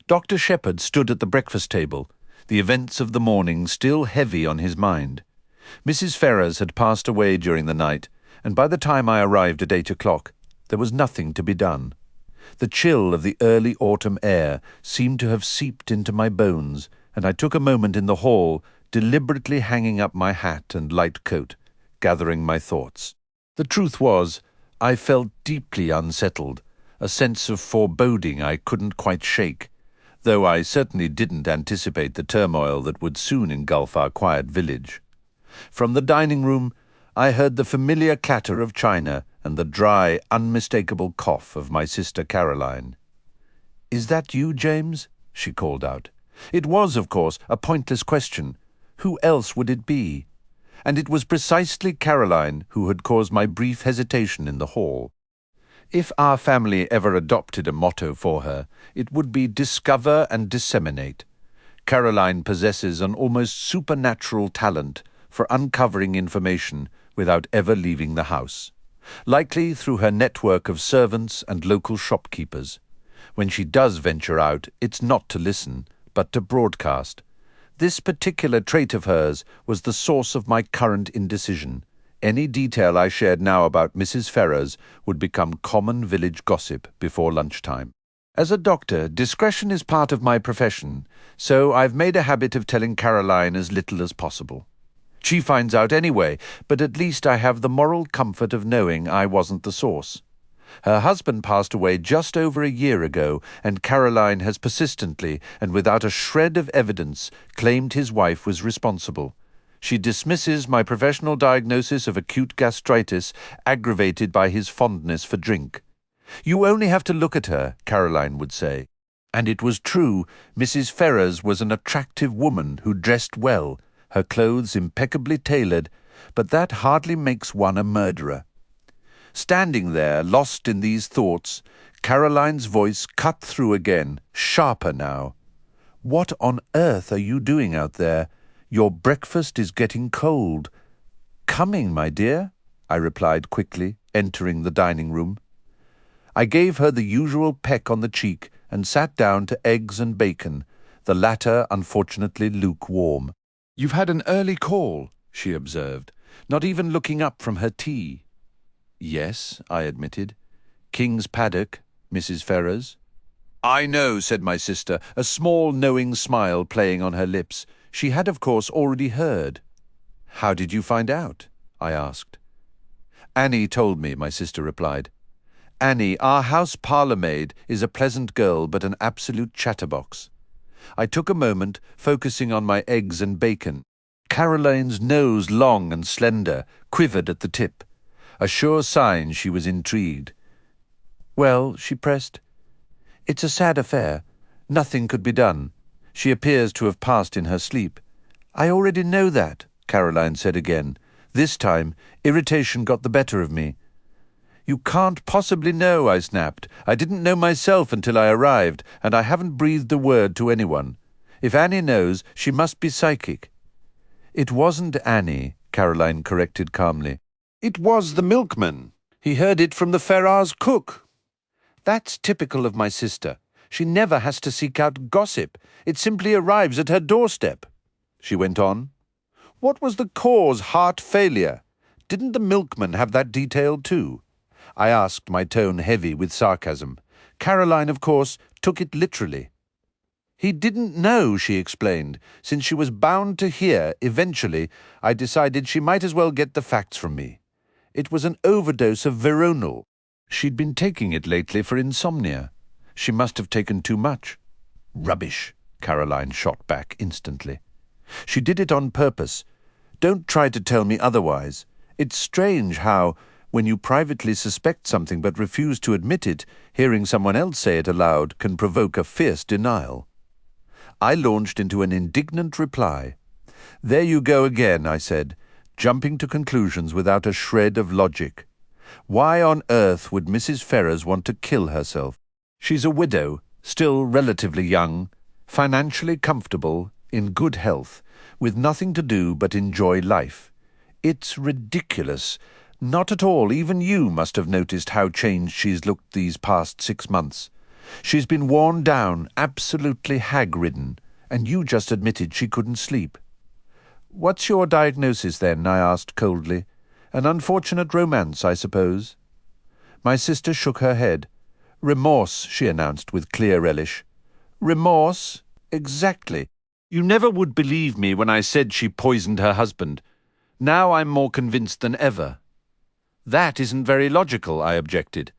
Dr. Shepherd stood at the breakfast table, the events of the morning still heavy on his mind. Mrs. Ferrars had passed away during the night, and by the time I arrived at 8 o'clock, there was nothing to be done. The chill of the early autumn air seemed to have seeped into my bones, and I took a moment in the hall, deliberately hanging up my hat and light coat, gathering my thoughts. The truth was, I felt deeply unsettled, a sense of foreboding I couldn't quite shake, though I certainly didn't anticipate the turmoil that would soon engulf our quiet village. From the dining room, I heard the familiar clatter of china and the dry, unmistakable cough of my sister Caroline. "Is that you, James?" she called out. It was, of course, a pointless question. Who else would it be? And it was precisely Caroline who had caused my brief hesitation in the hall. If our family ever adopted a motto for her, it would be discover and disseminate. Caroline possesses an almost supernatural talent for uncovering information without ever leaving the house, likely through her network of servants and local shopkeepers. When she does venture out, it's not to listen, but to broadcast. This particular trait of hers was the source of my current indecision. Any detail I shared now about Mrs. Ferrars would become common village gossip before lunchtime. As a doctor, discretion is part of my profession, so I've made a habit of telling Caroline as little as possible. She finds out anyway, but at least I have the moral comfort of knowing I wasn't the source. Her husband passed away just over a year ago, and Caroline has persistently, and without a shred of evidence, claimed his wife was responsible. She dismisses my professional diagnosis of acute gastritis, aggravated by his fondness for drink. "You only have to look at her," Caroline would say. And it was true. Mrs. Ferrars was an attractive woman who dressed well, her clothes impeccably tailored, but that hardly makes one a murderer. Standing there, lost in these thoughts, Caroline's voice cut through again, sharper now. "What on earth are you doing out there? Your breakfast is getting cold." "Coming, my dear," I replied quickly, entering the dining room. I gave her the usual peck on the cheek and sat down to eggs and bacon, the latter unfortunately lukewarm. "You've had an early call," she observed, not even looking up from her tea. "Yes," I admitted. "King's Paddock, Mrs. Ferrars." "I know," said my sister, a small knowing smile playing on her lips. She had, of course, already heard. "How did you find out?" I asked. "Annie told me," my sister replied. "Annie, our house parlour-maid, is a pleasant girl but an absolute chatterbox." I took a moment, focusing on my eggs and bacon. Caroline's nose, long and slender, quivered at the tip, a sure sign she was intrigued. "Well," she pressed, "it's a sad affair. Nothing could be done. She appears to have passed in her sleep." "I already know that," Caroline said again. This time, irritation got the better of me. "You can't possibly know," I snapped. "I didn't know myself until I arrived, and I haven't breathed a word to anyone. If Annie knows, she must be psychic." "It wasn't Annie," Caroline corrected calmly. "It was the milkman. He heard it from the Ferrars cook." "That's typical of my sister. She never has to seek out gossip. It simply arrives at her doorstep." She went on. "What was the cause? Heart failure? Didn't the milkman have that detailed too?" I asked, my tone heavy with sarcasm. Caroline, of course, took it literally. "He didn't know," she explained. "Since she was bound to hear, eventually, I decided she might as well get the facts from me. It was an overdose of veronal. She'd been taking it lately for insomnia. She must have taken too much." "Rubbish," Caroline shot back instantly. "She did it on purpose. Don't try to tell me otherwise. It's strange how, when you privately suspect something but refuse to admit it, hearing someone else say it aloud can provoke a fierce denial." I launched into an indignant reply. "There you go again," I said, jumping to conclusions without a shred of logic. "Why on earth would Mrs. Ferrars want to kill herself? She's a widow, still relatively young, financially comfortable, in good health, with nothing to do but enjoy life. It's ridiculous. Not at all. Even you must have noticed how changed she's looked these past 6 months. She's been worn down, absolutely hag-ridden, and you just admitted she couldn't sleep." "What's your diagnosis, then?" I asked coldly. "An unfortunate romance, I suppose?" My sister shook her head. "Remorse," she announced with clear relish. "Remorse? Exactly. You never would believe me when I said she poisoned her husband. Now I'm more convinced than ever." "That isn't very logical," I objected.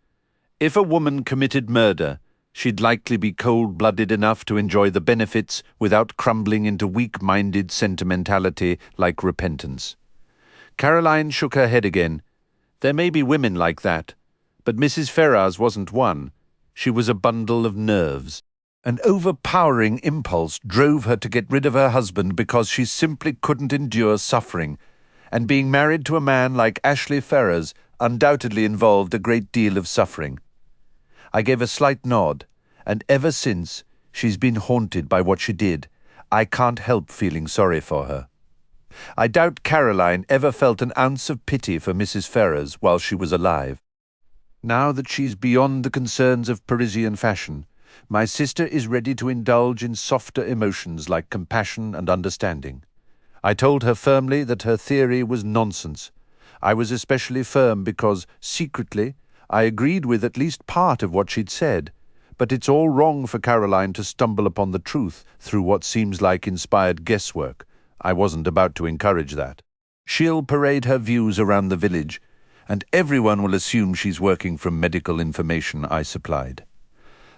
"If a woman committed murder, she'd likely be cold-blooded enough to enjoy the benefits without crumbling into weak-minded sentimentality like repentance." Caroline shook her head again. "There may be women like that, but Mrs. Ferrars wasn't one. She was a bundle of nerves. An overpowering impulse drove her to get rid of her husband because she simply couldn't endure suffering, and being married to a man like Ashley Ferrars undoubtedly involved a great deal of suffering." I gave a slight nod, and ever since she's been haunted by what she did. I can't help feeling sorry for her. I doubt Caroline ever felt an ounce of pity for Mrs. Ferrars while she was alive. Now that she's beyond the concerns of Parisian fashion, my sister is ready to indulge in softer emotions like compassion and understanding. I told her firmly that her theory was nonsense. I was especially firm because, secretly, I agreed with at least part of what she'd said, but it's all wrong for Caroline to stumble upon the truth through what seems like inspired guesswork. I wasn't about to encourage that. She'll parade her views around the village, and everyone will assume she's working from medical information I supplied.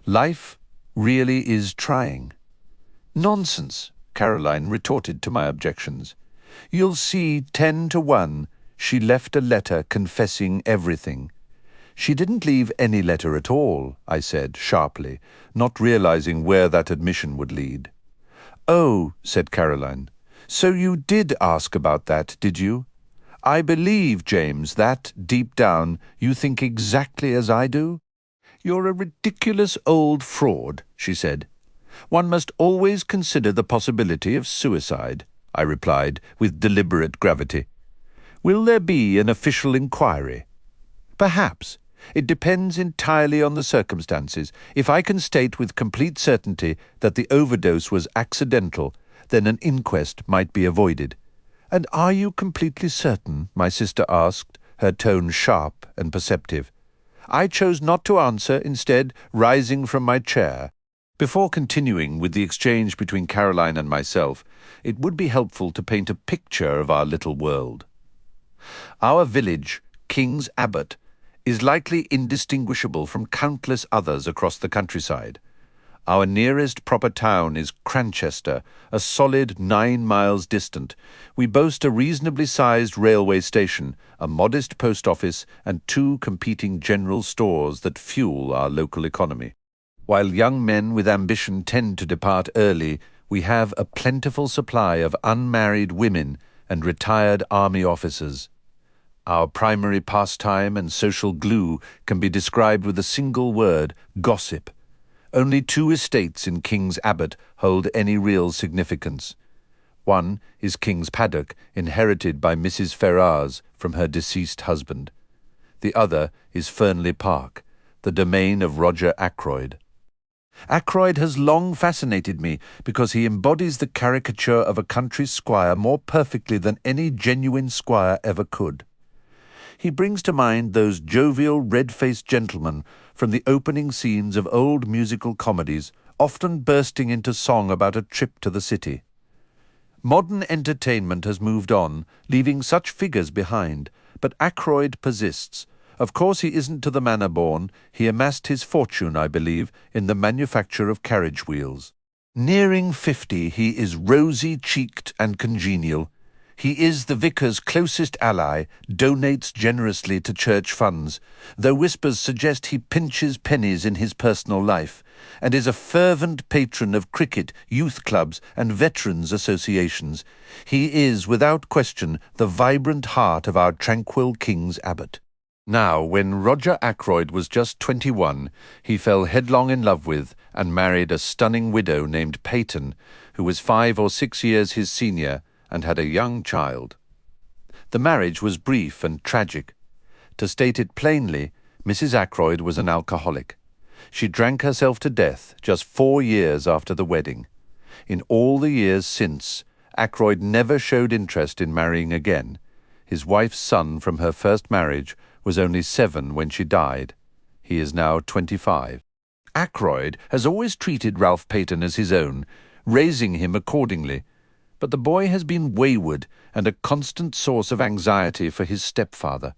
Life really is trying. "Nonsense," Caroline retorted to my objections. "You'll see 10 to 1 she left a letter confessing everything." "She didn't leave any letter at all," I said sharply, not realizing where that admission would lead. "Oh," said Caroline, "so you did ask about that, did you? I believe, James, that, deep down, you think exactly as I do." "You're a ridiculous old fraud," she said. "One must always consider the possibility of suicide," I replied with deliberate gravity. "Will there be an official inquiry?" "Perhaps. It depends entirely on the circumstances. If I can state with complete certainty that the overdose was accidental, then an inquest might be avoided." "And are you completely certain?" my sister asked, her tone sharp and perceptive. I chose not to answer, instead rising from my chair. Before continuing with the exchange between Caroline and myself, it would be helpful to paint a picture of our little world. Our village, King's Abbot, is likely indistinguishable from countless others across the countryside. Our nearest proper town is Cranchester, a solid 9 miles distant. We boast a reasonably sized railway station, a modest post office, and 2 competing general stores that fuel our local economy. While young men with ambition tend to depart early, we have a plentiful supply of unmarried women and retired army officers. Our primary pastime and social glue can be described with a single word: gossip. Only 2 estates in King's Abbot hold any real significance. One is King's Paddock, inherited by Mrs. Ferrars from her deceased husband. The other is Fernley Park, the domain of Roger Ackroyd. Ackroyd has long fascinated me because he embodies the caricature of a country squire more perfectly than any genuine squire ever could. He brings to mind those jovial, red-faced gentlemen from the opening scenes of old musical comedies, often bursting into song about a trip to the city. Modern entertainment has moved on, leaving such figures behind, but Ackroyd persists. Of course he isn't to the manor born. He amassed his fortune, I believe, in the manufacture of carriage wheels. Nearing 50, he is rosy-cheeked and congenial. He is the vicar's closest ally, donates generously to church funds, though whispers suggest he pinches pennies in his personal life, and is a fervent patron of cricket, youth clubs, and veterans' associations. He is, without question, the vibrant heart of our tranquil King's Abbot. Now, when Roger Ackroyd was just 21, he fell headlong in love with and married a stunning widow named Peyton, who was 5 or 6 years his senior, and had a young child. The marriage was brief and tragic. To state it plainly, Mrs. Ackroyd was an alcoholic. She drank herself to death just 4 years after the wedding. In all the years since, Ackroyd never showed interest in marrying again. His wife's son from her first marriage was only 7 when she died. He is now 25. Ackroyd has always treated Ralph Peyton as his own, raising him accordingly, but the boy has been wayward and a constant source of anxiety for his stepfather.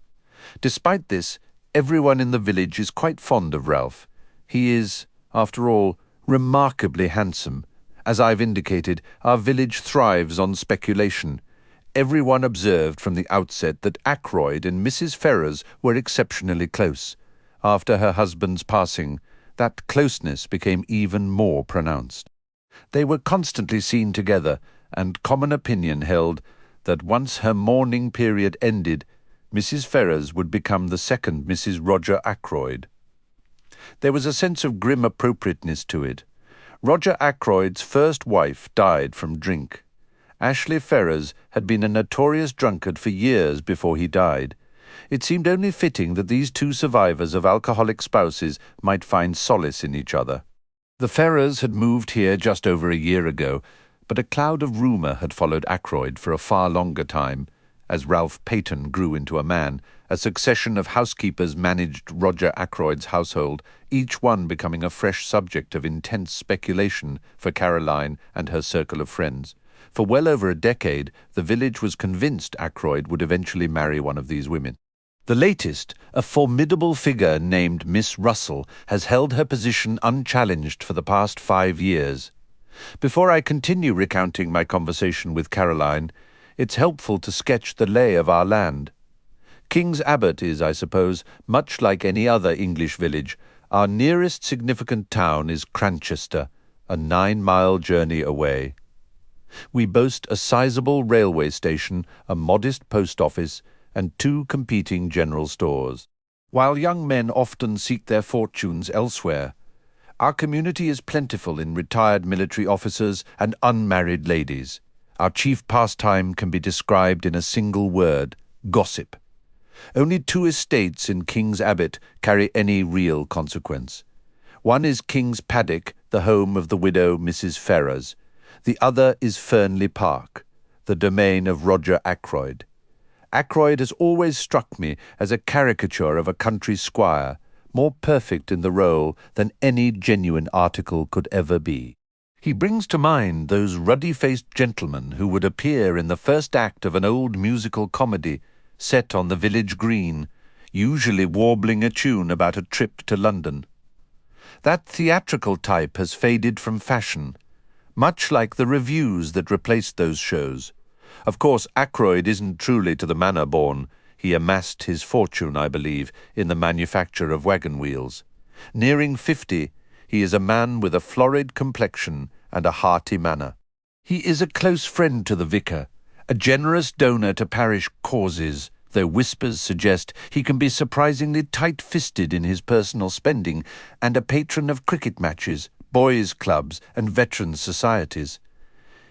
Despite this, everyone in the village is quite fond of Ralph. He is, after all, remarkably handsome. As I've indicated, our village thrives on speculation. Everyone observed from the outset that Ackroyd and Mrs. Ferrars were exceptionally close. After her husband's passing, that closeness became even more pronounced. They were constantly seen together, and common opinion held that once her mourning period ended, Mrs. Ferrars would become the second Mrs. Roger Ackroyd. There was a sense of grim appropriateness to it. Roger Ackroyd's first wife died from drink. Ashley Ferrars had been a notorious drunkard for years before he died. It seemed only fitting that these two survivors of alcoholic spouses might find solace in each other. The Ferrars had moved here just over a year ago, but a cloud of rumour had followed Ackroyd for a far longer time. As Ralph Peyton grew into a man, a succession of housekeepers managed Roger Ackroyd's household, each one becoming a fresh subject of intense speculation for Caroline and her circle of friends. For well over a decade, the village was convinced Ackroyd would eventually marry one of these women. The latest, a formidable figure named Miss Russell, has held her position unchallenged for the past 5 years. Before I continue recounting my conversation with Caroline, it's helpful to sketch the lay of our land. King's Abbot is, I suppose, much like any other English village. Our nearest significant town is Cranchester, a 9-mile journey away. We boast a sizable railway station, a modest post office, and 2 competing general stores. While young men often seek their fortunes elsewhere, our community is plentiful in retired military officers and unmarried ladies. Our chief pastime can be described in a single word: gossip. Only 2 estates in King's Abbot carry any real consequence. One is King's Paddock, the home of the widow Mrs. Ferrars. The other is Fernley Park, the domain of Roger Ackroyd. Ackroyd has always struck me as a caricature of a country squire, more perfect in the role than any genuine article could ever be. He brings to mind those ruddy-faced gentlemen who would appear in the first act of an old musical comedy set on the village green, usually warbling a tune about a trip to London. That theatrical type has faded from fashion, much like the revues that replaced those shows. Of course, Ackroyd isn't truly to the manor born. He amassed his fortune, I believe, in the manufacture of wagon wheels. Nearing 50, he is a man with a florid complexion and a hearty manner. He is a close friend to the vicar, a generous donor to parish causes, though whispers suggest he can be surprisingly tight-fisted in his personal spending, and a patron of cricket matches, boys' clubs, and veterans' societies.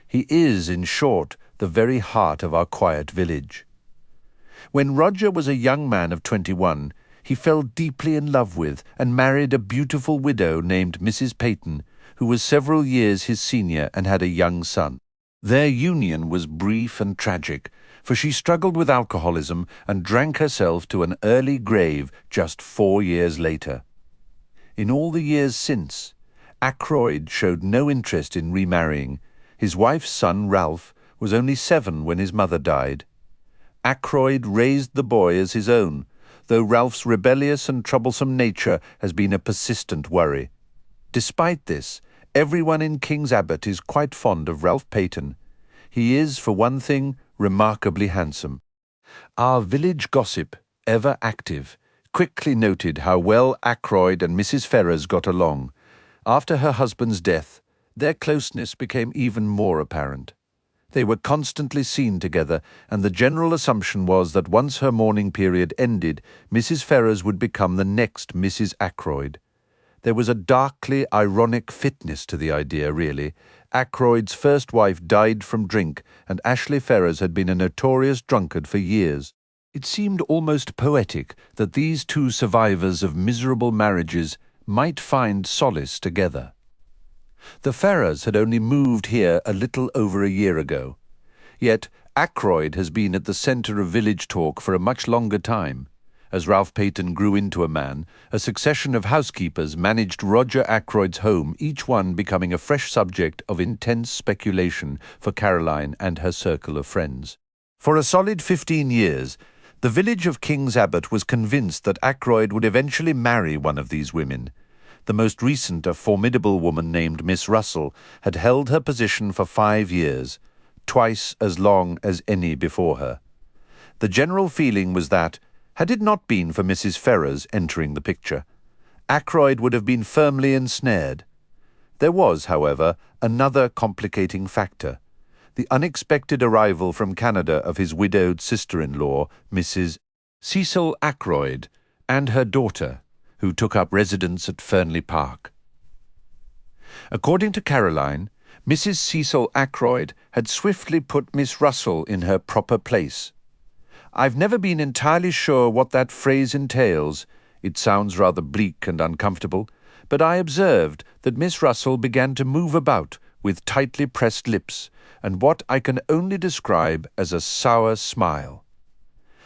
He is, in short, the very heart of our quiet village. When Roger was a young man of 21, he fell deeply in love with and married a beautiful widow named Mrs. Peyton, who was several years his senior and had a young son. Their union was brief and tragic, for she struggled with alcoholism and drank herself to an early grave just 4 years later. In all the years since, Ackroyd showed no interest in remarrying. His wife's son, Ralph, was only 7 when his mother died. Ackroyd raised the boy as his own, though Ralph's rebellious and troublesome nature has been a persistent worry. Despite this, everyone in King's Abbot is quite fond of Ralph Peyton. He is, for one thing, remarkably handsome. Our village gossip, ever active, quickly noted how well Ackroyd and Mrs. Ferrars got along. After her husband's death, their closeness became even more apparent. They were constantly seen together, and the general assumption was that once her mourning period ended, Mrs. Ferrars would become the next Mrs. Ackroyd. There was a darkly ironic fitness to the idea, really. Ackroyd's first wife died from drink, and Ashley Ferrars had been a notorious drunkard for years. It seemed almost poetic that these 2 survivors of miserable marriages might find solace together. The Ferrers had only moved here a little over a year ago, yet Ackroyd has been at the centre of village talk for a much longer time. As Ralph Peyton grew into a man, a succession of housekeepers managed Roger Ackroyd's home, each one becoming a fresh subject of intense speculation for Caroline and her circle of friends. For a solid 15 years, the village of King's Abbot was convinced that Ackroyd would eventually marry one of these women. The most recent, a formidable woman named Miss Russell, had held her position for 5 years, twice as long as any before her. The general feeling was that, had it not been for Mrs. Ferrers entering the picture, Ackroyd would have been firmly ensnared. There was, however, another complicating factor: the unexpected arrival from Canada of his widowed sister-in-law, Mrs. Cecil Ackroyd, and her daughter, who took up residence at Fernley Park. According to Caroline, Mrs. Cecil Ackroyd had swiftly put Miss Russell in her proper place. I've never been entirely sure what that phrase entails. It sounds rather bleak and uncomfortable, but I observed that Miss Russell began to move about with tightly pressed lips and what I can only describe as a sour smile.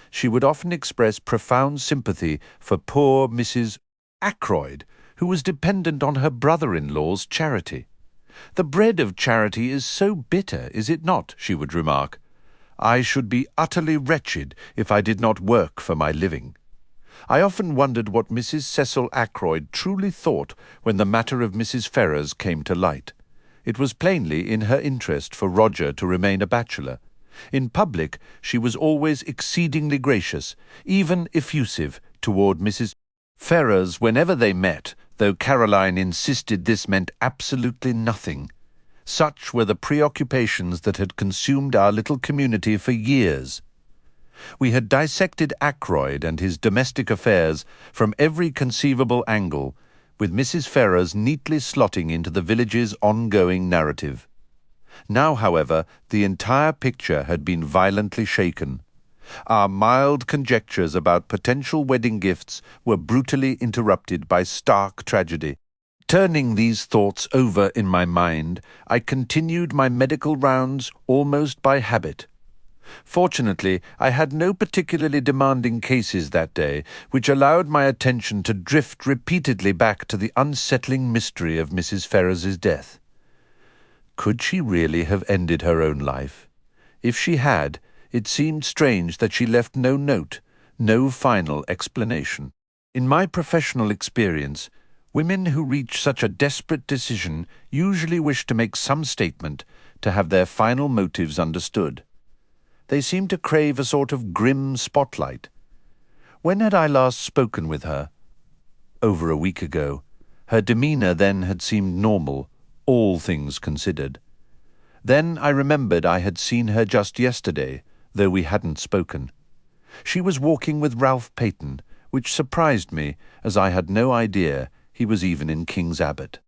She would often express profound sympathy for poor Mrs. Ackroyd, who was dependent on her brother-in-law's charity. "The bread of charity is so bitter, is it not?" she would remark. "I should be utterly wretched if I did not work for my living." I often wondered what Mrs. Cecil Ackroyd truly thought when the matter of Mrs. Ferrers came to light. It was plainly in her interest for Roger to remain a bachelor. In public, she was always exceedingly gracious, even effusive, toward Mrs. Ferrers whenever they met, though Caroline insisted this meant absolutely nothing. Such were the preoccupations that had consumed our little community for years. We had dissected Ackroyd and his domestic affairs from every conceivable angle, with Mrs. Ferrers neatly slotting into the village's ongoing narrative. Now, however, the entire picture had been violently shaken. Our mild conjectures about potential wedding gifts were brutally interrupted by stark tragedy. Turning these thoughts over in my mind, I continued my medical rounds almost by habit. Fortunately, I had no particularly demanding cases that day, which allowed my attention to drift repeatedly back to the unsettling mystery of Mrs. Ferrers's death. Could she really have ended her own life? If she had, it seemed strange that she left no note, no final explanation. In my professional experience, women who reach such a desperate decision usually wish to make some statement, to have their final motives understood. They seem to crave a sort of grim spotlight. When had I last spoken with her? Over a week ago. Her demeanour then had seemed normal, all things considered. Then I remembered I had seen her just yesterday, though we hadn't spoken. She was walking with Ralph Peyton, which surprised me, as I had no idea he was even in King's Abbot.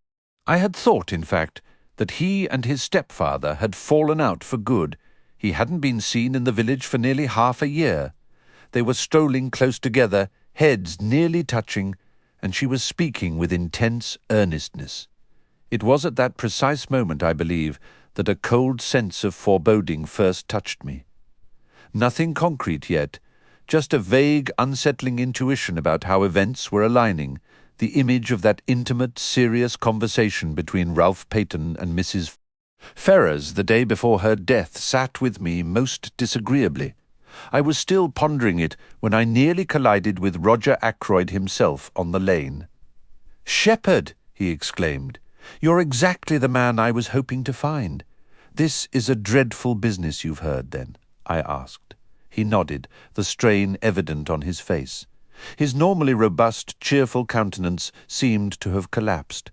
I had thought, in fact, that he and his stepfather had fallen out for good. He hadn't been seen in the village for nearly half a year. They were strolling close together, heads nearly touching, and she was speaking with intense earnestness. It was at that precise moment, I believe, that a cold sense of foreboding first touched me. Nothing concrete yet, just a vague, unsettling intuition about how events were aligning, the image of that intimate, serious conversation between Ralph Peyton and Mrs. Ferrers the day before her death sat with me most disagreeably. I was still pondering it when I nearly collided with Roger Ackroyd himself on the lane. "Shepherd!" he exclaimed. "You're exactly the man I was hoping to find. This is a dreadful business you've heard, then?" I asked. He nodded, the strain evident on his face. His normally robust, cheerful countenance seemed to have collapsed.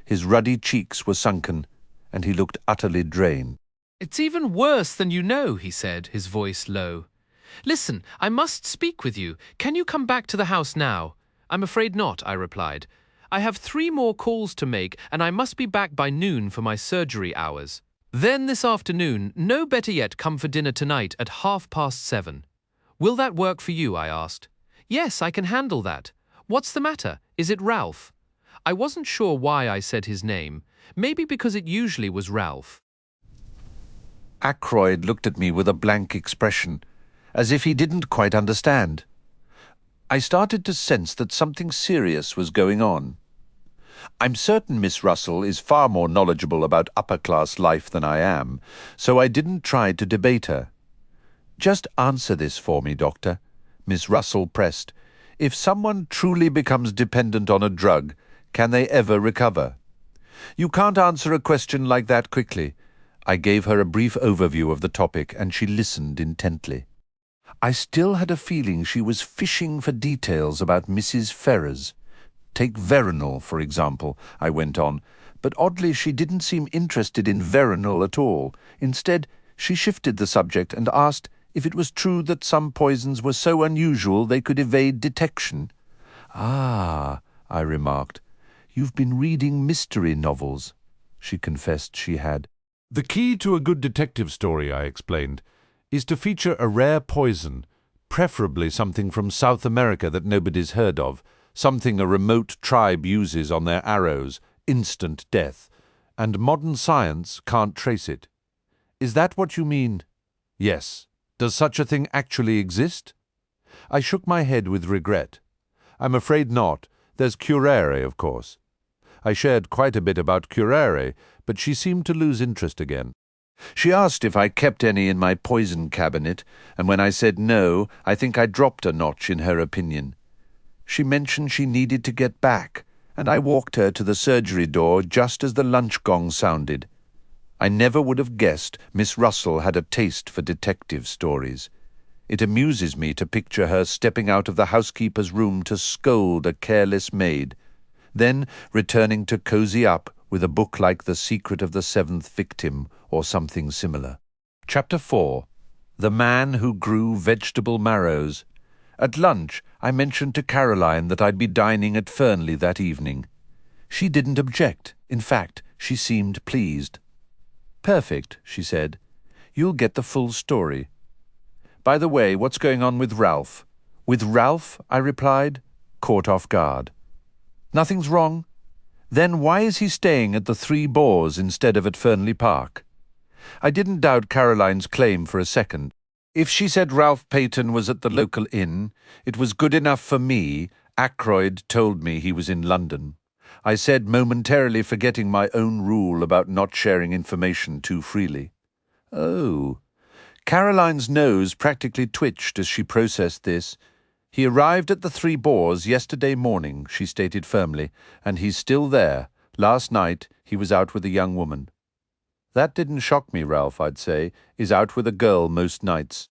His ruddy cheeks were sunken, and he looked utterly drained. "It's even worse than you know," he said, his voice low. "Listen, I must speak with you. Can you come back to the house now?" "I'm afraid not," I replied. "I have 3 more calls to make, and I must be back by noon for my surgery hours. Then this afternoon, no better yet, come for dinner tonight at 7:30. "Will that work for you?" I asked. "Yes, I can handle that. What's the matter? Is it Ralph?" I wasn't sure why I said his name. Maybe because it usually was Ralph. Ackroyd looked at me with a blank expression, as if he didn't quite understand. I started to sense that something serious was going on. I'm certain Miss Russell is far more knowledgeable about upper-class life than I am, so I didn't try to debate her. "Just answer this for me, Doctor," Miss Russell pressed. "If someone truly becomes dependent on a drug, can they ever recover?" "You can't answer a question like that quickly." I gave her a brief overview of the topic, and she listened intently. I still had a feeling she was fishing for details about Mrs. Ferrars. "Take Veronal, for example," I went on, but oddly she didn't seem interested in Veronal at all. Instead, she shifted the subject and asked if it was true that some poisons were so unusual they could evade detection. "Ah," I remarked, "you've been reading mystery novels." She confessed she had. "The key to a good detective story," I explained, "is to feature a rare poison, preferably something from South America that nobody's heard of, something a remote tribe uses on their arrows, instant death, and modern science can't trace it. Is that what you mean?" "Yes. Does such a thing actually exist?" I shook my head with regret. "I'm afraid not. There's curare, of course." I shared quite a bit about curare, but she seemed to lose interest again. She asked if I kept any in my poison cabinet, and when I said no, I think I dropped a notch in her opinion. She mentioned she needed to get back, and I walked her to the surgery door just as the lunch gong sounded. I never would have guessed Miss Russell had a taste for detective stories. It amuses me to picture her stepping out of the housekeeper's room to scold a careless maid, then returning to cozy up with a book like The Secret of the Seventh Victim or something similar. Chapter 4. The Man Who Grew Vegetable Marrows. At lunch, I mentioned to Caroline that I'd be dining at Fernley that evening. She didn't object. In fact, she seemed pleased. "Perfect," she said. "You'll get the full story. By the way, what's going on with Ralph?" "With Ralph?" I replied, caught off guard. "Nothing's wrong? Then why is he staying at the Three Boars instead of at Fernley Park?" I didn't doubt Caroline's claim for a second. If she said Ralph Peyton was at the local inn, it was good enough for me. Ackroyd told me he was in London. I said, momentarily forgetting my own rule about not sharing information too freely. "Oh." Caroline's nose practically twitched as she processed this. "He arrived at the Three Boars yesterday morning," she stated firmly, "and he's still there. Last night he was out with a young woman." "That didn't shock me. Ralph, I'd say, is out with a girl most nights."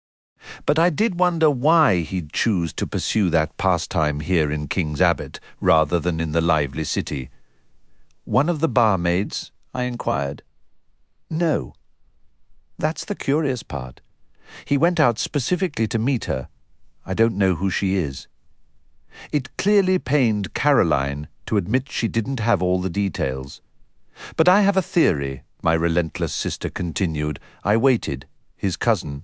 But I did wonder why he'd choose to pursue that pastime here in King's Abbot rather than in the lively city. "One of the barmaids?" I inquired. "No." That's the curious part. He went out specifically to meet her. I don't know who she is. It clearly pained Caroline to admit she didn't have all the details. "But I have a theory," my relentless sister continued. I waited. His cousin.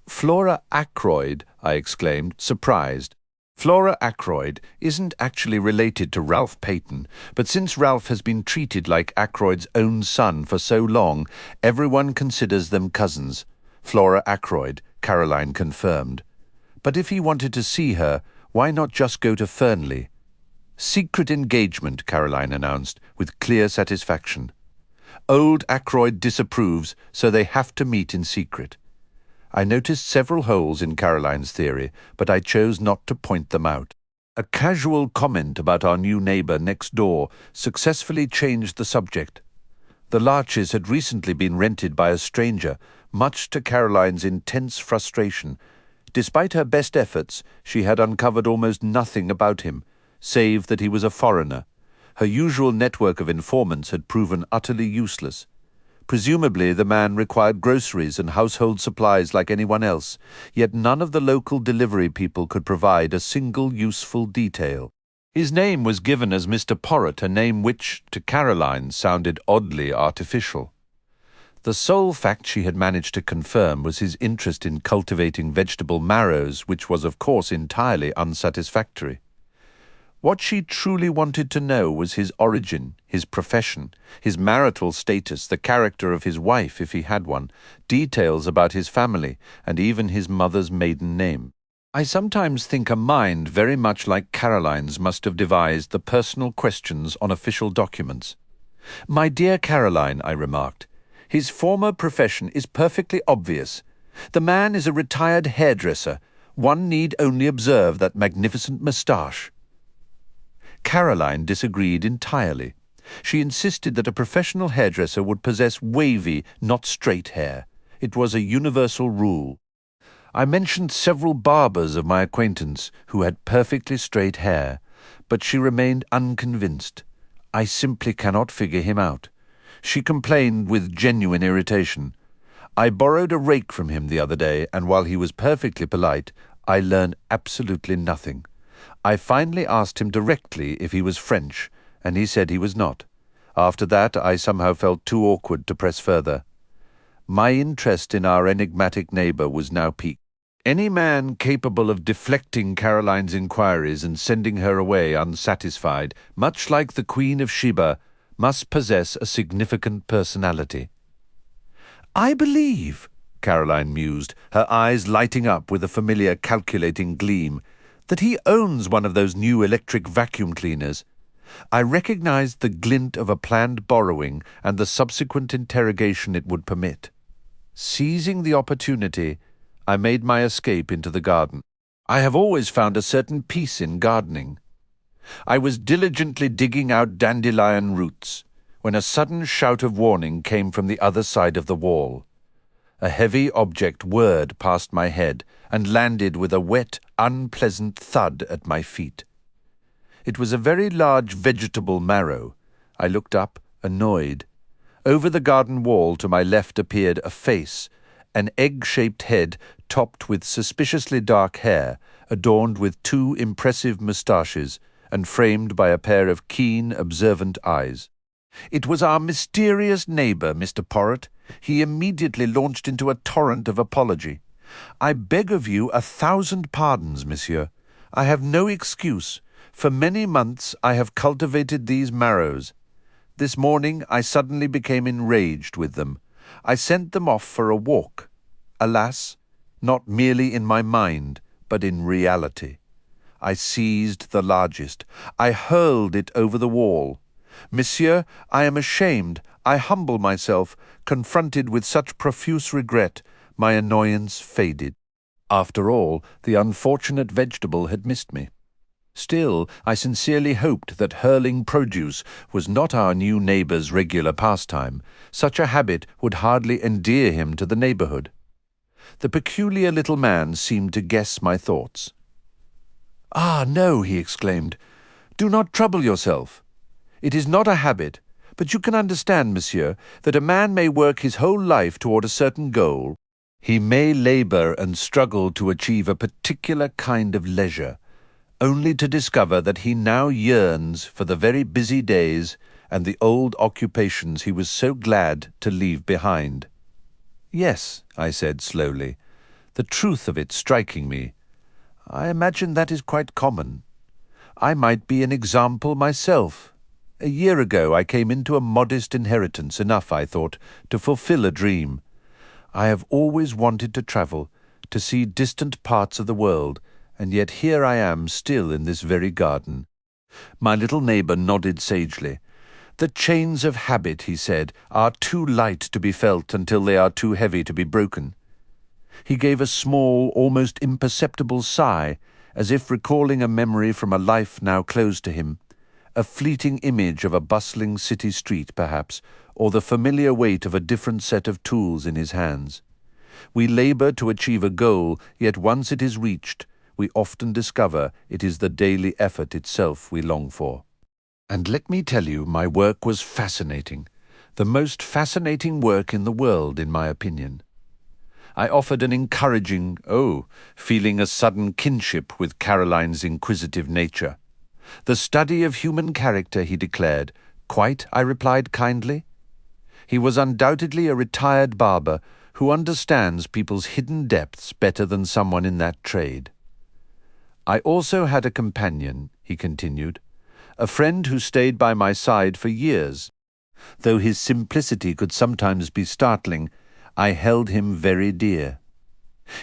"Flora Ackroyd," I exclaimed, surprised. "Flora Ackroyd isn't actually related to Ralph Peyton, but since Ralph has been treated like Ackroyd's own son for so long, everyone considers them cousins." Flora Ackroyd, Caroline confirmed. "But if he wanted to see her, why not just go to Fernley?" "Secret engagement," Caroline announced, with clear satisfaction. "Old Ackroyd disapproves, so they have to meet in secret." I noticed several holes in Caroline's theory, but I chose not to point them out. A casual comment about our new neighbour next door successfully changed the subject. The Larches had recently been rented by a stranger, much to Caroline's intense frustration. Despite her best efforts, she had uncovered almost nothing about him, save that he was a foreigner. Her usual network of informants had proven utterly useless. Presumably the man required groceries and household supplies like anyone else, yet none of the local delivery people could provide a single useful detail. His name was given as Mr. Poirot, a name which, to Caroline, sounded oddly artificial. The sole fact she had managed to confirm was his interest in cultivating vegetable marrows, which was of course entirely unsatisfactory. What she truly wanted to know was his origin, his profession, his marital status, the character of his wife if he had one, details about his family, and even his mother's maiden name. I sometimes think a mind very much like Caroline's must have devised the personal questions on official documents. "My dear Caroline," I remarked, "his former profession is perfectly obvious. The man is a retired hairdresser. One need only observe that magnificent moustache." Caroline disagreed entirely. She insisted that a professional hairdresser would possess wavy, not straight hair. It was a universal rule. I mentioned several barbers of my acquaintance who had perfectly straight hair, but she remained unconvinced. "I simply cannot figure him out." She complained with genuine irritation. "I borrowed a rake from him the other day, and while he was perfectly polite, I learned absolutely nothing. I finally asked him directly if he was French, and he said he was not. After that, I somehow felt too awkward to press further. My interest in our enigmatic neighbour was now piqued. Any man capable of deflecting Caroline's inquiries and sending her away unsatisfied, much like the Queen of Sheba, must possess a significant personality. "I believe," Caroline mused, her eyes lighting up with a familiar calculating gleam, "that he owns one of those new electric vacuum cleaners." I recognized the glint of a planned borrowing and the subsequent interrogation it would permit. Seizing the opportunity, I made my escape into the garden. I have always found a certain peace in gardening. I was diligently digging out dandelion roots when a sudden shout of warning came from the other side of the wall. A heavy object whirred past my head and landed with a wet, unpleasant thud at my feet. It was a very large vegetable marrow. I looked up, annoyed. Over the garden wall to my left appeared a face, an egg-shaped head topped with suspiciously dark hair, adorned with two impressive moustaches, and framed by a pair of keen, observant eyes. It was our mysterious neighbour, Mr. Poirot. He immediately launched into a torrent of apology. "I beg of you 1,000 pardons, monsieur. I have no excuse. For many months I have cultivated these marrows. This morning I suddenly became enraged with them. I sent them off for a walk. Alas, not merely in my mind, but in reality. I seized the largest. I hurled it over the wall. Monsieur, I am ashamed. I humble myself. Confronted with such profuse regret, my annoyance faded. After all, the unfortunate vegetable had missed me. Still, I sincerely hoped that hurling produce was not our new neighbour's regular pastime. Such a habit would hardly endear him to the neighbourhood. The peculiar little man seemed to guess my thoughts. "Ah, no," he exclaimed. "Do not trouble yourself. It is not a habit, but you can understand, monsieur, that a man may work his whole life toward a certain goal. He may labour and struggle to achieve a particular kind of leisure, only to discover that he now yearns for the very busy days and the old occupations he was so glad to leave behind." "Yes," I said slowly, the truth of it striking me. "I imagine that is quite common. I might be an example myself. A year ago I came into a modest inheritance, enough, I thought, to fulfill a dream. I have always wanted to travel, to see distant parts of the world, and yet here I am still in this very garden." My little neighbour nodded sagely. "The chains of habit," he said, "are too light to be felt until they are too heavy to be broken." He gave a small, almost imperceptible sigh, as if recalling a memory from a life now closed to him, a fleeting image of a bustling city street, perhaps, or the familiar weight of a different set of tools in his hands. We labour to achieve a goal, yet once it is reached, we often discover it is the daily effort itself we long for. And let me tell you, my work was fascinating, the most fascinating work in the world, in my opinion. I offered an encouraging, feeling a sudden kinship with Caroline's inquisitive nature. "The study of human character," he declared. "Quite," I replied kindly. He was undoubtedly a retired barber who understands people's hidden depths better than someone in that trade. I also had a companion, he continued, a friend who stayed by my side for years. Though his simplicity could sometimes be startling, I held him very dear.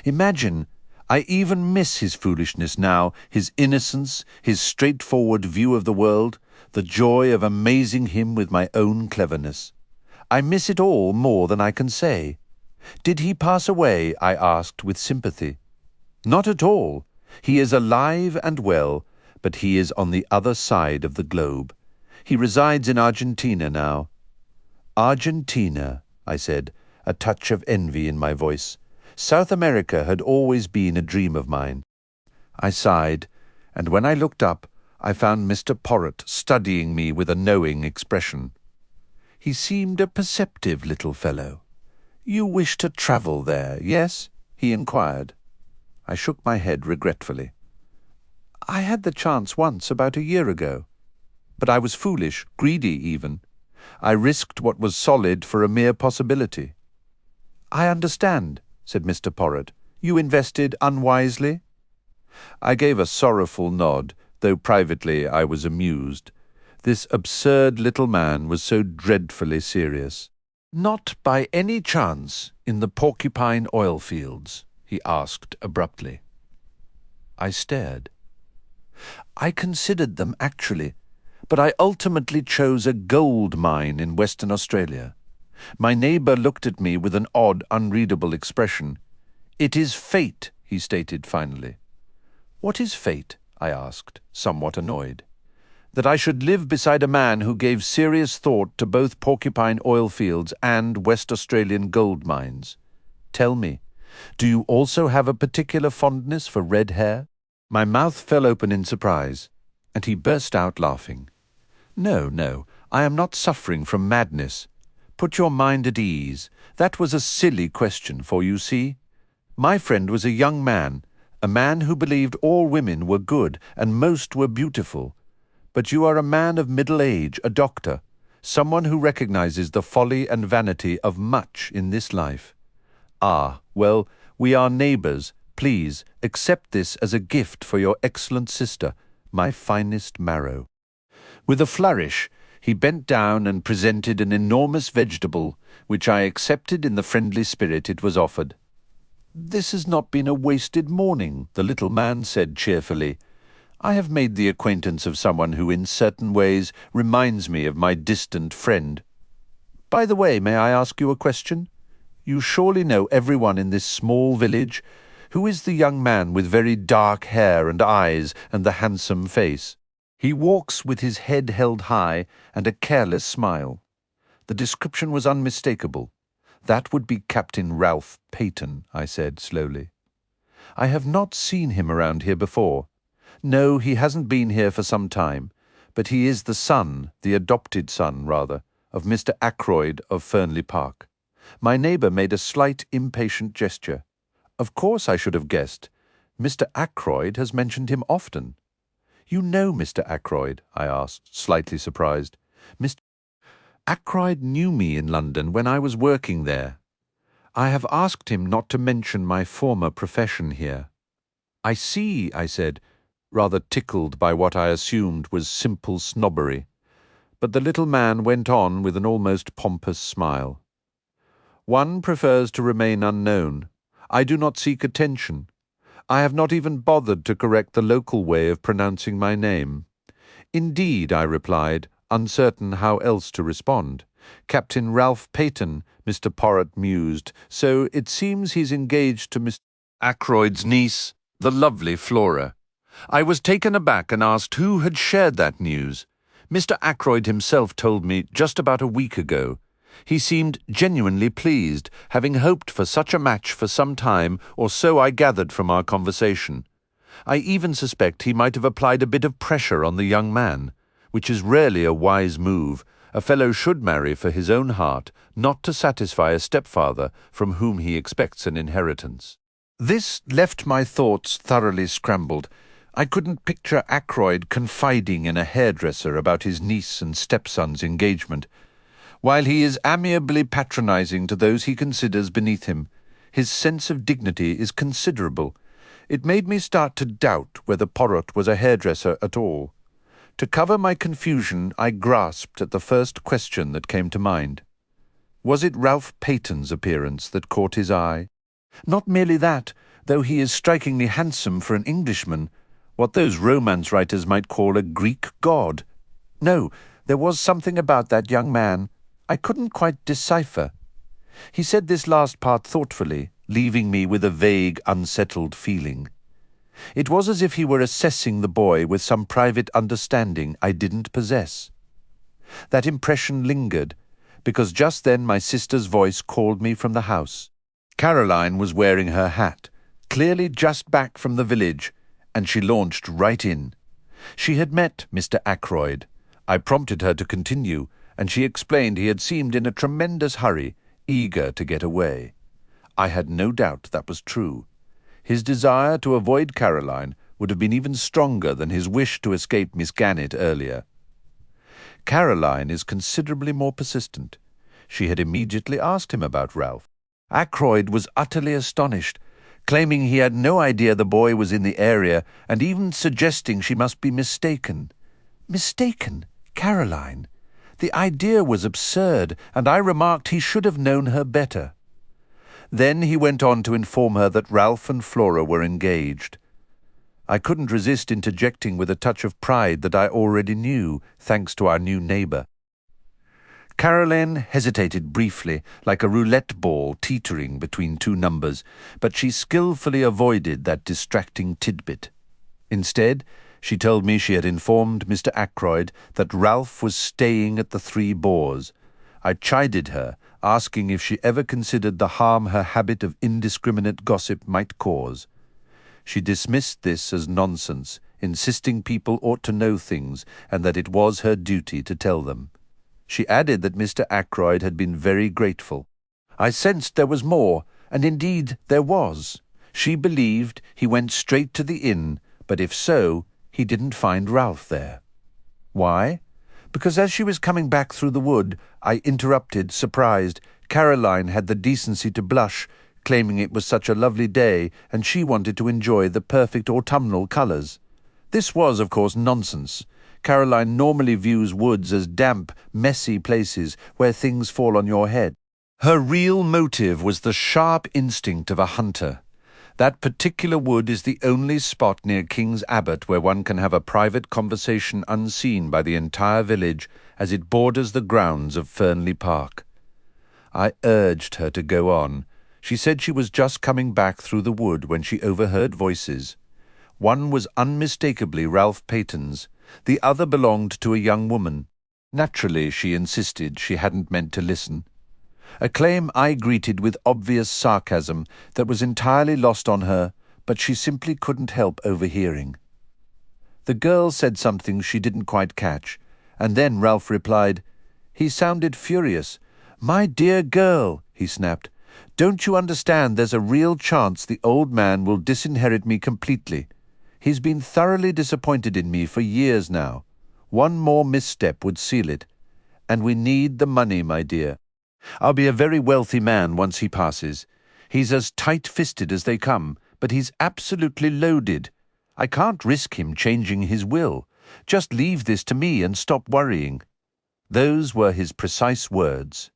Imagine, I even miss his foolishness now, his innocence, his straightforward view of the world, the joy of amazing him with my own cleverness. I miss it all more than I can say. Did he pass away? I asked with sympathy. Not at all. He is alive and well, but he is on the other side of the globe. He resides in Argentina now. Argentina, I said, a touch of envy in my voice. South America had always been a dream of mine. I sighed, and when I looked up, I found Mr. Poirot studying me with a knowing expression. He seemed a perceptive little fellow. "You wish to travel there, yes?" he inquired. I shook my head regretfully. "I had the chance once about a year ago. But I was foolish, greedy even. I risked what was solid for a mere possibility." "I understand," said Mr. Poirot. "You invested unwisely?" I gave a sorrowful nod, though privately I was amused. This absurd little man was so dreadfully serious. "Not by any chance in the Porcupine oil fields?" he asked abruptly. I stared. "I considered them, actually, but I ultimately chose a gold mine in Western Australia." My neighbour looked at me with an odd, unreadable expression. "It is fate," he stated finally. "What is fate?" I asked, somewhat annoyed. "That I should live beside a man who gave serious thought to both Porcupine oil fields and West Australian gold mines. Tell me, do you also have a particular fondness for red hair?" My mouth fell open in surprise, and he burst out laughing. "No, no, I am not suffering from madness. Put your mind at ease. That was a silly question, for you see, my friend was a young man, a man who believed all women were good and most were beautiful. But you are a man of middle age, a doctor, someone who recognizes the folly and vanity of much in this life. Ah, well, we are neighbors. Please accept this as a gift for your excellent sister, my finest marrow." With a flourish, he bent down and presented an enormous vegetable, which I accepted in the friendly spirit it was offered. "This has not been a wasted morning," the little man said cheerfully. "I have made the acquaintance of someone who in certain ways reminds me of my distant friend. By the way, may I ask you a question? You surely know everyone in this small village. Who is the young man with very dark hair and eyes and the handsome face? He walks with his head held high and a careless smile." The description was unmistakable. "That would be Captain Ralph Peyton," I said slowly. "I have not seen him around here before. No, he hasn't been here for some time, but he is the son, the adopted son, rather, of Mr. Ackroyd of Fernley Park." My neighbour made a slight, impatient gesture. "Of course I should have guessed. Mr. Ackroyd has mentioned him often." "You know Mr. Ackroyd?" I asked, slightly surprised. "Mr. Ackroyd knew me in London when I was working there. I have asked him not to mention my former profession here." "I see," I said, rather tickled by what I assumed was simple snobbery. But the little man went on with an almost pompous smile. "One prefers to remain unknown. I do not seek attention. I have not even bothered to correct the local way of pronouncing my name." "Indeed," I replied, uncertain how else to respond. "Captain Ralph Peyton," Mr. Poirot mused, "so it seems he's engaged to Mr. Ackroyd's niece, the lovely Flora." I was taken aback and asked who had shared that news. Mr. Ackroyd himself told me just about a week ago. He seemed genuinely pleased, having hoped for such a match for some time, or so I gathered from our conversation. I even suspect he might have applied a bit of pressure on the young man, which is rarely a wise move. A fellow should marry for his own heart, not to satisfy a stepfather from whom he expects an inheritance. This left my thoughts thoroughly scrambled. I couldn't picture Ackroyd confiding in a hairdresser about his niece and stepson's engagement. While he is amiably patronizing to those he considers beneath him, his sense of dignity is considerable. It made me start to doubt whether Poirot was a hairdresser at all. To cover my confusion, I grasped at the first question that came to mind. Was it Ralph Peyton's appearance that caught his eye? Not merely that, though he is strikingly handsome for an Englishman, what those romance writers might call a Greek god. No, there was something about that young man I couldn't quite decipher. He said this last part thoughtfully, leaving me with a vague, unsettled feeling. It was as if he were assessing the boy with some private understanding I didn't possess. That impression lingered, because just then my sister's voice called me from the house. Caroline was wearing her hat, clearly just back from the village, and she launched right in. She had met Mr. Ackroyd. I prompted her to continue, and she explained he had seemed in a tremendous hurry, eager to get away. I had no doubt that was true. His desire to avoid Caroline would have been even stronger than his wish to escape Miss Gannett earlier. Caroline is considerably more persistent. She had immediately asked him about Ralph. Ackroyd was utterly astonished, claiming he had no idea the boy was in the area, and even suggesting she must be mistaken. Mistaken? Caroline? The idea was absurd, and I remarked he should have known her better. Then he went on to inform her that Ralph and Flora were engaged. I couldn't resist interjecting with a touch of pride that I already knew, thanks to our new neighbour. Caroline hesitated briefly, like a roulette ball teetering between two numbers, but she skillfully avoided that distracting tidbit. Instead, she told me she had informed Mr. Ackroyd that Ralph was staying at the Three Boars. I chided her, asking if she ever considered the harm her habit of indiscriminate gossip might cause. She dismissed this as nonsense, insisting people ought to know things, and that it was her duty to tell them. She added that Mr. Ackroyd had been very grateful. I sensed there was more, and indeed there was. She believed he went straight to the inn, but if so, he didn't find Ralph there. Why? Because as she was coming back through the wood, I interrupted, surprised. Caroline had the decency to blush, claiming it was such a lovely day, and she wanted to enjoy the perfect autumnal colours. This was, of course, nonsense. Caroline normally views woods as damp, messy places where things fall on your head. Her real motive was the sharp instinct of a hunter. That particular wood is the only spot near King's Abbot where one can have a private conversation unseen by the entire village, as it borders the grounds of Fernley Park. I urged her to go on. She said she was just coming back through the wood when she overheard voices. One was unmistakably Ralph Peyton's. The other belonged to a young woman. Naturally, she insisted she hadn't meant to listen. A claim I greeted with obvious sarcasm that was entirely lost on her, but she simply couldn't help overhearing. The girl said something she didn't quite catch, and then Ralph replied. He sounded furious. "My dear girl," he snapped, "don't you understand there's a real chance the old man will disinherit me completely? He's been thoroughly disappointed in me for years now. One more misstep would seal it. And we need the money, my dear. I'll be a very wealthy man once he passes. He's as tight-fisted as they come, but he's absolutely loaded. I can't risk him changing his will. Just leave this to me and stop worrying." Those were his precise words.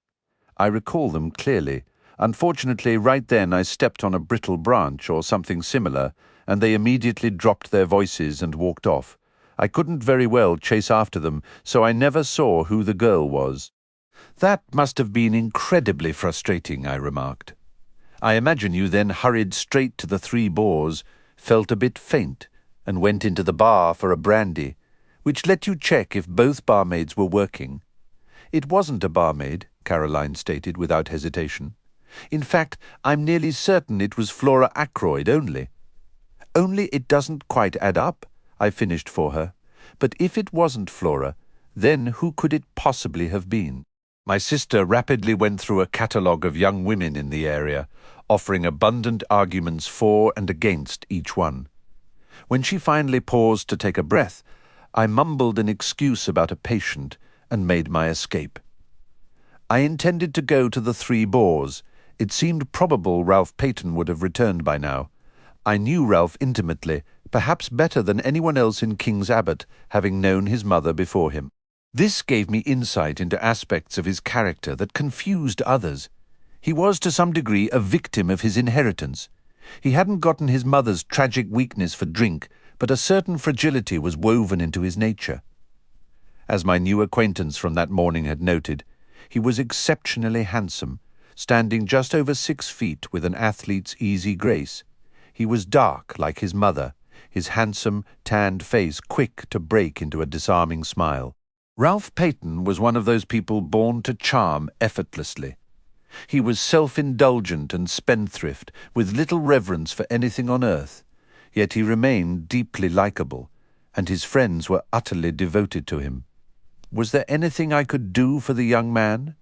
I recall them clearly. Unfortunately, right then I stepped on a brittle branch or something similar, and they immediately dropped their voices and walked off. I couldn't very well chase after them, so I never saw who the girl was. "That must have been incredibly frustrating," I remarked. "I imagine you then hurried straight to the Three Boars, felt a bit faint, and went into the bar for a brandy, which let you check if both barmaids were working." "It wasn't a barmaid," Caroline stated without hesitation. "In fact, I'm nearly certain it was Flora Ackroyd only." "Only it doesn't quite add up," I finished for her. "But if it wasn't Flora, then who could it possibly have been?" My sister rapidly went through a catalogue of young women in the area, offering abundant arguments for and against each one. When she finally paused to take a breath, I mumbled an excuse about a patient and made my escape. I intended to go to the Three Boars. It seemed probable Ralph Peyton would have returned by now. I knew Ralph intimately, perhaps better than anyone else in King's Abbot, having known his mother before him. This gave me insight into aspects of his character that confused others. He was to some degree a victim of his inheritance. He hadn't gotten his mother's tragic weakness for drink, but a certain fragility was woven into his nature. As my new acquaintance from that morning had noted, he was exceptionally handsome, standing just over 6 feet with an athlete's easy grace. He was dark like his mother, his handsome, tanned face quick to break into a disarming smile. Ralph Peyton was one of those people born to charm effortlessly. He was self-indulgent and spendthrift, with little reverence for anything on earth, yet he remained deeply likable, and his friends were utterly devoted to him. Was there anything I could do for the young man?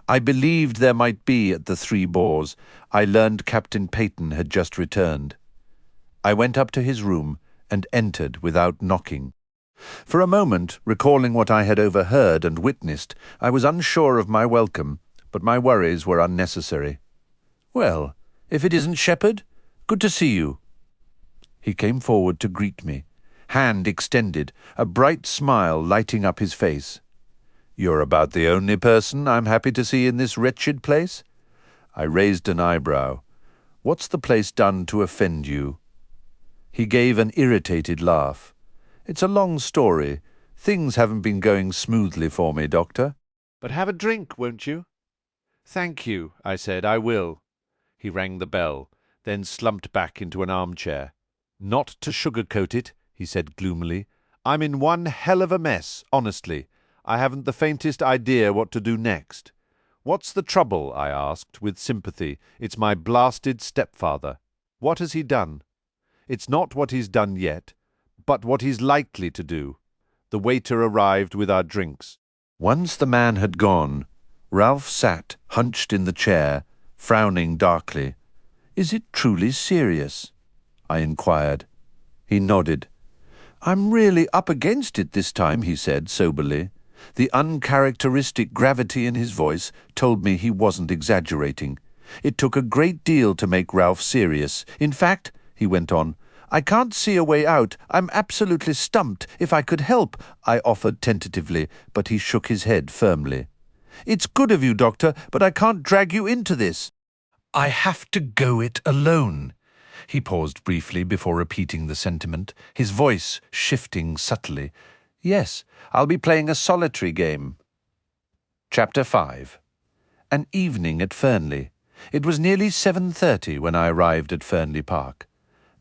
I believed there might be at the Three Boars. I learned Captain Peyton had just returned. I went up to his room and entered without knocking. For a moment, recalling what I had overheard and witnessed, I was unsure of my welcome, but my worries were unnecessary. "Well, if it isn't Shepherd, good to see you." He came forward to greet me, hand extended, a bright smile lighting up his face. "You're about the only person I'm happy to see in this wretched place?" I raised an eyebrow. "What's the place done to offend you?" He gave an irritated laugh. "It's a long story. Things haven't been going smoothly for me, Doctor." "But have a drink, won't you?" "Thank you," I said, "I will." He rang the bell, then slumped back into an armchair. "Not to sugarcoat it," he said gloomily, "I'm in one hell of a mess, honestly. I haven't the faintest idea what to do next." "What's the trouble?" I asked, with sympathy. "It's my blasted stepfather." "What has he done?" "It's not what he's done yet, but what he's likely to do." The waiter arrived with our drinks. Once the man had gone, Ralph sat hunched in the chair, frowning darkly. "Is it truly serious?" I inquired. He nodded. "I'm really up against it this time," he said soberly. The uncharacteristic gravity in his voice told me he wasn't exaggerating. It took a great deal to make Ralph serious. "In fact," he went on, "I can't see a way out. I'm absolutely stumped. If I could help," I offered tentatively, but he shook his head firmly. "It's good of you, Doctor, but I can't drag you into this." "I have to go it alone." He paused briefly before repeating the sentiment, his voice shifting subtly. "Yes, I'll be playing a solitary game." Chapter 5. An evening at Fernley. It was nearly 7:30 when I arrived at Fernley Park.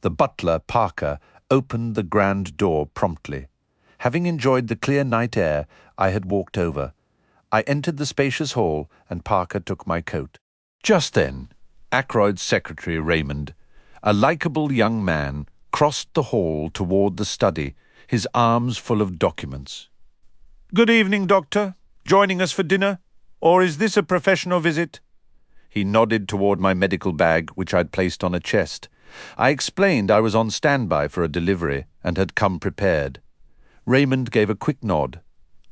The butler, Parker, opened the grand door promptly. Having enjoyed the clear night air, I had walked over. I entered the spacious hall, and Parker took my coat. Just then, Ackroyd's secretary, Raymond, a likeable young man, crossed the hall toward the study, his arms full of documents. "Good evening, Doctor. Joining us for dinner? Or is this a professional visit?" He nodded toward my medical bag, which I'd placed on a chest. I explained I was on standby for a delivery and had come prepared. Raymond gave a quick nod.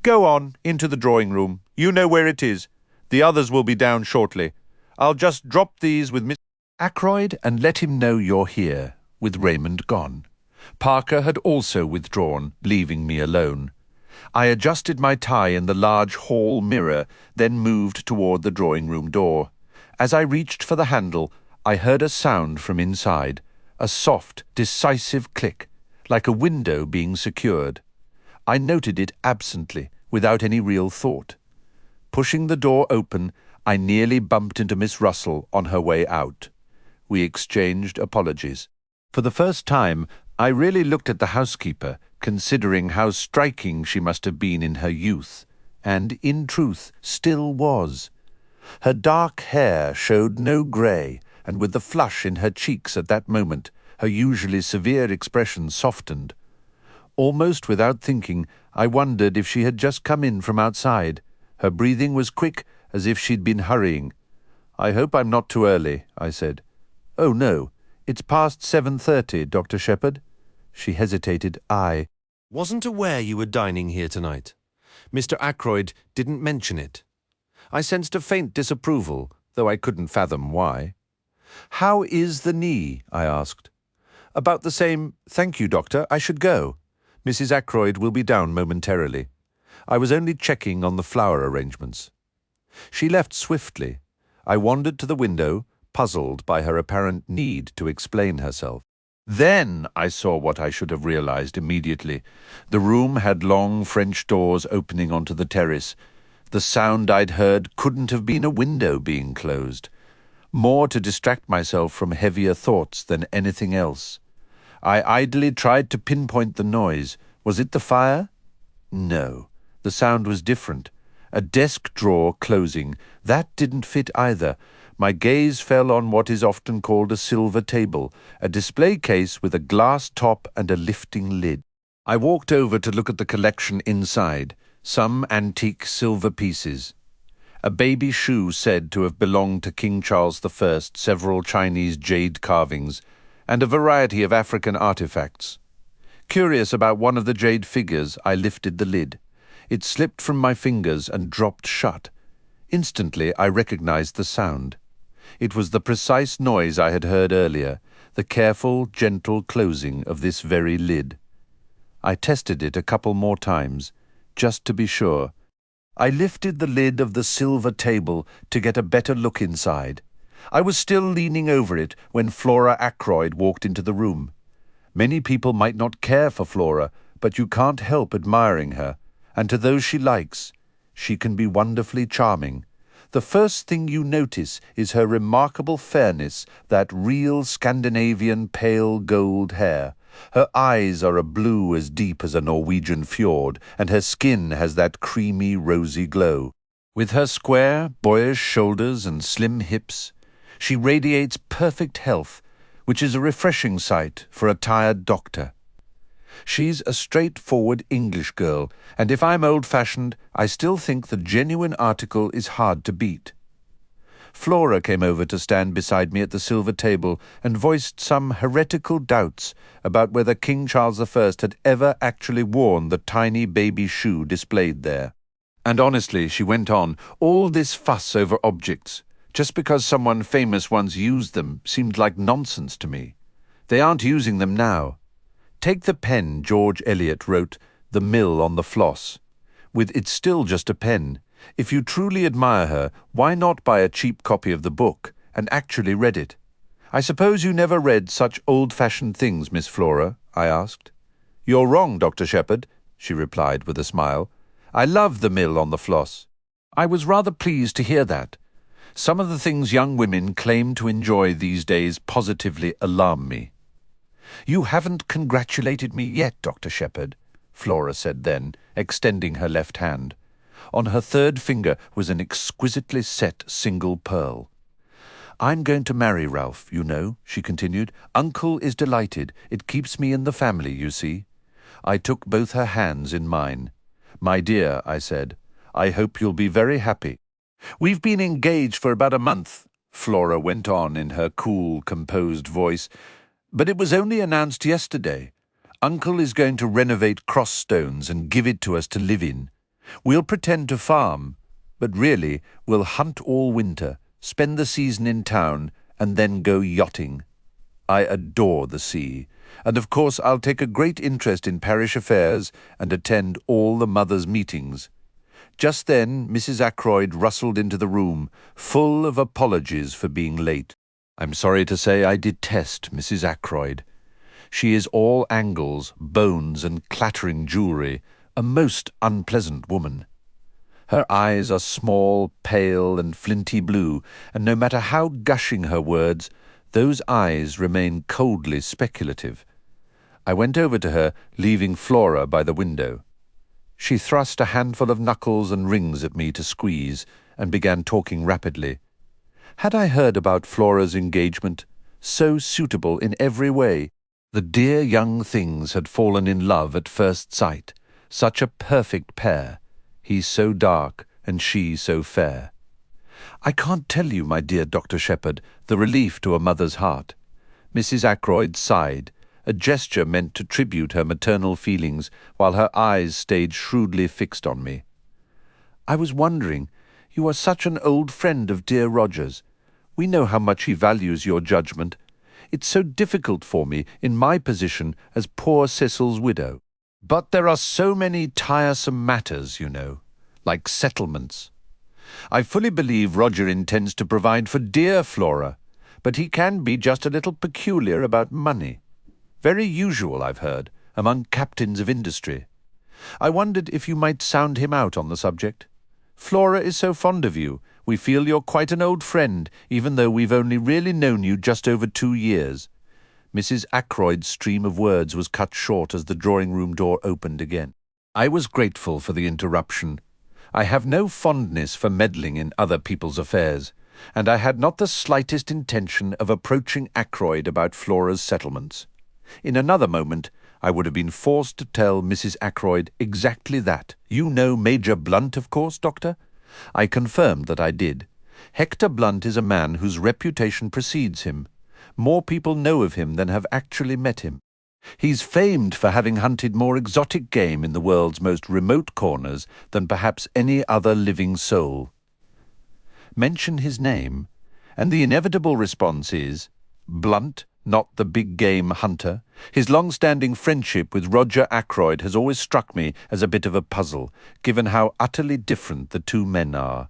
"Go on, into the drawing room. You know where it is. The others will be down shortly. I'll just drop these with Miss Ackroyd and let him know you're here," with Raymond gone. Parker had also withdrawn, leaving me alone. I adjusted my tie in the large hall mirror, then moved toward the drawing-room door. As I reached for the handle, I heard a sound from inside, a soft, decisive click, like a window being secured. I noted it absently, without any real thought. Pushing the door open, I nearly bumped into Miss Russell on her way out. We exchanged apologies. For the first time, I really looked at the housekeeper, considering how striking she must have been in her youth, and, in truth, still was. Her dark hair showed no grey, and with the flush in her cheeks at that moment, her usually severe expression softened. Almost without thinking, I wondered if she had just come in from outside. Her breathing was quick, as if she'd been hurrying. "I hope I'm not too early," I said. "Oh, no. It's past 7:30, Dr. Shepherd." She hesitated. "I wasn't aware you were dining here tonight. Mr. Ackroyd didn't mention it." I sensed a faint disapproval, though I couldn't fathom why. "How is the knee?" I asked. About the same, thank you, Doctor, I should go. Mrs. Ackroyd will be down momentarily. I was only checking on the flower arrangements. She left swiftly. I wandered to the window, puzzled by her apparent need to explain herself. Then I saw what I should have realized immediately. The room had long French doors opening onto the terrace. The sound I'd heard couldn't have been a window being closed. More to distract myself from heavier thoughts than anything else. I idly tried to pinpoint the noise. Was it the fire? No. The sound was different. A desk drawer closing. That didn't fit either. My gaze fell on what is often called a silver table, a display case with a glass top and a lifting lid. I walked over to look at the collection inside, some antique silver pieces. A baby shoe said to have belonged to King Charles I, several Chinese jade carvings, and a variety of African artifacts. Curious about one of the jade figures, I lifted the lid. It slipped from my fingers and dropped shut. Instantly I recognized the sound. It was the precise noise I had heard earlier, the careful, gentle closing of this very lid. I tested it a couple more times, just to be sure. I lifted the lid of the silver table to get a better look inside. I was still leaning over it when Flora Ackroyd walked into the room. Many people might not care for Flora, but you can't help admiring her, and to those she likes, she can be wonderfully charming. The first thing you notice is her remarkable fairness, that real Scandinavian pale gold hair. Her eyes are a blue as deep as a Norwegian fjord, and her skin has that creamy, rosy glow. With her square, boyish shoulders and slim hips, she radiates perfect health, which is a refreshing sight for a tired doctor. She's a straightforward English girl, and if I'm old-fashioned, I still think the genuine article is hard to beat. Flora came over to stand beside me at the silver table and voiced some heretical doubts about whether King Charles I had ever actually worn the tiny baby shoe displayed there. And honestly, she went on, all this fuss over objects, just because someone famous once used them, seemed like nonsense to me. They aren't using them now. Take the pen George Eliot wrote, The Mill on the Floss. It's still just a pen. If you truly admire her, why not buy a cheap copy of the book and actually read it? I suppose you never read such old-fashioned things, Miss Flora? I asked. You're wrong, Dr. Shepherd, she replied with a smile. I love The Mill on the Floss. I was rather pleased to hear that. Some of the things young women claim to enjoy these days positively alarm me. You haven't congratulated me yet, Dr. Shepherd, Flora said then, extending her left hand. On her third finger was an exquisitely set single pearl. I'm going to marry Ralph, you know, she continued. Uncle is delighted. It keeps me in the family, you see. I took both her hands in mine. My dear, I said, I hope you'll be very happy. We've been engaged for about a month, Flora went on in her cool, composed voice. But it was only announced yesterday. Uncle is going to renovate Crossstones and give it to us to live in. We'll pretend to farm, but really we'll hunt all winter, spend the season in town, and then go yachting. I adore the sea, and of course I'll take a great interest in parish affairs and attend all the mothers' meetings. Just then Mrs. Ackroyd rustled into the room, full of apologies for being late. I'm sorry to say I detest Mrs. Ackroyd. She is all angles, bones, and clattering jewellery, a most unpleasant woman. Her eyes are small, pale, and flinty blue, and no matter how gushing her words, those eyes remain coldly speculative. I went over to her, leaving Flora by the window. She thrust a handful of knuckles and rings at me to squeeze, and began talking rapidly. Had I heard about Flora's engagement? So suitable in every way. The dear young things had fallen in love at first sight. Such a perfect pair. He so dark, and she so fair. I can't tell you, my dear Dr. Shepherd, the relief to a mother's heart. Mrs. Ackroyd sighed, a gesture meant to tribute her maternal feelings, while her eyes stayed shrewdly fixed on me. I was wondering, you are such an old friend of dear Roger's. We know how much he values your judgment. It's so difficult for me in my position as poor Cecil's widow. But there are so many tiresome matters, you know, like settlements. I fully believe Roger intends to provide for dear Flora, but he can be just a little peculiar about money. Very usual, I've heard, among captains of industry. I wondered if you might sound him out on the subject. Flora is so fond of you. We feel you're quite an old friend, even though we've only really known you just over 2 years. Mrs. Ackroyd's stream of words was cut short as the drawing-room door opened again. I was grateful for the interruption. I have no fondness for meddling in other people's affairs, and I had not the slightest intention of approaching Ackroyd about Flora's settlements. In another moment, I would have been forced to tell Mrs. Ackroyd exactly that. You know Major Blunt, of course, Doctor? I confirmed that I did. Hector Blunt is a man whose reputation precedes him. More people know of him than have actually met him. He's famed for having hunted more exotic game in the world's most remote corners than perhaps any other living soul. Mention his name, and the inevitable response is, Blunt, not the big game hunter. His long-standing friendship with Roger Ackroyd has always struck me as a bit of a puzzle, given how utterly different the two men are.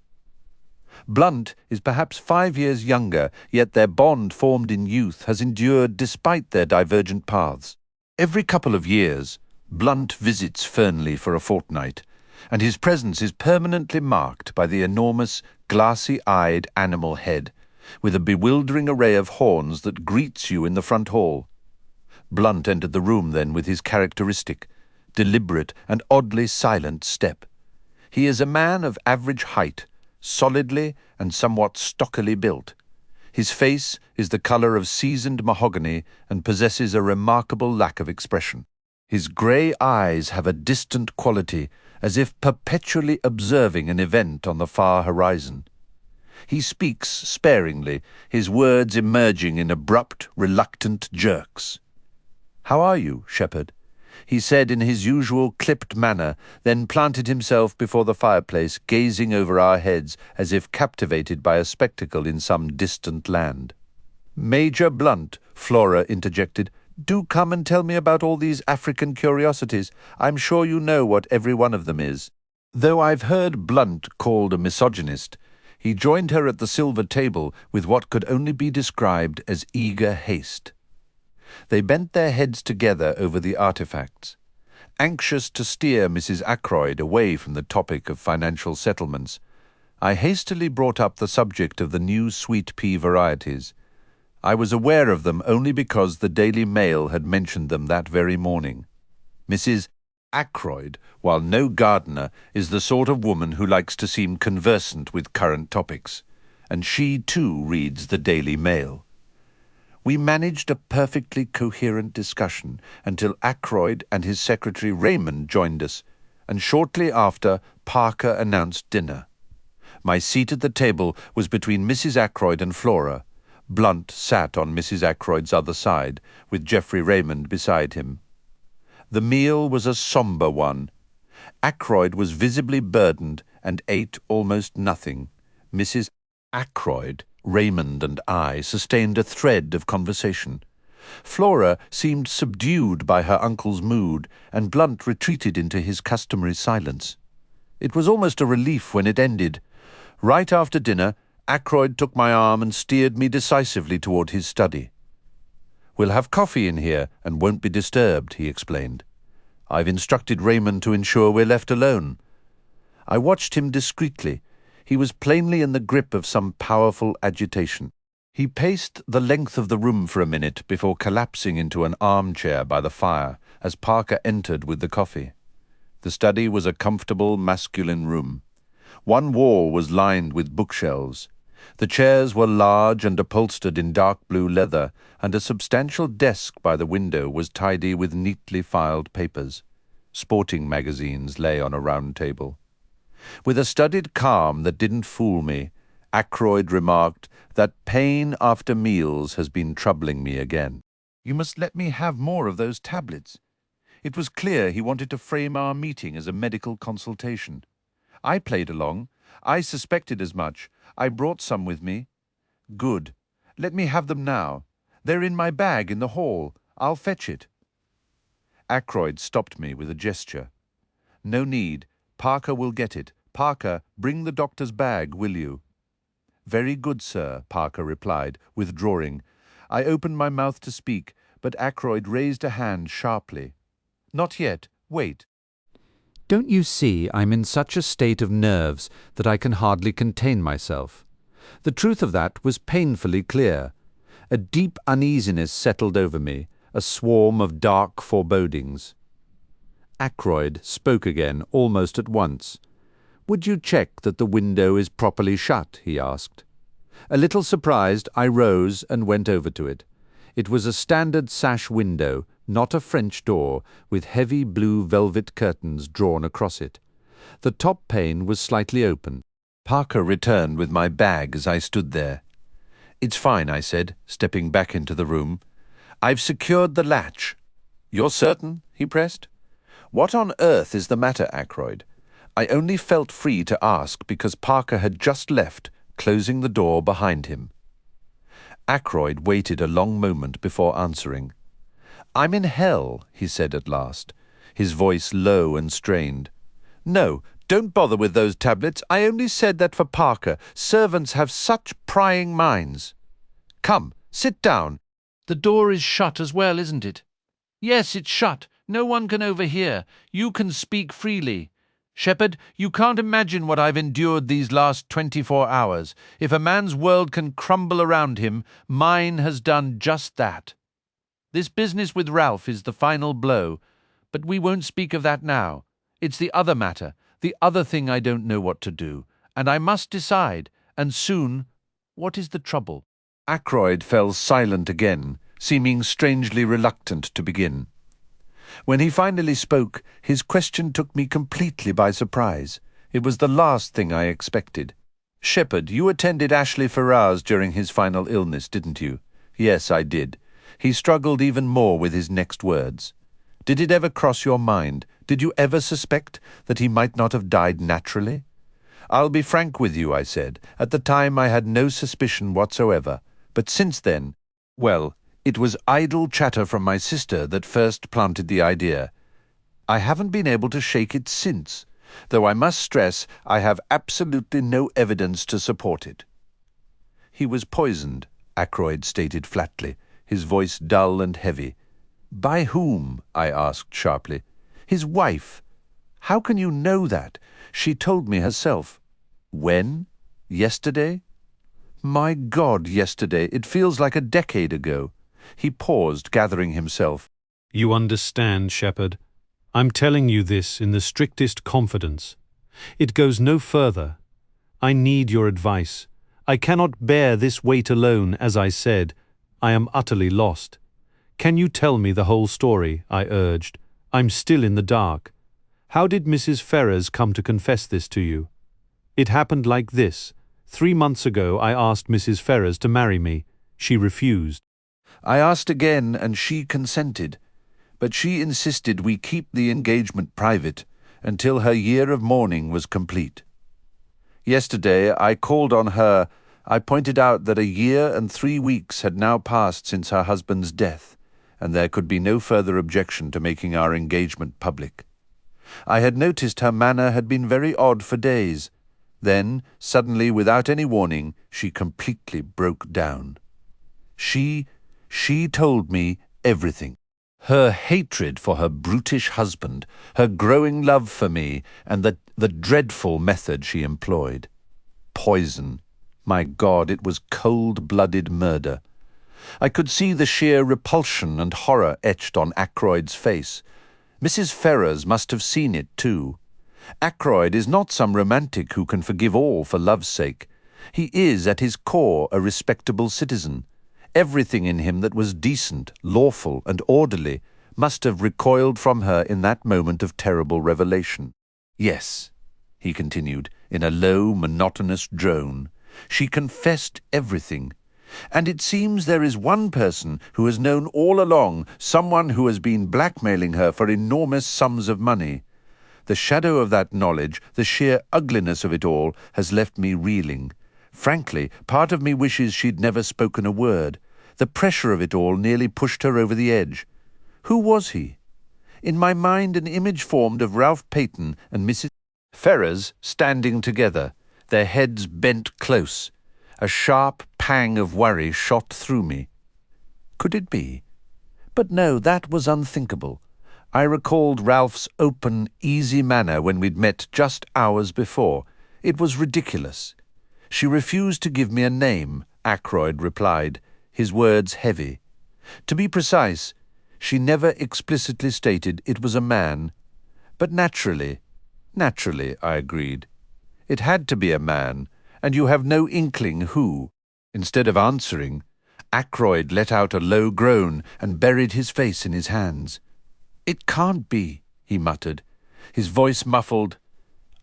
Blunt is perhaps 5 years younger, yet their bond formed in youth has endured despite their divergent paths. Every couple of years, Blunt visits Fernley for a fortnight, and his presence is permanently marked by the enormous, glassy-eyed animal head, with a bewildering array of horns that greets you in the front hall. Blunt entered the room then with his characteristic, deliberate and oddly silent step. He is a man of average height, solidly and somewhat stockily built. His face is the colour of seasoned mahogany and possesses a remarkable lack of expression. His grey eyes have a distant quality, as if perpetually observing an event on the far horizon. He speaks sparingly, his words emerging in abrupt, reluctant jerks. "How are you, Shepherd?" he said in his usual clipped manner, then planted himself before the fireplace, gazing over our heads as if captivated by a spectacle in some distant land. "Major Blunt," Flora interjected, "do come and tell me about all these African curiosities. I'm sure you know what every one of them is." Though I've heard Blunt called a misogynist, he joined her at the silver table with what could only be described as eager haste. They bent their heads together over the artifacts. Anxious to steer Mrs. Ackroyd away from the topic of financial settlements, I hastily brought up the subject of the new sweet pea varieties. I was aware of them only because the Daily Mail had mentioned them that very morning. Mrs. Ackroyd, while no gardener, is the sort of woman who likes to seem conversant with current topics, and she too reads the Daily Mail. We managed a perfectly coherent discussion until Ackroyd and his secretary Raymond joined us, and shortly after Parker announced dinner. My seat at the table was between Mrs. Ackroyd and Flora. Blunt sat on Mrs. Ackroyd's other side, with Geoffrey Raymond beside him. The meal was a sombre one. Ackroyd was visibly burdened and ate almost nothing. Mrs. Ackroyd, Raymond and I sustained a thread of conversation. Flora seemed subdued by her uncle's mood, and Blunt retreated into his customary silence. It was almost a relief when it ended. Right after dinner, Ackroyd took my arm and steered me decisively toward his study. "We'll have coffee in here and won't be disturbed," he explained. "I've instructed Raymond to ensure we're left alone." I watched him discreetly. He was plainly in the grip of some powerful agitation. He paced the length of the room for a minute before collapsing into an armchair by the fire as Parker entered with the coffee. The study was a comfortable, masculine room. One wall was lined with bookshelves. The chairs were large and upholstered in dark blue leather, and a substantial desk by the window was tidy with neatly filed papers. Sporting magazines lay on a round table. With a studied calm that didn't fool me, Ackroyd remarked that pain after meals has been troubling me again. "You must let me have more of those tablets." It was clear he wanted to frame our meeting as a medical consultation. I played along. I suspected as much. I brought some with me. "Good. Let me have them now. They're in my bag in the hall. I'll fetch it." Ackroyd stopped me with a gesture. "No need. Parker will get it. Parker, bring the doctor's bag, will you?" "Very good, sir," Parker replied, withdrawing. I opened my mouth to speak, but Ackroyd raised a hand sharply. "Not yet. Wait." Don't you see I'm in such a state of nerves that I can hardly contain myself? The truth of that was painfully clear. A deep uneasiness settled over me, a swarm of dark forebodings. Ackroyd spoke again almost at once. "Would you check that the window is properly shut?" he asked. A little surprised, I rose and went over to it. It was a standard sash window, not a French door, with heavy blue velvet curtains drawn across it. The top pane was slightly open. Parker returned with my bag as I stood there. "It's fine," I said, stepping back into the room. "I've secured the latch." "You're certain?" he pressed. "What on earth is the matter, Ackroyd?" I only felt free to ask because Parker had just left, closing the door behind him. Ackroyd waited a long moment before answering. "I'm in hell," he said at last, his voice low and strained. "No, don't bother with those tablets. I only said that for Parker. Servants have such prying minds. Come, sit down. The door is shut as well, isn't it?" "Yes, it's shut. No one can overhear. You can speak freely. Shepherd, you can't imagine what I've endured these last 24 hours. If a man's world can crumble around him, mine has done just that. This business with Ralph is the final blow, but we won't speak of that now. It's the other matter, the other thing I don't know what to do, and I must decide, and soon. What is the trouble?" Ackroyd fell silent again, seeming strangely reluctant to begin. When he finally spoke, his question took me completely by surprise. It was the last thing I expected. "Shepherd, you attended Ashley Ferrars during his final illness, didn't you?" "Yes, I did." He struggled even more with his next words. "Did it ever cross your mind? Did you ever suspect that he might not have died naturally?" "I'll be frank with you," I said. "At the time I had no suspicion whatsoever. But since then, well, it was idle chatter from my sister that first planted the idea. I haven't been able to shake it since, though I must stress I have absolutely no evidence to support it." "He was poisoned," Ackroyd stated flatly, his voice dull and heavy. "By whom?" I asked sharply. "His wife. How can you know that? She told me herself." "When? Yesterday?" "My God, yesterday. It feels like a decade ago." He paused, gathering himself. "You understand, Shepherd. I'm telling you this in the strictest confidence. It goes no further. I need your advice. I cannot bear this weight alone, as I said. I am utterly lost. Can you tell me the whole story?" I urged. "I'm still in the dark. How did Mrs. Ferrars come to confess this to you?" "It happened like this. 3 months ago I asked Mrs. Ferrars to marry me. She refused. I asked again, and she consented. But she insisted we keep the engagement private until her year of mourning was complete. Yesterday I called on her. I pointed out that a year and 3 weeks had now passed since her husband's death, and there could be no further objection to making our engagement public. I had noticed her manner had been very odd for days. Then, suddenly, without any warning, she completely broke down. She told me everything. Her hatred for her brutish husband, her growing love for me, and the dreadful method she employed. Poison. My God, it was cold-blooded murder. I could see the sheer repulsion and horror etched on Ackroyd's face. Mrs. Ferrars must have seen it too. Ackroyd is not some romantic who can forgive all for love's sake. He is, at his core, a respectable citizen. Everything in him that was decent, lawful, and orderly must have recoiled from her in that moment of terrible revelation. "Yes," he continued, in a low, monotonous drone, "she confessed everything. And it seems there is one person who has known all along, someone who has been blackmailing her for enormous sums of money. The shadow of that knowledge, the sheer ugliness of it all, has left me reeling. Frankly, part of me wishes she'd never spoken a word. The pressure of it all nearly pushed her over the edge. Who was he? In my mind an image formed of Ralph Peyton and Mrs. Ferrars standing together, their heads bent close. A sharp pang of worry shot through me. Could it be? But no, that was unthinkable. I recalled Ralph's open, easy manner when we'd met just hours before. It was ridiculous. She refused to give me a name, Ackroyd replied, his words heavy. To be precise, she never explicitly stated it was a man. But naturally, I agreed. It had to be a man, and you have no inkling who. Instead of answering, Ackroyd let out a low groan and buried his face in his hands. "It can't be," he muttered, his voice muffled.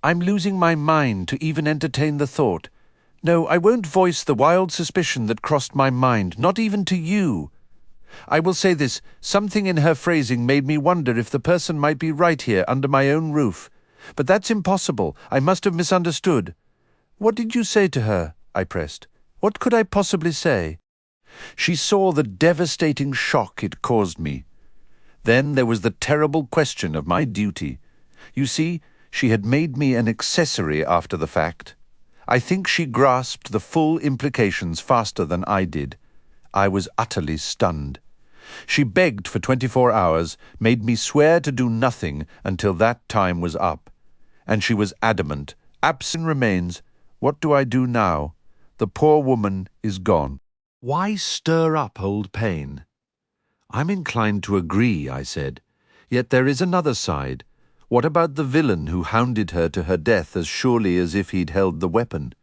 "I'm losing my mind to even entertain the thought. No, I won't voice the wild suspicion that crossed my mind, not even to you. I will say this, something in her phrasing made me wonder if the person might be right here under my own roof. But that's impossible. I must have misunderstood." "What did you say to her?" I pressed. "What could I possibly say?" She saw the devastating shock it caused me. Then there was the terrible question of my duty. You see, she had made me an accessory after the fact. I think she grasped the full implications faster than I did. I was utterly stunned. She begged for 24 hours, made me swear to do nothing until that time was up. And she was adamant. "Absent remains. What do I do now? The poor woman is gone." Why stir up old pain? "I'm inclined to agree," I said. "Yet there is another side. What about the villain who hounded her to her death as surely as if he'd held the weapon?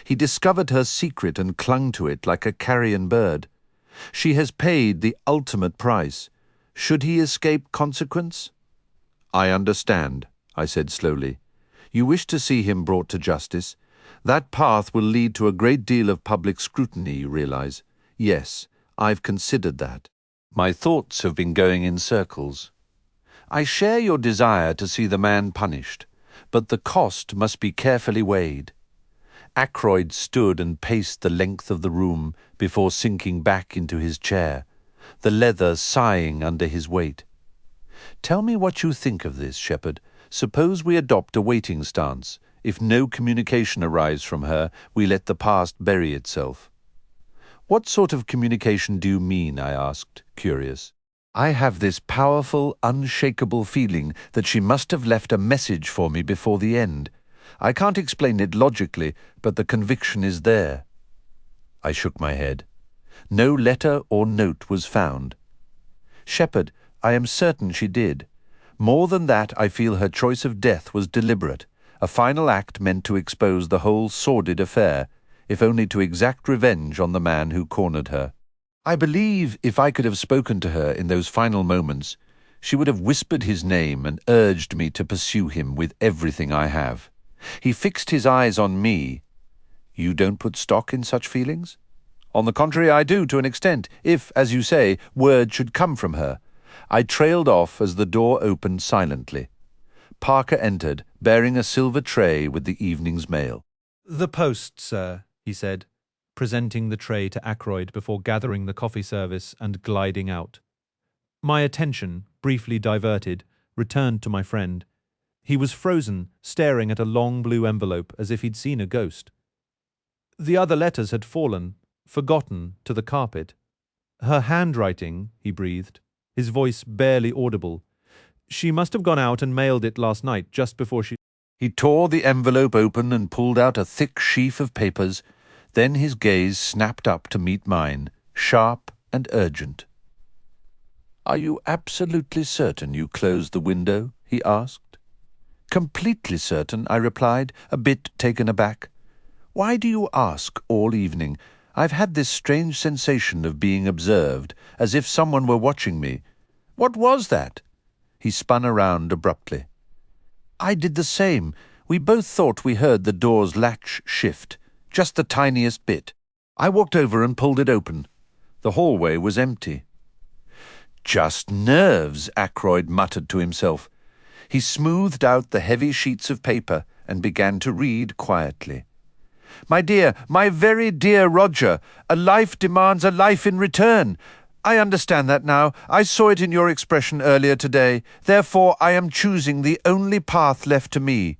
He discovered her secret and clung to it like a carrion bird. She has paid the ultimate price. Should he escape consequence?" "I understand," I said slowly. "You wish to see him brought to justice. That path will lead to a great deal of public scrutiny, you realize. Yes, I've considered that. My thoughts have been going in circles. I share your desire to see the man punished, but the cost must be carefully weighed." Ackroyd stood and paced the length of the room before sinking back into his chair, the leather sighing under his weight. "Tell me what you think of this, Shepherd. Suppose we adopt a waiting stance. If no communication arrives from her, we let the past bury itself." "What sort of communication do you mean?" I asked, curious. "I have this powerful, unshakable feeling that she must have left a message for me before the end. I can't explain it logically, but the conviction is there." I shook my head. No letter or note was found. "Shepherd, I am certain she did. More than that, I feel her choice of death was deliberate, a final act meant to expose the whole sordid affair, if only to exact revenge on the man who cornered her. I believe if I could have spoken to her in those final moments, she would have whispered his name and urged me to pursue him with everything I have. He fixed his eyes on me. You don't put stock in such feelings?" "On the contrary, I do, to an extent, if, as you say, word should come from her." I trailed off as the door opened silently. Parker entered, bearing a silver tray with the evening's mail. "The post, sir," he said, presenting the tray to Ackroyd before gathering the coffee service and gliding out. My attention, briefly diverted, returned to my friend. He was frozen, staring at a long blue envelope as if he'd seen a ghost. The other letters had fallen, forgotten, to the carpet. "Her handwriting," he breathed, his voice barely audible. "She must have gone out and mailed it last night, just before she—" He tore the envelope open and pulled out a thick sheaf of papers. Then his gaze snapped up to meet mine, sharp and urgent. "Are you absolutely certain you closed the window?" he asked. "Completely certain," I replied, a bit taken aback. "Why do you ask all evening? I've had this strange sensation of being observed, as if someone were watching me. What was that?" He spun around abruptly. "I did the same. We both thought we heard the door's latch shift, just the tiniest bit. I walked over and pulled it open. The hallway was empty." "Just nerves," Ackroyd muttered to himself. He smoothed out the heavy sheets of paper and began to read quietly. My dear, my very dear Roger, a life demands a life in return. I understand that now. I saw it in your expression earlier today. Therefore, I am choosing the only path left to me.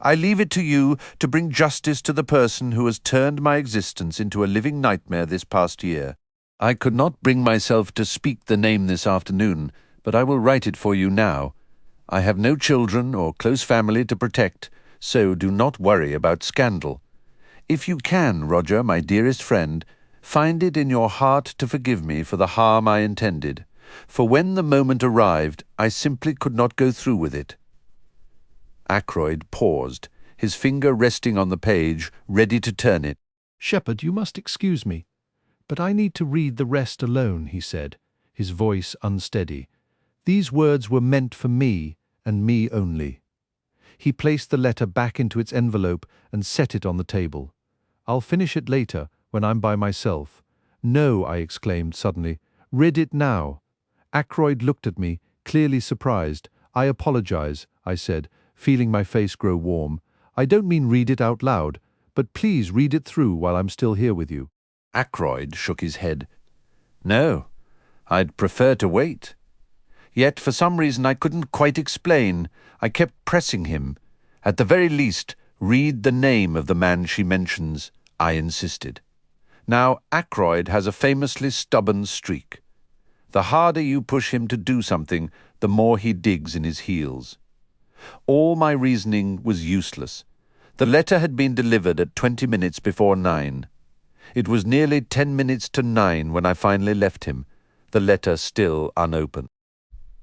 I leave it to you to bring justice to the person who has turned my existence into a living nightmare this past year. I could not bring myself to speak the name this afternoon, but I will write it for you now. I have no children or close family to protect, so do not worry about scandal. If you can, Roger, my dearest friend, find it in your heart to forgive me for the harm I intended, for when the moment arrived, I simply could not go through with it. Ackroyd paused, his finger resting on the page, ready to turn it. "Shepherd, you must excuse me, but I need to read the rest alone," he said, his voice unsteady. "These words were meant for me, and me only." He placed the letter back into its envelope and set it on the table. "I'll finish it later, when I'm by myself." "No," I exclaimed suddenly. "Read it now." Ackroyd looked at me, clearly surprised. "I apologize," I said, feeling my face grow warm. "I don't mean read it out loud, but please read it through while I'm still here with you." Ackroyd shook his head. "No, I'd prefer to wait." Yet for some reason I couldn't quite explain. I kept pressing him. "At the very least, read the name of the man she mentions," I insisted. Now, Ackroyd has a famously stubborn streak. The harder you push him to do something, the more he digs in his heels. All my reasoning was useless. The letter had been delivered at 20 minutes before 9. It was nearly 10 minutes to 9 when I finally left him, the letter still unopened.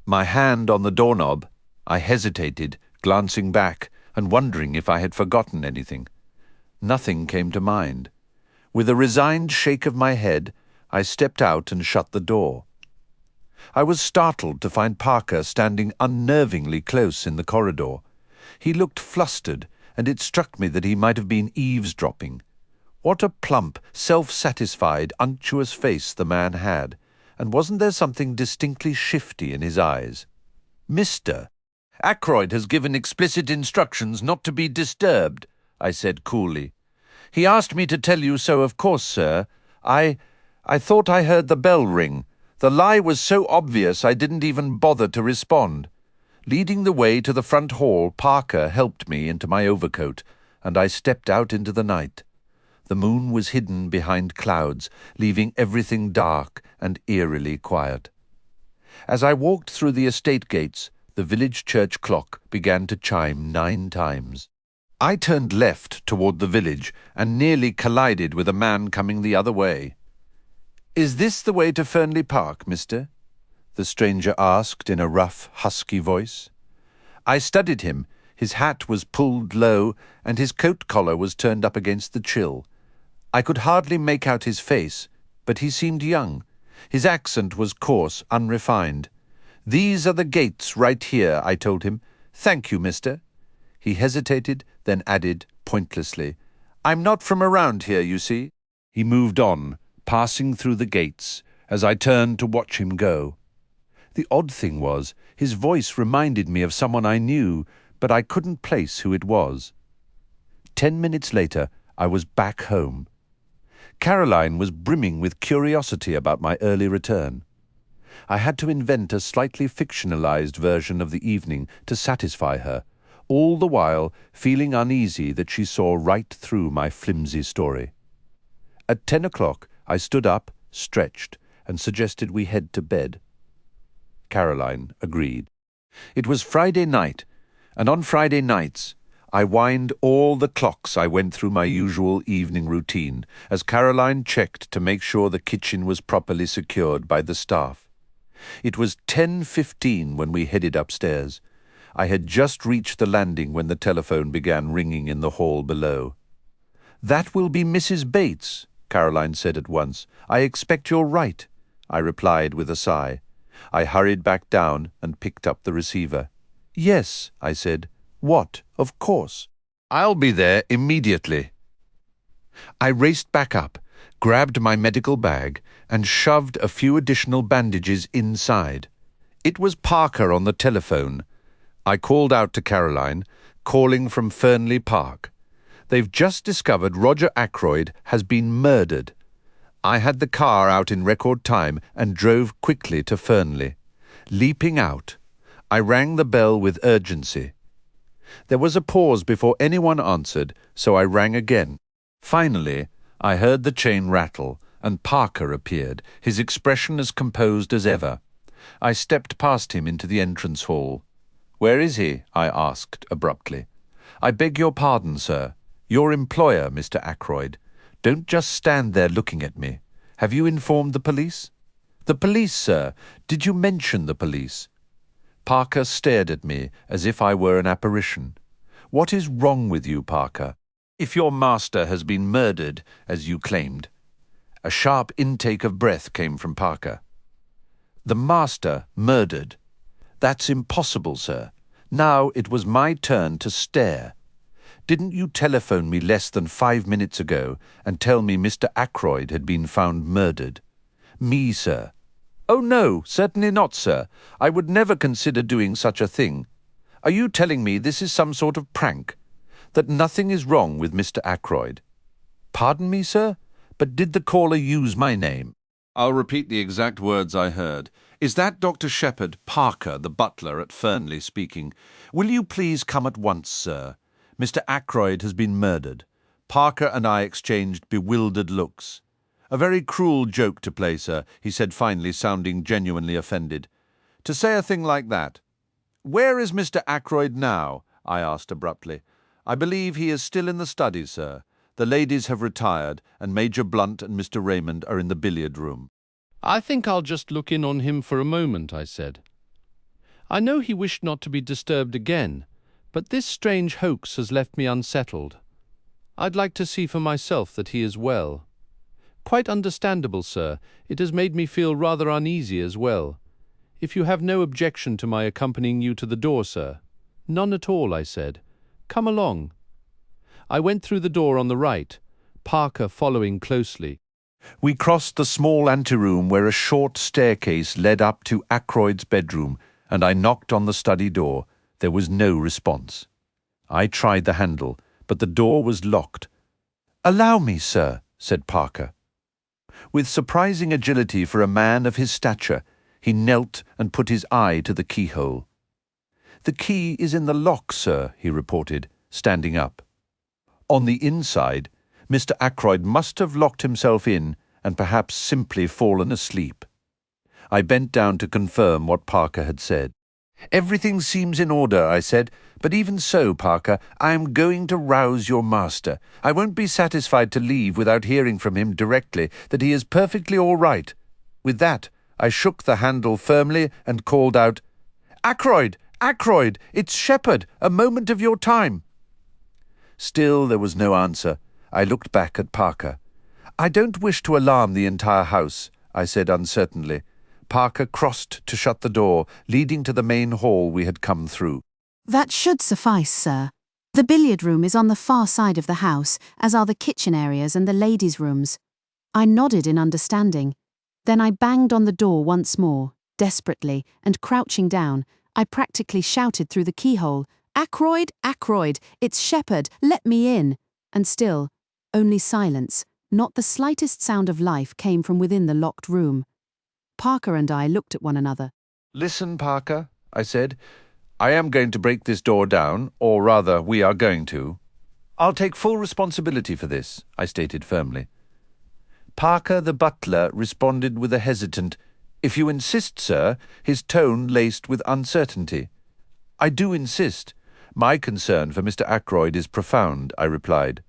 My hand on the doorknob, I hesitated, glancing back and wondering if I had forgotten anything. Nothing came to mind. With a resigned shake of my head, I stepped out and shut the door. I was startled to find Parker standing unnervingly close in the corridor. He looked flustered, and it struck me that he might have been eavesdropping. What a plump, self-satisfied, unctuous face the man had, and wasn't there something distinctly shifty in his eyes? "Mr. Ackroyd has given explicit instructions not to be disturbed," I said coolly. "He asked me to tell you so, of course, sir. I thought I heard the bell ring. The lie was so obvious I didn't even bother to respond." Leading the way to the front hall, Parker helped me into my overcoat, and I stepped out into the night. The moon was hidden behind clouds, leaving everything dark and eerily quiet. As I walked through the estate gates, the village church clock began to chime 9 times. I turned left toward the village and nearly collided with a man coming the other way. "Is this the way to Fernley Park, mister?" the stranger asked in a rough, husky voice. I studied him. His hat was pulled low, and his coat collar was turned up against the chill. I could hardly make out his face, but he seemed young. His accent was coarse, unrefined. "These are the gates right here," I told him. "Thank you, mister." He hesitated, then added, pointlessly, "I'm not from around here, you see." He moved on, passing through the gates, as I turned to watch him go. The odd thing was, his voice reminded me of someone I knew, but I couldn't place who it was. 10 minutes later, I was back home. Caroline was brimming with curiosity about my early return. I had to invent a slightly fictionalized version of the evening to satisfy her, all the while feeling uneasy that she saw right through my flimsy story. At 10 o'clock, I stood up, stretched, and suggested we head to bed. Caroline agreed. It was Friday night, and on Friday nights, I wind all the clocks I went through my usual evening routine, as Caroline checked to make sure the kitchen was properly secured by the staff. It was 10:15 when we headed upstairs. I had just reached the landing when the telephone began ringing in the hall below. "That will be Mrs. Bates," Caroline said at once. "I expect you're right," I replied with a sigh. I hurried back down and picked up the receiver. "Yes," I said. "What? Of course." "I'll be there immediately." I raced back up, grabbed my medical bag, and shoved a few additional bandages inside. It was Parker on the telephone. I called out to Caroline, calling from Fernley Park. They've just discovered Roger Ackroyd has been murdered. I had the car out in record time and drove quickly to Fernley. Leaping out, I rang the bell with urgency. There was a pause before anyone answered, so I rang again. Finally, I heard the chain rattle, and Parker appeared, his expression as composed as ever. I stepped past him into the entrance hall. "Where is he?" I asked abruptly. "I beg your pardon, sir. Your employer, Mr. Ackroyd. Don't just stand there looking at me. Have you informed the police?" "The police, sir? Did you mention the police?" Parker stared at me as if I were an apparition. "What is wrong with you, Parker? If your master has been murdered, as you claimed." A sharp intake of breath came from Parker. "The master murdered? That's impossible, sir. Now it was my turn to stare. Didn't you telephone me less than 5 minutes ago and tell me Mr. Ackroyd had been found murdered? Me, sir? Oh, no, certainly not, sir. I would never consider doing such a thing. Are you telling me this is some sort of prank? That nothing is wrong with Mr. Ackroyd? Pardon me, sir, but did the caller use my name?" I'll repeat the exact words I heard. "Is that Dr. Shepherd, Parker, the butler at Fernley, speaking? Will you please come at once, sir? Mr. Ackroyd has been murdered." Parker and I exchanged bewildered looks. "A very cruel joke to play, sir," he said finally, sounding genuinely offended. "To say a thing like that." "Where is Mr. Ackroyd now?" I asked abruptly. "I believe he is still in the study, sir. The ladies have retired, and Major Blunt and Mr. Raymond are in the billiard room." "I think I'll just look in on him for a moment," I said. I know he wished not to be disturbed again, but this strange hoax has left me unsettled. I'd like to see for myself that he is well. "Quite understandable, sir. It has made me feel rather uneasy as well. If you have no objection to my accompanying you to the door, sir." "None at all," I said. "Come along." I went through the door on the right, Parker following closely. We crossed the small anteroom where a short staircase led up to Ackroyd's bedroom, and I knocked on the study door. There was no response. I tried the handle, but the door was locked. "Allow me, sir," said Parker. With surprising agility for a man of his stature, he knelt and put his eye to the keyhole. "The key is in the lock, sir," he reported, standing up. On the inside, Mr. Ackroyd must have locked himself in and perhaps simply fallen asleep. I bent down to confirm what Parker had said. "Everything seems in order," I said, "but even so, Parker, I am going to rouse your master. I won't be satisfied to leave without hearing from him directly that he is perfectly all right." With that, I shook the handle firmly and called out, "Ackroyd! Ackroyd! It's Shepherd! A moment of your time!" Still there was no answer. I looked back at Parker. "I don't wish to alarm the entire house," I said uncertainly. Parker crossed to shut the door, leading to the main hall we had come through. "That should suffice, sir. The billiard room is on the far side of the house, as are the kitchen areas and the ladies' rooms." I nodded in understanding. Then I banged on the door once more, desperately, and crouching down, I practically shouted through the keyhole, "Ackroyd, Ackroyd, it's Shepherd, let me in!" And still, only silence, not the slightest sound of life came from within the locked room. Parker and I looked at one another. "Listen, Parker," I said. "I am going to break this door down, or rather, we are going to. I'll take full responsibility for this," I stated firmly. Parker, the butler, responded with a hesitant, "If you insist, sir," his tone laced with uncertainty. "I do insist. My concern for Mr. Ackroyd is profound," I replied.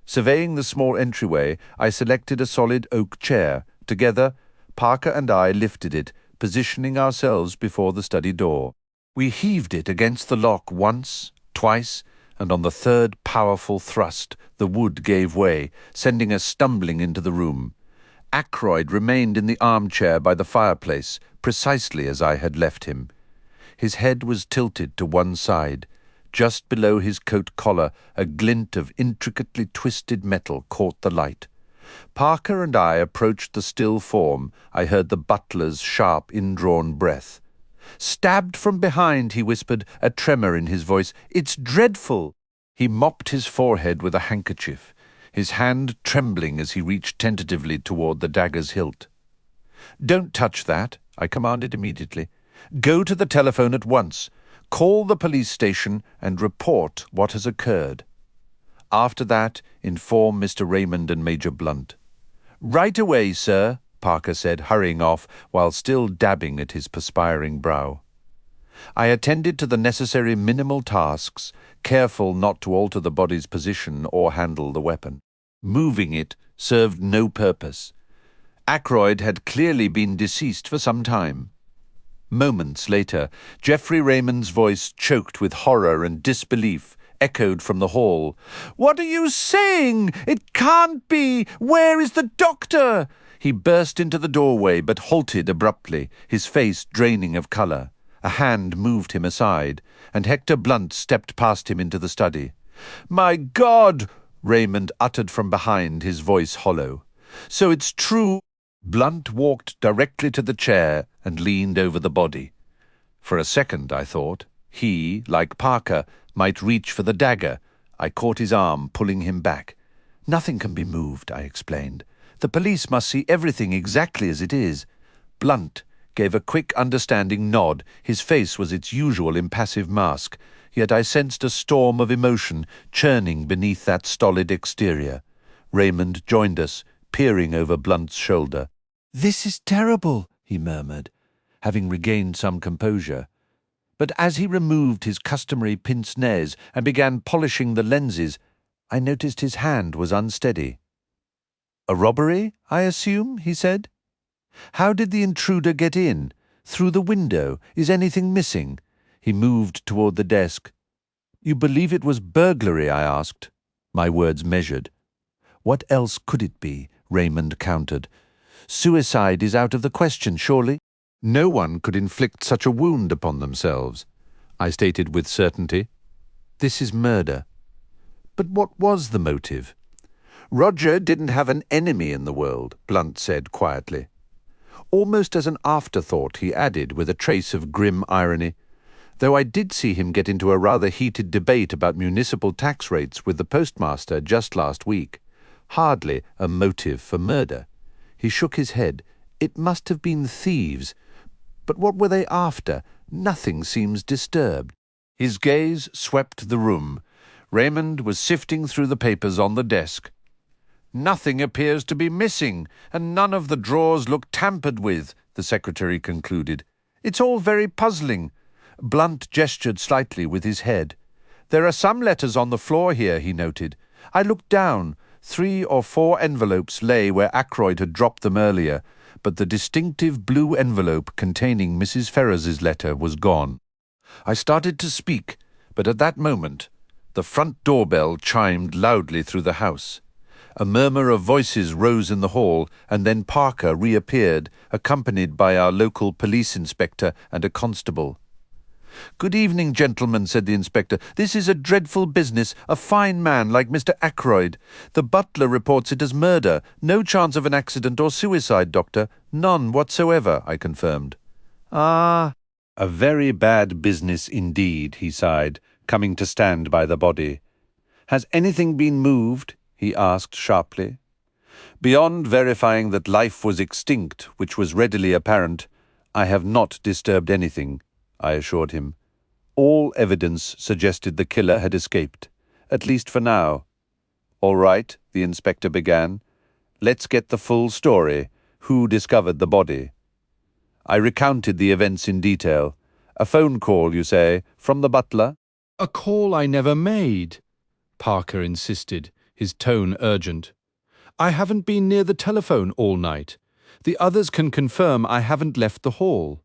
Surveying the small entryway, I selected a solid oak chair. Together, Parker and I lifted it, positioning ourselves before the study door. We heaved it against the lock once, twice, and on the third powerful thrust, the wood gave way, sending us stumbling into the room. Ackroyd remained in the armchair by the fireplace, precisely as I had left him. His head was tilted to one side. Just below his coat collar, a glint of intricately twisted metal caught the light. Parker and I approached the still form. I heard the butler's sharp, indrawn breath. "Stabbed from behind," he whispered, a tremor in his voice. "It's dreadful." He mopped his forehead with a handkerchief, his hand trembling as he reached tentatively toward the dagger's hilt. "Don't touch that," I commanded immediately. "Go to the telephone at once. Call the police station and report what has occurred. After that, inform Mr. Raymond and Major Blunt." "Right away, sir," Parker said, hurrying off while still dabbing at his perspiring brow. I attended to the necessary minimal tasks, careful not to alter the body's position or handle the weapon. Moving it served no purpose. Ackroyd had clearly been deceased for some time. Moments later, Geoffrey Raymond's voice, choked with horror and disbelief, echoed from the hall. "What are you saying? It can't be! Where is the doctor?" He burst into the doorway, but halted abruptly, his face draining of colour. A hand moved him aside, and Hector Blunt stepped past him into the study. "My God!" Raymond uttered from behind, his voice hollow. "So it's true." Blunt walked directly to the chair and leaned over the body. For a second, I thought, he, like Parker, might reach for the dagger. I caught his arm, pulling him back. "Nothing can be moved," I explained. "The police must see everything exactly as it is." Blunt gave a quick, understanding nod. His face was its usual impassive mask, yet I sensed a storm of emotion churning beneath that stolid exterior. Raymond joined us, peering over Blunt's shoulder. "This is terrible," he murmured, having regained some composure. But as he removed his customary pince-nez and began polishing the lenses, I noticed his hand was unsteady. "A robbery, I assume?" he said. "How did the intruder get in? Through the window? Is anything missing?" He moved toward the desk. "You believe it was burglary?" I asked, my words measured. "What else could it be?" Raymond countered. "Suicide is out of the question, surely? No one could inflict such a wound upon themselves," I stated with certainty. "This is murder." "But what was the motive?" "Roger didn't have an enemy in the world," Blunt said quietly. Almost as an afterthought, he added, with a trace of grim irony, "Though I did see him get into a rather heated debate about municipal tax rates with the postmaster just last week. Hardly a motive for murder." He shook his head. "It must have been thieves. But what were they after? Nothing seems disturbed." His gaze swept the room. Raymond was sifting through the papers on the desk. "Nothing appears to be missing, and none of the drawers look tampered with," the secretary concluded. "It's all very puzzling." Blunt gestured slightly with his head. "There are some letters on the floor here," he noted. "I looked down. 3 or 4 envelopes lay where Ackroyd had dropped them earlier, but the distinctive blue envelope containing Mrs. Ferrars's letter was gone." I started to speak, but at that moment the front doorbell chimed loudly through the house. A murmur of voices rose in the hall, and then Parker reappeared, accompanied by our local police inspector and a constable. "Good evening, gentlemen," said the inspector. "This is a dreadful business. A fine man like Mr. Ackroyd. The butler reports it as murder. No chance of an accident or suicide, Doctor. None whatsoever," I confirmed. "Ah, a very bad business indeed," he sighed, coming to stand by the body. "Has anything been moved?" he asked sharply. "Beyond verifying that life was extinct, which was readily apparent, I have not disturbed anything," I assured him. All evidence suggested the killer had escaped, at least for now. "All right," the inspector began. "Let's get the full story. Who discovered the body?" I recounted the events in detail. "A phone call, you say, from the butler?" "A call I never made," Parker insisted, his tone urgent. "I haven't been near the telephone all night. The others can confirm I haven't left the hall."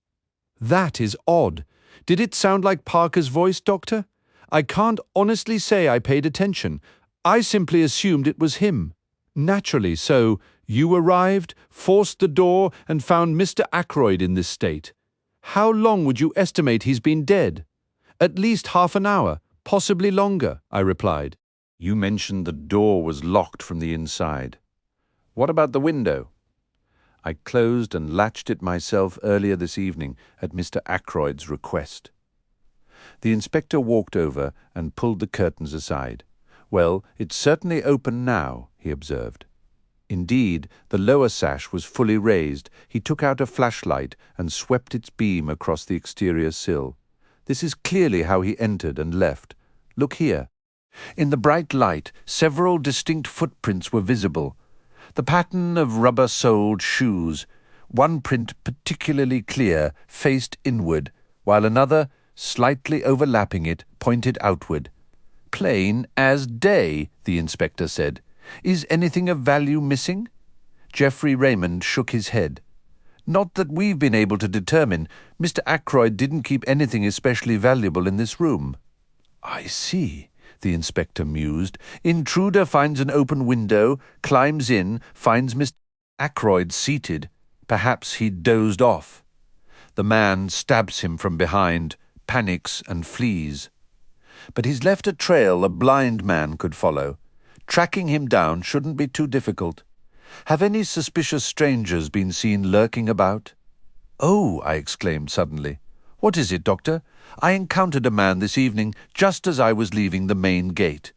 "That is odd. Did it sound like Parker's voice, Doctor? I can't honestly say I paid attention. I simply assumed it was him. Naturally so. You arrived, forced the door, and found Mr. Ackroyd in this state. How long would you estimate he's been dead?" "At least half an hour, possibly longer," I replied. "You mentioned the door was locked from the inside. What about the window?" "I closed and latched it myself earlier this evening at Mr. Ackroyd's request." The inspector walked over and pulled the curtains aside. "Well, it's certainly open now," he observed. Indeed, the lower sash was fully raised. He took out a flashlight and swept its beam across the exterior sill. "This is clearly how he entered and left. Look here." In the bright light, several distinct footprints were visible. The pattern of rubber-soled shoes, one print particularly clear, faced inward, while another, slightly overlapping it, pointed outward. "Plain as day," the inspector said. "Is anything of value missing?" Geoffrey Raymond shook his head. "Not that we've been able to determine. Mr. Ackroyd didn't keep anything especially valuable in this room." "I see," the inspector mused. "Intruder finds an open window, climbs in, finds Mr. Ackroyd seated. Perhaps he dozed off. The man stabs him from behind, panics and flees. But he's left a trail a blind man could follow. Tracking him down shouldn't be too difficult. Have any suspicious strangers been seen lurking about?" "Oh," I exclaimed suddenly. "What is it, Doctor? I encountered a man this evening just as I was leaving the main gate.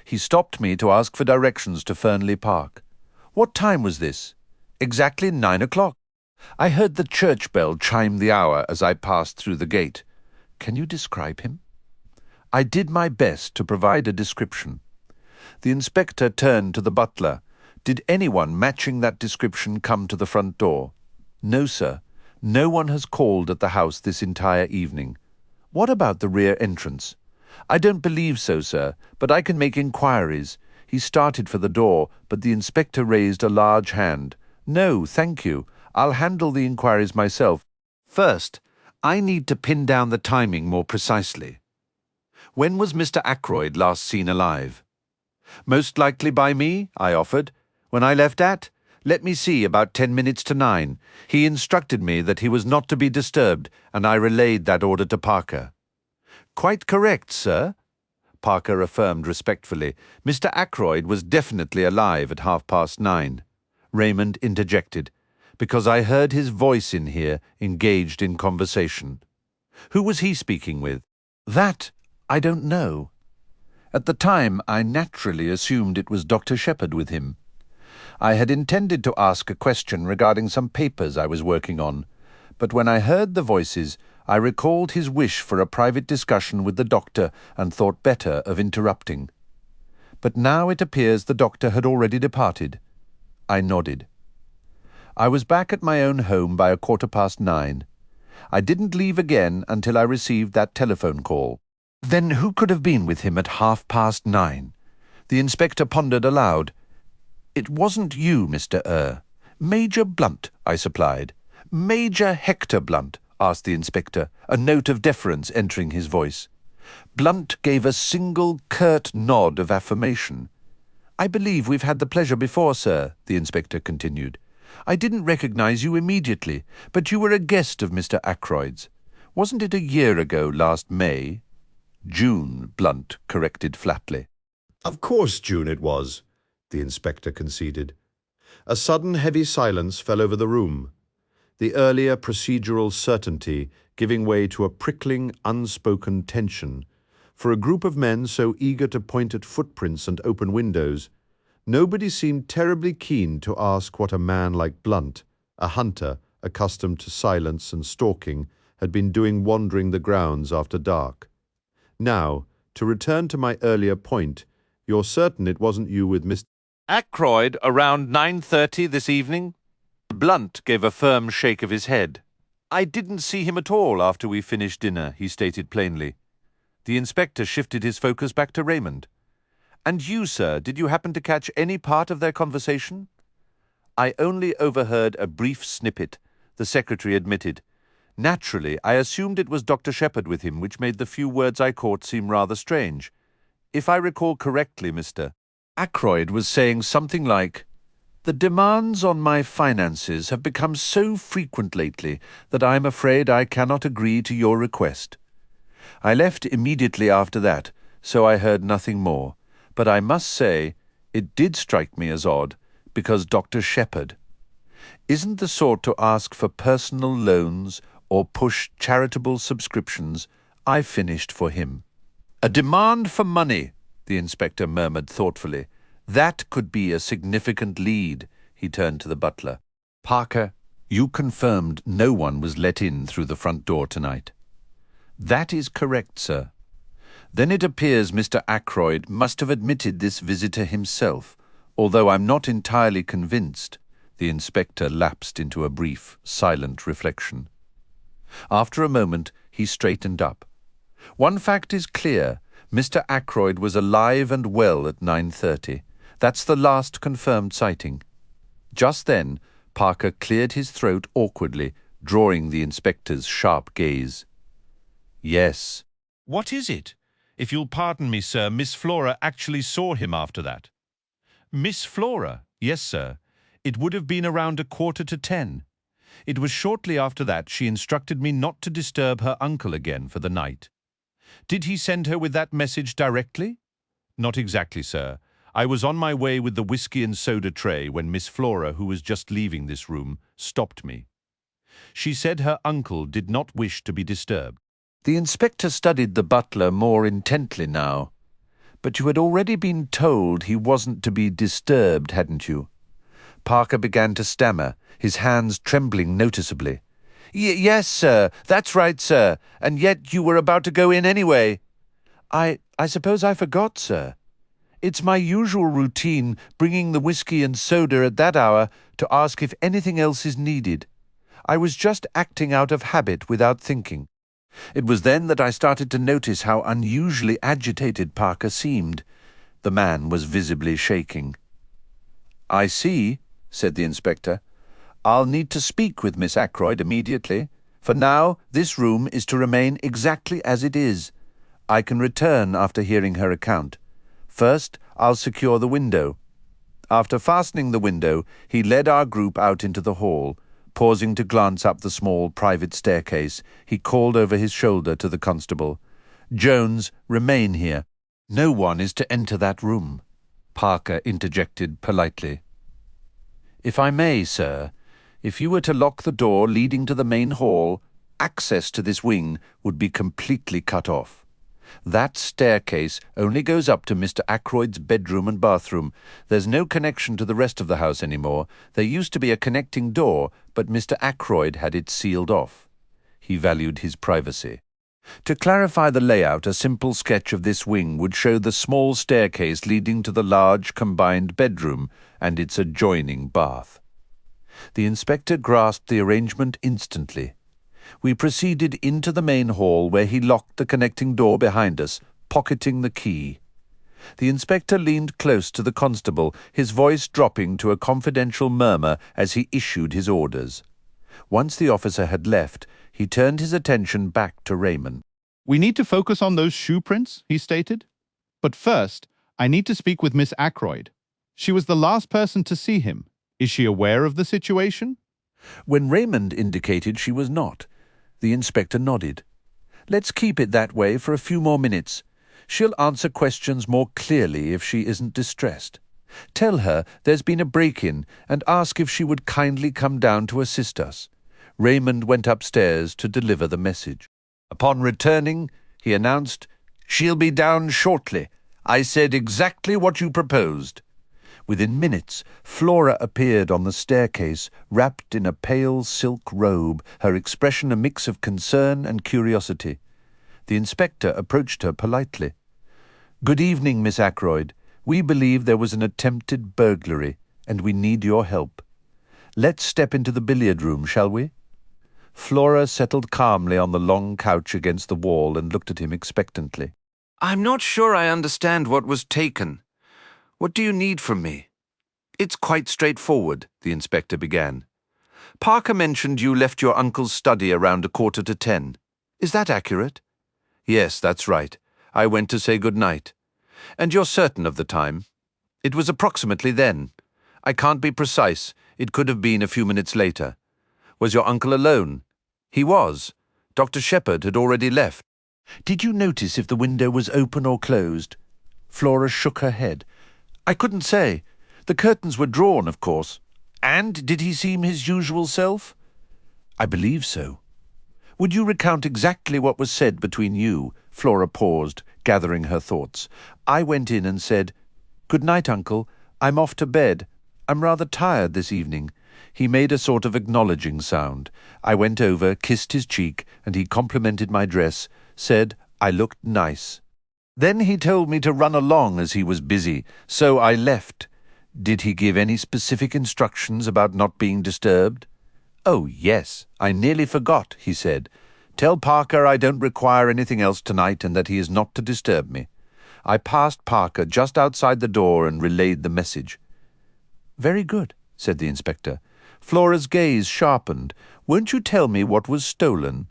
He stopped me to ask for directions to Fernley Park." "What time was this?" "Exactly 9 o'clock. I heard the church bell chime the hour as I passed through the gate." "Can you describe him?" I did my best to provide a description. The inspector turned to the butler. "Did anyone matching that description come to the front door?" "No, sir. No one has called at the house this entire evening." "What about the rear entrance?" "I don't believe so, sir, but I can make inquiries." He started for the door, but the inspector raised a large hand. "No, thank you. I'll handle the inquiries myself. First, I need to pin down the timing more precisely. When was Mr. Ackroyd last seen alive?" "Most likely by me," I offered. "When I left at? Let me see, about 10 minutes to 9. He instructed me that he was not to be disturbed, and I relayed that order to Parker." "Quite correct, sir," Parker affirmed respectfully. "Mr. Ackroyd was definitely alive at 9:30. Raymond interjected, "Because I heard his voice in here, engaged in conversation." "Who was he speaking with?" "That I don't know." At the time, I naturally assumed it was Dr. Shepherd with him. I had intended to ask a question regarding some papers I was working on, but when I heard the voices, I recalled his wish for a private discussion with the doctor and thought better of interrupting. But now it appears the doctor had already departed. I nodded. I was back at my own home by 9:15. I didn't leave again until I received that telephone call. Then who could have been with him at 9:30? The inspector pondered aloud. "It wasn't you, Mr. Major Blunt," I supplied. "Major Hector Blunt?" asked the inspector, a note of deference entering his voice. Blunt gave a single curt nod of affirmation. "I believe we've had the pleasure before, sir," the inspector continued. "I didn't recognize you immediately, but you were a guest of Mr. Ackroyd's. Wasn't it a year ago last May?" "June," Blunt corrected flatly. "Of course June it was," the inspector conceded. A sudden heavy silence fell over the room, the earlier procedural certainty giving way to a prickling, unspoken tension. For a group of men so eager to point at footprints and open windows, nobody seemed terribly keen to ask what a man like Blunt, a hunter accustomed to silence and stalking, had been doing wandering the grounds after dark. "Now, to return to my earlier point, you're certain it wasn't you with Mr. Ackroyd around 9:30 this evening?" Blunt gave a firm shake of his head. "I didn't see him at all after we finished dinner," he stated plainly. The inspector shifted his focus back to Raymond. "And you, sir, did you happen to catch any part of their conversation?" "I only overheard a brief snippet," the secretary admitted. "Naturally, I assumed it was Dr. Shepherd with him, which made the few words I caught seem rather strange. If I recall correctly, Mr. Ackroyd was saying something like, 'The demands on my finances have become so frequent lately that I am afraid I cannot agree to your request.' I left immediately after that, so I heard nothing more, but I must say it did strike me as odd, because Dr. Shepherd isn't the sort to ask for personal loans or push charitable subscriptions I finished for him. "A demand for money," the inspector murmured thoughtfully. "That could be a significant lead." He turned to the butler. "Parker, you confirmed no one was let in through the front door tonight." "That is correct, sir." "Then it appears Mr. Ackroyd must have admitted this visitor himself, although I'm not entirely convinced." The inspector lapsed into a brief, silent reflection. After a moment, he straightened up. "One fact is clear. Mr. Ackroyd was alive and well at 9:30. That's the last confirmed sighting." Just then, Parker cleared his throat awkwardly, drawing the inspector's sharp gaze. "Yes." What is it? If you'll pardon me, sir, Miss Flora actually saw him after that. Miss Flora? Yes, sir. It would have been around 9:45. It was shortly after that she instructed me not to disturb her uncle again for the night. Did he send her with that message directly? Not exactly, sir. I was on my way with the whiskey and soda tray when Miss Flora, who was just leaving this room, stopped me. She said her uncle did not wish to be disturbed. The inspector studied the butler more intently now. "But you had already been told he wasn't to be disturbed, hadn't you?" Parker began to stammer, his hands trembling noticeably. Yes, sir. That's right, sir. And yet you were about to go in anyway." I suppose I forgot, sir. It's my usual routine, bringing the whiskey and soda at that hour to ask if anything else is needed. I was just acting out of habit without thinking." It was then that I started to notice how unusually agitated Parker seemed. The man was visibly shaking. "I see," said the inspector. "I'll need to speak with Miss Ackroyd immediately. For now, this room is to remain exactly as it is. I can return after hearing her account. First, I'll secure the window." After fastening the window, he led our group out into the hall. Pausing to glance up the small private staircase, he called over his shoulder to the constable. "Jones, remain here." "No one is to enter that room," Parker interjected politely. "If I may, sir, if you were to lock the door leading to the main hall, access to this wing would be completely cut off. That staircase only goes up to Mr. Ackroyd's bedroom and bathroom. There's no connection to the rest of the house anymore. There used to be a connecting door, but Mr. Ackroyd had it sealed off. He valued his privacy. To clarify the layout, a simple sketch of this wing would show the small staircase leading to the large combined bedroom and its adjoining bath. The inspector grasped the arrangement instantly. We proceeded into the main hall where he locked the connecting door behind us, pocketing the key. The inspector leaned close to the constable, his voice dropping to a confidential murmur as he issued his orders. Once the officer had left, he turned his attention back to Raymond. "We need to focus on those shoe prints," he stated. "But first, I need to speak with Miss Ackroyd. She was the last person to see him. Is she aware of the situation?" When Raymond indicated she was not, the inspector nodded. "Let's keep it that way for a few more minutes. She'll answer questions more clearly if she isn't distressed. Tell her there's been a break-in and ask if she would kindly come down to assist us." Raymond went upstairs to deliver the message. Upon returning, he announced, "She'll be down shortly. I said exactly what you proposed." Within minutes, Flora appeared on the staircase, wrapped in a pale silk robe, her expression a mix of concern and curiosity. The inspector approached her politely. "Good evening, Miss Ackroyd. We believe there was an attempted burglary, and we need your help. Let's step into the billiard room, shall we?" Flora settled calmly on the long couch against the wall and looked at him expectantly. "I'm not sure I understand what was taken. What do you need from me?" "It's quite straightforward," the inspector began. "Parker mentioned you left your uncle's study around 9:45. Is that accurate?" "Yes, that's right. I went to say good night." "And you're certain of the time?" "It was approximately then. I can't be precise. It could have been a few minutes later." "Was your uncle alone?" "He was. Dr. Shepherd had already left." "Did you notice if the window was open or closed?" Flora shook her head. "I couldn't say. The curtains were drawn, of course." "And did he seem his usual self?" "I believe so." Would you recount exactly what was said between you?" Flora paused, gathering her thoughts. "I went in and said, 'Good night, Uncle. I'm off to bed. I'm rather tired this evening.' He made a sort of acknowledging sound. I went over, kissed his cheek, and he complimented my dress, said I looked nice. Then he told me to run along as he was busy, so I left. Did he give any specific instructions about not being disturbed?" "Oh, yes. I nearly forgot," he said. "Tell Parker I don't require anything else tonight and that he is not to disturb me." I passed Parker just outside the door and relayed the message. "Very good," said the inspector. Flora's gaze sharpened. "Won't you tell me what was stolen?"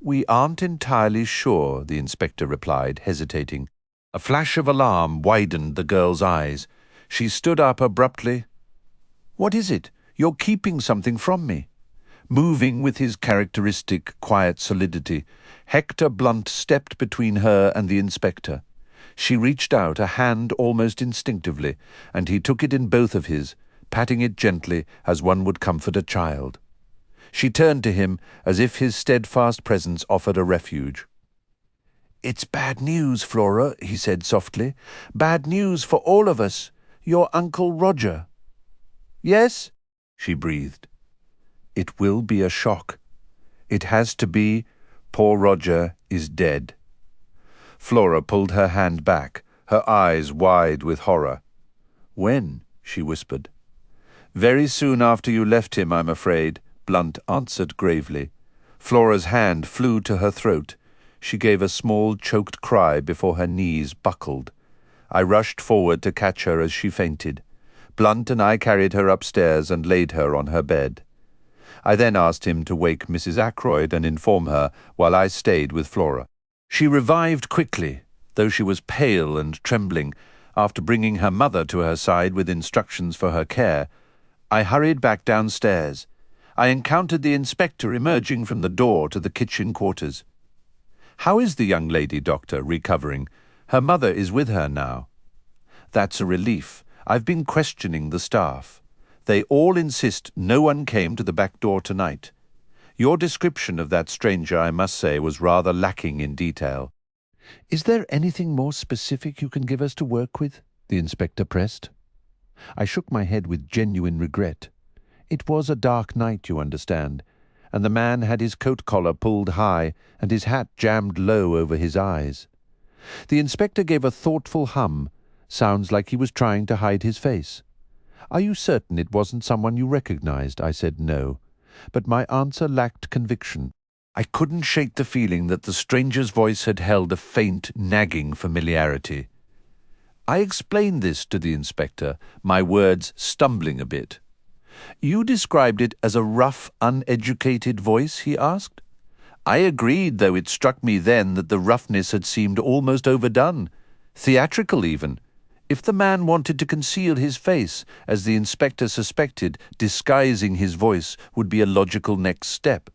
"We aren't entirely sure," the inspector replied, hesitating. A flash of alarm widened the girl's eyes. She stood up abruptly. "What is it? You're keeping something from me." Moving with his characteristic quiet solidity, Hector Blunt stepped between her and the inspector. She reached out a hand almost instinctively, and he took it in both of his, patting it gently as one would comfort a child. She turned to him as if his steadfast presence offered a refuge. "It's bad news, Flora," he said softly. "Bad news for all of us. Your Uncle Roger." "Yes?" she breathed. "It will be a shock. It has to be. Poor Roger is dead." Flora pulled her hand back, her eyes wide with horror. "When?" she whispered. "Very soon after you left him, I'm afraid," Blunt answered gravely. Flora's hand flew to her throat. She gave a small, choked cry before her knees buckled. I rushed forward to catch her as she fainted. Blunt and I carried her upstairs and laid her on her bed. I then asked him to wake Mrs. Ackroyd and inform her while I stayed with Flora. She revived quickly, though she was pale and trembling. After bringing her mother to her side with instructions for her care, I hurried back downstairs. I encountered the inspector emerging from the door to the kitchen quarters. "How is the young lady, Doctor, recovering? Her mother is with her now." "That's a relief. I've been questioning the staff. They all insist no one came to the back door tonight. Your description of that stranger, I must say, was rather lacking in detail." "Is there anything more specific you can give us to work with?" the inspector pressed. I shook my head with genuine regret. It was a dark night, you understand, and the man had his coat collar pulled high and his hat jammed low over his eyes. The inspector gave a thoughtful hum. Sounds like he was trying to hide his face. "Are you certain it wasn't someone you recognized?" I said no, but my answer lacked conviction. I couldn't shake the feeling that the stranger's voice had held a faint, nagging familiarity. I explained this to the inspector, my words stumbling a bit. "You described it as a rough, uneducated voice?" he asked. I agreed, though it struck me then that the roughness had seemed almost overdone, theatrical even. If the man wanted to conceal his face, as the inspector suspected, disguising his voice would be a logical next step.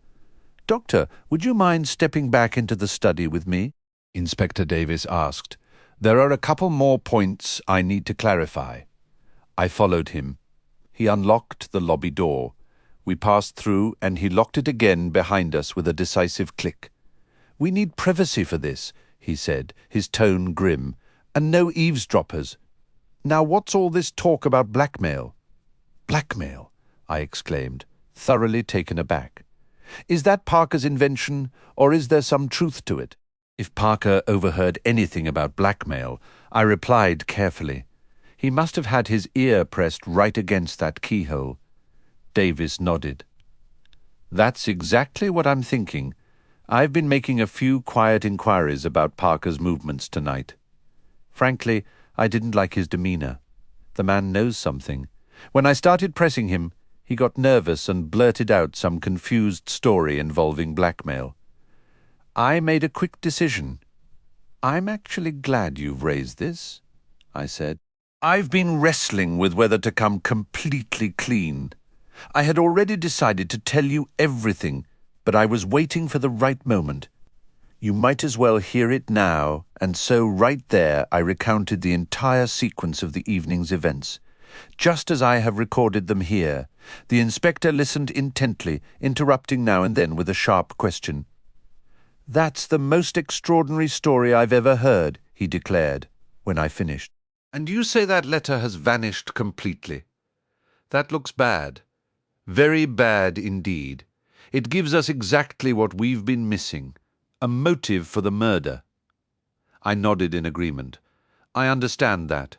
"Doctor, would you mind stepping back into the study with me?" Inspector Davis asked. "There are a couple more points I need to clarify." I followed him. He unlocked the lobby door. We passed through, and he locked it again behind us with a decisive click. "We need privacy for this," he said, his tone grim, "and no eavesdroppers. Now what's all this talk about blackmail?" "Blackmail?" I exclaimed, thoroughly taken aback. "Is that Parker's invention, or is there some truth to it?" If Parker overheard anything about blackmail, I replied carefully. He must have had his ear pressed right against that keyhole. Davis nodded. "That's exactly what I'm thinking. I've been making a few quiet inquiries about Parker's movements tonight. Frankly, I didn't like his demeanor. The man knows something. When I started pressing him, he got nervous and blurted out some confused story involving blackmail. I made a quick decision. "I'm actually glad you've raised this," I said. "I've been wrestling with whether to come completely clean. I had already decided to tell you everything, but I was waiting for the right moment. You might as well hear it now, and so right there I recounted the entire sequence of the evening's events, just as I have recorded them here." The inspector listened intently, interrupting now and then with a sharp question. "That's the most extraordinary story I've ever heard," he declared, when I finished. "And you say that letter has vanished completely? That looks bad. Very bad indeed. It gives us exactly what we've been missing, a motive for the murder." I nodded in agreement. "I understand that.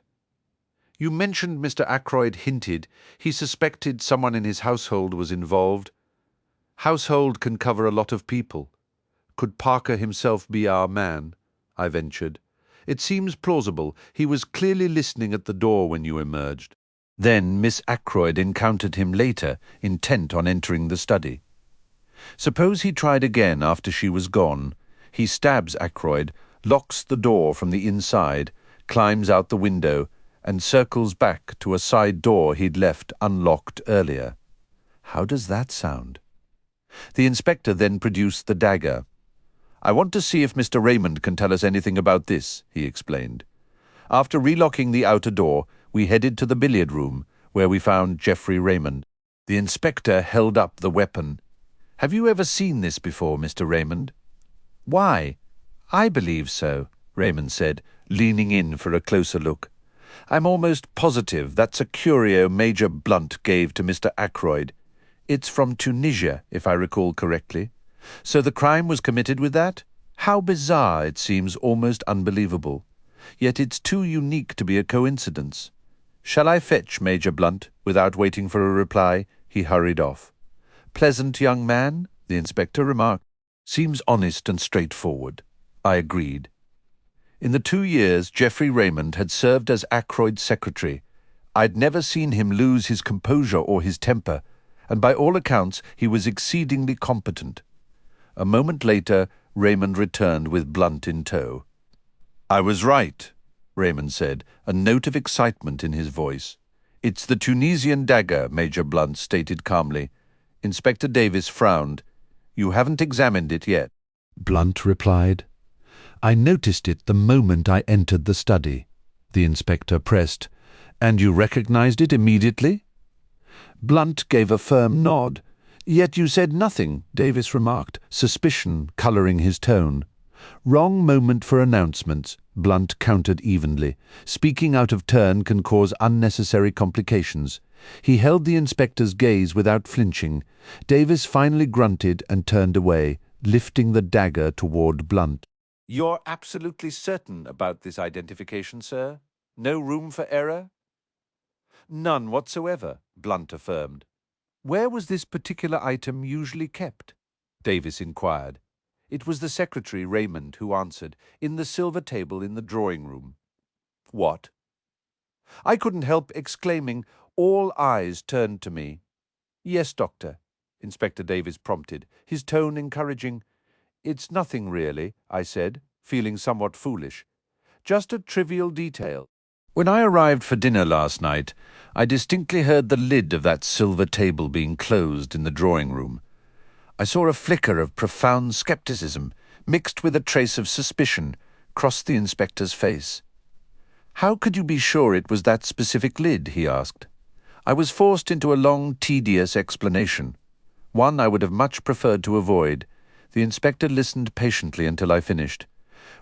You mentioned Mr. Ackroyd hinted he suspected someone in his household was involved. Household can cover a lot of people. Could Parker himself be our man?" I ventured. "It seems plausible. He was clearly listening at the door when you emerged." Then Miss Ackroyd encountered him later, intent on entering the study. Suppose he tried again after she was gone. He stabs Ackroyd, locks the door from the inside, climbs out the window, and circles back to a side door he'd left unlocked earlier. How does that sound? The inspector then produced the dagger. "I want to see if Mr. Raymond can tell us anything about this," he explained. After relocking the outer door, we headed to the billiard room, where we found Geoffrey Raymond. The inspector held up the weapon. "Have you ever seen this before, Mr. Raymond?" "Why, I believe so," Raymond said, leaning in for a closer look. "I'm almost positive that's a curio Major Blunt gave to Mr. Ackroyd. It's from Tunisia, if I recall correctly. So the crime was committed with that? How bizarre, it seems almost unbelievable. Yet it's too unique to be a coincidence. Shall I fetch Major Blunt?" Without waiting for a reply, he hurried off. "Pleasant young man," the inspector remarked. "Seems honest and straightforward." I agreed. In the 2 years Geoffrey Raymond had served as Ackroyd's secretary, I'd never seen him lose his composure or his temper, and by all accounts he was exceedingly competent. A moment later, Raymond returned with Blunt in tow. "I was right," Raymond said, a note of excitement in his voice. "It's the Tunisian dagger," Major Blunt stated calmly. Inspector Davis frowned. "You haven't examined it yet." Blunt replied. "I noticed it the moment I entered the study." The inspector pressed. "And you recognized it immediately?" Blunt gave a firm nod. "Yet you said nothing," Davis remarked, suspicion colouring his tone. "Wrong moment for announcements," Blunt countered evenly. "Speaking out of turn can cause unnecessary complications." He held the inspector's gaze without flinching. Davis finally grunted and turned away, lifting the dagger toward Blunt. "You're absolutely certain about this identification, sir? No room for error?" "None whatsoever," Blunt affirmed. "Where was this particular item usually kept?" Davis inquired. It was the secretary, Raymond, who answered, "In the silver table in the drawing-room." "What?" I couldn't help exclaiming. All eyes turned to me. "Yes, Doctor," Inspector Davis prompted, his tone encouraging. "It's nothing really," I said, feeling somewhat foolish. "Just a trivial detail. When I arrived for dinner last night, I distinctly heard the lid of that silver table being closed in the drawing-room. I saw a flicker of profound skepticism, mixed with a trace of suspicion, cross the inspector's face. "How could you be sure it was that specific lid?" he asked. I was forced into a long, tedious explanation, one I would have much preferred to avoid. The inspector listened patiently until I finished.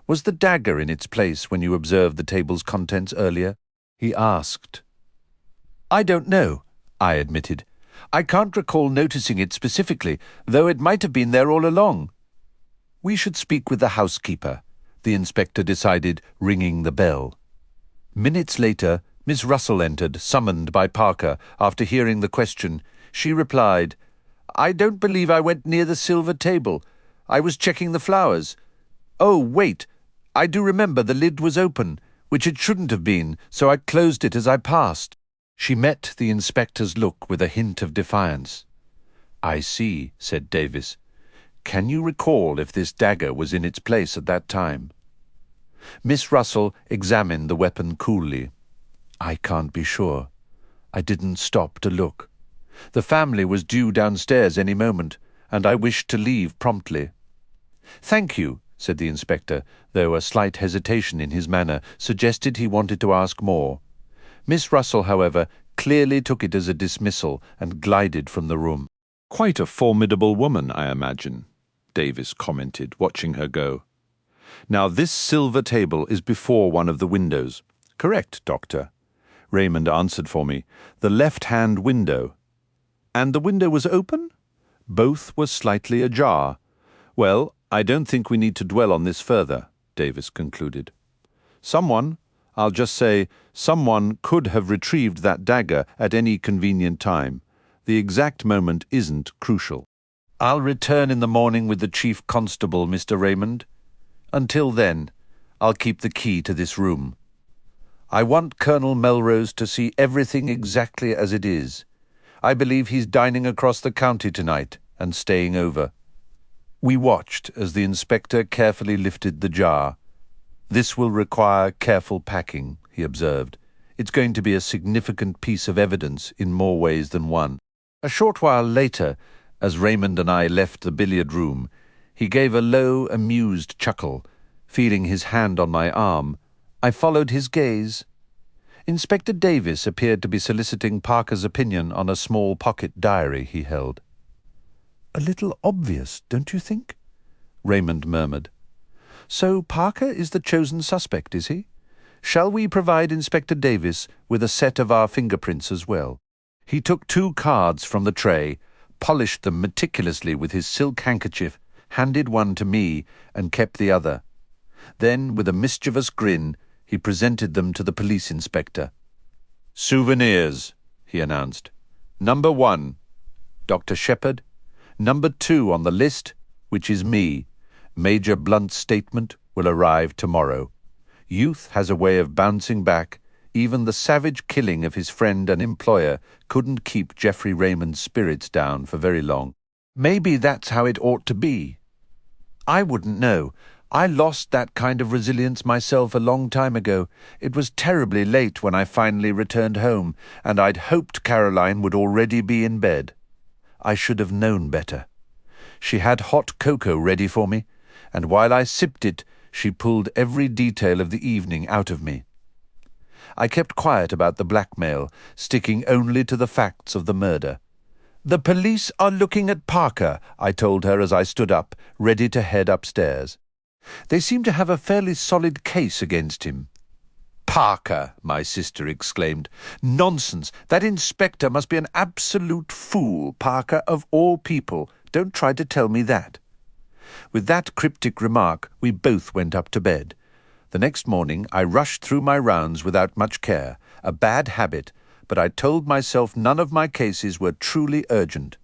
"Was the dagger in its place when you observed the table's contents earlier?" he asked. "I don't know," I admitted. "I can't recall noticing it specifically, though it might have been there all along." "We should speak with the housekeeper," the inspector decided, ringing the bell. Minutes later, Miss Russell entered, summoned by Parker. After hearing the question, she replied, "I don't believe I went near the silver table. I was checking the flowers. Oh, wait, I do remember the lid was open, which it shouldn't have been, so I closed it as I passed." She met the inspector's look with a hint of defiance. "I see," said Davis. "Can you recall if this dagger was in its place at that time?" Miss Russell examined the weapon coolly. "I can't be sure. I didn't stop to look. The family was due downstairs any moment, and I wished to leave promptly." "Thank you," said the inspector, though a slight hesitation in his manner suggested he wanted to ask more. Miss Russell, however, clearly took it as a dismissal and glided from the room. "Quite a formidable woman, I imagine." Davis commented, watching her go. Now this silver table is before one of the windows. Correct, Doctor. Raymond answered for me. The left-hand window. And the window was open? Both were slightly ajar. Well, I don't think we need to dwell on this further, Davis concluded. I'll just say, someone could have retrieved that dagger at any convenient time. The exact moment isn't crucial. I'll return in the morning with the Chief Constable, Mr. Raymond. Until then, I'll keep the key to this room. I want Colonel Melrose to see everything exactly as it is. I believe he's dining across the county tonight and staying over. We watched as the inspector carefully lifted the jar. This will require careful packing, he observed. It's going to be a significant piece of evidence in more ways than one. A short while later, as Raymond and I left the billiard room, he gave a low, amused chuckle. Feeling his hand on my arm, I followed his gaze. Inspector Davis appeared to be soliciting Parker's opinion on a small pocket diary he held. "A little obvious, don't you think?" Raymond murmured. "So Parker is the chosen suspect, is he? Shall we provide Inspector Davis with a set of our fingerprints as well?" He took 2 cards from the tray, polished them meticulously with his silk handkerchief, handed one to me, and kept the other. Then, with a mischievous grin, he presented them to the police inspector. "Souvenirs," he announced. "Number 1, Dr. Shepherd. Number 2 on the list, which is me. Major Blunt's statement will arrive tomorrow. Youth has a way of bouncing back. Even the savage killing of his friend and employer couldn't keep Geoffrey Raymond's spirits down for very long. Maybe that's how it ought to be. I wouldn't know. I lost that kind of resilience myself a long time ago. It was terribly late when I finally returned home, and I'd hoped Caroline would already be in bed. I should have known better. She had hot cocoa ready for me, and while I sipped it, she pulled every detail of the evening out of me. I kept quiet about the blackmail, sticking only to the facts of the murder. "The police are looking at Parker," I told her as I stood up, ready to head upstairs. "They seem to have a fairly solid case against him." "Parker!" my sister exclaimed. "Nonsense! That inspector must be an absolute fool. Parker, of all people. Don't try to tell me that." With that cryptic remark, we both went up to bed. The next morning I rushed through my rounds without much care, a bad habit, but I told myself none of my cases were truly urgent.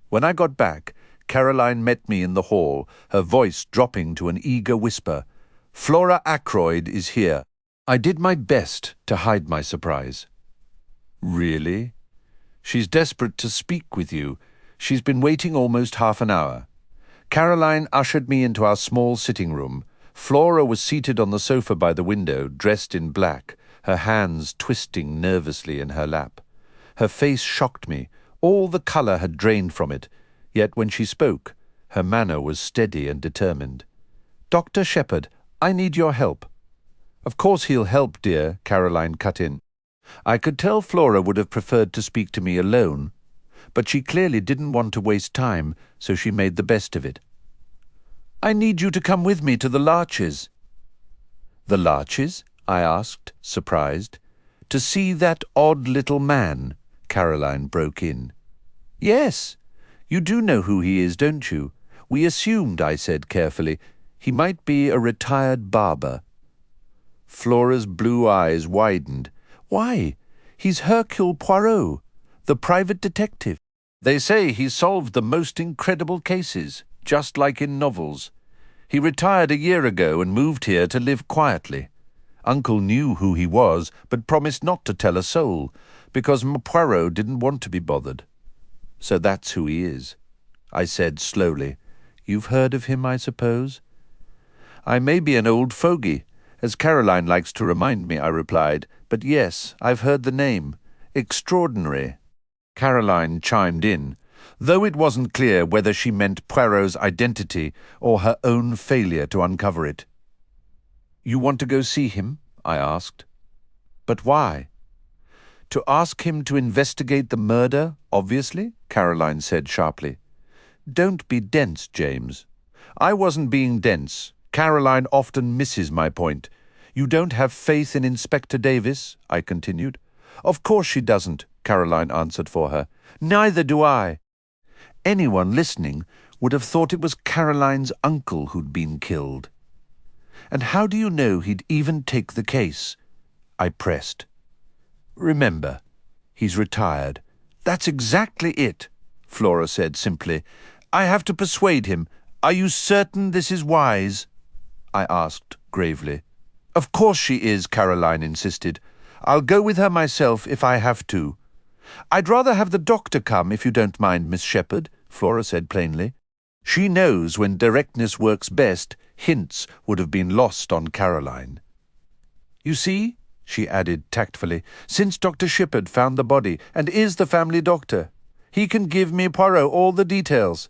When I got back, Caroline met me in the hall, her voice dropping to an eager whisper. "Flora Ackroyd is here." I did my best to hide my surprise. "Really?" "She's desperate to speak with you. She's been waiting almost half an hour." Caroline ushered me into our small sitting room. Flora was seated on the sofa by the window, dressed in black, her hands twisting nervously in her lap. Her face shocked me. All the colour had drained from it, yet when she spoke, her manner was steady and determined. "Dr. Shepherd, I need your help." "Of course he'll help, dear," Caroline cut in. I could tell Flora would have preferred to speak to me alone, but she clearly didn't want to waste time, so she made the best of it. "I need you to come with me to the Larches." "The Larches?" I asked, surprised. "To see that odd little man," Caroline broke in. "Yes. You do know who he is, don't you? We assumed," I said carefully, "he might be a retired barber." Flora's blue eyes widened. "Why? He's Hercule Poirot, the private detective. They say he solved the most incredible cases, just like in novels. He retired a year ago and moved here to live quietly. Uncle knew who he was, but promised not to tell a soul, because Poirot didn't want to be bothered. So that's who he is," I said slowly. "You've heard of him, I suppose?" "I may be an old fogey, as Caroline likes to remind me," I replied, "but yes, I've heard the name. Extraordinary." Caroline chimed in, though it wasn't clear whether she meant Poirot's identity or her own failure to uncover it. "You want to go see him?" I asked. "But why?" "To ask him to investigate the murder, obviously," Caroline said sharply. "Don't be dense, James. I wasn't being dense. Caroline often misses my point. You don't have faith in Inspector Davis? I continued. Of course she doesn't, Caroline answered for her. Neither do I. Anyone listening would have thought it was Caroline's uncle who'd been killed. And how do you know he'd even take the case? I pressed. Remember, he's retired. That's exactly it, Flora said simply. I have to persuade him. Are you certain this is wise? I asked gravely. Of course she is, Caroline insisted. I'll go with her myself if I have to. I'd rather have the doctor come, if you don't mind, Miss Shepherd, Flora said plainly. She knows when directness works best, hints would have been lost on Caroline. You see, she added tactfully, since Dr. Shepherd found the body and is the family doctor, he can give me Poirot all the details.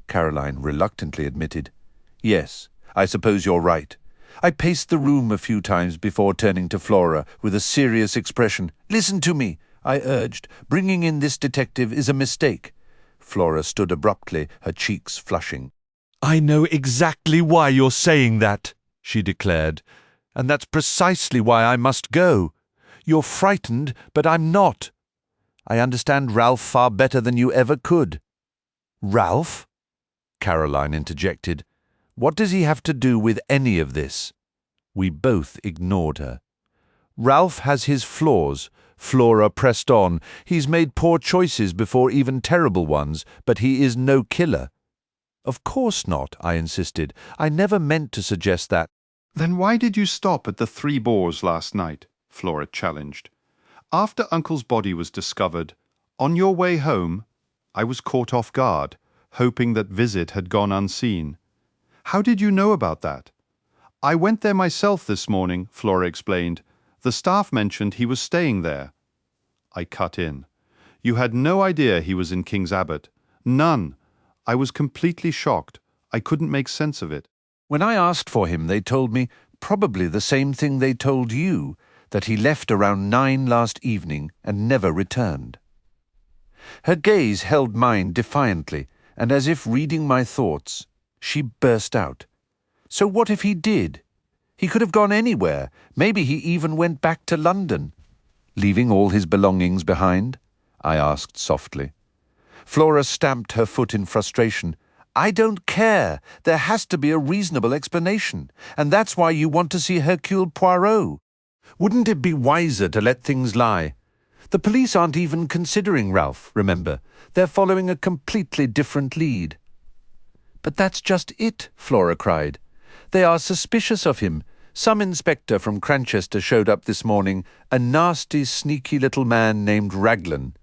Caroline reluctantly admitted. Yes, I suppose you're right. I paced the room a few times before turning to Flora with a serious expression. Listen to me, I urged. Bringing in this detective is a mistake. Flora stood abruptly, her cheeks flushing. I know exactly why you're saying that, she declared, and that's precisely why I must go. You're frightened, but I'm not. I understand Ralph far better than you ever could. Ralph? Caroline interjected. What does he have to do with any of this? We both ignored her. Ralph has his flaws. Flora pressed on. He's made poor choices before, even terrible ones, but he is no killer. Of course not, I insisted. I never meant to suggest that. Then why did you stop at the Three Boars last night? Flora challenged. After Uncle's body was discovered, on your way home, I was caught off guard, hoping that visit had gone unseen. How did you know about that? I went there myself this morning, Flora explained. The staff mentioned he was staying there. I cut in. You had no idea he was in King's Abbot. None. I was completely shocked. I couldn't make sense of it. When I asked for him, they told me probably the same thing they told you, that he left around 9 last evening and never returned. Her gaze held mine defiantly, and as if reading my thoughts, she burst out. So what if he did? He could have gone anywhere. Maybe he even went back to London. Leaving all his belongings behind? I asked softly. Flora stamped her foot in frustration. I don't care. There has to be a reasonable explanation, and that's why you want to see Hercule Poirot. Wouldn't it be wiser to let things lie? The police aren't even considering Ralph, remember. They're following a completely different lead. But that's just it, Flora cried. They are suspicious of him. Some inspector from Cranchester showed up this morning, a nasty, sneaky little man named Raglan.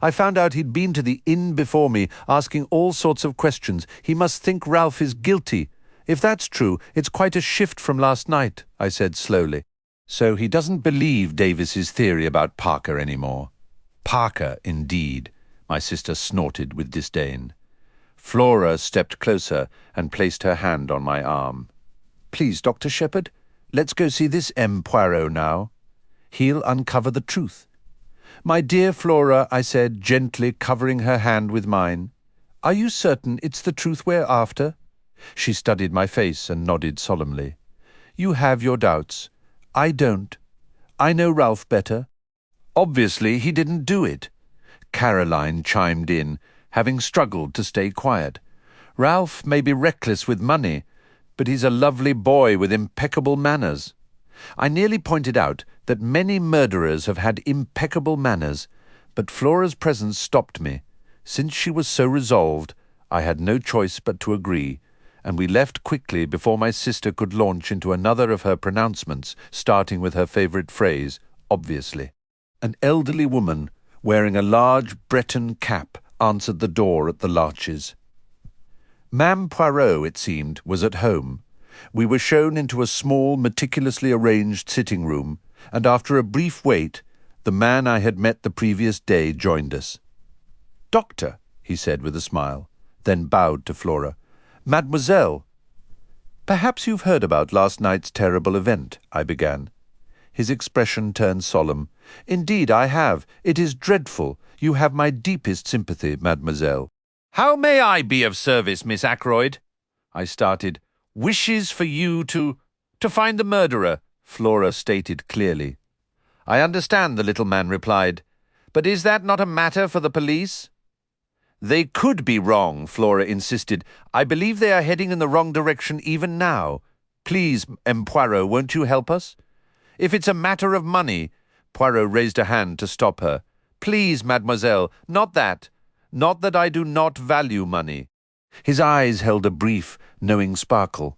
I found out he'd been to the inn before me, asking all sorts of questions. He must think Ralph is guilty. If that's true, it's quite a shift from last night, I said slowly. So he doesn't believe Davis's theory about Parker anymore. Parker, indeed, my sister snorted with disdain. Flora stepped closer and placed her hand on my arm. Please, Dr. Shepherd, let's go see this M. Poirot now. He'll uncover the truth. My dear Flora, I said, gently covering her hand with mine, are you certain it's the truth we're after? She studied my face and nodded solemnly. You have your doubts. I don't. I know Ralph better. Obviously, he didn't do it. Caroline chimed in, having struggled to stay quiet. Ralph may be reckless with money, but he's a lovely boy with impeccable manners. I nearly pointed out that many murderers have had impeccable manners, but Flora's presence stopped me. Since she was so resolved, I had no choice but to agree, and we left quickly before my sister could launch into another of her pronouncements, starting with her favourite phrase, obviously. An elderly woman, wearing a large Breton cap, answered the door at the Larches. Ma'am Poirot, it seemed, was at home. We were shown into a small, meticulously arranged sitting room, and after a brief wait, the man I had met the previous day joined us. Doctor, he said with a smile, then bowed to Flora. Mademoiselle. Perhaps you've heard about last night's terrible event, I began. His expression turned solemn. Indeed, I have. It is dreadful. You have my deepest sympathy, mademoiselle. How may I be of service, Miss Ackroyd? I started. Wishes for you to find the murderer, Flora stated clearly. I understand, the little man replied. But is that not a matter for the police? They could be wrong, Flora insisted. I believe they are heading in the wrong direction even now. Please, Poirot, won't you help us? If it's a matter of money— Poirot raised a hand to stop her. Please, mademoiselle, not that. Not that I do not value money. His eyes held a brief, knowing sparkle.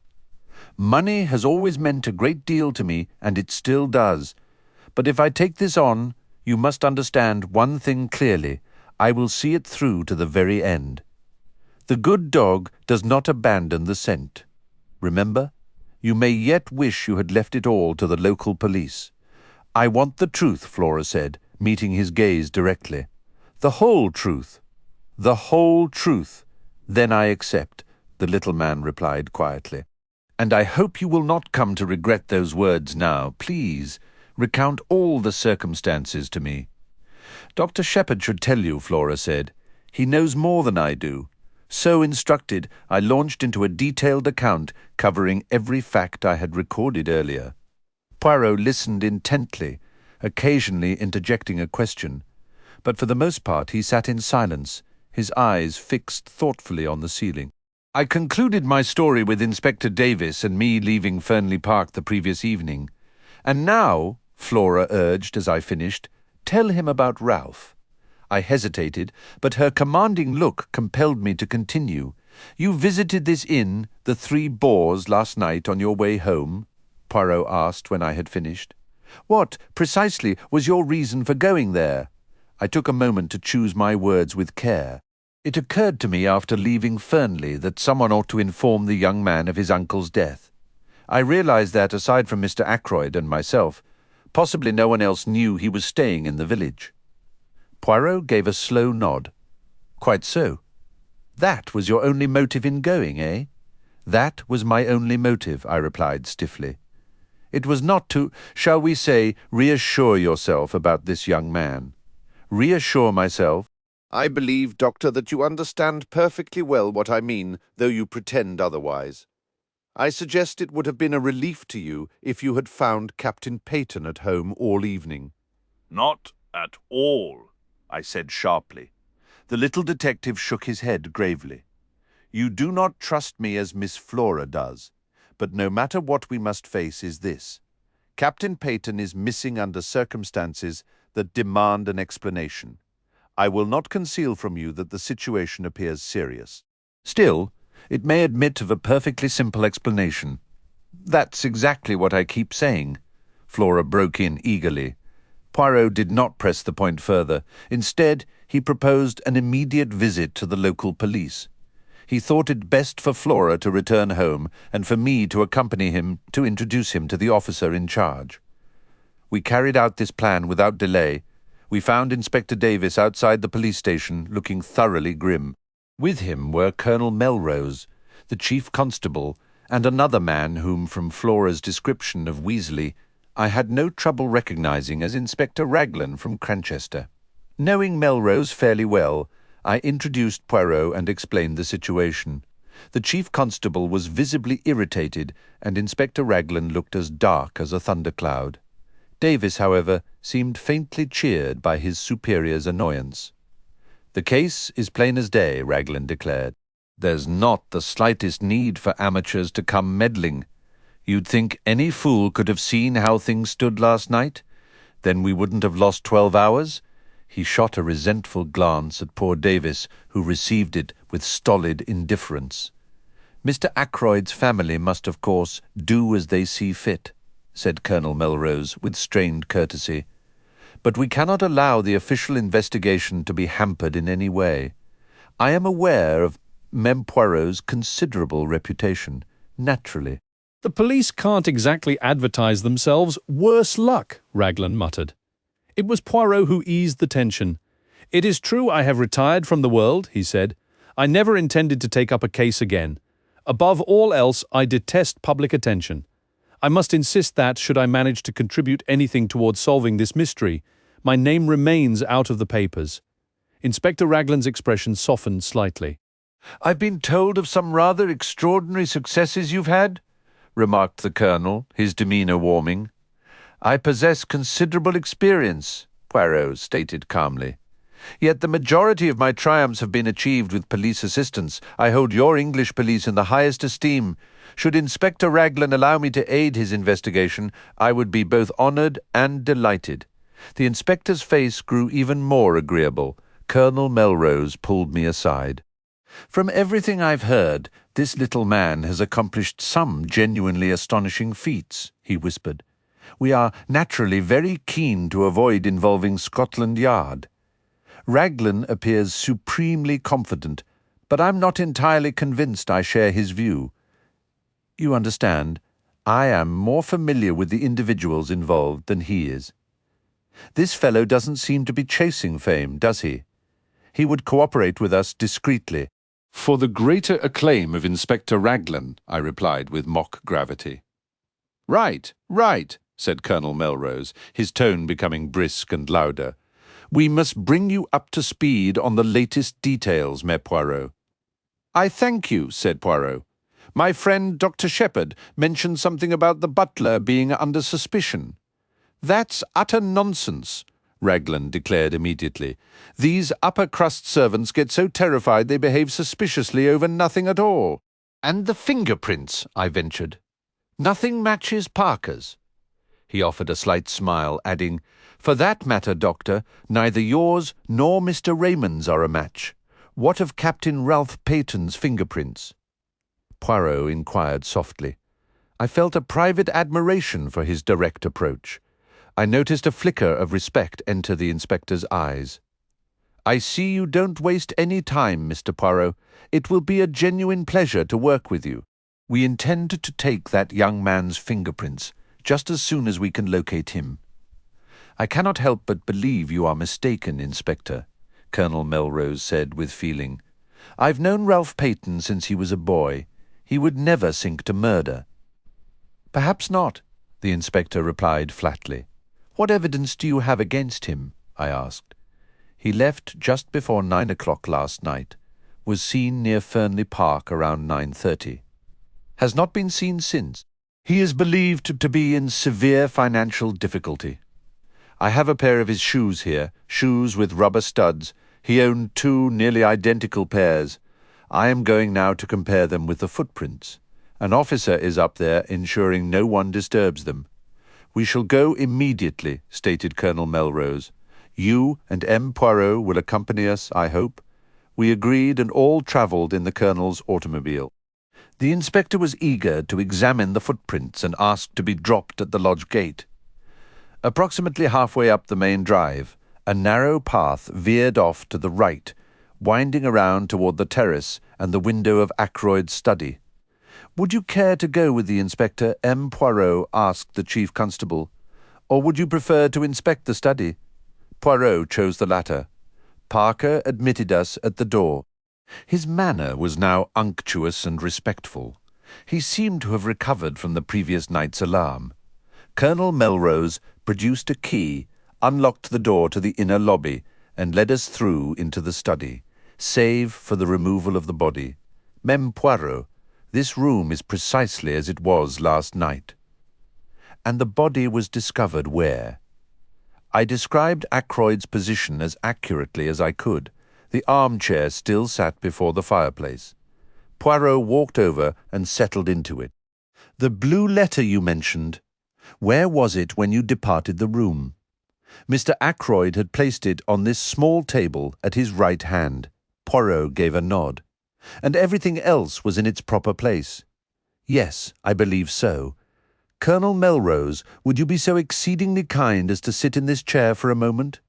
Money has always meant a great deal to me, and it still does. But if I take this on, you must understand one thing clearly. I will see it through to the very end. The good dog does not abandon the scent. Remember? You may yet wish you had left it all to the local police. I want the truth, Flora said, meeting his gaze directly. The whole truth. The whole truth. Then I accept, the little man replied quietly. And I hope you will not come to regret those words now. Please, recount all the circumstances to me. Dr. Shepherd should tell you, Flora said. He knows more than I do. So instructed, I launched into a detailed account covering every fact I had recorded earlier. Poirot listened intently, occasionally interjecting a question, but for the most part he sat in silence, his eyes fixed thoughtfully on the ceiling. I concluded my story with Inspector Davis and me leaving Fernley Park the previous evening. And now, Flora urged as I finished, tell him about Ralph. I hesitated, but her commanding look compelled me to continue. You visited this inn, the Three Boars, last night on your way home? Poirot asked when I had finished. What, precisely, was your reason for going there? I took a moment to choose my words with care. It occurred to me after leaving Fernley that someone ought to inform the young man of his uncle's death. I realized that, aside from Mr. Ackroyd and myself, possibly no one else knew he was staying in the village. Poirot gave a slow nod. Quite so. That was your only motive in going, eh? That was my only motive, I replied stiffly. It was not to, shall we say, reassure yourself about this young man. Reassure myself? I believe, Doctor, that you understand perfectly well what I mean, though you pretend otherwise. I suggest it would have been a relief to you if you had found Captain Peyton at home all evening. Not at all, I said sharply. The little detective shook his head gravely. You do not trust me as Miss Flora does, but no matter what we must face is this. Captain Peyton is missing under circumstances that demand an explanation. I will not conceal from you that the situation appears serious. Still, it may admit of a perfectly simple explanation. That's exactly what I keep saying, Flora broke in eagerly. Poirot did not press the point further. Instead, he proposed an immediate visit to the local police. He thought it best for Flora to return home and for me to accompany him to introduce him to the officer in charge. We carried out this plan without delay. We found Inspector Davis outside the police station, looking thoroughly grim. With him were Colonel Melrose, the chief constable, and another man whom, from Flora's description of Weasley, I had no trouble recognizing as Inspector Raglan from Cranchester. Knowing Melrose fairly well, I introduced Poirot and explained the situation. The chief constable was visibly irritated, and Inspector Raglan looked as dark as a thundercloud. Davis, however, seemed faintly cheered by his superior's annoyance. The case is plain as day, Raglan declared. There's not the slightest need for amateurs to come meddling. You'd think any fool could have seen how things stood last night? Then we wouldn't have lost 12 hours? He shot a resentful glance at poor Davis, who received it with stolid indifference. Mr. Ackroyd's family must, of course, do as they see fit, said Colonel Melrose with strained courtesy. But we cannot allow the official investigation to be hampered in any way. I am aware of Mem Poirot's considerable reputation, naturally. The police can't exactly advertise themselves, worse luck, Raglan muttered. It was Poirot who eased the tension. It is true I have retired from the world, he said. I never intended to take up a case again. Above all else, I detest public attention. I must insist that, should I manage to contribute anything towards solving this mystery, my name remains out of the papers. Inspector Raglan's expression softened slightly. "I've been told of some rather extraordinary successes you've had," remarked the Colonel, his demeanour warming. "I possess considerable experience," Poirot stated calmly. "Yet the majority of my triumphs have been achieved with police assistance. I hold your English police in the highest esteem. Should Inspector Raglan allow me to aid his investigation, I would be both honoured and delighted." The inspector's face grew even more agreeable. Colonel Melrose pulled me aside. "From everything I've heard, this little man has accomplished some genuinely astonishing feats," he whispered. "We are naturally very keen to avoid involving Scotland Yard. Raglan appears supremely confident, but I'm not entirely convinced I share his view. You understand, I am more familiar with the individuals involved than he is. This fellow doesn't seem to be chasing fame, does he? He would cooperate with us discreetly." "For the greater acclaim of Inspector Raglan," I replied with mock gravity. "Right, right," said Colonel Melrose, his tone becoming brisk and louder. "We must bring you up to speed on the latest details, Mes Poirot." "I thank you," said Poirot. "My friend Dr. Shepherd mentioned something about the butler being under suspicion." "That's utter nonsense," Raglan declared immediately. "These upper-crust servants get so terrified they behave suspiciously over nothing at all." "And the fingerprints," I ventured. "Nothing matches Parker's." He offered a slight smile, adding, "For that matter, Doctor, neither yours nor Mr. Raymond's are a match. What of Captain Ralph Peyton's fingerprints?" Poirot inquired softly. I felt a private admiration for his direct approach. I noticed a flicker of respect enter the inspector's eyes. "I see you don't waste any time, Mr. Poirot. It will be a genuine pleasure to work with you. We intend to take that young man's fingerprints just as soon as we can locate him." "I cannot help but believe you are mistaken, Inspector," Colonel Melrose said with feeling. "I've known Ralph Peyton since he was a boy. He would never sink to murder." "Perhaps not," the inspector replied flatly. "What evidence do you have against him?" I asked. "He left just before 9 o'clock last night. Was seen near Fernley Park around 9:30. Has not been seen since. He is believed to be in severe financial difficulty. I have a pair of his shoes here, shoes with rubber studs. He owned 2 nearly identical pairs. I am going now to compare them with the footprints. An officer is up there ensuring no one disturbs them. We shall go immediately," stated Colonel Melrose. "You and M. Poirot will accompany us, I hope." We agreed and all travelled in the Colonel's automobile. The inspector was eager to examine the footprints and asked to be dropped at the lodge gate. Approximately halfway up the main drive, a narrow path veered off to the right, winding around toward the terrace and the window of Ackroyd's study. "Would you care to go with the inspector?" M. Poirot asked the chief constable. "Or would you prefer to inspect the study?" Poirot chose the latter. Parker admitted us at the door. His manner was now unctuous and respectful. He seemed to have recovered from the previous night's alarm. Colonel Melrose produced a key, unlocked the door to the inner lobby, and led us through into the study, save for the removal of the body. "Mem Poirot, this room is precisely as it was last night." "And the body was discovered where?" I described Ackroyd's position as accurately as I could. The armchair still sat before the fireplace. Poirot walked over and settled into it. "The blue letter you mentioned, where was it when you departed the room?" "Mr. Ackroyd had placed it on this small table at his right hand." Poirot gave a nod. "And everything else was in its proper place?" "Yes, I believe so. Colonel Melrose, would you be so exceedingly kind as to sit in this chair for a moment?"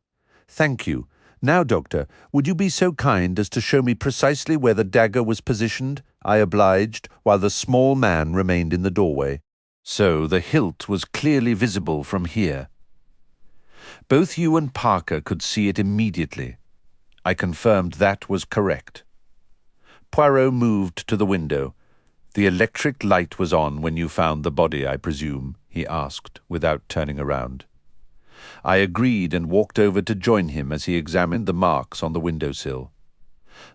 "Thank you. Now, Doctor, would you be so kind as to show me precisely where the dagger was positioned?" I obliged, while the small man remained in the doorway. "So the hilt was clearly visible from here." "Both you and Parker could see it immediately." I confirmed that was correct. Poirot moved to the window. "The electric light was on when you found the body, I presume?" he asked, without turning around. I agreed and walked over to join him as he examined the marks on the windowsill.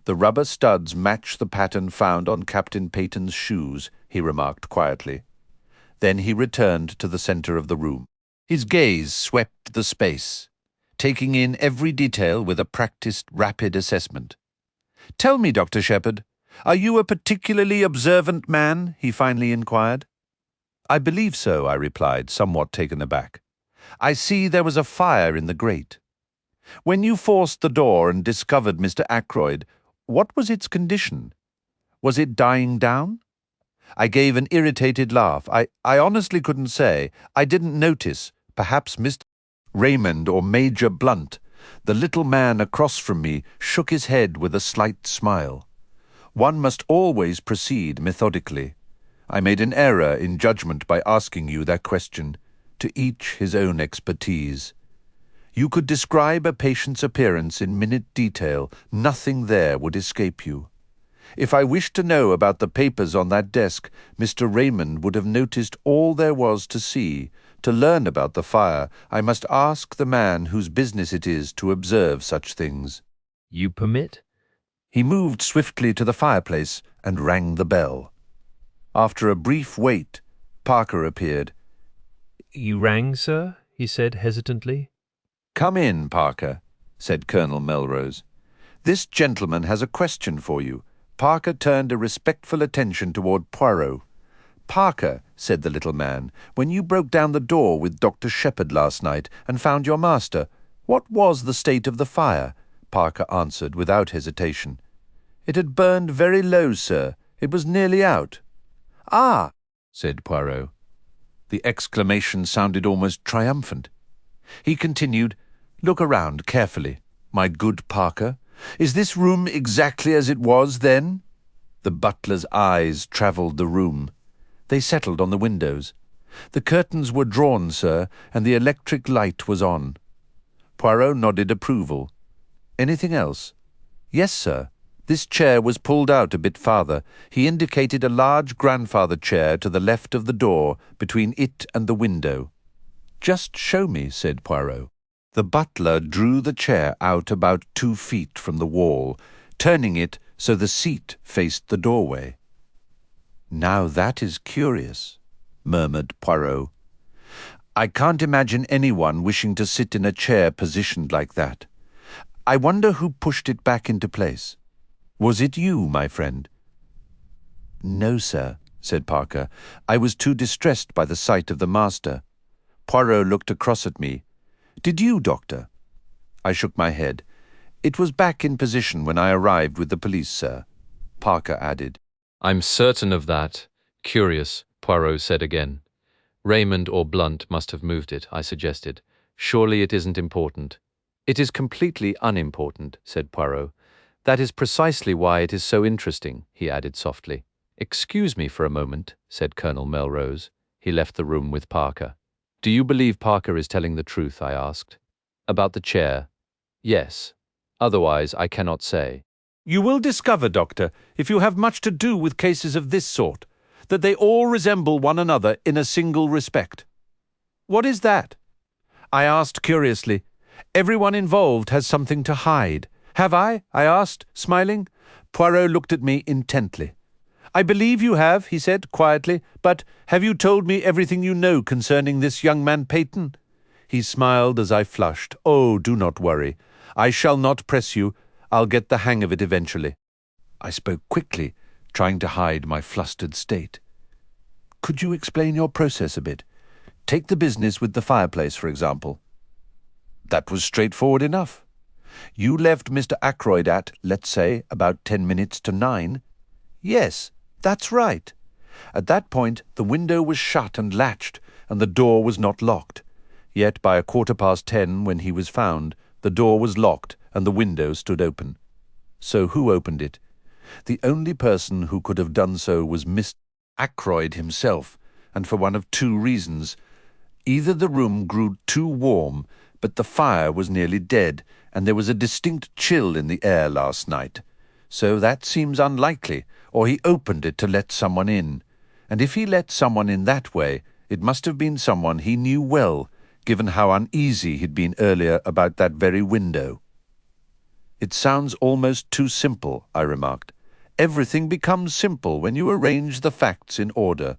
The rubber studs match the pattern found on Captain Peyton's shoes, he remarked quietly. Then he returned to the center of the room. His gaze swept the space, taking in every detail with a practiced, rapid assessment. "Tell me, Dr. Shepherd, are you a particularly observant man?" he finally inquired. "I believe so," I replied, somewhat taken aback. "I see there was a fire in the grate. When you forced the door and discovered Mr. Ackroyd, what was its condition? Was it dying down?" I gave an irritated laugh. I honestly couldn't say. I didn't notice. Perhaps Mr. Raymond or Major Blunt, the little man across from me, shook his head with a slight smile. One must always proceed methodically. I made an error in judgment by asking you that question. To each his own expertise. You could describe a patient's appearance in minute detail. Nothing there would escape you. If I wished to know about the papers on that desk, Mr. Raymond would have noticed all there was to see. To learn about the fire, I must ask the man whose business it is to observe such things. You permit? He moved swiftly to the fireplace and rang the bell. After a brief wait, Parker appeared. You rang, sir? He said hesitantly. "Come in, Parker," said Colonel Melrose. "This gentleman has a question for you." Parker turned a respectful attention toward Poirot. "Parker," said the little man, "when you broke down the door with Dr. Shepherd last night and found your master, what was the state of the fire?" Parker answered without hesitation. "It had burned very low, sir. It was nearly out." "Ah," said Poirot. The exclamation sounded almost triumphant. He continued, "Look around carefully, my good Parker. Is this room exactly as it was then?" The butler's eyes travelled the room. They settled on the windows. "The curtains were drawn, sir, and the electric light was on." Poirot nodded approval. "Anything else?" "Yes, sir. This chair was pulled out a bit farther." He indicated a large grandfather chair to the left of the door, between it and the window. "Just show me," said Poirot. The butler drew the chair out about 2 feet from the wall, turning it so the seat faced the doorway. "Now that is curious," murmured Poirot. "I can't imagine anyone wishing to sit in a chair positioned like that. I wonder who pushed it back into place. Was it you, my friend?" "No, sir," said Parker. "I was too distressed by the sight of the master." Poirot looked across at me. "Did you, Doctor?" I shook my head. "It was back in position when I arrived with the police, sir," Parker added. I'm certain of that. Curious, Poirot said again. Raymond or Blunt must have moved it, I suggested. Surely it isn't important. It is completely unimportant, said Poirot. That is precisely why it is so interesting, he added softly. Excuse me for a moment, said Colonel Melrose. He left the room with Parker. Do you believe Parker is telling the truth, I asked. About the chair? Yes. Otherwise, I cannot say. You will discover, Doctor, if you have much to do with cases of this sort, that they all resemble one another in a single respect. What is that? I asked curiously. Everyone involved has something to hide. Have I asked, smiling. Poirot looked at me intently. I believe you have, he said quietly, but have you told me everything you know concerning this young man Peyton? He smiled as I flushed. Oh, do not worry. I shall not press you. I'll get the hang of it eventually. I spoke quickly, trying to hide my flustered state. Could you explain your process a bit? Take the business with the fireplace, for example. That was straightforward enough. You left Mr. Ackroyd at, let's say, about 10 minutes to 9. Yes, that's right. At that point, the window was shut and latched, and the door was not locked. Yet by 10:15, when he was found, the door was locked and the window stood open. So who opened it? The only person who could have done so was Mr. Ackroyd himself, and for one of two reasons. Either the room grew too warm, but the fire was nearly dead, and there was a distinct chill in the air last night. So that seems unlikely, or he opened it to let someone in. And if he let someone in that way, it must have been someone he knew well, given how uneasy he'd been earlier about that very window. It sounds almost too simple, I remarked. Everything becomes simple when you arrange the facts in order.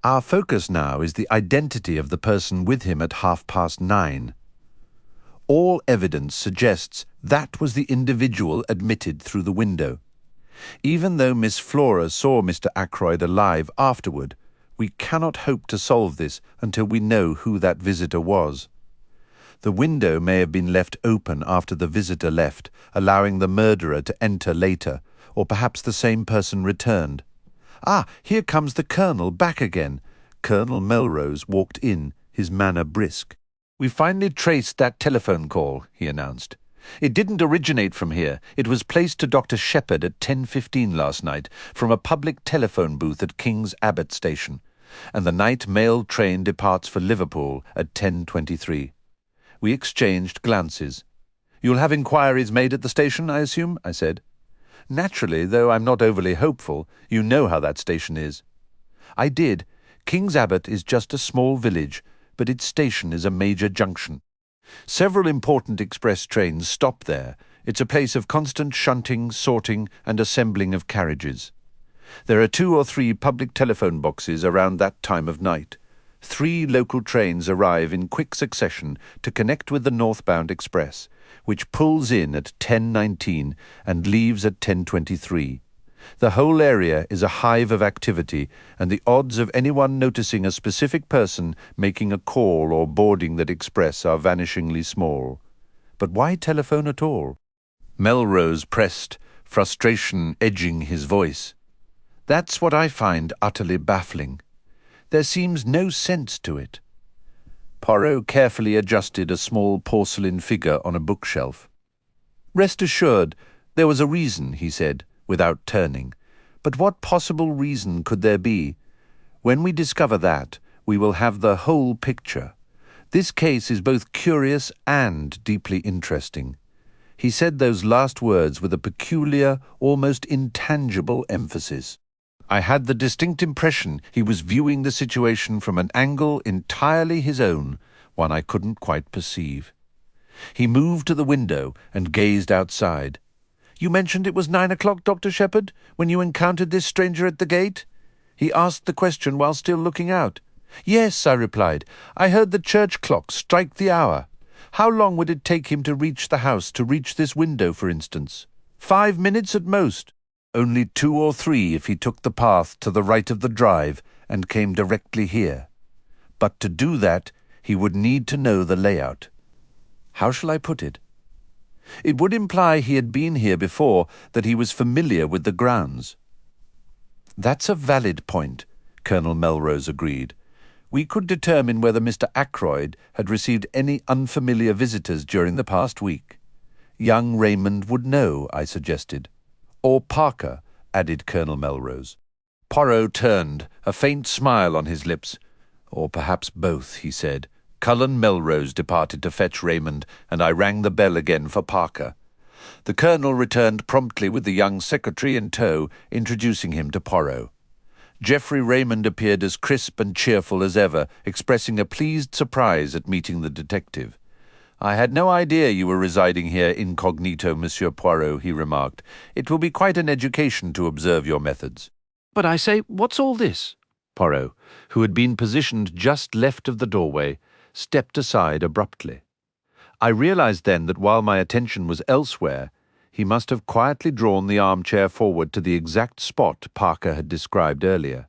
Our focus now is the identity of the person with him at 9:30. All evidence suggests that was the individual admitted through the window. Even though Miss Flora saw Mr. Ackroyd alive afterward, we cannot hope to solve this until we know who that visitor was. The window may have been left open after the visitor left, allowing the murderer to enter later, or perhaps the same person returned. Ah, here comes the Colonel back again. Colonel Melrose walked in, his manner brisk. "We finally traced that telephone call," he announced. "It didn't originate from here. It was placed to Dr. Shepherd at 10:15 last night from a public telephone booth at King's Abbot Station, and the night mail train departs for Liverpool at 10:23. We exchanged glances. "You'll have inquiries made at the station, I assume?" I said. "Naturally, though I'm not overly hopeful. You know how that station is." I did. King's Abbot is just a small village, but its station is a major junction. Several important express trains stop there. It's a place of constant shunting, sorting, and assembling of carriages. There are 2 or 3 public telephone boxes around that time of night. 3 local trains arrive in quick succession to connect with the northbound express, which pulls in at 10:19 and leaves at 10:23. The whole area is a hive of activity, and the odds of anyone noticing a specific person making a call or boarding that express are vanishingly small. But why telephone at all? Melrose pressed, frustration edging his voice. "That's what I find utterly baffling. There seems no sense to it." Poirot carefully adjusted a small porcelain figure on a bookshelf. "Rest assured, there was a reason," he said, without turning. "But what possible reason could there be? When we discover that, we will have the whole picture. This case is both curious and deeply interesting." He said those last words with a peculiar, almost intangible emphasis. I had the distinct impression he was viewing the situation from an angle entirely his own, one I couldn't quite perceive. He moved to the window and gazed outside. "You mentioned it was 9 o'clock, Dr. Shepherd, when you encountered this stranger at the gate?" He asked the question while still looking out. "Yes," I replied. "I heard the church clock strike the hour. How long would it take him to reach the house, to reach this window, for instance? 5 minutes at most. Only 2 or 3 if he took the path to the right of the drive and came directly here. But to do that, he would need to know the layout. How shall I put it? It would imply he had been here before, that he was familiar with the grounds." "That's a valid point," Colonel Melrose agreed. "We could determine whether Mr. Ackroyd had received any unfamiliar visitors during the past week. Young Raymond would know," I suggested. "Or Parker," added Colonel Melrose. Poirot turned, a faint smile on his lips. "Or perhaps both," he said. Cullen Melrose departed to fetch Raymond, and I rang the bell again for Parker. The Colonel returned promptly with the young secretary in tow, introducing him to Poirot. Geoffrey Raymond appeared as crisp and cheerful as ever, expressing a pleased surprise at meeting the detective. "I had no idea you were residing here incognito, Monsieur Poirot," he remarked. "It will be quite an education to observe your methods." "But I say, what's all this?" Poirot, who had been positioned just left of the doorway, stepped aside abruptly. I realized then that while my attention was elsewhere, he must have quietly drawn the armchair forward to the exact spot Parker had described earlier.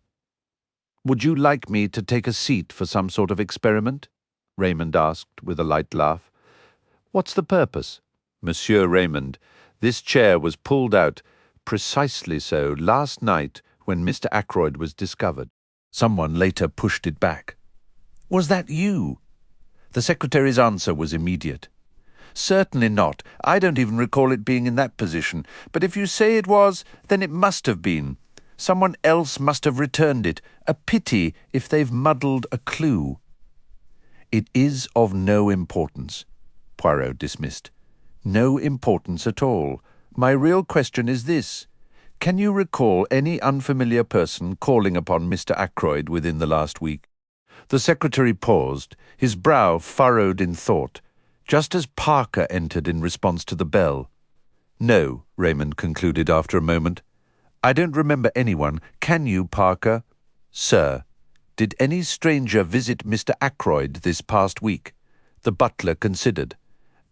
"Would you like me to take a seat for some sort of experiment?" Raymond asked with a light laugh. "What's the purpose?" "Monsieur Raymond, this chair was pulled out precisely so last night when Mr. Ackroyd was discovered. Someone later pushed it back." "Was that you?" The secretary's answer was immediate. "Certainly not. I don't even recall it being in that position. But if you say it was, then it must have been. Someone else must have returned it. A pity if they've muddled a clue." "It is of no importance," Poirot dismissed. "No importance at all. My real question is this. Can you recall any unfamiliar person calling upon Mr. Ackroyd within the last week?" The secretary paused, his brow furrowed in thought. just as Parker entered in response to the bell. "No," Raymond concluded after a moment. "I don't remember anyone. Can you, Parker?" "Sir, did any stranger visit Mr. Ackroyd this past week?" The butler considered.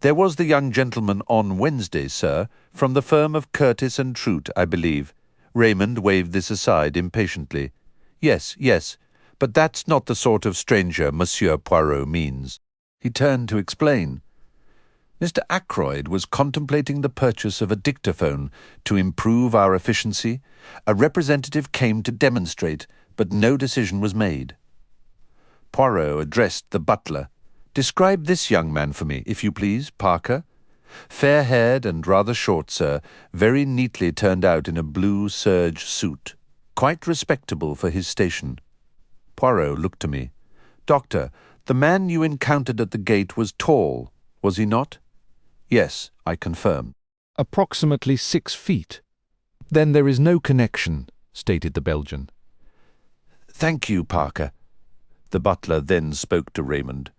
"There was the young gentleman on Wednesday, sir, from the firm of Curtis and Trout, I believe." Raymond waved this aside impatiently. "Yes, yes, but that's not the sort of stranger Monsieur Poirot means." He turned to explain. Mr. Ackroyd was contemplating the purchase of a dictaphone to improve our efficiency. A representative came to demonstrate, but no decision was made. Poirot addressed the butler. "Describe this young man for me, if you please, Parker." "Fair-haired and rather short, sir, very neatly turned out in a blue serge suit. Quite respectable for his station." Poirot looked to me. "Doctor, the man you encountered at the gate was tall, was he not?" "Yes," I confirmed. "Approximately 6 feet. Then there is no connection," stated the Belgian. "Thank you, Parker." The butler then spoke to Raymond.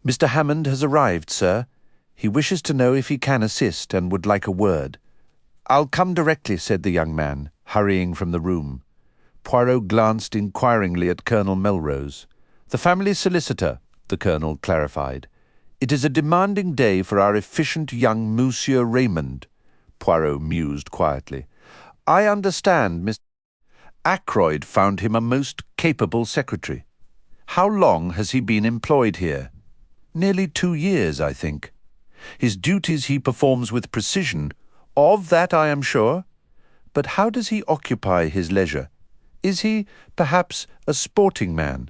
"Mr. Hammond has arrived, sir. He wishes to know if he can assist and would like a word." "I'll come directly," said the young man, hurrying from the room. Poirot glanced inquiringly at Colonel Melrose. "The family solicitor," the Colonel clarified. "It is a demanding day for our efficient young Monsieur Raymond." Poirot mused quietly. "I understand Mr. Ackroyd found him a most capable secretary. How long has he been employed here?" "Nearly 2 years, I think." "His duties he performs with precision. Of that I am sure. But how does he occupy his leisure? Is he, perhaps, a sporting man?"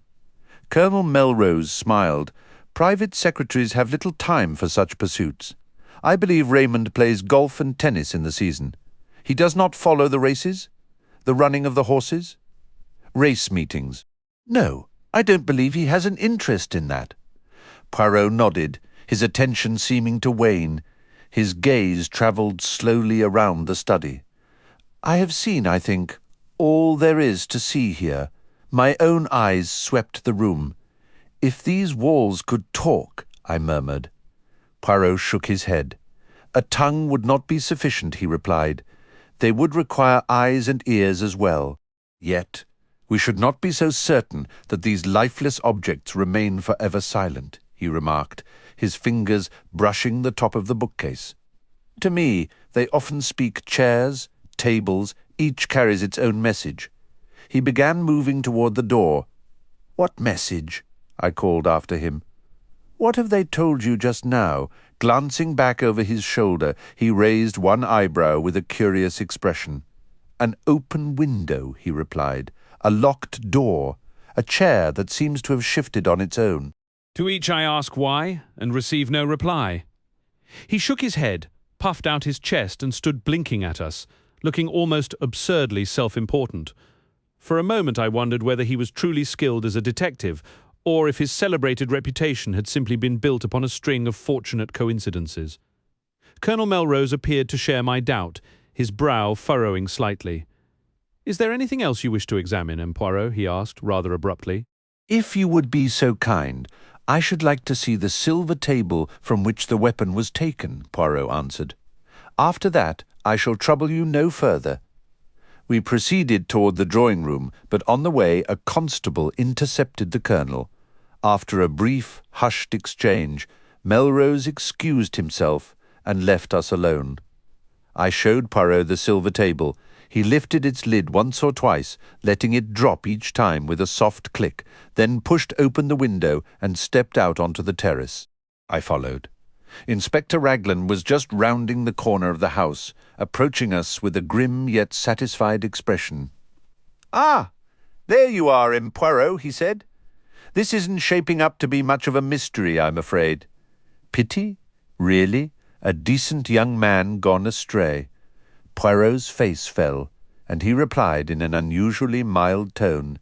Colonel Melrose smiled. "Private secretaries have little time for such pursuits. I believe Raymond plays golf and tennis in the season. He does not follow the races? The running of the horses? Race meetings? No, I don't believe he has an interest in that." Poirot nodded, his attention seeming to wane. His gaze travelled slowly around the study. "I have seen, I think, all there is to see here." My own eyes swept the room. "If these walls could talk," I murmured. Poirot shook his head. "A tongue would not be sufficient," he replied. "They would require eyes and ears as well. Yet we should not be so certain that these lifeless objects remain forever silent," he remarked, his fingers brushing the top of the bookcase. "To me, they often speak. Chairs, tables, each carries its own message." He began moving toward the door. "What message?" I called after him. "What have they told you just now?" Glancing back over his shoulder, he raised one eyebrow with a curious expression. "An open window," he replied. "A locked door. A chair that seems to have shifted on its own." To each I ask why, and receive no reply. He shook his head, puffed out his chest, and stood blinking at us, looking almost absurdly self-important. For a moment I wondered whether he was truly skilled as a detective, or if his celebrated reputation had simply been built upon a string of fortunate coincidences. Colonel Melrose appeared to share my doubt, his brow furrowing slightly. "Is there anything else you wish to examine, M. Poirot?" he asked, rather abruptly. "If you would be so kind, I should like to see the silver table from which the weapon was taken," Poirot answered. "After that, I shall trouble you no further." We proceeded toward the drawing-room, but on the way a constable intercepted the Colonel. After a brief, hushed exchange, Melrose excused himself and left us alone. I showed Poirot the silver table. He lifted its lid once or twice, letting it drop each time with a soft click, then pushed open the window and stepped out onto the terrace. I followed. Inspector Raglan was just rounding the corner of the house, approaching us with a grim yet satisfied expression. "Ah, there you are, M. Poirot," he said. "This isn't shaping up to be much of a mystery, I'm afraid." Pity? Really? A decent young man gone astray? Poirot's face fell, and he replied in an unusually mild tone,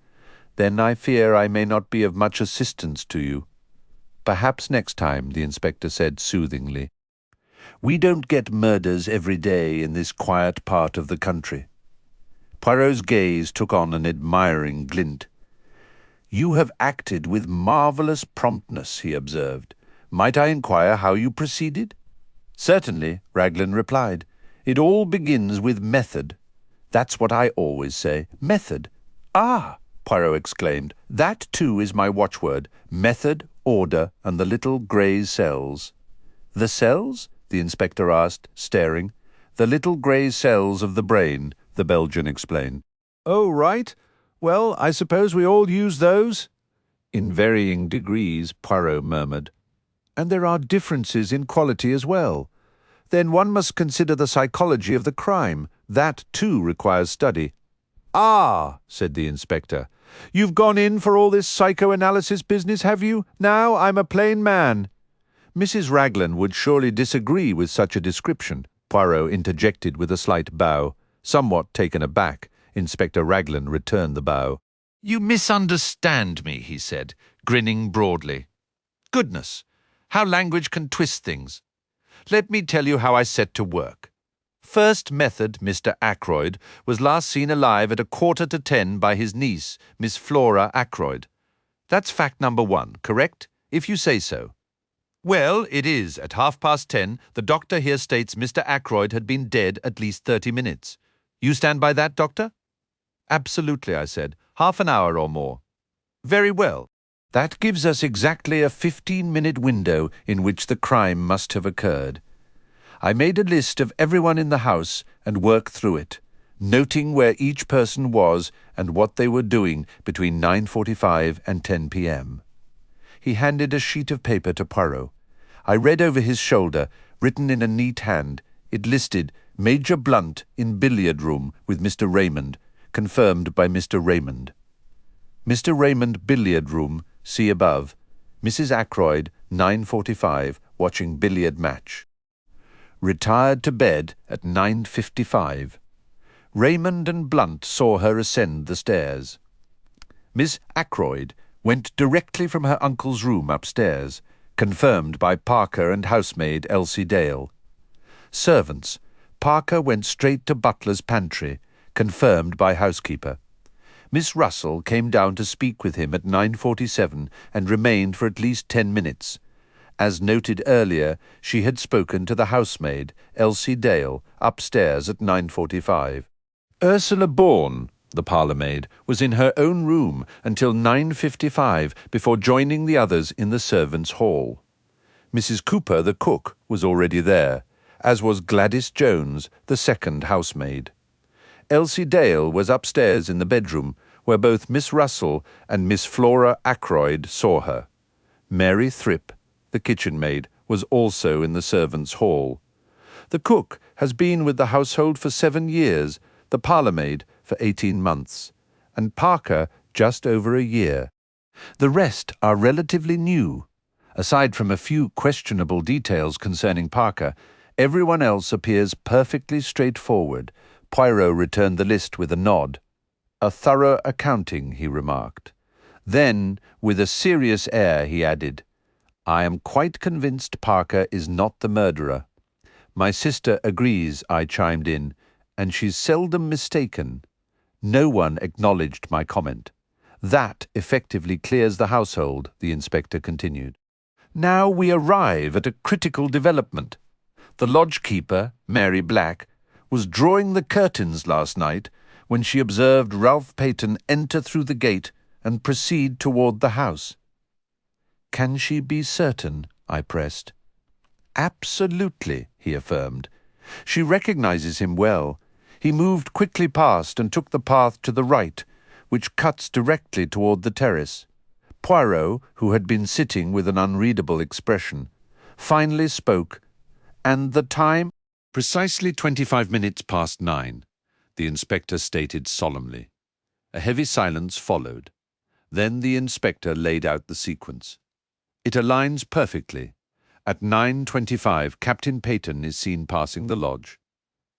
"Then I fear I may not be of much assistance to you." "Perhaps next time," the inspector said soothingly. "We don't get murders every day in this quiet part of the country." Poirot's gaze took on an admiring glint. "You have acted with marvellous promptness," he observed. Might I inquire how you proceeded? Certainly, Raglan replied. It all begins with method. That's what I always say, method. Ah, Poirot exclaimed, that too is my watchword, method, order, and the little grey cells. The cells? The inspector asked, staring. The little grey cells of the brain, the Belgian explained. Oh, right. Well, I suppose we all use those? In varying degrees, Poirot murmured. And there are differences in quality as well. Then one must consider the psychology of the crime. That, too, requires study. Ah, said the inspector. You've gone in for all this psychoanalysis business, have you? Now I'm a plain man. Mrs. Raglan would surely disagree with such a description, Poirot interjected with a slight bow. Somewhat taken aback, Inspector Raglan returned the bow. You misunderstand me, he said, grinning broadly. Goodness, how language can twist things. Let me tell you how I set to work. First method, Mr. Ackroyd, was last seen alive at 9:45 by his niece, Miss Flora Ackroyd. That's fact number 1, correct? If you say so. Well, it is. At 10:30, the doctor here states Mr. Ackroyd had been dead at least 30 minutes. You stand by that, doctor? Absolutely, I said. Half an hour or more. Very well. That gives us exactly a 15-minute window in which the crime must have occurred. I made a list of everyone in the house and worked through it, noting where each person was and what they were doing between 9:45 and 10 p.m. He handed a sheet of paper to Poirot. I read over his shoulder, written in a neat hand. It listed Major Blunt in billiard room with Mr. Raymond, confirmed by Mr. Raymond. Mr. Raymond billiard room, see above. Mrs. Ackroyd, 9:45, watching billiard match. Retired to bed at 9:55. Raymond and Blunt saw her ascend the stairs. Miss Ackroyd went directly from her uncle's room upstairs, confirmed by Parker and housemaid Elsie Dale. Servants. Parker went straight to butler's pantry, confirmed by housekeeper. Miss Russell came down to speak with him at 9:47 and remained for at least 10 minutes. As noted earlier, she had spoken to the housemaid, Elsie Dale, upstairs at 9:45. Ursula Bourne, the parlour-maid, was in her own room until 9:55 before joining the others in the servants' hall. Mrs. Cooper, the cook, was already there, as was Gladys Jones, the second housemaid. Elsie Dale was upstairs in the bedroom, where both Miss Russell and Miss Flora Ackroyd saw her. Mary Thripp, the kitchen-maid, was also in the servants' hall. The cook has been with the household for 7 years, the parlour-maid for 18 months, and Parker just over a year. The rest are relatively new. Aside from a few questionable details concerning Parker, everyone else appears perfectly straightforward. Poirot returned the list with a nod. A thorough accounting, he remarked. Then, with a serious air, he added, I am quite convinced Parker is not the murderer. My sister agrees, I chimed in, and she's seldom mistaken. No one acknowledged my comment. That effectively clears the household, the inspector continued. Now we arrive at a critical development. The lodge-keeper, Mary Black, was drawing the curtains last night when she observed Ralph Peyton enter through the gate and proceed toward the house. Can she be certain? I pressed. Absolutely, he affirmed. She recognizes him well. He moved quickly past and took the path to the right, which cuts directly toward the terrace. Poirot, who had been sitting with an unreadable expression, finally spoke. And the time? Precisely 25 minutes past 9, the inspector stated solemnly. A heavy silence followed. Then the inspector laid out the sequence. It aligns perfectly. At 9:25, Captain Peyton is seen passing the lodge.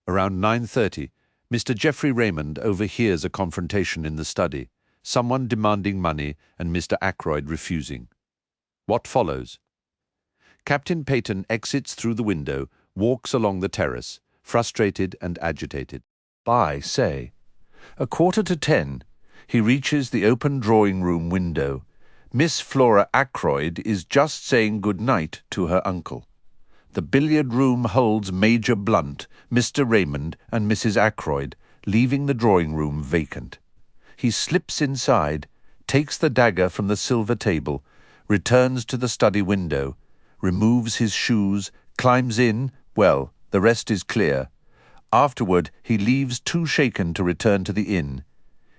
Around 9:30, Mr. Geoffrey Raymond overhears a confrontation in the study, someone demanding money and Mr. Ackroyd refusing. What follows? Captain Peyton exits through the window, walks along the terrace, frustrated and agitated. By, say, 9:45, he reaches the open drawing-room window, Miss Flora Ackroyd is just saying good night to her uncle. The billiard room holds Major Blunt, Mr. Raymond, and Mrs. Ackroyd, leaving the drawing room vacant. He slips inside, takes the dagger from the silver table, returns to the study window, removes his shoes, climbs in, well, the rest is clear. Afterward, he leaves too shaken to return to the inn.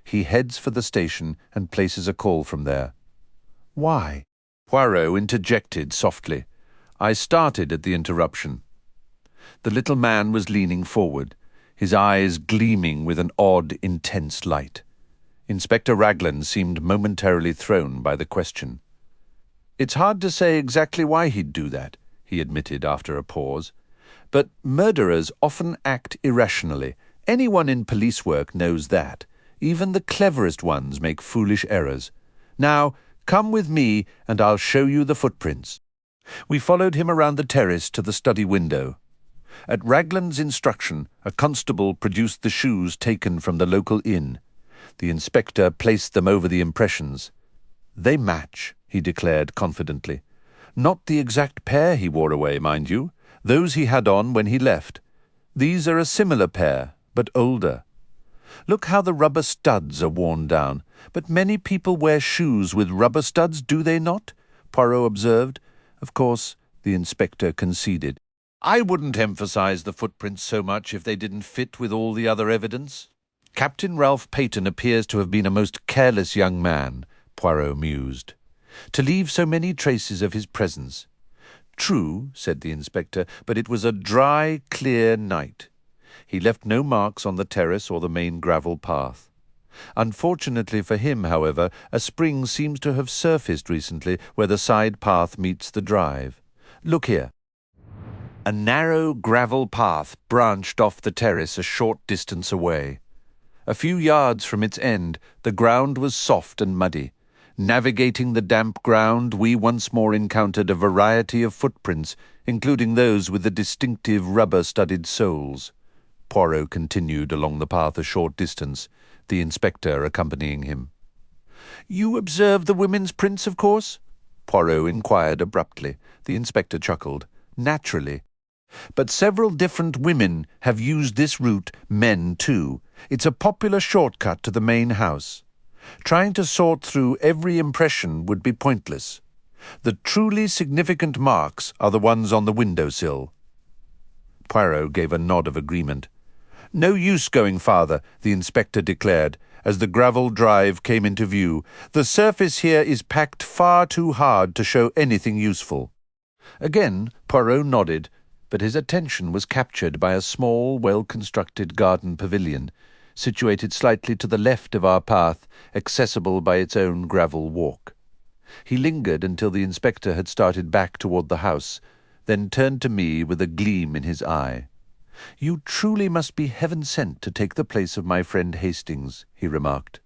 He heads for the station and places a call from there. Why? Poirot interjected softly. I started at the interruption. The little man was leaning forward, his eyes gleaming with an odd, intense light. Inspector Raglan seemed momentarily thrown by the question. It's hard to say exactly why he'd do that, he admitted after a pause. But murderers often act irrationally. Anyone in police work knows that. Even the cleverest ones make foolish errors. Now, come with me and I'll show you the footprints. We followed him around the terrace to the study window. At Raglan's instruction, a constable produced the shoes taken from the local inn. The inspector placed them over the impressions. They match, he declared confidently. Not the exact pair he wore away, mind you. Those he had on when he left. These are a similar pair, but older. Look how the rubber studs are worn down. But many people wear shoes with rubber studs, do they not? Poirot observed. Of course, the inspector conceded. I wouldn't emphasize the footprints so much if they didn't fit with all the other evidence. Captain Ralph Peyton appears to have been a most careless young man, Poirot mused, to leave so many traces of his presence. True, said the inspector, but it was a dry, clear night. He left no marks on the terrace or the main gravel path. Unfortunately for him, however, a spring seems to have surfaced recently where the side path meets the drive. Look here. A narrow gravel path branched off the terrace a short distance away. A few yards from its end, the ground was soft and muddy. Navigating the damp ground, we once more encountered a variety of footprints, including those with the distinctive rubber-studded soles. Poirot continued along the path a short distance, the inspector accompanying him. You observed the women's prints, of course? Poirot inquired abruptly. The inspector chuckled. Naturally. But several different women have used this route, men too. It's a popular shortcut to the main house. Trying to sort through every impression would be pointless. The truly significant marks are the ones on the windowsill. Poirot gave a nod of agreement. No use going farther, the inspector declared, as the gravel drive came into view. The surface here is packed far too hard to show anything useful. Again, Poirot nodded, but his attention was captured by a small, well-constructed garden pavilion, situated slightly to the left of our path, accessible by its own gravel walk. He lingered until the inspector had started back toward the house, then turned to me with a gleam in his eye. You truly must be heaven-sent to take the place of my friend Hastings, he remarked.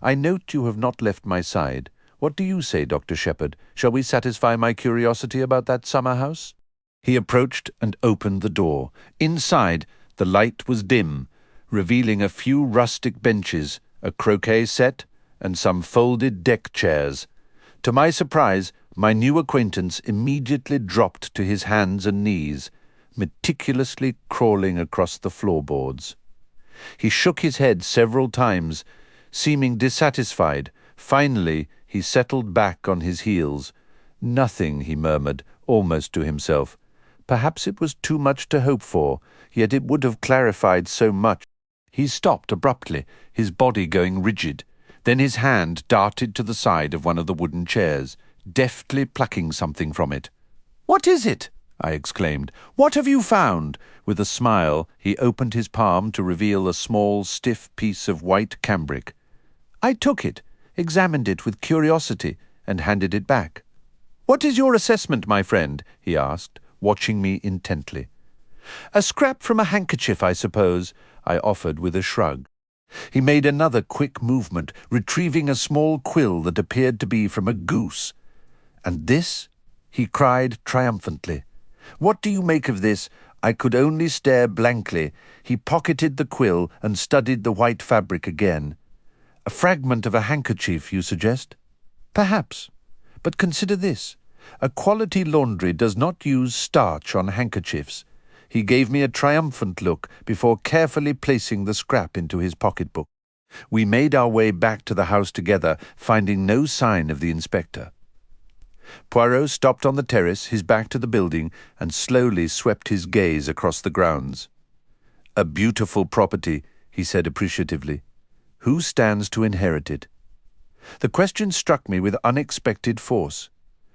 I note you have not left my side. What do you say, Dr. Shepherd? Shall we satisfy my curiosity about that summer house? He approached and opened the door. Inside, the light was dim, revealing a few rustic benches, a croquet set, and some folded deck chairs. To my surprise, my new acquaintance immediately dropped to his hands and knees, meticulously crawling across the floorboards. He shook his head several times, seeming dissatisfied. Finally, he settled back on his heels. Nothing, he murmured, almost to himself. Perhaps it was too much to hope for, yet it would have clarified so much. He stopped abruptly, his body going rigid. Then his hand darted to the side of one of the wooden chairs, deftly plucking something from it. "What is it?" I exclaimed. "What have you found?" With a smile, he opened his palm to reveal a small, stiff piece of white cambric. I took it, examined it with curiosity, and handed it back. "What is your assessment, my friend?" he asked, watching me intently. "A scrap from a handkerchief, I suppose," I offered with a shrug. He made another quick movement, retrieving a small quill that appeared to be from a goose. "And this?" he cried triumphantly. "What do you make of this?" I could only stare blankly. He pocketed the quill and studied the white fabric again. "A fragment of a handkerchief, you suggest?" "Perhaps," But consider this. A quality laundry does not use starch on handkerchiefs. He gave me a triumphant look before carefully placing the scrap into his pocketbook. We made our way back to the house together, finding no sign of the inspector. Poirot stopped on the terrace, his back to the building, and slowly swept his gaze across the grounds. "A beautiful property," he said appreciatively. "Who stands to inherit it?" The question struck me with unexpected force.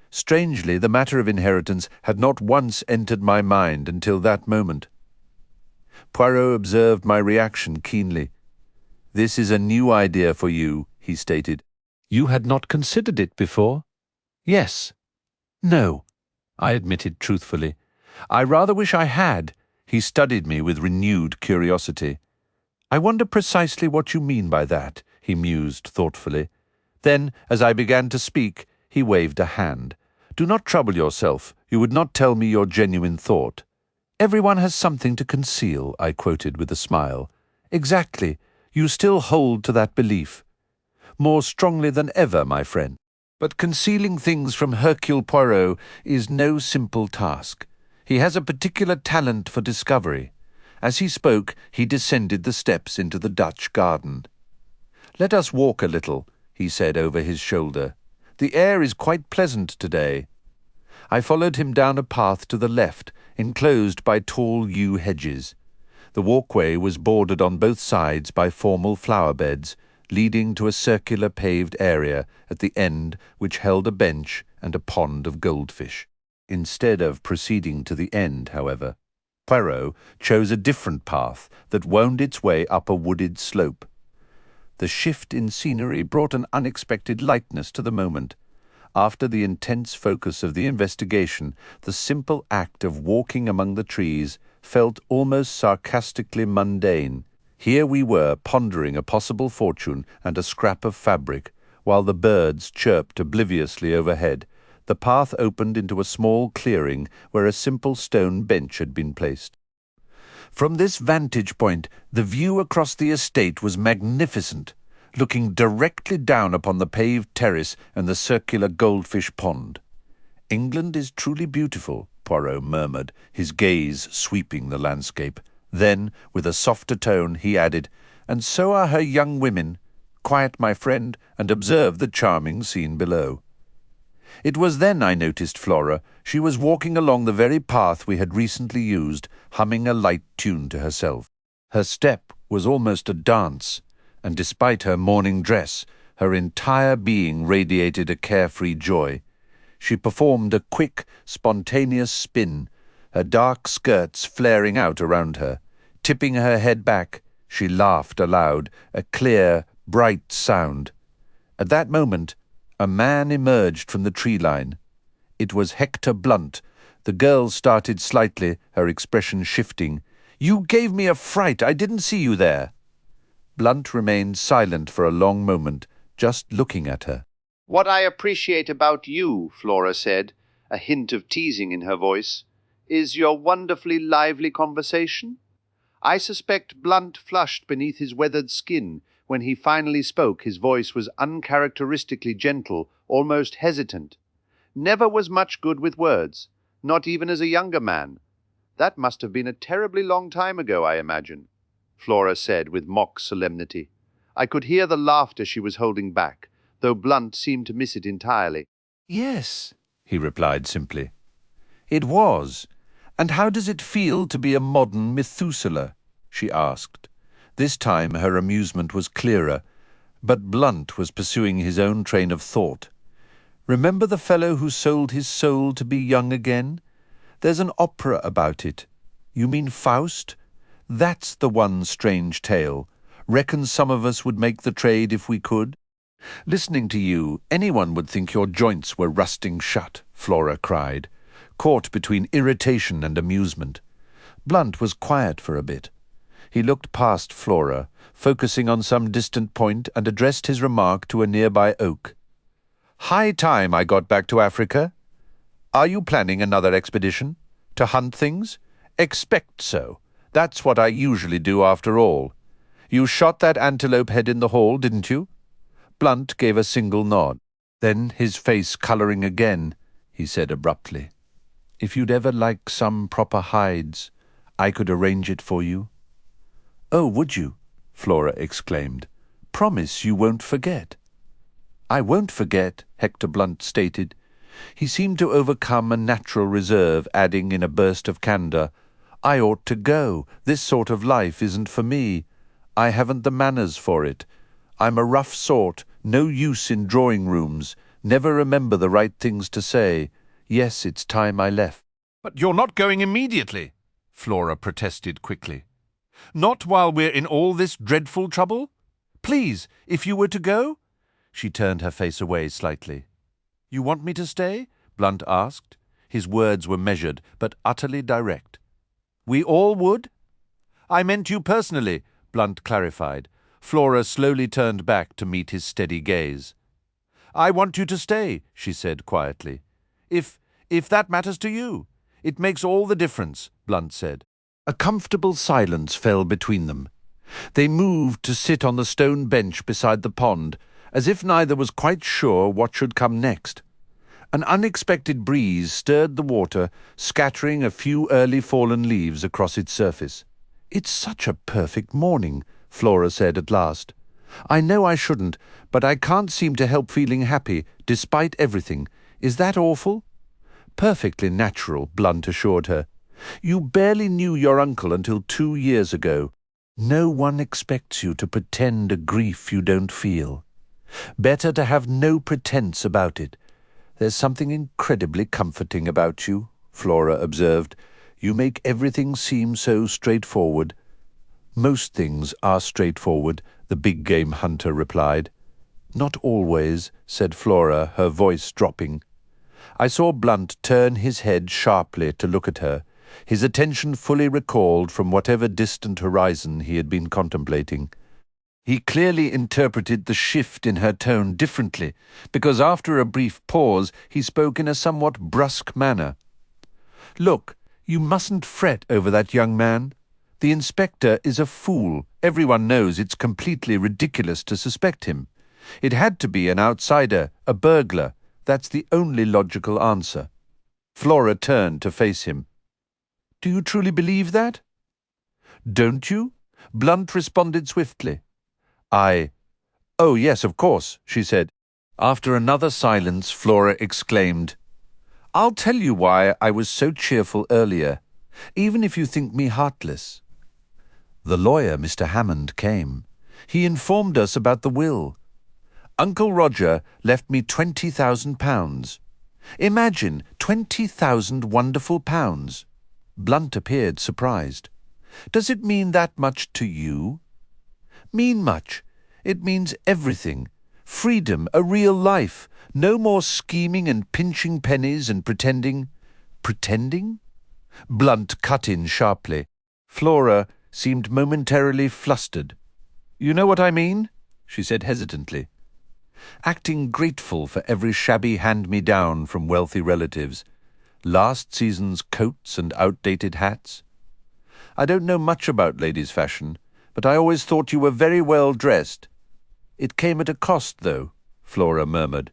Strangely, the matter of inheritance had not once entered my mind until that moment. Poirot observed my reaction keenly. "This is a new idea for you," he stated. "You had not considered it before?" "Yes." "No," I admitted truthfully. "I rather wish I had." He studied me with renewed curiosity. "I wonder precisely what you mean by that," he mused thoughtfully. Then, as I began to speak, he waved a hand. "Do not trouble yourself. You would not tell me your genuine thought." "Everyone has something to conceal," I quoted with a smile. "Exactly. You still hold to that belief." "More strongly than ever, my friend. But concealing things from Hercule Poirot is no simple task. He has a particular talent for discovery." As he spoke, he descended the steps into the Dutch garden. "Let us walk a little," he said over his shoulder. "The air is quite pleasant today." I followed him down a path to the left, enclosed by tall yew hedges. The walkway was bordered on both sides by formal flower beds, leading to a circular paved area at the end which held a bench and a pond of goldfish. Instead of proceeding to the end, however, Poirot chose a different path that wound its way up a wooded slope. The shift in scenery brought an unexpected lightness to the moment. After the intense focus of the investigation, the simple act of walking among the trees felt almost sarcastically mundane. Here we were pondering a possible fortune and a scrap of fabric, while the birds chirped obliviously overhead. The path opened into a small clearing where a simple stone bench had been placed. From this vantage point, the view across the estate was magnificent, looking directly down upon the paved terrace and the circular goldfish pond. "England is truly beautiful," Poirot murmured, his gaze sweeping the landscape. Then, with a softer tone, he added, "And so are her young women. Quiet, my friend, and observe the charming scene below." It was then I noticed Flora. She was walking along the very path we had recently used, humming a light tune to herself. Her step was almost a dance, and despite her morning dress, her entire being radiated a carefree joy. She performed a quick, spontaneous spin, her dark skirts flaring out around her. Tipping her head back, she laughed aloud, a clear, bright sound. At that moment, a man emerged from the tree line. It was Hector Blunt. The girl started slightly, her expression shifting. "You gave me a fright. I didn't see you there." Blunt remained silent for a long moment, just looking at her. "What I appreciate about you," Flora said, a hint of teasing in her voice, "is your wonderfully lively conversation." I suspect Blunt flushed beneath his weathered skin. When he finally spoke, his voice was uncharacteristically gentle, almost hesitant. "Never was much good with words, not even as a younger man. That must have been a terribly long time ago, I imagine," Flora said with mock solemnity. I could hear the laughter she was holding back, though Blunt seemed to miss it entirely. "Yes," he replied simply. "It was. And how does it feel to be a modern Methuselah?" she asked. This time her amusement was clearer, but Blunt was pursuing his own train of thought. "Remember the fellow who sold his soul to be young again? There's an opera about it. You mean Faust? That's the one strange tale. Reckon some of us would make the trade if we could?" "Listening to you, anyone would think your joints were rusting shut," Flora cried, caught between irritation and amusement. Blunt was quiet for a bit. He looked past Flora, focusing on some distant point, and addressed his remark to a nearby oak. "High time I got back to Africa. Are you planning another expedition? To hunt things? Expect so. That's what I usually do after all. You shot that antelope head in the hall, didn't you?" Blunt gave a single nod. Then, his face colouring again, he said abruptly, "If you'd ever like some proper hides, I could arrange it for you." "Oh, would you?" Flora exclaimed. "Promise you won't forget." "I won't forget," Hector Blunt stated. He seemed to overcome a natural reserve, adding in a burst of candour, "I ought to go. This sort of life isn't for me. I haven't the manners for it. I'm a rough sort, no use in drawing-rooms, never remember the right things to say. Yes, it's time I left." "But you're not going immediately," Flora protested quickly. "Not while we're in all this dreadful trouble? Please, if you were to go?" She turned her face away slightly. "You want me to stay?" Blunt asked. His words were measured, but utterly direct. "We all would?" "I meant you personally," Blunt clarified. Flora slowly turned back to meet his steady gaze. "I want you to stay," she said quietly. If that matters to you. It makes all the difference," Blunt said. A comfortable silence fell between them. They moved to sit on the stone bench beside the pond, as if neither was quite sure what should come next. An unexpected breeze stirred the water, scattering a few early fallen leaves across its surface. "It's such a perfect morning," Flora said at last. "I know I shouldn't, but I can't seem to help feeling happy, despite everything. Is that awful?" "Perfectly natural," Blunt assured her. "You barely knew your uncle until 2 years ago. No one expects you to pretend a grief you don't feel. Better to have no pretense about it. There's something incredibly comforting about you," Flora observed. "You make everything seem so straightforward." "Most things are straightforward," the big game hunter replied. "Not always," said Flora, her voice dropping. I saw Blunt turn his head sharply to look at her, his attention fully recalled from whatever distant horizon he had been contemplating. He clearly interpreted the shift in her tone differently, because after a brief pause he spoke in a somewhat brusque manner. "Look, you mustn't fret over that young man. The inspector is a fool. Everyone knows it's completely ridiculous to suspect him. It had to be an outsider, a burglar. That's the only logical answer." Flora turned to face him. "Do you truly believe that?" "Don't you?" Blunt responded swiftly. "Oh, yes, of course," she said. After another silence, Flora exclaimed, "I'll tell you why I was so cheerful earlier, even if you think me heartless. The lawyer, Mr. Hammond, came. He informed us about the will. Uncle Roger left me £20,000. Imagine 20,000 wonderful pounds." Blunt appeared surprised. "Does it mean that much to you?" "Mean much. It means everything. Freedom, a real life. No more scheming and pinching pennies and pretending." "Pretending?" Blunt cut in sharply. Flora seemed momentarily flustered. "You know what I mean?" she said hesitantly. "Acting grateful for every shabby hand-me-down from wealthy relatives. Last season's coats and outdated hats. I don't know much about ladies' fashion, but I always thought you were very well dressed. It came at a cost, though," Flora murmured.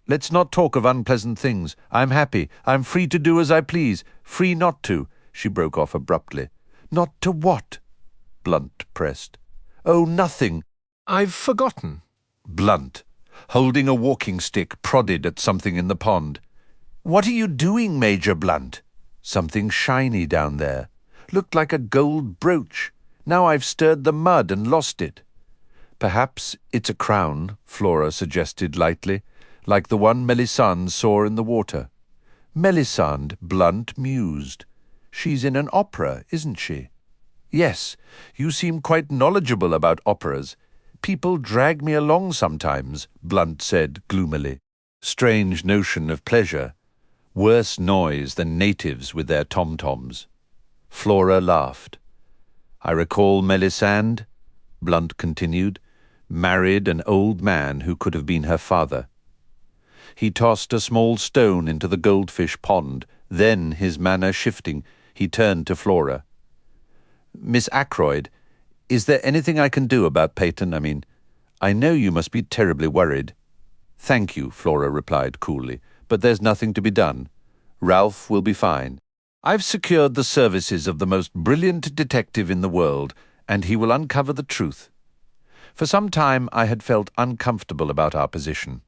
"Let's not talk of unpleasant things. I'm happy. I'm free to do as I please. Free not to," she broke off abruptly. "Not to what?" Blunt pressed. "Oh, nothing." "I've forgotten." Blunt, holding a walking stick, prodded at something in the pond. "What are you doing, Major Blunt?" "Something shiny down there. Looked like a gold brooch. Now I've stirred the mud and lost it." "Perhaps it's a crown," Flora suggested lightly, "like the one Melisande saw in the water." "Melisande," Blunt mused. "She's in an opera, isn't she?" "Yes, you seem quite knowledgeable about operas. People drag me along sometimes," Blunt said gloomily. "Strange notion of pleasure. Worse noise than natives with their tom-toms." Flora laughed. "I recall Melisande," Blunt continued, "married an old man who could have been her father. He tossed a small stone into the goldfish pond. Then, his manner shifting, he turned to Flora. "Miss Ackroyd, is there anything I can do about Peyton? I know you must be terribly worried." "Thank you," Flora replied coolly, "but there's nothing to be done. Ralph will be fine. I've secured the services of the most brilliant detective in the world, and he will uncover the truth." For some time I had felt uncomfortable about our position.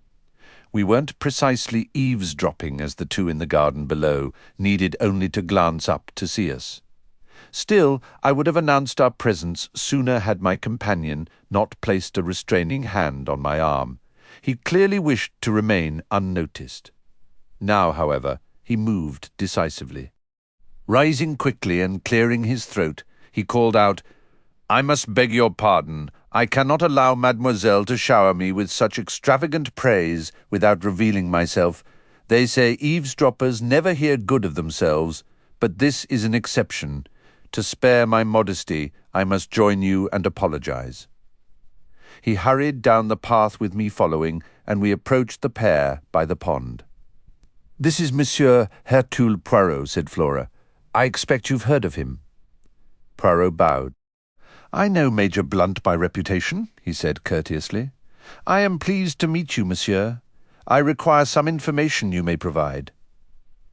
We weren't precisely eavesdropping as the two in the garden below needed only to glance up to see us. Still, I would have announced our presence sooner had my companion not placed a restraining hand on my arm. He clearly wished to remain unnoticed. Now, however, he moved decisively. Rising quickly and clearing his throat, he called out, "I must beg your pardon. I cannot allow mademoiselle to shower me with such extravagant praise without revealing myself. They say eavesdroppers never hear good of themselves, but this is an exception. To spare my modesty, I must join you and apologize." He hurried down the path with me following, and we approached the pair by the pond. "This is Monsieur Hercule Poirot," said Flora. "I expect you've heard of him." Poirot bowed. "I know Major Blunt by reputation," he said courteously. "I am pleased to meet you, monsieur. I require some information you may provide."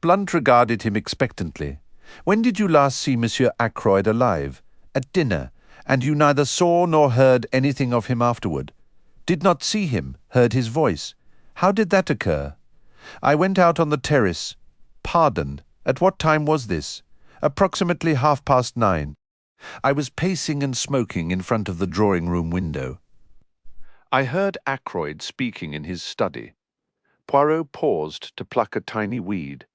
Blunt regarded him expectantly. "When did you last see Monsieur Ackroyd alive?" "At dinner. And you neither saw nor heard anything of him afterward?" "Did not see him, heard his voice." "How did that occur?" "I went out on the terrace." "Pardon. At what time was this?" "Approximately 9:30. I was pacing and smoking in front of the drawing-room window. I heard Ackroyd speaking in his study. Poirot paused to pluck a tiny weed.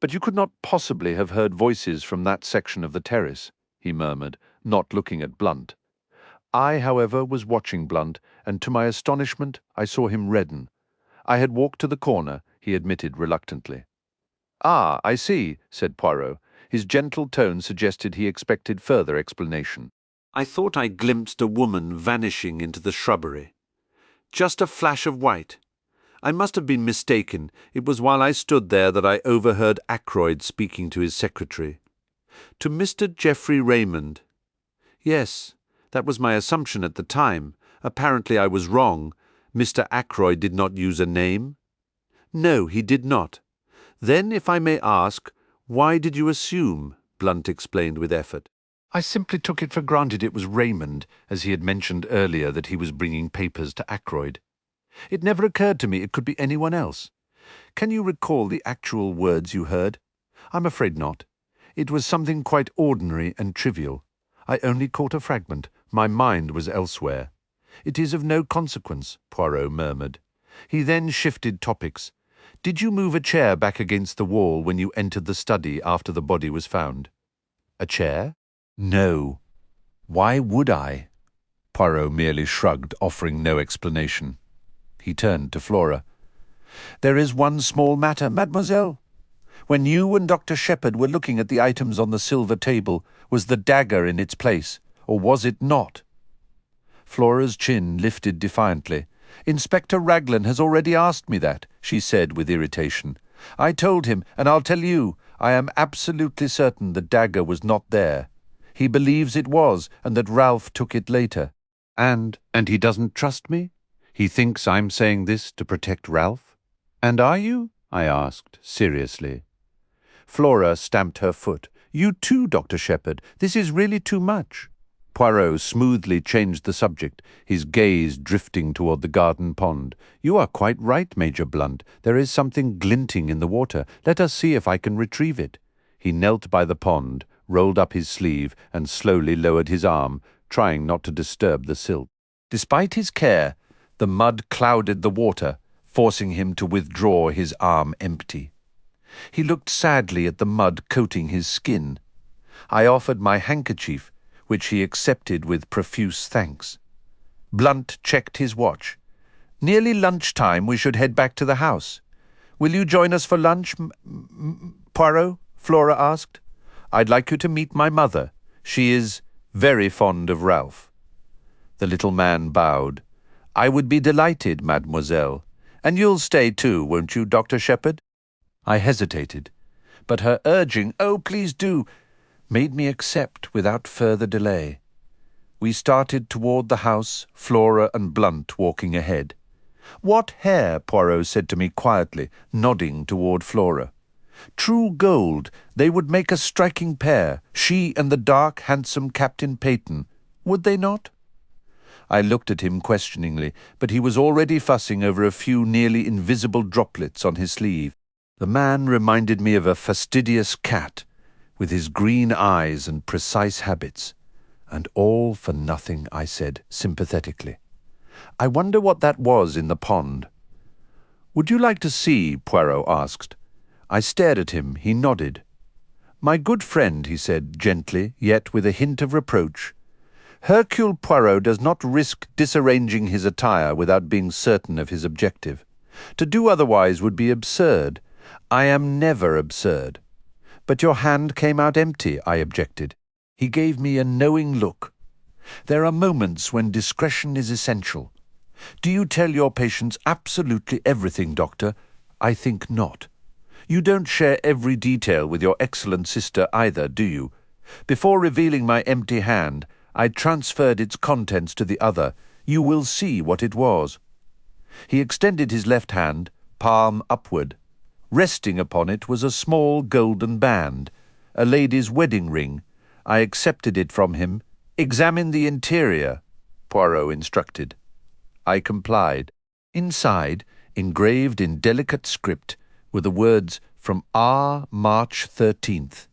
"But you could not possibly have heard voices from that section of the terrace," he murmured, not looking at Blunt. I, however, was watching Blunt, and to my astonishment I saw him redden. "I had walked to the corner," he admitted reluctantly. "Ah, I see," said Poirot. His gentle tone suggested he expected further explanation. "I thought I glimpsed a woman vanishing into the shrubbery. Just a flash of white. I must have been mistaken. It was while I stood there that I overheard Ackroyd speaking to his secretary. To Mr. Geoffrey Raymond. Yes, that was my assumption at the time. Apparently I was wrong. Mr. Ackroyd did not use a name?" "No, he did not." "Then, if I may ask, why did you assume?" Blunt explained with effort. "I simply took it for granted it was Raymond, as he had mentioned earlier that he was bringing papers to Ackroyd. It never occurred to me it could be anyone else. Can you recall the actual words you heard?" "I'm afraid not. It was something quite ordinary and trivial. I only caught a fragment. My mind was elsewhere." "It is of no consequence," Poirot murmured. He then shifted topics. "Did you move a chair back against the wall when you entered the study after the body was found?" "A chair? No. Why would I?" Poirot merely shrugged, offering no explanation. He turned to Flora. "There is one small matter, mademoiselle. When you and Dr. Shepherd were looking at the items on the silver table, was the dagger in its place, or was it not?" Flora's chin lifted defiantly. "Inspector Raglan has already asked me that," she said with irritation. "I told him, and I'll tell you, I am absolutely certain the dagger was not there. He believes it was, and that Ralph took it later. And he doesn't trust me? He thinks I'm saying this to protect Ralph?" "And are you?" I asked, seriously. Flora stamped her foot. "You too, Dr. Shepherd. This is really too much." Poirot smoothly changed the subject, his gaze drifting toward the garden pond. "You are quite right, Major Blunt. There is something glinting in the water. Let us see if I can retrieve it." He knelt by the pond, rolled up his sleeve, and slowly lowered his arm, trying not to disturb the silt. Despite his care, the mud clouded the water, forcing him to withdraw his arm empty. He looked sadly at the mud coating his skin. I offered my handkerchief, which he accepted with profuse thanks. Blunt checked his watch. "Nearly lunchtime. We should head back to the house." "Will you join us for lunch, Poirot?" Flora asked. "I'd like you to meet my mother. She is very fond of Ralph." The little man bowed. "I would be delighted, mademoiselle. And you'll stay too, won't you, Dr. Shepherd?" I hesitated, but her urging, "Oh, please do," made me accept without further delay. We started toward the house, Flora and Blunt walking ahead. "What hair?" Poirot said to me quietly, nodding toward Flora. "True gold. They would make a striking pair, she and the dark, handsome Captain Peyton. Would they not?" I looked at him questioningly, but he was already fussing over a few nearly invisible droplets on his sleeve. The man reminded me of a fastidious cat, with his green eyes and precise habits. "And all for nothing," I said sympathetically. "I wonder what that was in the pond." "Would you like to see?" Poirot asked. I stared at him. He nodded. "My good friend," he said gently, yet with a hint of reproach, "Hercule Poirot does not risk disarranging his attire without being certain of his objective. To do otherwise would be absurd. I am never absurd." "But your hand came out empty," I objected. He gave me a knowing look. "There are moments when discretion is essential. Do you tell your patients absolutely everything, Doctor? I think not. You don't share every detail with your excellent sister either, do you? Before revealing my empty hand, I transferred its contents to the other. You will see what it was." He extended his left hand, palm upward. Resting upon it was a small golden band, a lady's wedding ring. I accepted it from him. "Examine the interior," Poirot instructed. I complied. Inside, engraved in delicate script, were the words, "From R. March 13th.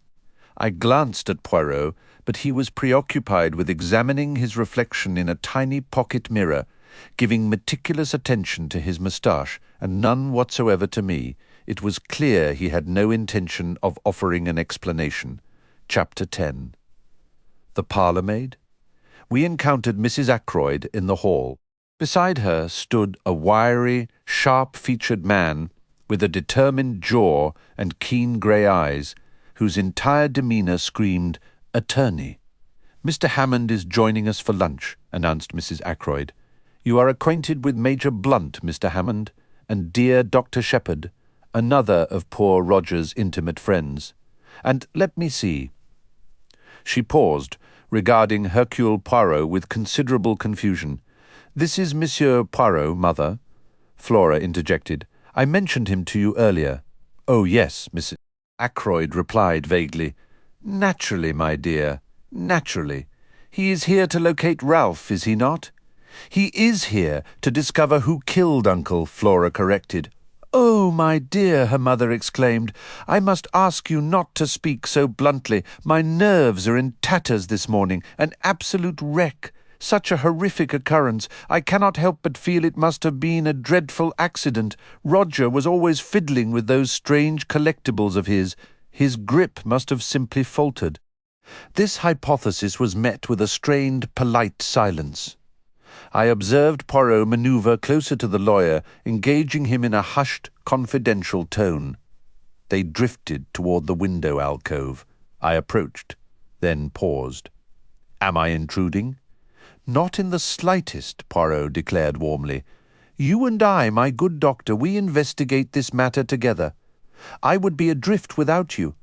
I glanced at Poirot, but he was preoccupied with examining his reflection in a tiny pocket mirror, giving meticulous attention to his moustache, and none whatsoever to me. It was clear he had no intention of offering an explanation. Chapter 10. The parlour-maid? We encountered Mrs. Ackroyd in the hall. Beside her stood a wiry, sharp-featured man with a determined jaw and keen grey eyes, whose entire demeanour screamed, "Attorney." "Mr. Hammond is joining us for lunch," announced Mrs. Ackroyd. "You are acquainted with Major Blunt, Mr. Hammond, and dear Dr. Shepherd, another of poor Roger's intimate friends. And let me see." She paused, regarding Hercule Poirot with considerable confusion. "This is Monsieur Poirot, mother," Flora interjected. "I mentioned him to you earlier." "Oh, yes," Mrs. Ackroyd replied vaguely. "Naturally, my dear, naturally. He is here to locate Ralph, is he not?" "He is here to discover who killed Uncle," Flora corrected. "Oh, my dear," her mother exclaimed, "I must ask you not to speak so bluntly. My nerves are in tatters this morning, an absolute wreck. Such a horrific occurrence. I cannot help but feel it must have been a dreadful accident. Roger was always fiddling with those strange collectibles of his. His grip must have simply faltered." This hypothesis was met with a strained, polite silence. I observed Poirot manoeuvre closer to the lawyer, engaging him in a hushed, confidential tone. They drifted toward the window alcove. I approached, then paused. "Am I intruding?" "Not in the slightest," Poirot declared warmly. "You and I, my good doctor, we investigate this matter together. I would be adrift without you.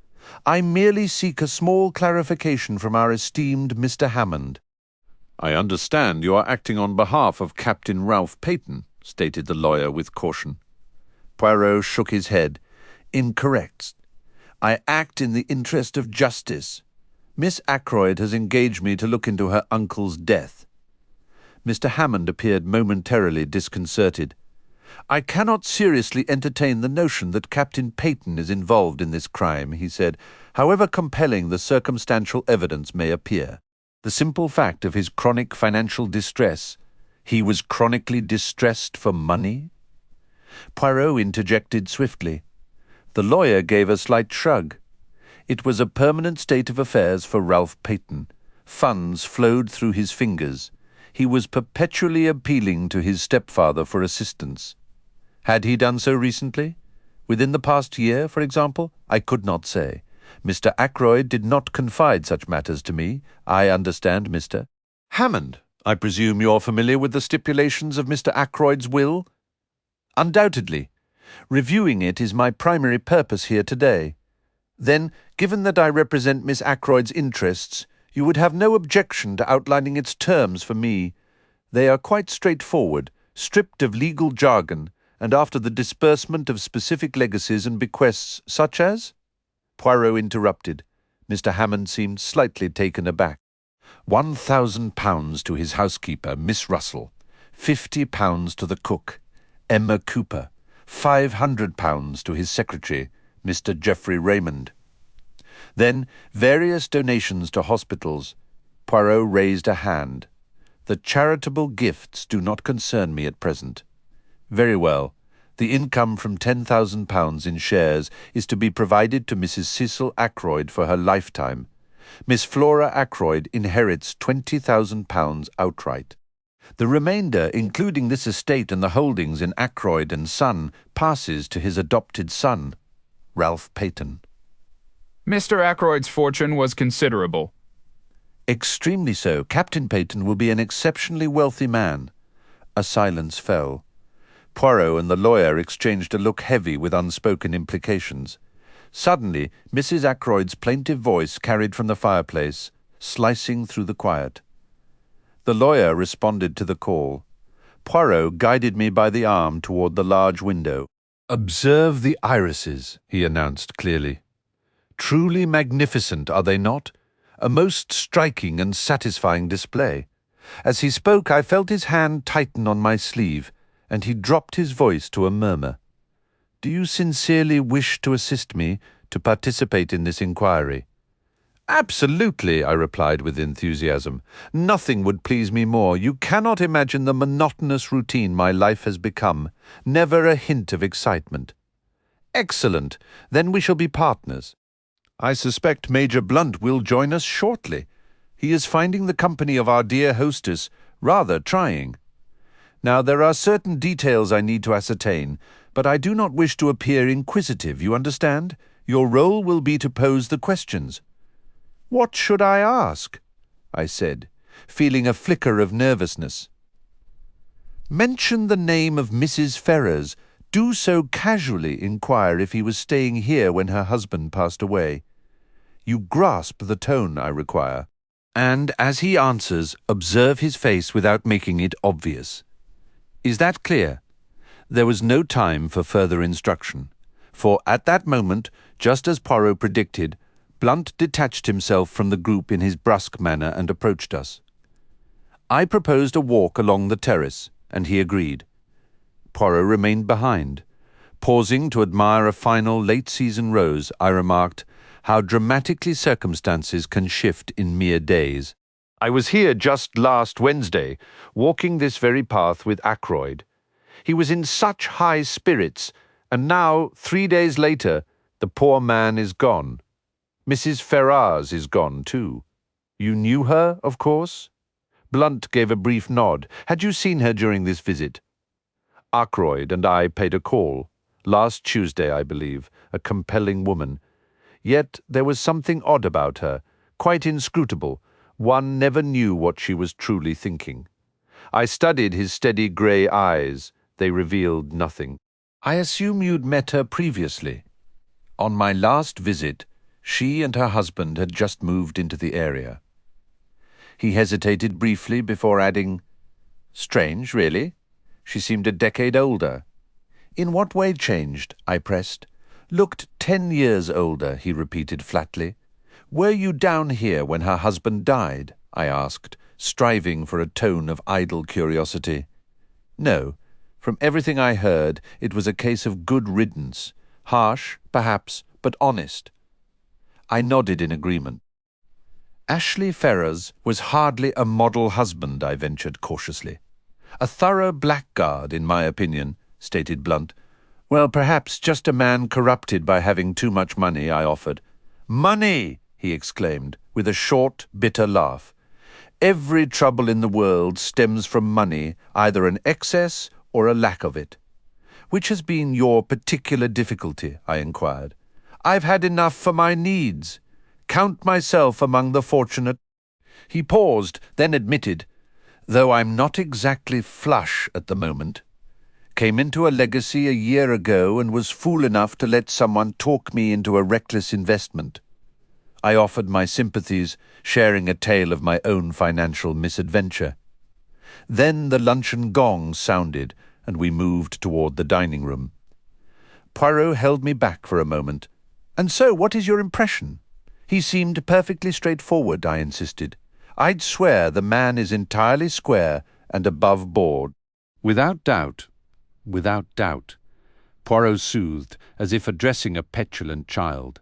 I merely seek a small clarification from our esteemed Mr. Hammond." "I understand you are acting on behalf of Captain Ralph Peyton," stated the lawyer with caution. Poirot shook his head. "Incorrect. I act in the interest of justice. Miss Ackroyd has engaged me to look into her uncle's death." Mr. Hammond appeared momentarily disconcerted. "I cannot seriously entertain the notion that Captain Peyton is involved in this crime," he said, "however compelling the circumstantial evidence may appear. The simple fact of his chronic financial distress. He was chronically distressed for money?" Poirot interjected swiftly. The lawyer gave a slight shrug. It was a permanent state of affairs for Ralph Peyton. Funds flowed through his fingers. He was perpetually appealing to his stepfather for assistance. Had he done so recently? Within the past year, for example? I could not say. Mr. Ackroyd did not confide such matters to me. I understand, Mr. Hammond. I presume you're familiar with the stipulations of Mr. Ackroyd's will? Undoubtedly. Reviewing it is my primary purpose here today. Then, given that I represent Miss Ackroyd's interests, you would have no objection to outlining its terms for me. They are quite straightforward, stripped of legal jargon, and after the disbursement of specific legacies and bequests such as—" Poirot interrupted. Mr. Hammond seemed slightly taken aback. £1,000 to his housekeeper, Miss Russell, £50 to the cook, Emma Cooper, £500 to his secretary, Mr. Geoffrey Raymond. Then various donations to hospitals. Poirot raised a hand. The charitable gifts do not concern me at present. Very well. The income from £10,000 in shares is to be provided to Mrs. Cecil Ackroyd for her lifetime. Miss Flora Ackroyd inherits £20,000 outright. The remainder, including this estate and the holdings in Ackroyd and Son, passes to his adopted son, Ralph Peyton. Mr. Ackroyd's fortune was considerable. Extremely so. Captain Peyton will be an exceptionally wealthy man. A silence fell. Poirot and the lawyer exchanged a look heavy with unspoken implications. Suddenly, Mrs. Ackroyd's plaintive voice carried from the fireplace, slicing through the quiet. The lawyer responded to the call. Poirot guided me by the arm toward the large window. "Observe the irises," he announced clearly. "Truly magnificent, are they not? A most striking and satisfying display." As he spoke, I felt his hand tighten on my sleeve, and he dropped his voice to a murmur. "Do you sincerely wish to assist me to participate in this inquiry?" "Absolutely," I replied with enthusiasm. "Nothing would please me more. You cannot imagine the monotonous routine my life has become. Never a hint of excitement." "Excellent. Then we shall be partners. I suspect Major Blunt will join us shortly. He is finding the company of our dear hostess rather trying. Now, there are certain details I need to ascertain, but I do not wish to appear inquisitive, you understand? Your role will be to pose the questions." "What should I ask?" I said, feeling a flicker of nervousness. "Mention the name of Mrs. Ferrars. Do so casually inquire if he was staying here when her husband passed away. You grasp the tone I require. And as he answers, observe his face without making it obvious. Is that clear?" There was no time for further instruction, for at that moment, just as Poirot predicted, Blunt detached himself from the group in his brusque manner and approached us. I proposed a walk along the terrace, and he agreed. Poirot remained behind. Pausing to admire a final late-season rose, I remarked, "How dramatically circumstances can shift in mere days. I was here just last Wednesday, walking this very path with Ackroyd. He was in such high spirits, and now, 3 days later, the poor man is gone. Mrs. Ferrars is gone, too. You knew her, of course?" Blunt gave a brief nod. "Had you seen her during this visit?" "Ackroyd and I paid a call. Last Tuesday, I believe. A compelling woman. Yet there was something odd about her, quite inscrutable. One never knew what she was truly thinking. I studied his steady grey eyes. They revealed nothing." "I assume you'd met her previously." "On my last visit, she and her husband had just moved into the area." He hesitated briefly before adding, "Strange, really. She seemed a decade older." "In what way changed?" I pressed. "Looked 10 years older," he repeated flatly. "Were you down here when her husband died?" I asked, striving for a tone of idle curiosity. "No. From everything I heard, it was a case of good riddance. Harsh, perhaps, but honest." I nodded in agreement. "Ashley Ferrars was hardly a model husband," I ventured cautiously. "A thorough blackguard, in my opinion," stated Blunt. "Well, perhaps just a man corrupted by having too much money," I offered. "Money!" he exclaimed, with a short, bitter laugh. "Every trouble in the world stems from money, either an excess or a lack of it." "Which has been your particular difficulty?" I inquired. "I've had enough for my needs. Count myself among the fortunate." He paused, then admitted, "Though I'm not exactly flush at the moment. Came into a legacy a year ago and was fool enough to let someone talk me into a reckless investment." I offered my sympathies, sharing a tale of my own financial misadventure. Then the luncheon gong sounded, and we moved toward the dining room. Poirot held me back for a moment. "And so, what is your impression?" "He seemed perfectly straightforward," I insisted. "I'd swear the man is entirely square and above board." Without doubt, without doubt, Poirot soothed, as if addressing a petulant child.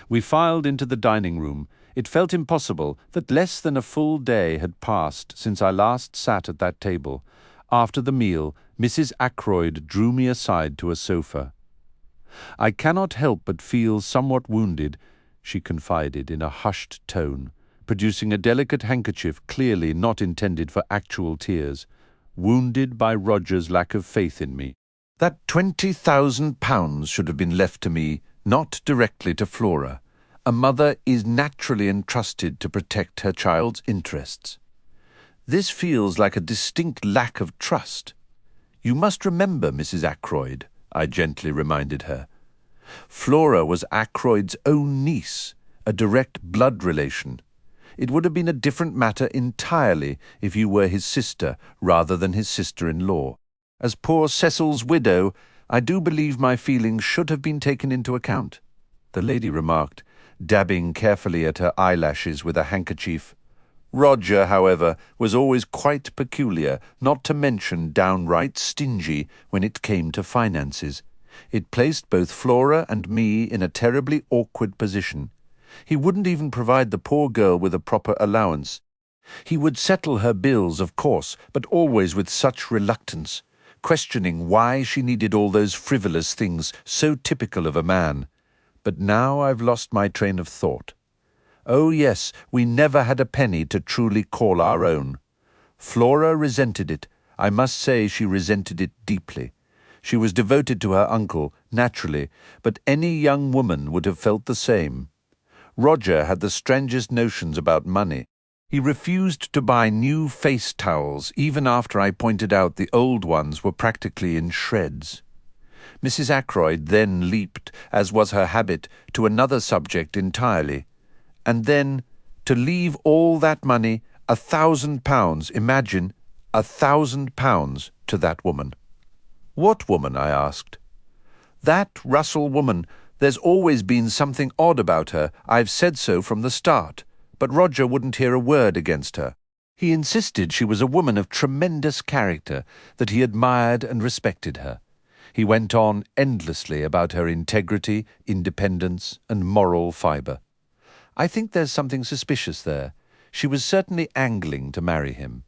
We filed into the dining room. It felt impossible that less than a full day had passed since I last sat at that table. After the meal, Mrs. Ackroyd drew me aside to a sofa. "I cannot help but feel somewhat wounded," she confided in a hushed tone, producing a delicate handkerchief clearly not intended for actual tears, "wounded by Roger's lack of faith in me." That £20,000 should have been left to me, not directly to Flora. A mother is naturally entrusted to protect her child's interests. This feels like a distinct lack of trust. "You must remember, Mrs. Ackroyd," I gently reminded her. "Flora was Ackroyd's own niece, a direct blood relation. It would have been a different matter entirely if you were his sister rather than his sister-in-law. As poor Cecil's widow, I do believe my feelings should have been taken into account," the lady remarked, dabbing carefully at her eyelashes with a handkerchief. "Roger, however, was always quite peculiar, not to mention downright stingy when it came to finances. It placed both Flora and me in a terribly awkward position. He wouldn't even provide the poor girl with a proper allowance. He would settle her bills, of course, but always with such reluctance, questioning why she needed all those frivolous things so typical of a man. But now I've lost my train of thought. Oh yes, we never had a penny to truly call our own. Flora resented it. I must say she resented it deeply. She was devoted to her uncle, naturally, but any young woman would have felt the same. Roger had the strangest notions about money. He refused to buy new face towels even after I pointed out the old ones were practically in shreds. Mrs. Ackroyd then leaped, as was her habit, to another subject entirely. And then, to leave all that money, £1,000, imagine, £1,000 to that woman. "What woman?" I asked. "That Russell woman. There's always been something odd about her. I've said so from the start. But Roger wouldn't hear a word against her. He insisted she was a woman of tremendous character, that he admired and respected her. He went on endlessly about her integrity, independence, and moral fibre. I think there's something suspicious there. She was certainly angling to marry him.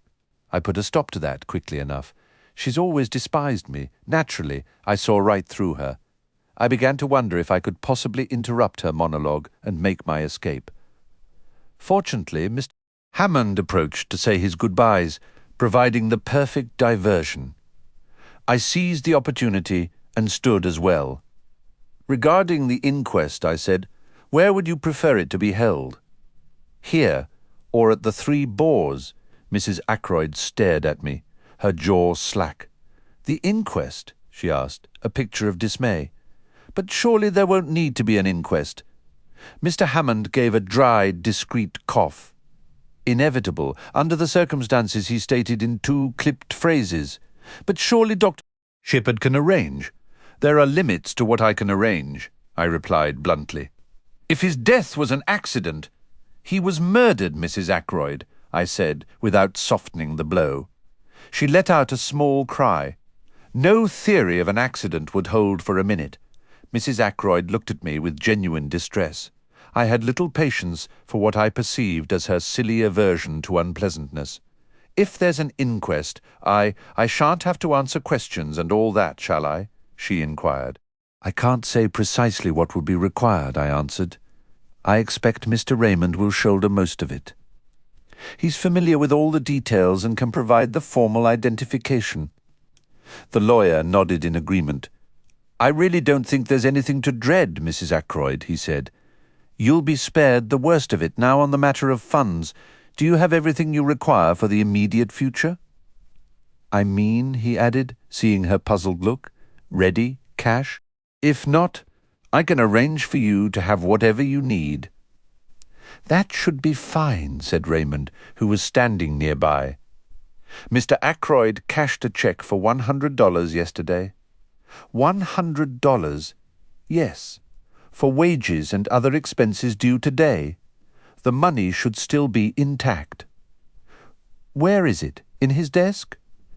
I put a stop to that quickly enough. She's always despised me. Naturally, I saw right through her. I began to wonder if I could possibly interrupt her monologue and make my escape. Fortunately, Mr. Hammond approached to say his goodbyes, providing the perfect diversion. I seized the opportunity and stood as well. "Regarding the inquest," I said, "where would you prefer it to be held? Here, or at the Three Boars?" Mrs. Ackroyd stared at me, her jaw slack. "The inquest?" she asked, a picture of dismay. "But surely there won't need to be an inquest." Mr. Hammond gave a dry, discreet cough. "Inevitable. Under the circumstances," he stated in 2 clipped phrases. "But surely Dr. Shippard can arrange." "There are limits to what I can arrange," I replied bluntly. "If his death was an accident—" "He was murdered, Mrs. Ackroyd," I said, without softening the blow. She let out a small cry. No theory of an accident would hold for a minute. Mrs. Ackroyd looked at me with genuine distress. I had little patience for what I perceived as her silly aversion to unpleasantness. "If there's an inquest, I shan't have to answer questions and all that, shall I?" she inquired. "I can't say precisely what will be required," I answered. "I expect Mr. Raymond will shoulder most of it. He's familiar with all the details and can provide the formal identification." The lawyer nodded in agreement. "I really don't think there's anything to dread, Mrs. Ackroyd," he said. "You'll be spared the worst of it. Now on the matter of funds, do you have everything you require for the immediate future?" "I mean," he added, seeing her puzzled look, "ready, cash? If not, I can arrange for you to have whatever you need." "That should be fine," said Raymond, who was standing nearby. Mr. Ackroyd cashed a check for $100 yesterday. $100? Yes, for wages and other expenses due today. The money should still be intact. Where is it? In his desk?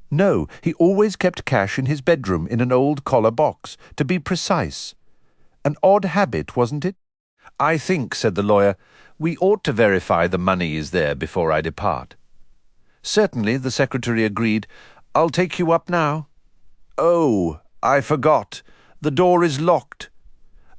No, he always kept cash in his bedroom in an old collar box, to be precise. An odd habit, wasn't it? I think, said the lawyer, we ought to verify the money is there before I depart. Certainly, the secretary agreed. I'll take you up now. Oh, I forgot. The door is locked.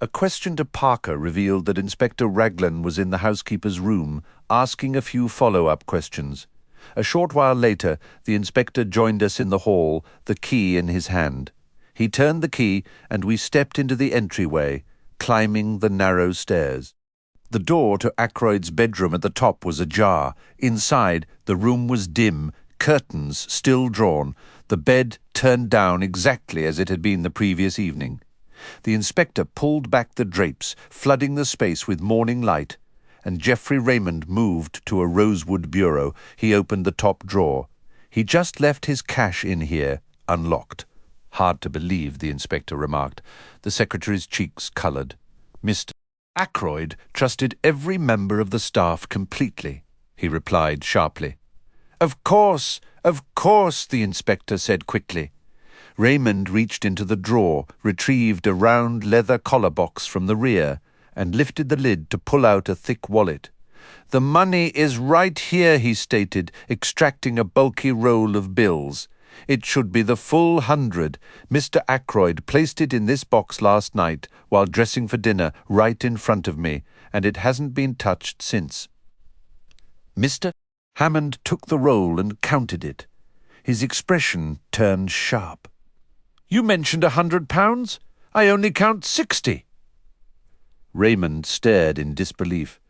A question to Parker revealed that Inspector Raglan was in the housekeeper's room, asking a few follow-up questions. A short while later, the inspector joined us in the hall, the key in his hand. He turned the key, and we stepped into the entryway, climbing the narrow stairs. The door to Ackroyd's bedroom at the top was ajar. Inside, the room was dim, curtains still drawn, the bed turned down exactly as it had been the previous evening. The inspector pulled back the drapes, flooding the space with morning light, and Geoffrey Raymond moved to a rosewood bureau. He opened the top drawer. He just left his cash in here, unlocked. Hard to believe, the inspector remarked. The secretary's cheeks coloured. Mr. Ackroyd trusted every member of the staff completely, he replied sharply. Of course, the inspector said quickly. Raymond reached into the drawer, retrieved a round leather collar box from the rear, and lifted the lid to pull out a thick wallet. The money is right here, he stated, extracting a bulky roll of bills. It should be the full 100. Mr. Ackroyd placed it in this box last night while dressing for dinner right in front of me, and it hasn't been touched since. Mr. Hammond took the roll and counted it. His expression turned sharp. You mentioned £100. I only count 60. Raymond stared in disbelief.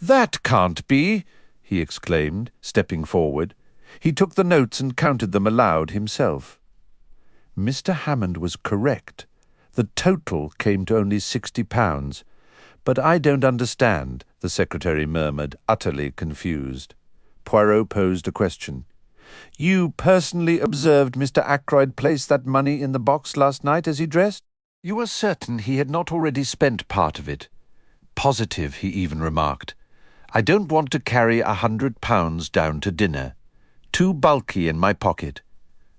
That can't be, he exclaimed, stepping forward. He took the notes and counted them aloud himself. Mr. Hammond was correct. The total came to only £60. But I don't understand, the secretary murmured, utterly confused. Poirot posed a question. You personally observed Mr. Ackroyd place that money in the box last night as he dressed? You are certain he had not already spent part of it? Positive, he even remarked. I don't want to carry £100 down to dinner. Too bulky in my pocket.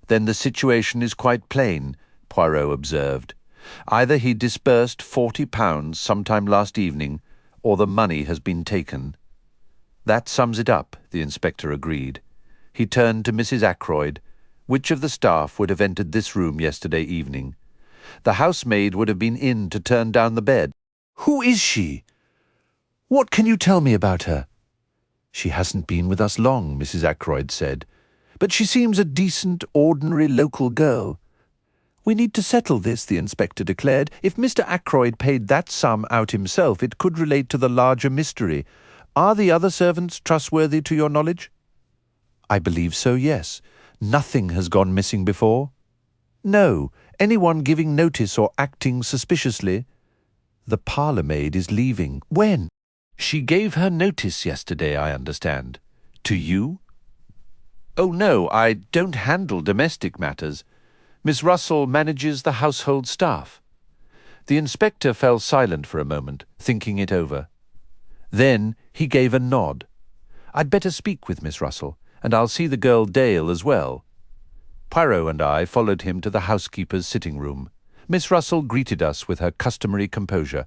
Then the situation is quite plain, Poirot observed. Either he disbursed £40 sometime last evening, or the money has been taken. That sums it up, the inspector agreed. He turned to Mrs. Ackroyd. Which of the staff would have entered this room yesterday evening? The housemaid would have been in to turn down the bed. Who is she? What can you tell me about her? She hasn't been with us long, Mrs. Ackroyd said. But she seems a decent, ordinary local girl. We need to settle this, the inspector declared. If Mr. Ackroyd paid that sum out himself, it could relate to the larger mystery. Are the other servants trustworthy to your knowledge? I believe so, yes. Nothing has gone missing before? No. Anyone giving notice or acting suspiciously? The parlour-maid is leaving. When? She gave her notice yesterday, I understand. To you? Oh, no, I don't handle domestic matters. Miss Russell manages the household staff. The inspector fell silent for a moment, thinking it over. Then he gave a nod. I'd better speak with Miss Russell, and I'll see the girl Dale as well. Poirot and I followed him to the housekeeper's sitting room. Miss Russell greeted us with her customary composure.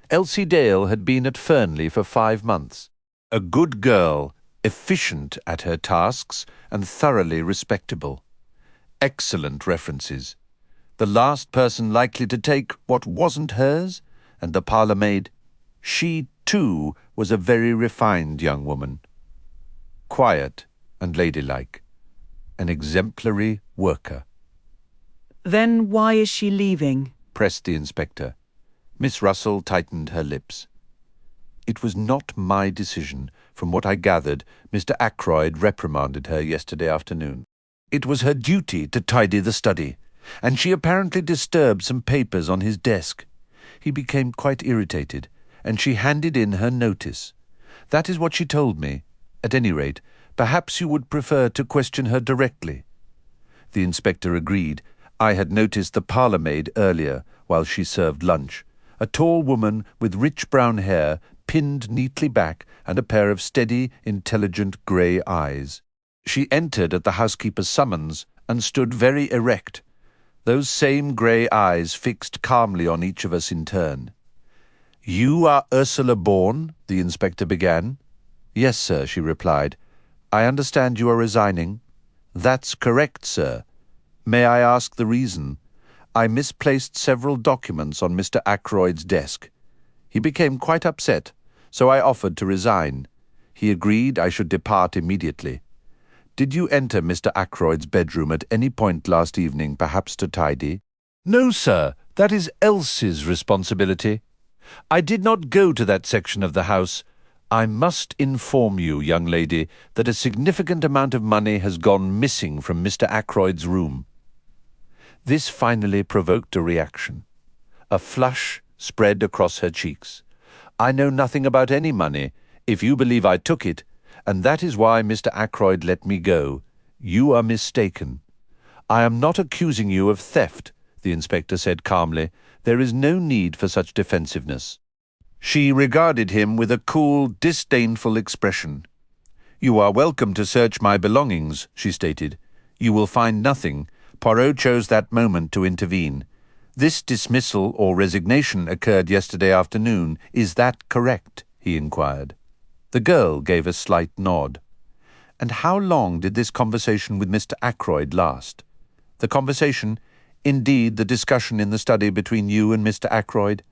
Elsie Dale had been at Fernley for 5 months. A good girl, efficient at her tasks, and thoroughly respectable. Excellent references. The last person likely to take what wasn't hers, and the parlour-maid. She, too, was a very refined young woman. Quiet and ladylike. An exemplary worker. Then why is she leaving? Pressed the inspector. Miss Russell tightened her lips. It was not my decision. From what I gathered, Mr. Ackroyd reprimanded her yesterday afternoon. It was her duty to tidy the study, and she apparently disturbed some papers on his desk. He became quite irritated, and she handed in her notice. That is what she told me. At any rate, Perhaps you would prefer to question her directly." The inspector agreed. I had noticed the parlour maid earlier, while she served lunch. A tall woman with rich brown hair, pinned neatly back, and a pair of steady, intelligent grey eyes. She entered at the housekeeper's summons and stood very erect, those same grey eyes fixed calmly on each of us in turn. "You are Ursula Bourne?" the inspector began. "Yes, sir," she replied. "I understand you are resigning." "That's correct, sir. May I ask the reason?" "I misplaced several documents on Mr. Ackroyd's desk. He became quite upset, so I offered to resign. He agreed I should depart immediately. Did you enter Mr. Ackroyd's bedroom at any point last evening, perhaps to tidy?" "No, sir. That is Elsie's responsibility. I did not go to that section of the house. I must inform you, young lady, that a significant amount of money has gone missing from Mr. Ackroyd's room." This finally provoked a reaction. A flush spread across her cheeks. "I know nothing about any money, if you believe I took it, and that is why Mr. Ackroyd let me go. You are mistaken. I am not accusing you of theft," the inspector said calmly. "There is no need for such defensiveness." She regarded him with a cool, disdainful expression. "You are welcome to search my belongings," she stated. "You will find nothing. Poirot chose that moment to intervene. This dismissal or resignation occurred yesterday afternoon. Is that correct?" he inquired. The girl gave a slight nod. "And how long did this conversation with Mr. Ackroyd last?" "The conversation? Indeed, the discussion in the study between you and Mr. Ackroyd?"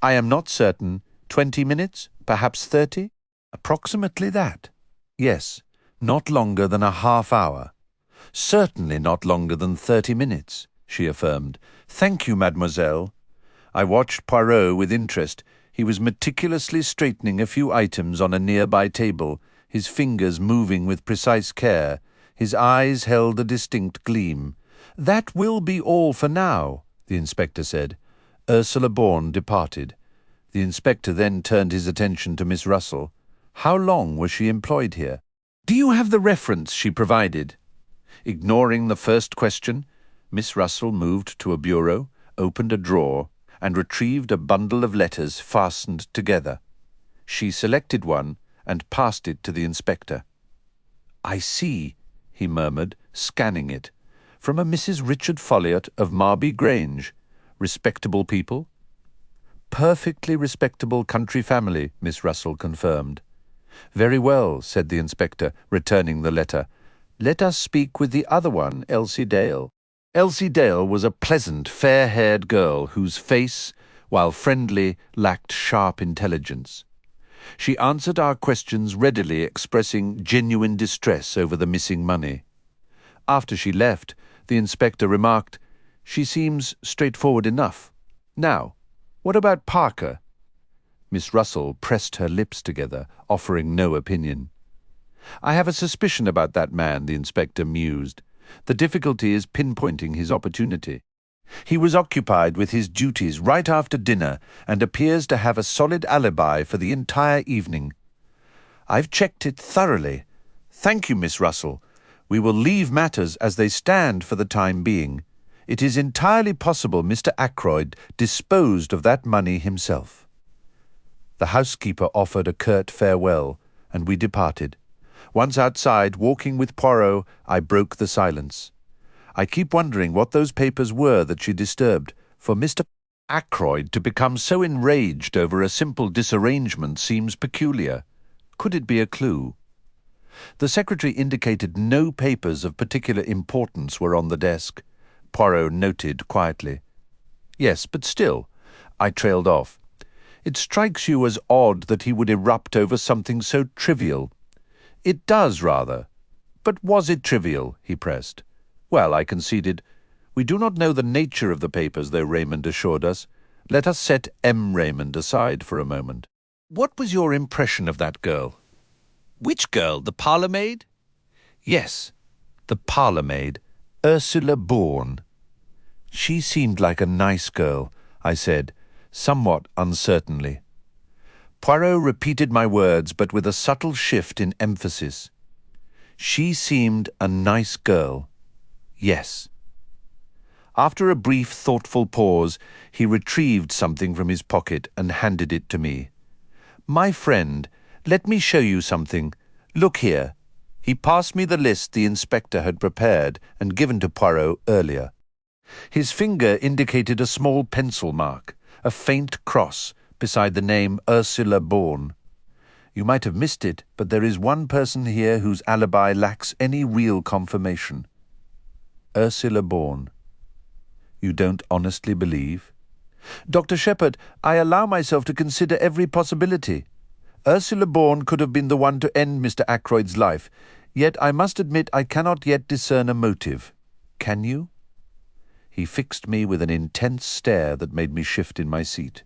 "I am not certain. 20 minutes? Perhaps 30? "Approximately that." "Yes, not longer than a half hour." "Certainly not longer than 30 minutes," she affirmed. "Thank you, mademoiselle." I watched Poirot with interest. He was meticulously straightening a few items on a nearby table, his fingers moving with precise care. His eyes held a distinct gleam. "That will be all for now," the inspector said. Ursula Bourne departed. The inspector then turned his attention to Miss Russell. How long was she employed here? "Do you have the reference she provided?" Ignoring the first question, Miss Russell moved to a bureau, opened a drawer, and retrieved a bundle of letters fastened together. She selected one and passed it to the inspector. "I see," he murmured, scanning it. "From a Mrs. Richard Folliot of Marby Grange. Respectable people?" "Perfectly respectable country family," Miss Russell confirmed. "Very well," said the inspector, returning the letter. "Let us speak with the other one, Elsie Dale." Elsie Dale was a pleasant, fair-haired girl whose face, while friendly, lacked sharp intelligence. She answered our questions readily, expressing genuine distress over the missing money. After she left, the inspector remarked, "She seems straightforward enough. Now, what about Parker?" Miss Russell pressed her lips together, offering no opinion. "I have a suspicion about that man," the inspector mused. "The difficulty is pinpointing his opportunity. He was occupied with his duties right after dinner and appears to have a solid alibi for the entire evening. I've checked it thoroughly. Thank you, Miss Russell. We will leave matters as they stand for the time being. It is entirely possible Mr. Ackroyd disposed of that money himself." The housekeeper offered a curt farewell, and we departed. Once outside, walking with Poirot, I broke the silence. I keep wondering what those papers were that she disturbed. For Mr. Ackroyd to become so enraged over a simple disarrangement seems peculiar. Could it be a clue? The secretary indicated no papers of particular importance were on the desk. Poirot noted quietly. "Yes, but still," I trailed off. "It strikes you as odd that he would erupt over something so trivial." "It does, rather." "But was it trivial?" he pressed. "Well," I conceded, "we do not know the nature of the papers, though Raymond assured us. Let us set M. Raymond aside for a moment. What was your impression of that girl?" "Which girl? The parlour-maid?" "Yes, the parlour-maid, Ursula Bourne." "She seemed like a nice girl," I said, somewhat uncertainly. Poirot repeated my words, but with a subtle shift in emphasis. She seemed a nice girl. Yes. After a brief, thoughtful pause, he retrieved something from his pocket and handed it to me. "My friend, let me show you something. Look here." He passed me the list the inspector had prepared and given to Poirot earlier. His finger indicated a small pencil mark, a faint cross, beside the name Ursula Bourne. You might have missed it, but there is one person here whose alibi lacks any real confirmation. Ursula Bourne. You don't honestly believe? Dr. Shepherd, I allow myself to consider every possibility. Ursula Bourne could have been the one to end Mr. Ackroyd's life, yet I must admit I cannot yet discern a motive. Can you? He fixed me with an intense stare that made me shift in my seat.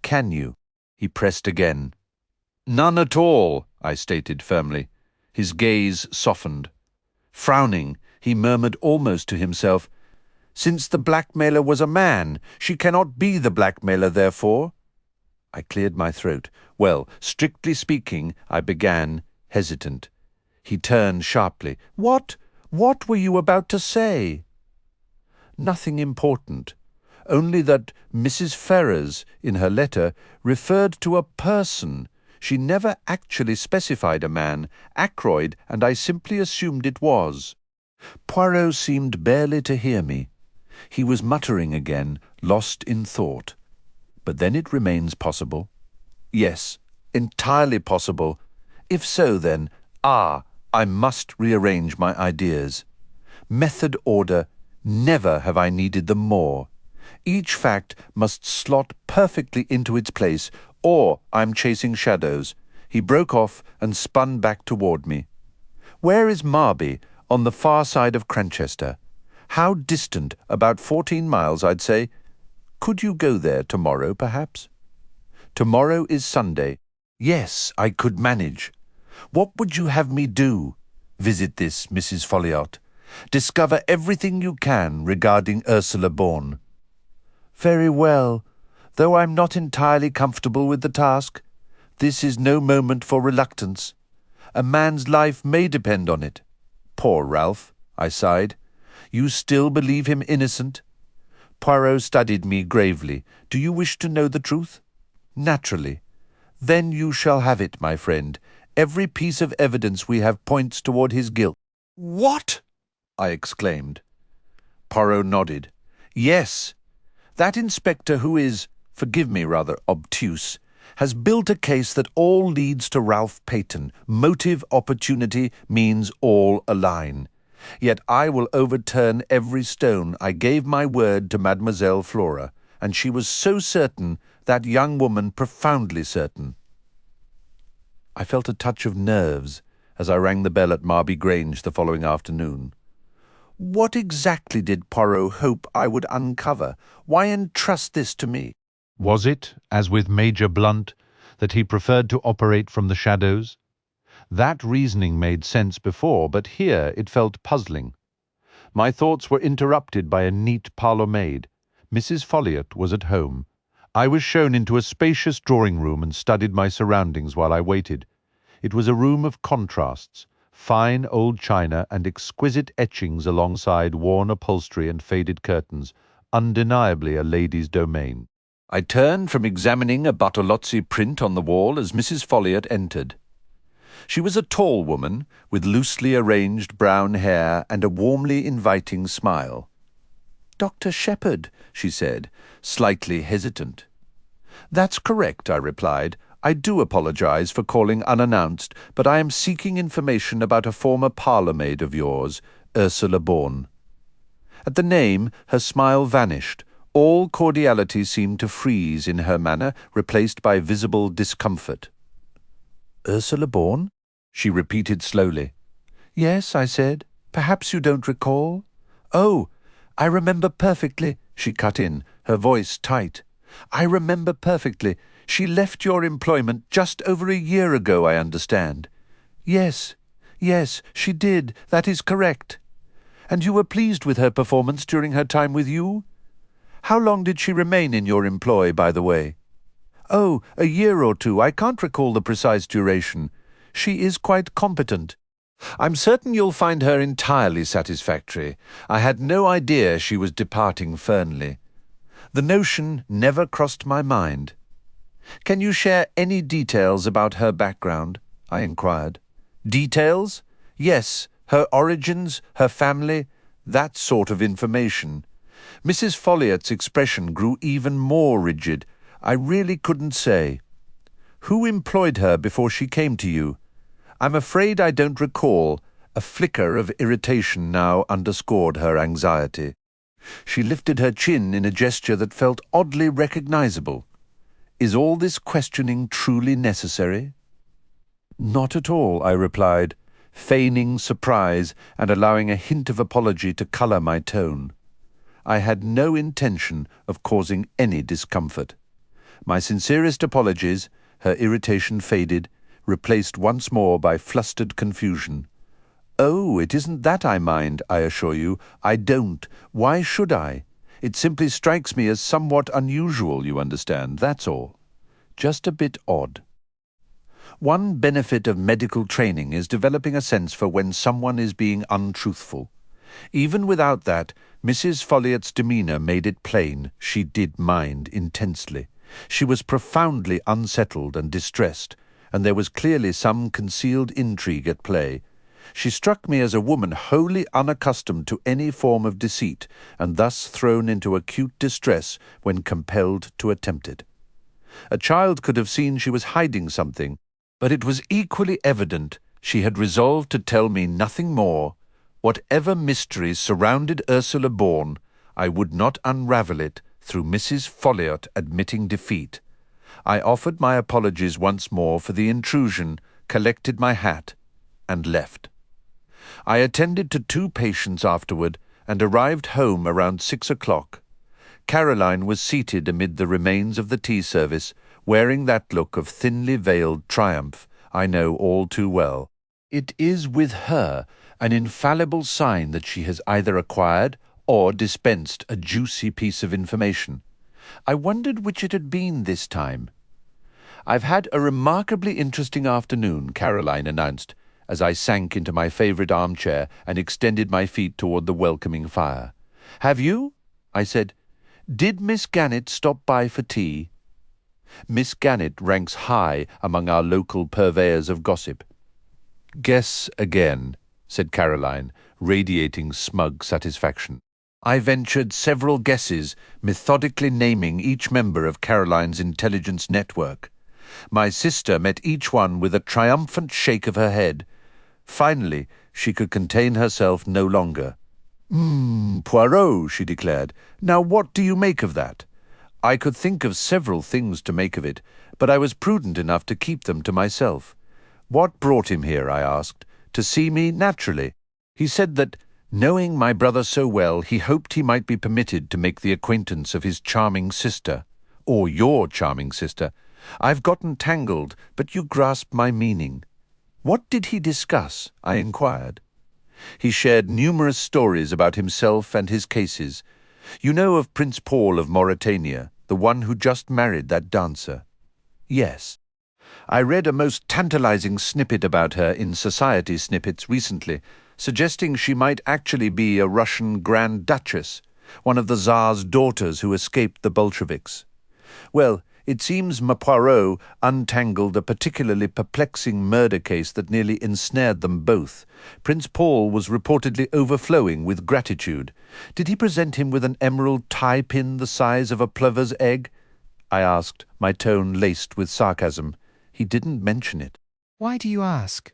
Can you? He pressed again. None at all, I stated firmly. His gaze softened. Frowning, he murmured almost to himself, "Since the blackmailer was a man, she cannot be the blackmailer, therefore." I cleared my throat. Well, strictly speaking, I began, hesitant. He turned sharply. What were you about to say?" "Nothing important. Only that Mrs. Ferrars, in her letter, referred to a person. She never actually specified a man, Ackroyd, and I simply assumed it was." Poirot seemed barely to hear me. He was muttering again, lost in thought. "But then it remains possible." "Yes, entirely possible. If so, then, I must rearrange my ideas. Method, order, never have I needed them more. Each fact must slot perfectly into its place, or I'm chasing shadows." He broke off and spun back toward me. "Where is Marby?" "On the far side of Cranchester." "How distant?" "About 14 miles, I'd say." "Could you go there tomorrow, perhaps?" "Tomorrow is Sunday." "Yes, I could manage." "What would you have me do?" "Visit this, Mrs. Folliot. Discover everything you can regarding Ursula Bourne." "Very well, though I'm not entirely comfortable with the task. This is no moment for reluctance. A man's life may depend on it." "Poor Ralph," I sighed. "You still believe him innocent?" Poirot studied me gravely. "Do you wish to know the truth?" "Naturally." "Then you shall have it, my friend. Every piece of evidence we have points toward his guilt." "What?" I exclaimed. Poirot nodded. "Yes. That inspector who is, forgive me, rather obtuse, has built a case that all leads to Ralph Peyton. Motive, opportunity means all align. Yet I will overturn every stone. I gave my word to Mademoiselle Flora, and she was so certain, that young woman profoundly certain." I felt a touch of nerves as I rang the bell at Marby Grange the following afternoon. What exactly did Poirot hope I would uncover? Why entrust this to me? Was it, as with Major Blunt, that he preferred to operate from the shadows? That reasoning made sense before, but here it felt puzzling. My thoughts were interrupted by a neat parlour-maid. Mrs. Folliot was at home. I was shown into a spacious drawing-room and studied my surroundings while I waited. It was a room of contrasts, fine old china and exquisite etchings alongside worn upholstery and faded curtains, undeniably a lady's domain. I turned from examining a Bartolozzi print on the wall as Mrs. Folliot entered. She was a tall woman, with loosely arranged brown hair and a warmly inviting smile. "Dr. Shepherd," she said, slightly hesitant. "That's correct," I replied. "I do apologize for calling unannounced, but I am seeking information about a former parlour-maid of yours, Ursula Bourne." At the name, her smile vanished. All cordiality seemed to freeze in her manner, replaced by visible discomfort. "Ursula Bourne?" she repeated slowly. "Yes," I said. "Perhaps you don't recall?" "Oh, I remember perfectly," she cut in, her voice tight. "I remember perfectly. She left your employment just over a year ago, I understand." Yes, she did. That is correct." "And you were pleased with her performance during her time with you?" "How long did she remain in your employ, by the way?" "Oh, a year or two. I can't recall the precise duration. She is quite competent." I'm certain you'll find her entirely satisfactory. I had no idea she was departing Fernley. The notion never crossed my mind. Can you share any details about her background? I inquired. Details? Yes, her origins, her family, that sort of information. Mrs. Folliot's expression grew even more rigid. I really couldn't say. Who employed her before she came to you? I'm afraid I don't recall. A flicker of irritation now underscored her anxiety. She lifted her chin in a gesture that felt oddly recognizable. Is all this questioning truly necessary? Not at all, I replied, feigning surprise and allowing a hint of apology to colour my tone. I had no intention of causing any discomfort. My sincerest apologies, her irritation faded, replaced once more by flustered confusion. Oh, it isn't that I mind, I assure you. I don't. Why should I? It simply strikes me as somewhat unusual, you understand, that's all. Just a bit odd. One benefit of medical training is developing a sense for when someone is being untruthful. Even without that, Mrs. Folliot's demeanour made it plain she did mind intensely. She was profoundly unsettled and distressed, and there was clearly some concealed intrigue at play. She struck me as a woman wholly unaccustomed to any form of deceit, and thus thrown into acute distress when compelled to attempt it. A child could have seen she was hiding something, but it was equally evident she had resolved to tell me nothing more. Whatever mysteries surrounded Ursula Bourne, I would not unravel it through Mrs. Folliot admitting defeat. I offered my apologies once more for the intrusion, collected my hat, and left. I attended to 2 patients afterward and arrived home around 6 o'clock. Caroline was seated amid the remains of the tea service, wearing that look of thinly veiled triumph I know all too well. It is with her an infallible sign that she has either acquired or dispensed a juicy piece of information. I wondered which it had been this time. "I've had a remarkably interesting afternoon," Caroline announced, as I sank into my favourite armchair and extended my feet toward the welcoming fire. "Have you?" I said. "Did Miss Gannett stop by for tea?" Miss Gannett ranks high among our local purveyors of gossip. "Guess again," said Caroline, radiating smug satisfaction. I ventured several guesses, methodically naming each member of Caroline's intelligence network. My sister met each one with a triumphant shake of her head. Finally, she could contain herself no longer. Poirot," she declared. "Now what do you make of that?" I could think of several things to make of it, but I was prudent enough to keep them to myself. "What brought him here?" I asked. "To see me, naturally. He said that, knowing my brother so well, he hoped he might be permitted to make the acquaintance of his charming sister, or your charming sister. I've gotten tangled, but you grasp my meaning." "What did he discuss?" I inquired. He shared numerous stories about himself and his cases. You know of Prince Paul of Mauritania, the one who just married that dancer? Yes. I read a most tantalizing snippet about her in Society Snippets recently, suggesting she might actually be a Russian Grand Duchess, one of the Tsar's daughters who escaped the Bolsheviks. Well, it seems Poirot untangled a particularly perplexing murder case that nearly ensnared them both. Prince Paul was reportedly overflowing with gratitude. Did he present him with an emerald tie-pin the size of a plover's egg? I asked, my tone laced with sarcasm. He didn't mention it. "Why do you ask?"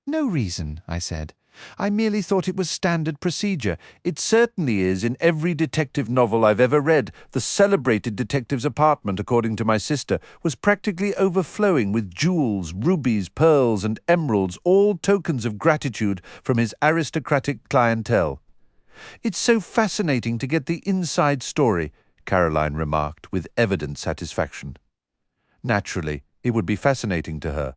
"No reason," I said. "I merely thought it was standard procedure. It certainly is in every detective novel I've ever read. The celebrated detective's apartment, according to my sister, was practically overflowing with jewels, rubies, pearls, and emeralds, all tokens of gratitude from his aristocratic clientele." "It's so fascinating to get the inside story," Caroline remarked with evident satisfaction. Naturally, it would be fascinating to her.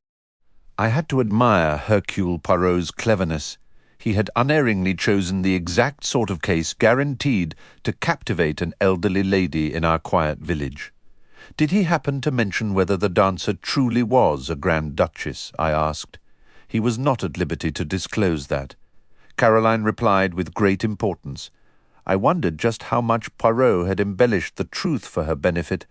I had to admire Hercule Poirot's cleverness. He had unerringly chosen the exact sort of case guaranteed to captivate an elderly lady in our quiet village. "Did he happen to mention whether the dancer truly was a Grand Duchess?" I asked. He was not at liberty to disclose that. Caroline replied with great importance. I wondered just how much Poirot had embellished the truth for her benefit.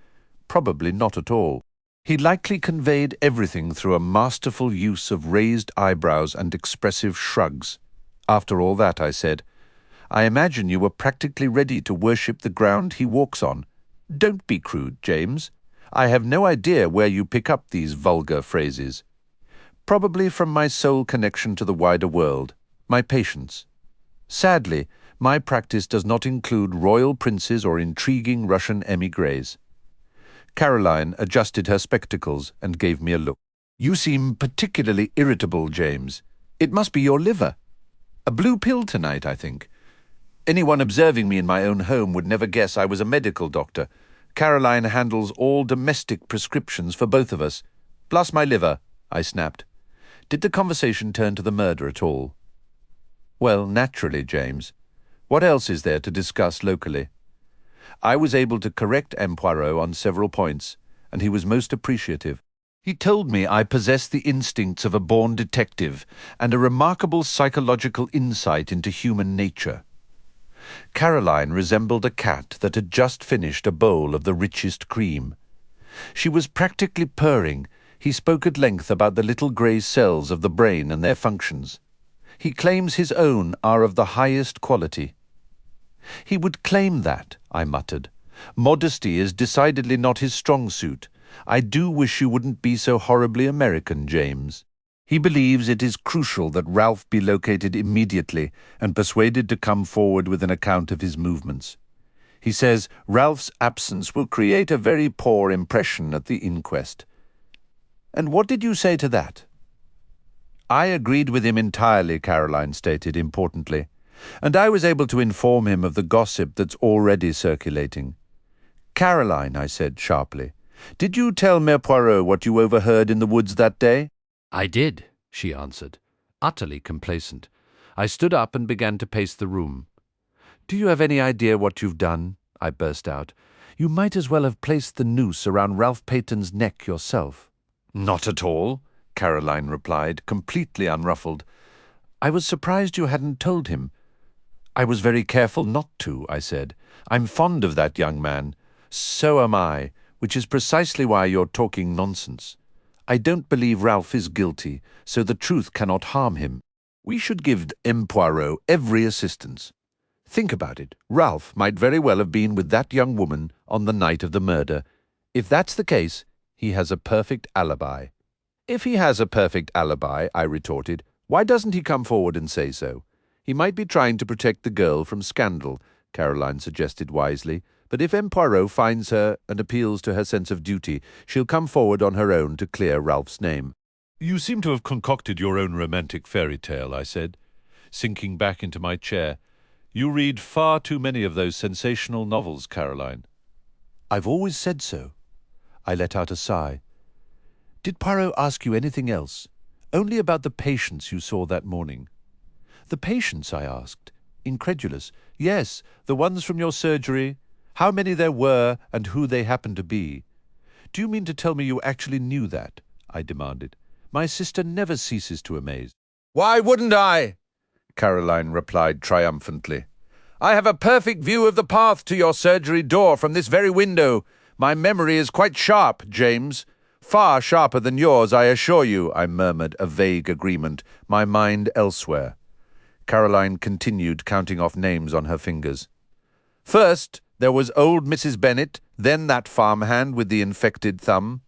Probably not at all. He likely conveyed everything through a masterful use of raised eyebrows and expressive shrugs. After all that, I said, I imagine you were practically ready to worship the ground he walks on. Don't be crude, James. I have no idea where you pick up these vulgar phrases. Probably from my sole connection to the wider world, my patients. Sadly, my practice does not include royal princes or intriguing Russian émigrés. Caroline adjusted her spectacles and gave me a look. You seem particularly irritable, James. It must be your liver. A blue pill tonight, I think. Anyone observing me in my own home would never guess I was a medical doctor. Caroline handles all domestic prescriptions for both of us. Plus my liver, I snapped. Did the conversation turn to the murder at all? Well, naturally, James. What else is there to discuss locally? I was able to correct M. Poirot on several points, and he was most appreciative. He told me I possessed the instincts of a born detective and a remarkable psychological insight into human nature. Caroline resembled a cat that had just finished a bowl of the richest cream. She was practically purring. He spoke at length about the little grey cells of the brain and their functions. He claims his own are of the highest quality. He would claim that, I muttered. Modesty is decidedly not his strong suit. I do wish you wouldn't be so horribly American, James. He believes it is crucial that Ralph be located immediately and persuaded to come forward with an account of his movements. He says Ralph's absence will create a very poor impression at the inquest. And what did you say to that? I agreed with him entirely, Caroline stated importantly, and I was able to inform him of the gossip that's already circulating. Caroline, I said sharply, did you tell Mère Poirot what you overheard in the woods that day? I did, she answered, utterly complacent. I stood up and began to pace the room. Do you have any idea what you've done? I burst out. You might as well have placed the noose around Ralph Peyton's neck yourself. Not at all, Caroline replied, completely unruffled. I was surprised you hadn't told him. I was very careful not to, I said. I'm fond of that young man. So am I, which is precisely why you're talking nonsense. I don't believe Ralph is guilty, so the truth cannot harm him. We should give M. Poirot every assistance. Think about it. Ralph might very well have been with that young woman on the night of the murder. If that's the case, he has a perfect alibi. If he has a perfect alibi, I retorted, why doesn't he come forward and say so? He might be trying to protect the girl from scandal, Caroline suggested wisely, but if M. Poirot finds her and appeals to her sense of duty, she'll come forward on her own to clear Ralph's name. You seem to have concocted your own romantic fairy tale, I said, sinking back into my chair. You read far too many of those sensational novels, Caroline. I've always said so. I let out a sigh. Did Poirot ask you anything else? Only about the patients you saw that morning. The patients, I asked, incredulous. Yes, the ones from your surgery. How many there were and who they happened to be. Do you mean to tell me you actually knew that? I demanded. My sister never ceases to amaze. Why wouldn't I? Caroline replied triumphantly. I have a perfect view of the path to your surgery door from this very window. My memory is quite sharp, James. Far sharper than yours, I assure you, I murmured a vague agreement, my mind elsewhere. Caroline continued counting off names on her fingers. First, there was old Mrs. Bennet, then that farmhand with the infected thumb.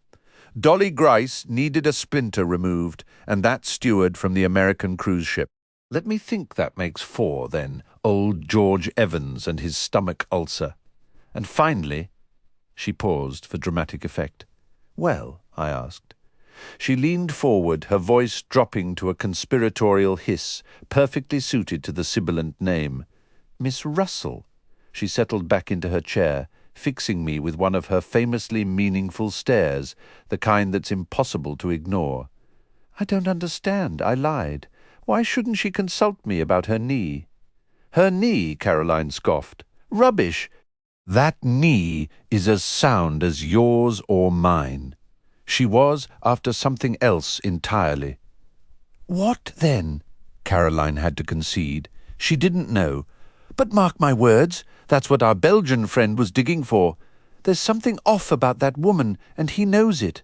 Dolly Grice needed a splinter removed, and that steward from the American cruise ship. Let me think, that makes 4, then. Old George Evans and his stomach ulcer. And finally, she paused for dramatic effect. Well, I asked. She leaned forward, her voice dropping to a conspiratorial hiss, perfectly suited to the sibilant name. Miss Russell. She settled back into her chair, fixing me with one of her famously meaningful stares, the kind that's impossible to ignore. I don't understand, I lied. Why shouldn't she consult me about her knee? Her knee, Caroline scoffed. Rubbish! That knee is as sound as yours or mine. She was after something else entirely. What then? Caroline had to concede. She didn't know. But mark my words, that's what our Belgian friend was digging for. There's something off about that woman, and he knows it.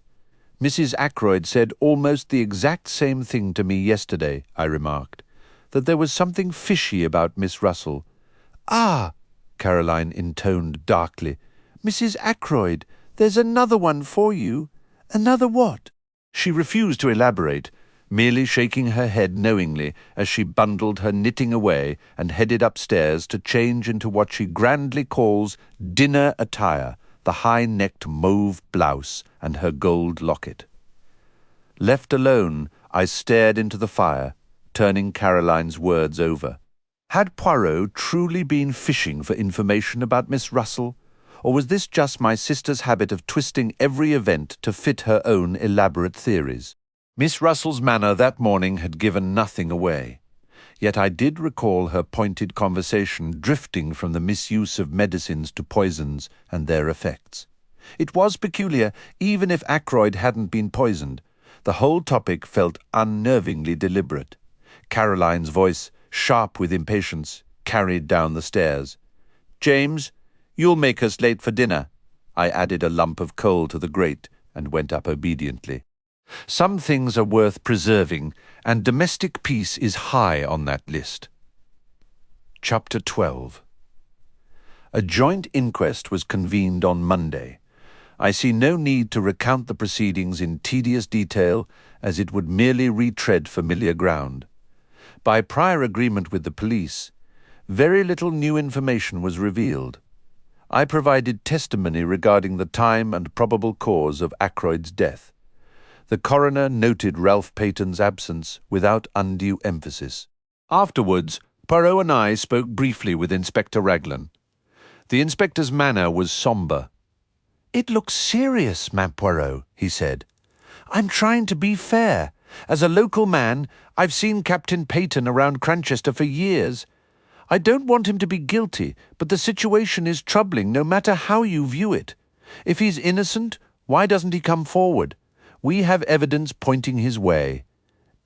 Mrs. Ackroyd said almost the exact same thing to me yesterday, I remarked, that there was something fishy about Miss Russell. Ah, Caroline intoned darkly. Mrs. Ackroyd, there's another one for you. Another what? She refused to elaborate, merely shaking her head knowingly as she bundled her knitting away and headed upstairs to change into what she grandly calls dinner attire, the high-necked mauve blouse and her gold locket. Left alone, I stared into the fire, turning Caroline's words over. Had Poirot truly been fishing for information about Miss Russell, or was this just my sister's habit of twisting every event to fit her own elaborate theories? Miss Russell's manner that morning had given nothing away, yet I did recall her pointed conversation drifting from the misuse of medicines to poisons and their effects. It was peculiar, even if Ackroyd hadn't been poisoned. The whole topic felt unnervingly deliberate. Caroline's voice, sharp with impatience, carried down the stairs. "James, you'll make us late for dinner." I added a lump of coal to the grate and went up obediently. Some things are worth preserving, and domestic peace is high on that list. Chapter 12. A joint inquest was convened on Monday. I see no need to recount the proceedings in tedious detail, as it would merely retread familiar ground. By prior agreement with the police, very little new information was revealed. I provided testimony regarding the time and probable cause of Ackroyd's death. The coroner noted Ralph Peyton's absence without undue emphasis. Afterwards, Poirot and I spoke briefly with Inspector Raglan. The inspector's manner was sombre. "It looks serious, Ma'am Poirot," he said. "I'm trying to be fair. As a local man, I've seen Captain Peyton around Cranchester for years. I don't want him to be guilty, but the situation is troubling no matter how you view it. If he's innocent, why doesn't he come forward? We have evidence pointing his way.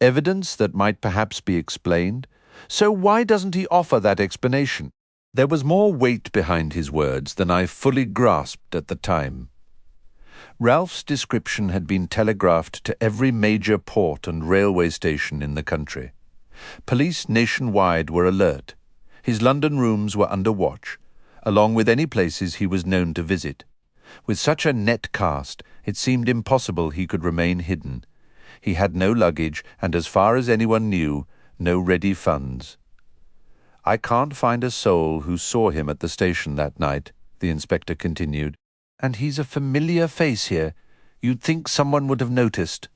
Evidence that might perhaps be explained. So why doesn't he offer that explanation?" There was more weight behind his words than I fully grasped at the time. Ralph's description had been telegraphed to every major port and railway station in the country. Police nationwide were alert. His London rooms were under watch, along with any places he was known to visit. With such a net cast, it seemed impossible he could remain hidden. He had no luggage, and as far as anyone knew, no ready funds. "I can't find a soul who saw him at the station that night," the inspector continued. "And he's a familiar face here. You'd think someone would have noticed.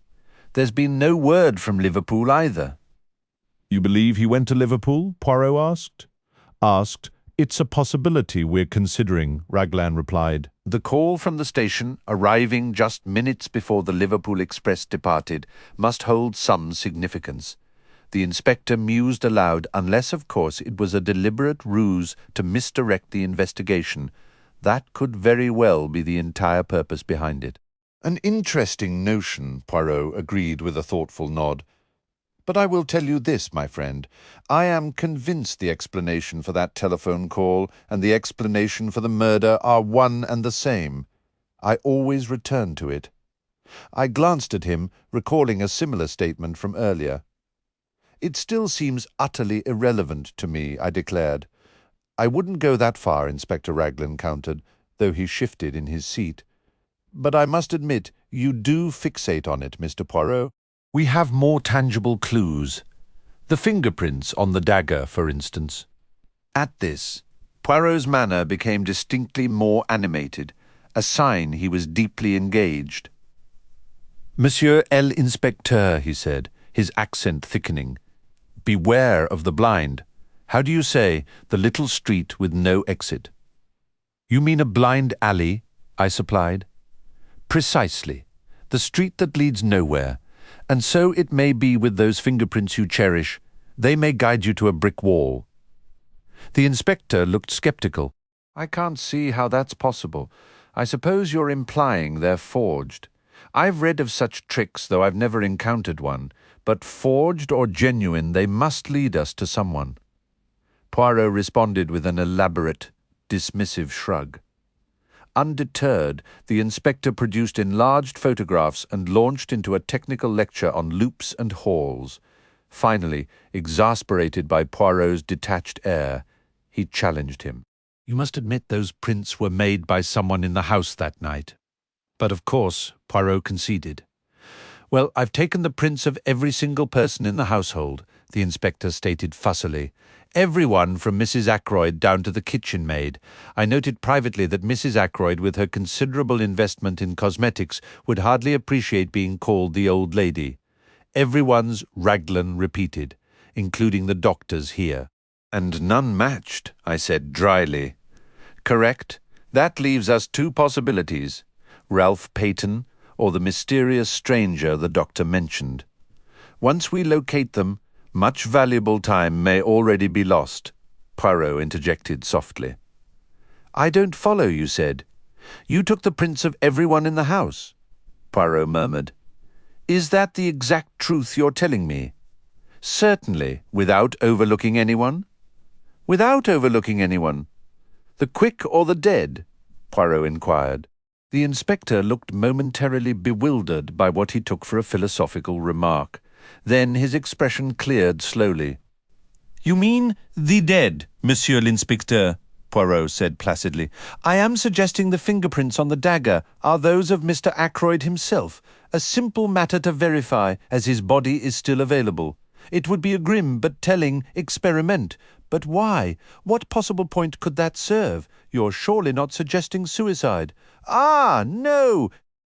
There's been no word from Liverpool either." "You believe he went to Liverpool?" Poirot asked. "It's a possibility we're considering," Raglan replied. The call from the station, arriving just minutes before the Liverpool express departed, must hold some significance. The inspector mused aloud, unless, of course, it was a deliberate ruse to misdirect the investigation. That could very well be the entire purpose behind it. "An interesting notion," Poirot agreed with a thoughtful nod. "But I will tell you this, my friend. I am convinced the explanation for that telephone call and the explanation for the murder are one and the same. I always return to it." I glanced at him, recalling a similar statement from earlier. "It still seems utterly irrelevant to me," I declared. "I wouldn't go that far," Inspector Raglan countered, though he shifted in his seat. "But I must admit, you do fixate on it, Mr. Poirot. We have more tangible clues. The fingerprints on the dagger, for instance." At this, Poirot's manner became distinctly more animated, a sign he was deeply engaged. "Monsieur l'Inspecteur," he said, his accent thickening, "beware of the blind. How do you say, the little street with no exit?" "You mean a blind alley?" I supplied. "Precisely. The street that leads nowhere. And so it may be with those fingerprints you cherish. They may guide you to a brick wall." The inspector looked sceptical. "I can't see how that's possible. I suppose you're implying they're forged. I've read of such tricks, though I've never encountered one, but forged or genuine, they must lead us to someone. Poirot responded with an elaborate, dismissive shrug. Undeterred, the inspector produced enlarged photographs and launched into a technical lecture on loops and halls. Finally, exasperated by Poirot's detached air, he challenged him. You must admit those prints were made by someone in the house that night. But of course, Poirot conceded. Well, I've taken the prints of every single person in the household, the inspector stated fussily. Everyone from Mrs. Ackroyd down to the kitchen maid. I noted privately that Mrs. Ackroyd, with her considerable investment in cosmetics, would hardly appreciate being called the old lady. Everyone's Raglan repeated, including the doctor's here. And none matched, I said dryly. Correct. That leaves us two possibilities. Ralph Peyton or the mysterious stranger the doctor mentioned. Once we locate them, much valuable time may already be lost, Poirot interjected softly. I don't follow, you said. You took the prints of everyone in the house, Poirot murmured. Is that the exact truth you're telling me? Certainly, without overlooking anyone? Without overlooking anyone. The quick or the dead? Poirot inquired. The inspector looked momentarily bewildered by what he took for a philosophical remark. Then his expression cleared slowly. You mean the dead, Monsieur l'Inspecteur, Poirot said placidly. I am suggesting the fingerprints on the dagger are those of Mr. Ackroyd himself, a simple matter to verify, as his body is still available. It would be a grim but telling experiment. But why? What possible point could that serve? You're surely not suggesting suicide. Ah, no!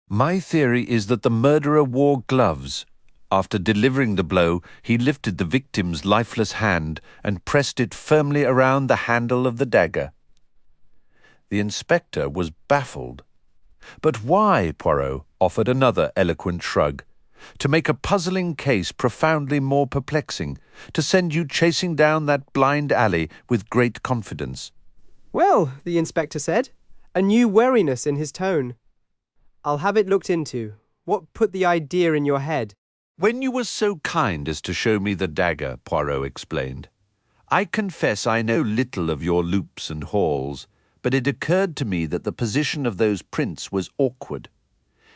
My theory is that the murderer wore gloves. After delivering the blow, he lifted the victim's lifeless hand and pressed it firmly around the handle of the dagger. The inspector was baffled. But why? Poirot offered another eloquent shrug. To make a puzzling case profoundly more perplexing, to send you chasing down that blind alley with great confidence. Well, the inspector said, a new wariness in his tone. I'll have it looked into. What put the idea in your head? When you were so kind as to show me the dagger, Poirot explained. I confess I know little of your loops and halls, but it occurred to me that the position of those prints was awkward.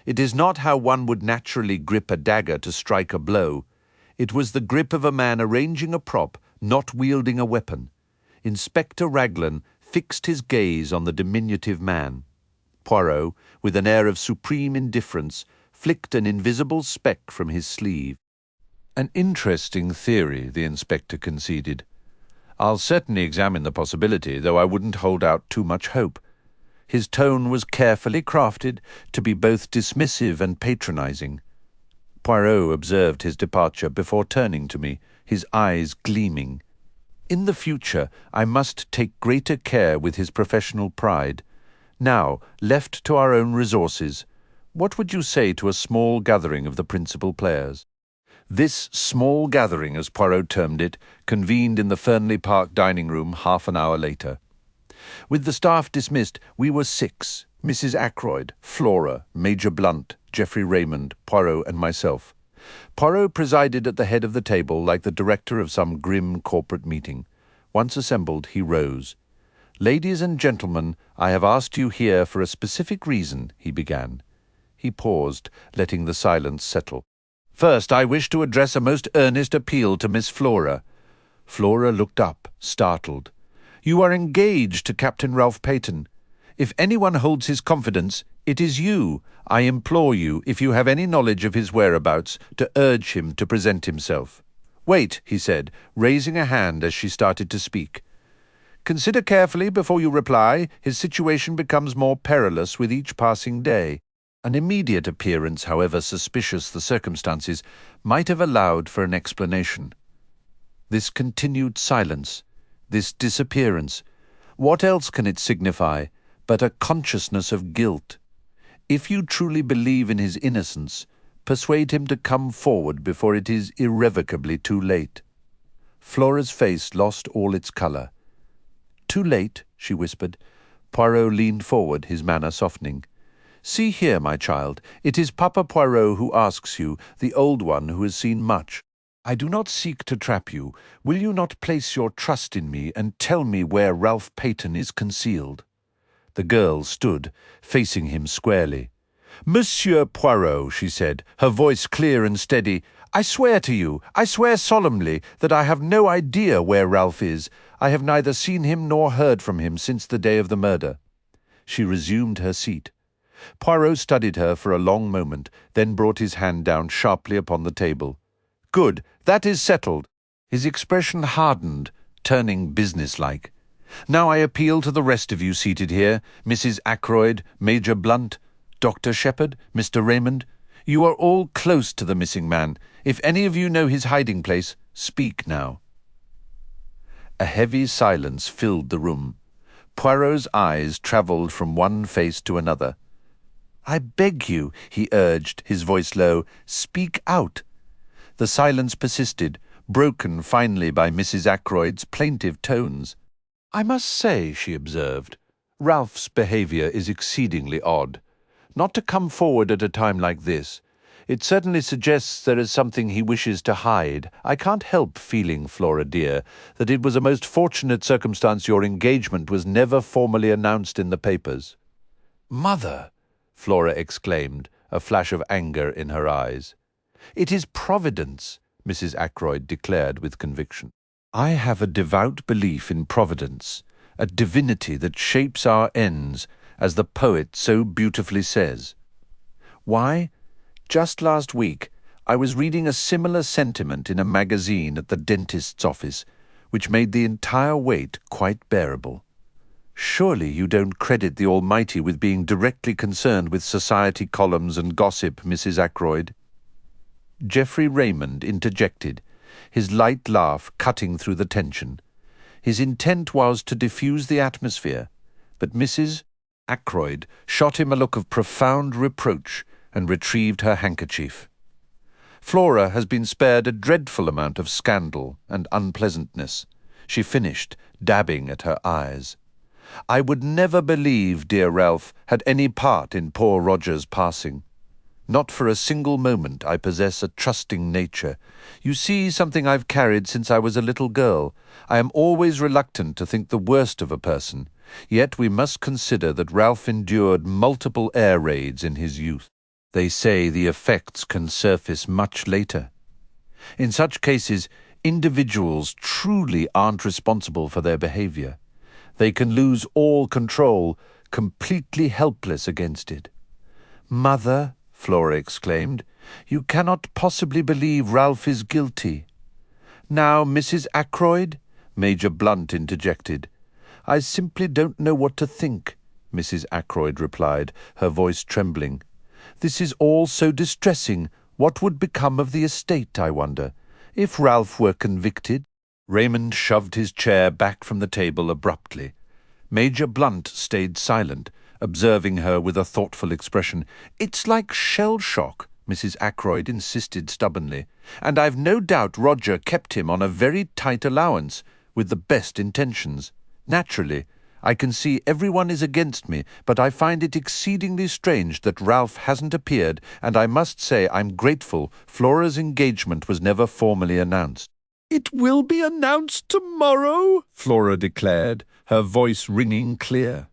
It is not how one would naturally grip a dagger to strike a blow. It was the grip of a man arranging a prop, not wielding a weapon. Inspector Raglan fixed his gaze on the diminutive man. Poirot, with an air of supreme indifference, flicked an invisible speck from his sleeve. An interesting theory, the inspector conceded. I'll certainly examine the possibility, though I wouldn't hold out too much hope. His tone was carefully crafted to be both dismissive and patronizing. Poirot observed his departure before turning to me, his eyes gleaming. In the future, I must take greater care with his professional pride. Now, left to our own resources, what would you say to a small gathering of the principal players? This small gathering, as Poirot termed it, convened in the Fernley Park dining room half an hour later. With the staff dismissed, we were 6, Mrs. Ackroyd, Flora, Major Blunt, Geoffrey Raymond, Poirot and myself. Poirot presided at the head of the table like the director of some grim corporate meeting. Once assembled, he rose. Ladies and gentlemen, I have asked you here for a specific reason, he began. He paused, letting the silence settle. First, I wish to address a most earnest appeal to Miss Flora. Flora looked up, startled. You are engaged to Captain Ralph Peyton. If anyone holds his confidence, it is you. I implore you, if you have any knowledge of his whereabouts, to urge him to present himself. Wait, he said, raising a hand as she started to speak. Consider carefully before you reply. His situation becomes more perilous with each passing day. An immediate appearance, however suspicious the circumstances, might have allowed for an explanation. This continued silence, this disappearance, what else can it signify but a consciousness of guilt? If you truly believe in his innocence, persuade him to come forward before it is irrevocably too late. Flora's face lost all its colour. Too late, she whispered. Poirot leaned forward, his manner softening. See here, my child, it is Papa Poirot who asks you, the old one who has seen much. I do not seek to trap you. Will you not place your trust in me and tell me where Ralph Peyton is concealed?" The girl stood, facing him squarely. "Monsieur Poirot," she said, her voice clear and steady, "I swear to you, I swear solemnly, that I have no idea where Ralph is. I have neither seen him nor heard from him since the day of the murder." She resumed her seat. Poirot studied her for a long moment, then brought his hand down sharply upon the table. "Good, that is settled." His expression hardened, turning businesslike. "Now I appeal to the rest of you seated here, Mrs. Ackroyd, Major Blunt, Dr. Shepherd, Mr. Raymond. You are all close to the missing man. If any of you know his hiding place, speak now." A heavy silence filled the room. Poirot's eyes travelled from one face to another. "I beg you," he urged, his voice low, "speak out." The silence persisted, broken finally by Mrs. Ackroyd's plaintive tones. "I must say," she observed, "Ralph's behaviour is exceedingly odd. Not to come forward at a time like this. It certainly suggests there is something he wishes to hide. I can't help feeling, Flora dear, that it was a most fortunate circumstance your engagement was never formally announced in the papers." "Mother!" Flora exclaimed, a flash of anger in her eyes. "It is Providence," Mrs. Ackroyd declared with conviction. "I have a devout belief in Providence, a divinity that shapes our ends, as the poet so beautifully says. Why? Just last week, I was reading a similar sentiment in a magazine at the dentist's office, which made the entire weight quite bearable. Surely you don't credit the Almighty with being directly concerned with society columns and gossip, Mrs. Ackroyd?" Geoffrey Raymond interjected, his light laugh cutting through the tension. His intent was to diffuse the atmosphere, but Mrs. Ackroyd shot him a look of profound reproach and retrieved her handkerchief. "Flora has been spared a dreadful amount of scandal and unpleasantness," she finished, dabbing at her eyes. "I would never believe dear Ralph had any part in poor Roger's passing. Not for a single moment I possess a trusting nature. You see, something I've carried since I was a little girl. I am always reluctant to think the worst of a person, yet we must consider that Ralph endured multiple air raids in his youth. They say the effects can surface much later. In such cases, individuals truly aren't responsible for their behavior. They can lose all control, completely helpless against it." "Mother," Flora exclaimed, "you cannot possibly believe Ralph is guilty." "Now, Mrs. Ackroyd," Major Blunt interjected. "I simply don't know what to think," Mrs. Ackroyd replied, her voice trembling. "This is all so distressing. What would become of the estate, I wonder, if Ralph were convicted?" Raymond shoved his chair back from the table abruptly. Major Blunt stayed silent, observing her with a thoughtful expression. "It's like shell shock," Mrs. Ackroyd insisted stubbornly, "and I've no doubt Roger kept him on a very tight allowance, with the best intentions. Naturally, I can see everyone is against me, but I find it exceedingly strange that Ralph hasn't appeared, and I must say I'm grateful Flora's engagement was never formally announced." "It will be announced tomorrow," Flora declared, her voice ringing clear.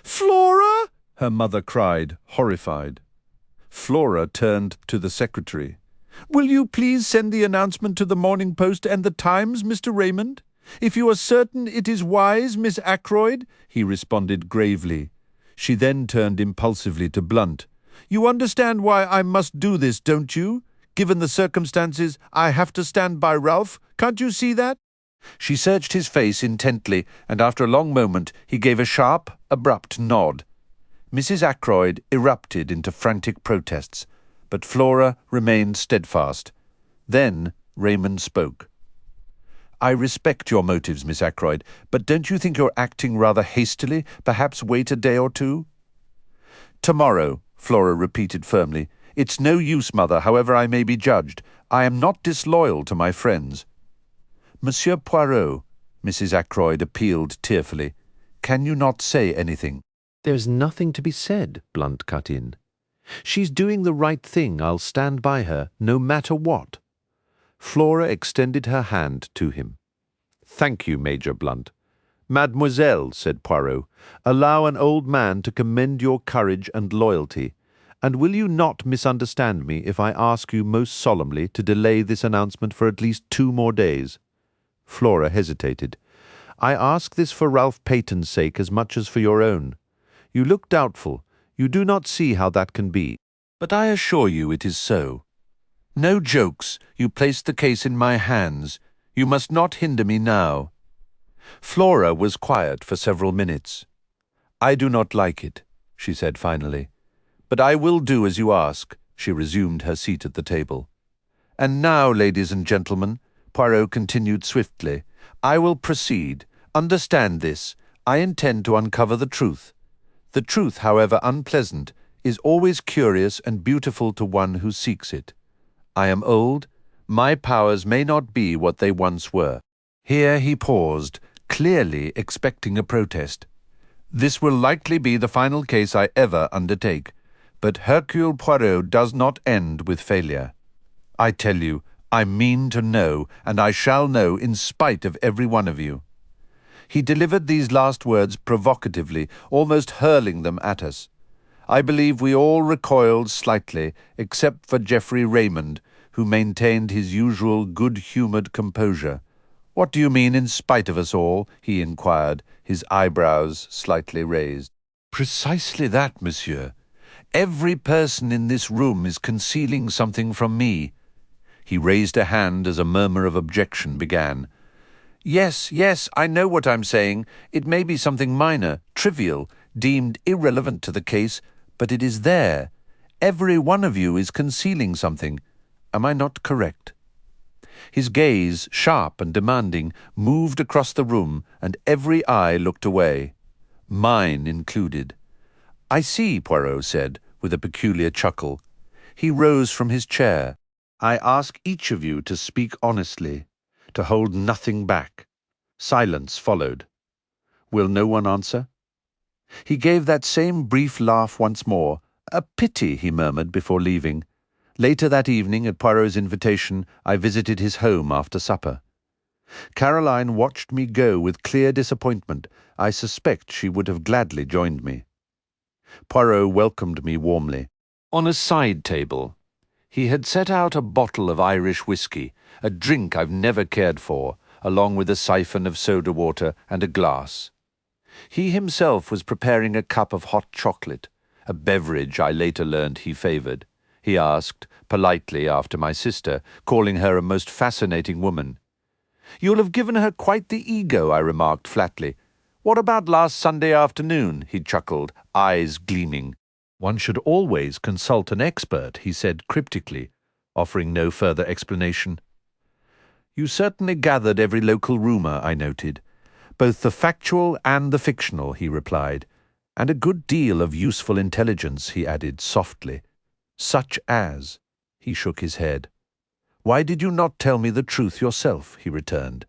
"Flora!" her mother cried, horrified. Flora turned to the secretary. "Will you please send the announcement to the Morning Post and the Times, Mr. Raymond? If you are certain it is wise, Miss Ackroyd," he responded gravely. She then turned impulsively to Blunt. "You understand why I must do this, don't you? Given the circumstances, I have to stand by Ralph. Can't you see that?" She searched his face intently, and after a long moment he gave a sharp, abrupt nod. Mrs. Ackroyd erupted into frantic protests, but Flora remained steadfast. Then Raymond spoke. "I respect your motives, Miss Ackroyd, but don't you think you're acting rather hastily? Perhaps wait a day or two?" "Tomorrow," Flora repeated firmly. "It's no use, Mother, however I may be judged. I am not disloyal to my friends." "Monsieur Poirot," Mrs. Ackroyd appealed tearfully, "can you not say anything?" There's nothing to be said, Blunt cut in. She's doing the right thing. I'll stand by her, no matter what. Flora extended her hand to him. Thank you, Major Blunt. Mademoiselle, said Poirot, allow an old man to commend your courage and loyalty, and will you not misunderstand me if I ask you most solemnly to delay this announcement for at least 2 more days? Flora hesitated. I ask this for Ralph Peyton's sake as much as for your own. You look doubtful. You do not see how that can be. But I assure you it is so. No jokes. You placed the case in my hands. You must not hinder me now. Flora was quiet for several minutes. I do not like it, she said finally. But I will do as you ask. She resumed her seat at the table. And now, ladies and gentlemen, Poirot continued swiftly, I will proceed. Understand this. I intend to uncover the truth. The truth, however unpleasant, is always curious and beautiful to one who seeks it. I am old. My powers may not be what they once were. Here he paused, clearly expecting a protest. This will likely be the final case I ever undertake, but Hercule Poirot does not end with failure. I tell you, I mean to know, and I shall know in spite of every one of you. He delivered these last words provocatively, almost hurling them at us. I believe we all recoiled slightly, except for Geoffrey Raymond, who maintained his usual good-humoured composure. What do you mean in spite of us all? He inquired, his eyebrows slightly raised. Precisely that, monsieur. Every person in this room is concealing something from me. He raised a hand as a murmur of objection began. Yes, I know what I'm saying. It may be something minor, trivial, deemed irrelevant to the case, but it is there. Every one of you is concealing something. Am I not correct? His gaze, sharp and demanding, moved across the room, and every eye looked away. Mine included. I see, Poirot said, with a peculiar chuckle. He rose from his chair. I ask each of you to speak honestly, to hold nothing back. Silence followed. Will no one answer? He gave that same brief laugh once more. A pity, he murmured before leaving. Later that evening, at Poirot's invitation, I visited his home after supper. Caroline watched me go with clear disappointment. I suspect she would have gladly joined me. Poirot welcomed me warmly. On a side table, he had set out a bottle of Irish whiskey, a drink I've never cared for, along with a siphon of soda water and a glass. He himself was preparing a cup of hot chocolate, a beverage I later learned he favoured. He asked, politely after my sister, calling her a most fascinating woman. You'll have given her quite the ego, I remarked flatly. What about last Sunday afternoon? He chuckled, eyes gleaming. One should always consult an expert, he said cryptically, offering no further explanation. You certainly gathered every local rumour, I noted. Both the factual and the fictional, he replied. And a good deal of useful intelligence, he added softly. Such as... He shook his head. Why did you not tell me the truth yourself? He returned.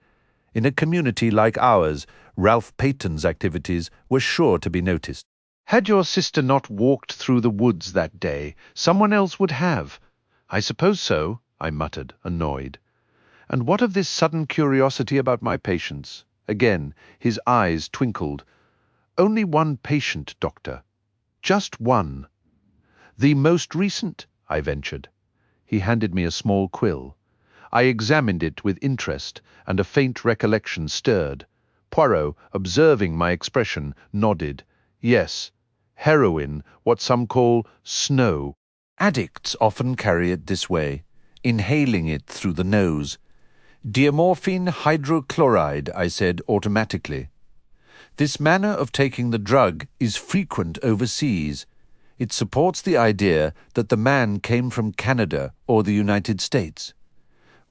In a community like ours, Ralph Peyton's activities were sure to be noticed. Had your sister not walked through the woods that day, someone else would have. I suppose so, I muttered, annoyed. And what of this sudden curiosity about my patients? Again, his eyes twinkled. Only one patient, Doctor. Just one. The most recent, I ventured. He handed me a small quill. I examined it with interest, and a faint recollection stirred. Poirot, observing my expression, nodded. Yes, heroin, what some call snow. Addicts often carry it this way, inhaling it through the nose. Diamorphine hydrochloride, I said automatically. This manner of taking the drug is frequent overseas. It supports the idea that the man came from Canada or the United States.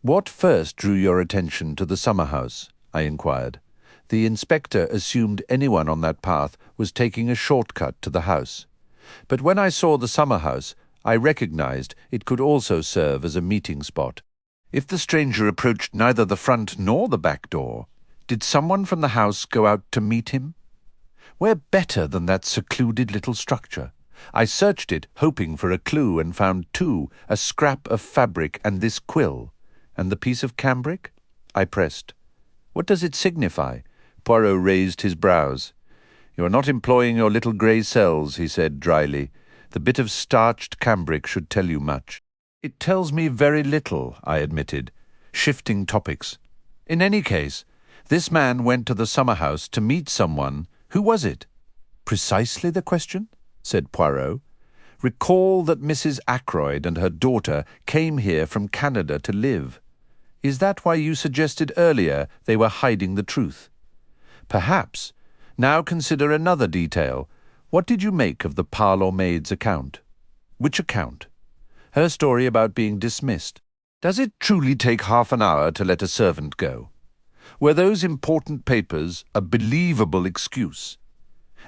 What first drew your attention to the summer house? I inquired. The inspector assumed anyone on that path was taking a shortcut to the house. But when I saw the summer house, I recognized it could also serve as a meeting spot. If the stranger approached neither the front nor the back door, did someone from the house go out to meet him? Where better than that secluded little structure? I searched it, hoping for a clue, and found two, a scrap of fabric and this quill. And the piece of cambric? I pressed. What does it signify? Poirot raised his brows. You are not employing your little grey cells, he said dryly. The bit of starched cambric should tell you much. It tells me very little, I admitted, shifting topics. In any case, this man went to the summer house to meet someone. Who was it? Precisely the question, said Poirot. Recall that Mrs. Ackroyd and her daughter came here from Canada to live. Is that why you suggested earlier they were hiding the truth? Perhaps. Now consider another detail. What did you make of the parlour maid's account? Which account? Her story about being dismissed. Does it truly take half an hour to let a servant go? Were those important papers a believable excuse?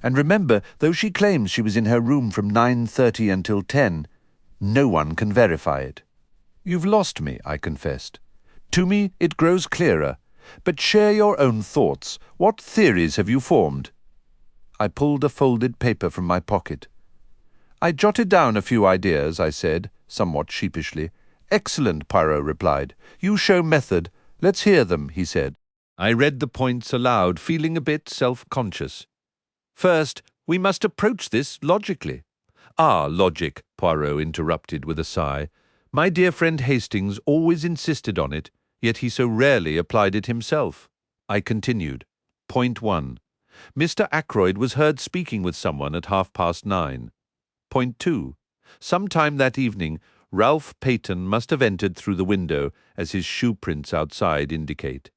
And remember, though she claims she was in her room from 9:30 until 10, no one can verify it. You've lost me, I confessed. To me it grows clearer, but share your own thoughts. What theories have you formed? I pulled a folded paper from my pocket. I jotted down a few ideas, I said, somewhat sheepishly. Excellent, Poirot replied. You show method. Let's hear them, he said. I read the points aloud, feeling a bit self-conscious. First, we must approach this logically. Ah, logic, Poirot interrupted with a sigh. My dear friend Hastings always insisted on it, yet he so rarely applied it himself. I continued. Point 1. Mr. Ackroyd was heard speaking with someone at 9:30. Point 2. Sometime that evening, Ralph Peyton must have entered through the window, as his shoe prints outside indicate.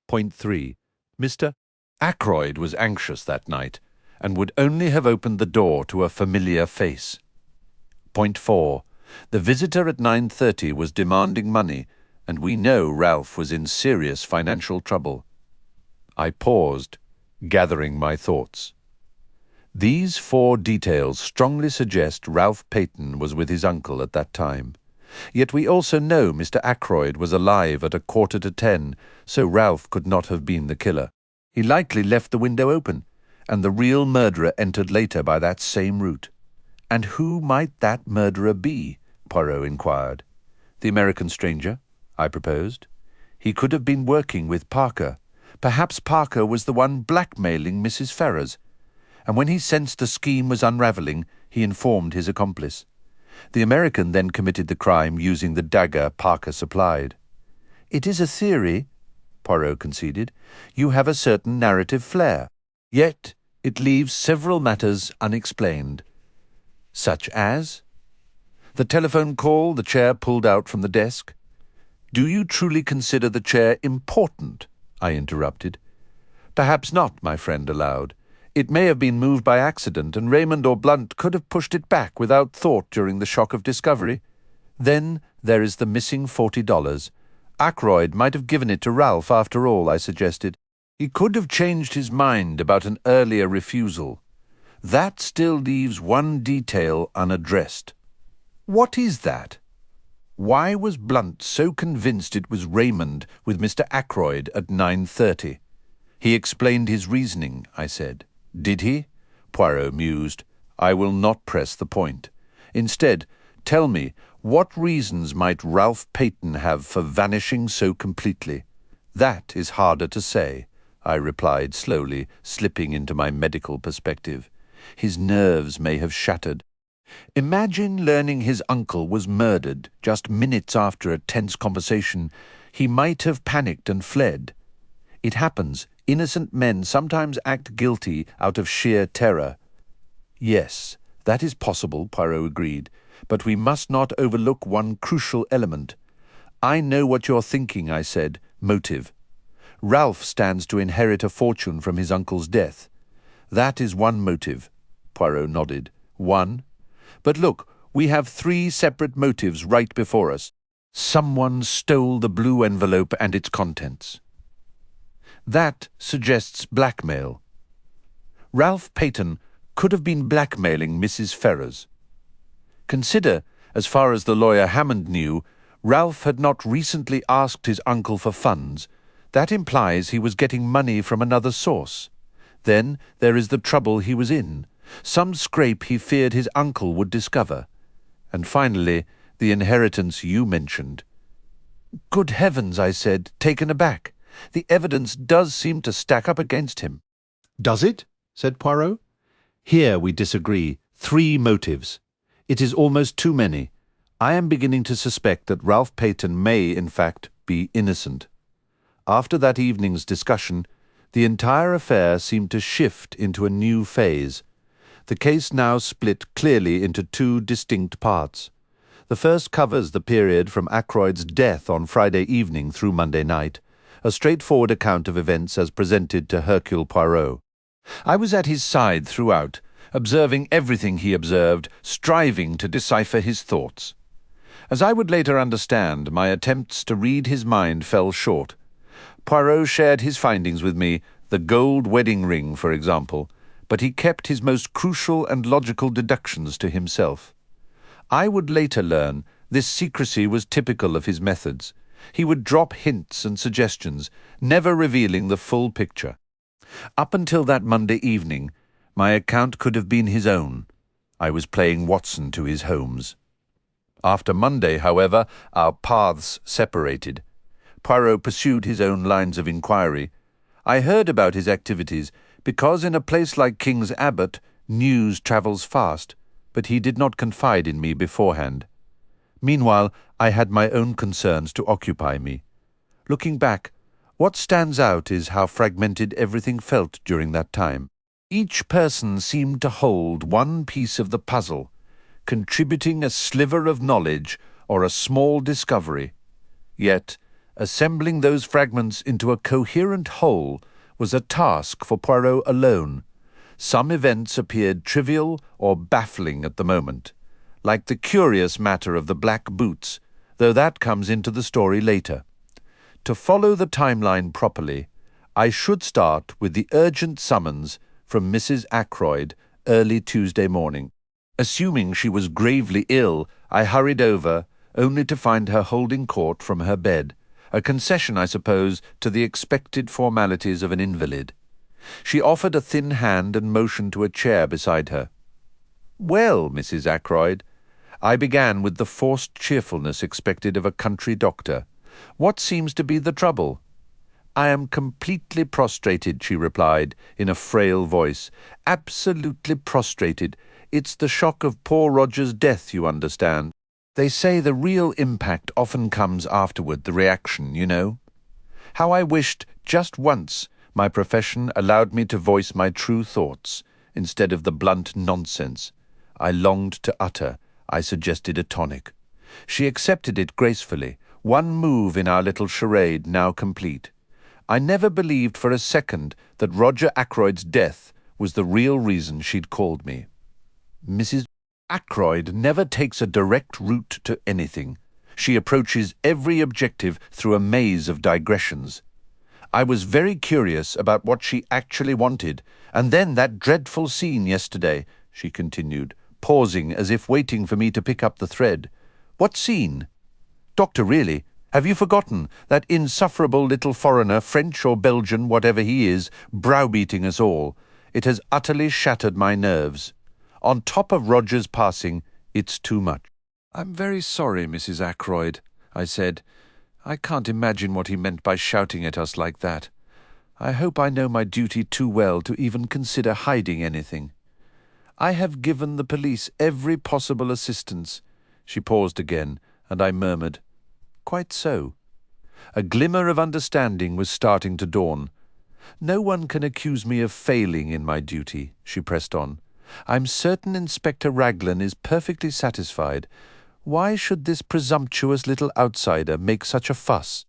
Point 3. Mr. Ackroyd was anxious that night, and would only have opened the door to a familiar face. Point 4. The visitor at 9:30 was demanding money, and we know Ralph was in serious financial trouble. I paused, gathering my thoughts. These 4 details strongly suggest Ralph Peyton was with his uncle at that time. Yet we also know Mr. Ackroyd was alive at 9:45, so Ralph could not have been the killer. He likely left the window open, and the real murderer entered later by that same route. And who might that murderer be? Poirot inquired. The American stranger, I proposed. He could have been working with Parker. Perhaps Parker was the one blackmailing Mrs. Ferrars, and when he sensed the scheme was unravelling, he informed his accomplice. The American then committed the crime using the dagger Parker supplied. It is a theory, Poirot conceded. You have a certain narrative flair. Yet it leaves several matters unexplained. Such as? The telephone call the chair pulled out from the desk. Do you truly consider the chair important? I interrupted. Perhaps not, my friend allowed. It may have been moved by accident, and Raymond or Blunt could have pushed it back without thought during the shock of discovery. Then there is the missing $40. Ackroyd might have given it to Ralph after all, I suggested. He could have changed his mind about an earlier refusal. That still leaves one detail unaddressed. What is that? Why was Blunt so convinced it was Raymond with Mr. Ackroyd at 9:30? He explained his reasoning, I said. Did he? Poirot mused. I will not press the point. Instead, tell me, what reasons might Ralph Peyton have for vanishing so completely? That is harder to say, I replied slowly, slipping into my medical perspective. His nerves may have shattered. Imagine learning his uncle was murdered just minutes after a tense conversation. He might have panicked and fled. It happens. Innocent men sometimes act guilty out of sheer terror. Yes, that is possible, Poirot agreed, but we must not overlook one crucial element. I know what you're thinking, I said. Motive. Ralph stands to inherit a fortune from his uncle's death. That is one motive. Poirot nodded. One. But look, we have 3 separate motives right before us. Someone stole the blue envelope and its contents. That suggests blackmail. Ralph Peyton could have been blackmailing Mrs. Ferrars. Consider, as far as the lawyer Hammond knew, Ralph had not recently asked his uncle for funds. That implies he was getting money from another source. Then there is the trouble he was in, some scrape he feared his uncle would discover. And finally, the inheritance you mentioned. Good heavens, I said, taken aback. The evidence does seem to stack up against him. Does it? Said Poirot. Here we disagree. 3 motives. It is almost too many. I am beginning to suspect that Ralph Peyton may, in fact, be innocent. After that evening's discussion, the entire affair seemed to shift into a new phase. The case now split clearly into 2 distinct parts. The first covers the period from Ackroyd's death on Friday evening through Monday night, a straightforward account of events as presented to Hercule Poirot. I was at his side throughout, observing everything he observed, striving to decipher his thoughts. As I would later understand, my attempts to read his mind fell short. Poirot shared his findings with me, the gold wedding ring, for example, but he kept his most crucial and logical deductions to himself. I would later learn this secrecy was typical of his methods. He would drop hints and suggestions, never revealing the full picture. Up until that Monday evening, my account could have been his own. I was playing Watson to his Holmes. After Monday, however, our paths separated. Poirot pursued his own lines of inquiry. I heard about his activities because in a place like King's Abbot, news travels fast, but he did not confide in me beforehand. Meanwhile, I had my own concerns to occupy me. Looking back, what stands out is how fragmented everything felt during that time. Each person seemed to hold one piece of the puzzle, contributing a sliver of knowledge or a small discovery. Yet, assembling those fragments into a coherent whole was a task for Poirot alone. Some events appeared trivial or baffling at the moment, like the curious matter of the black boots, though that comes into the story later. To follow the timeline properly, I should start with the urgent summons from Mrs. Ackroyd early Tuesday morning. Assuming she was gravely ill, I hurried over, only to find her holding court from her bed, a concession, I suppose, to the expected formalities of an invalid. She offered a thin hand and motioned to a chair beside her. "Well, Mrs. Ackroyd," I began with the forced cheerfulness expected of a country doctor. "What seems to be the trouble?" "I am completely prostrated," she replied, in a frail voice. "Absolutely prostrated. It's the shock of poor Roger's death, you understand. They say the real impact often comes afterward, the reaction, you know. How I wished, just once, my profession allowed me to voice my true thoughts, instead of the blunt nonsense I longed to utter. I suggested a tonic. She accepted it gracefully, one move in our little charade now complete. I never believed for a second that Roger Ackroyd's death was the real reason she'd called me. Mrs. Ackroyd never takes a direct route to anything. She approaches every objective through a maze of digressions. I was very curious about what she actually wanted, and then that dreadful scene yesterday, she continued, pausing as if waiting for me to pick up the thread. What scene? Doctor, really, have you forgotten that insufferable little foreigner, French or Belgian, whatever he is, browbeating us all? It has utterly shattered my nerves. On top of Roger's passing, it's too much. "I'm very sorry, Mrs. Ackroyd," I said. "I can't imagine what he meant by shouting at us like that. I hope I know my duty too well to even consider hiding anything. I have given the police every possible assistance." She paused again, and I murmured, "Quite so." A glimmer of understanding was starting to dawn. "No one can accuse me of failing in my duty," she pressed on. "I'm certain Inspector Raglan is perfectly satisfied. Why should this presumptuous little outsider make such a fuss?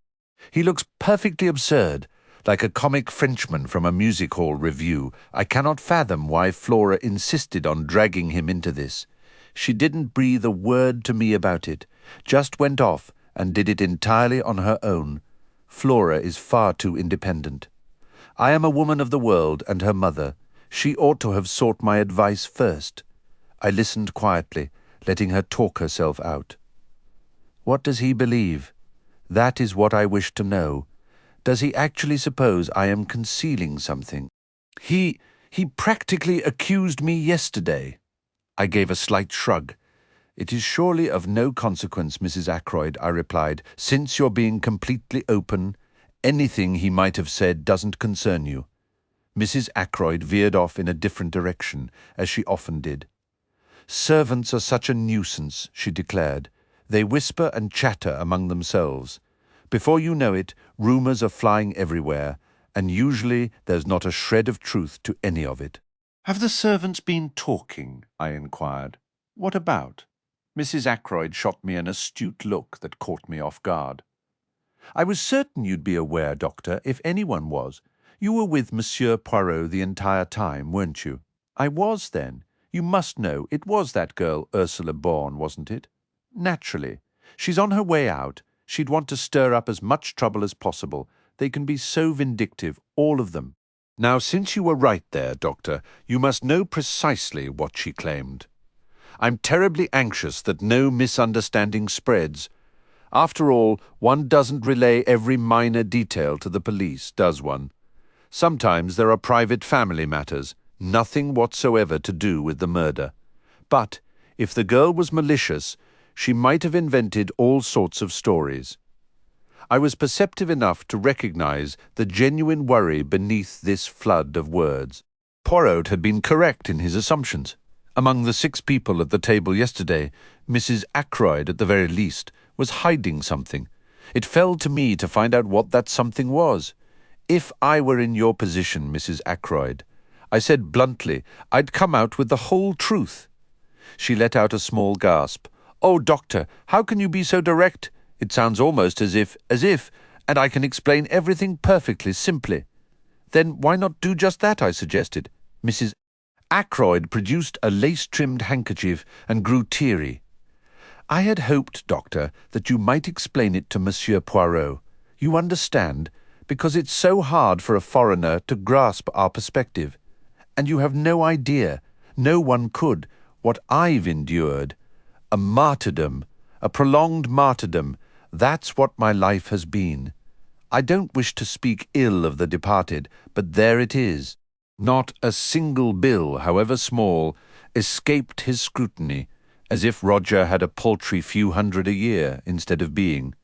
He looks perfectly absurd, like a comic Frenchman from a music hall revue. I cannot fathom why Flora insisted on dragging him into this. She didn't breathe a word to me about it, just went off and did it entirely on her own. Flora is far too independent. I am a woman of the world and her mother. She ought to have sought my advice first." I listened quietly, letting her talk herself out. "What does he believe? That is what I wish to know. Does he actually suppose I am concealing something?" He practically accused me yesterday. I gave a slight shrug. It is surely of no consequence, Mrs. Ackroyd, I replied. Since you're being completely open, anything he might have said doesn't concern you. Mrs. Ackroyd veered off in a different direction, as she often did. Servants are such a nuisance, she declared. They whisper and chatter among themselves. Before you know it, rumours are flying everywhere, and usually there's not a shred of truth to any of it. Have the servants been talking? I inquired. What about? Mrs. Ackroyd shot me an astute look that caught me off guard. I was certain you'd be aware, Doctor, if anyone was. You were with Monsieur Poirot the entire time, weren't you? I was then. You must know, it was that girl, Ursula Bourne, wasn't it? Naturally. She's on her way out. She'd want to stir up as much trouble as possible. They can be so vindictive, all of them. Now, since you were right there, Doctor, you must know precisely what she claimed. I'm terribly anxious that no misunderstanding spreads. After all, one doesn't relay every minor detail to the police, does one? Sometimes there are private family matters, nothing whatsoever to do with the murder. But, if the girl was malicious, she might have invented all sorts of stories. I was perceptive enough to recognize the genuine worry beneath this flood of words. Poirot had been correct in his assumptions. Among the 6 people at the table yesterday, Mrs. Ackroyd, at the very least, was hiding something. It fell to me to find out what that something was. If I were in your position, Mrs. Ackroyd, I said bluntly, I'd come out with the whole truth. She let out a small gasp. Oh, Doctor, how can you be so direct? It sounds almost as if, and I can explain everything perfectly simply. Then why not do just that, I suggested. Mrs. Ackroyd produced a lace-trimmed handkerchief and grew teary. I had hoped, Doctor, that you might explain it to Monsieur Poirot. You understand, because it's so hard for a foreigner to grasp our perspective. And you have no idea, no one could, what I've endured. A martyrdom, a prolonged martyrdom, that's what my life has been. I don't wish to speak ill of the departed, but there it is. Not a single bill, however small, escaped his scrutiny, as if Roger had a paltry few hundred a year instead of being,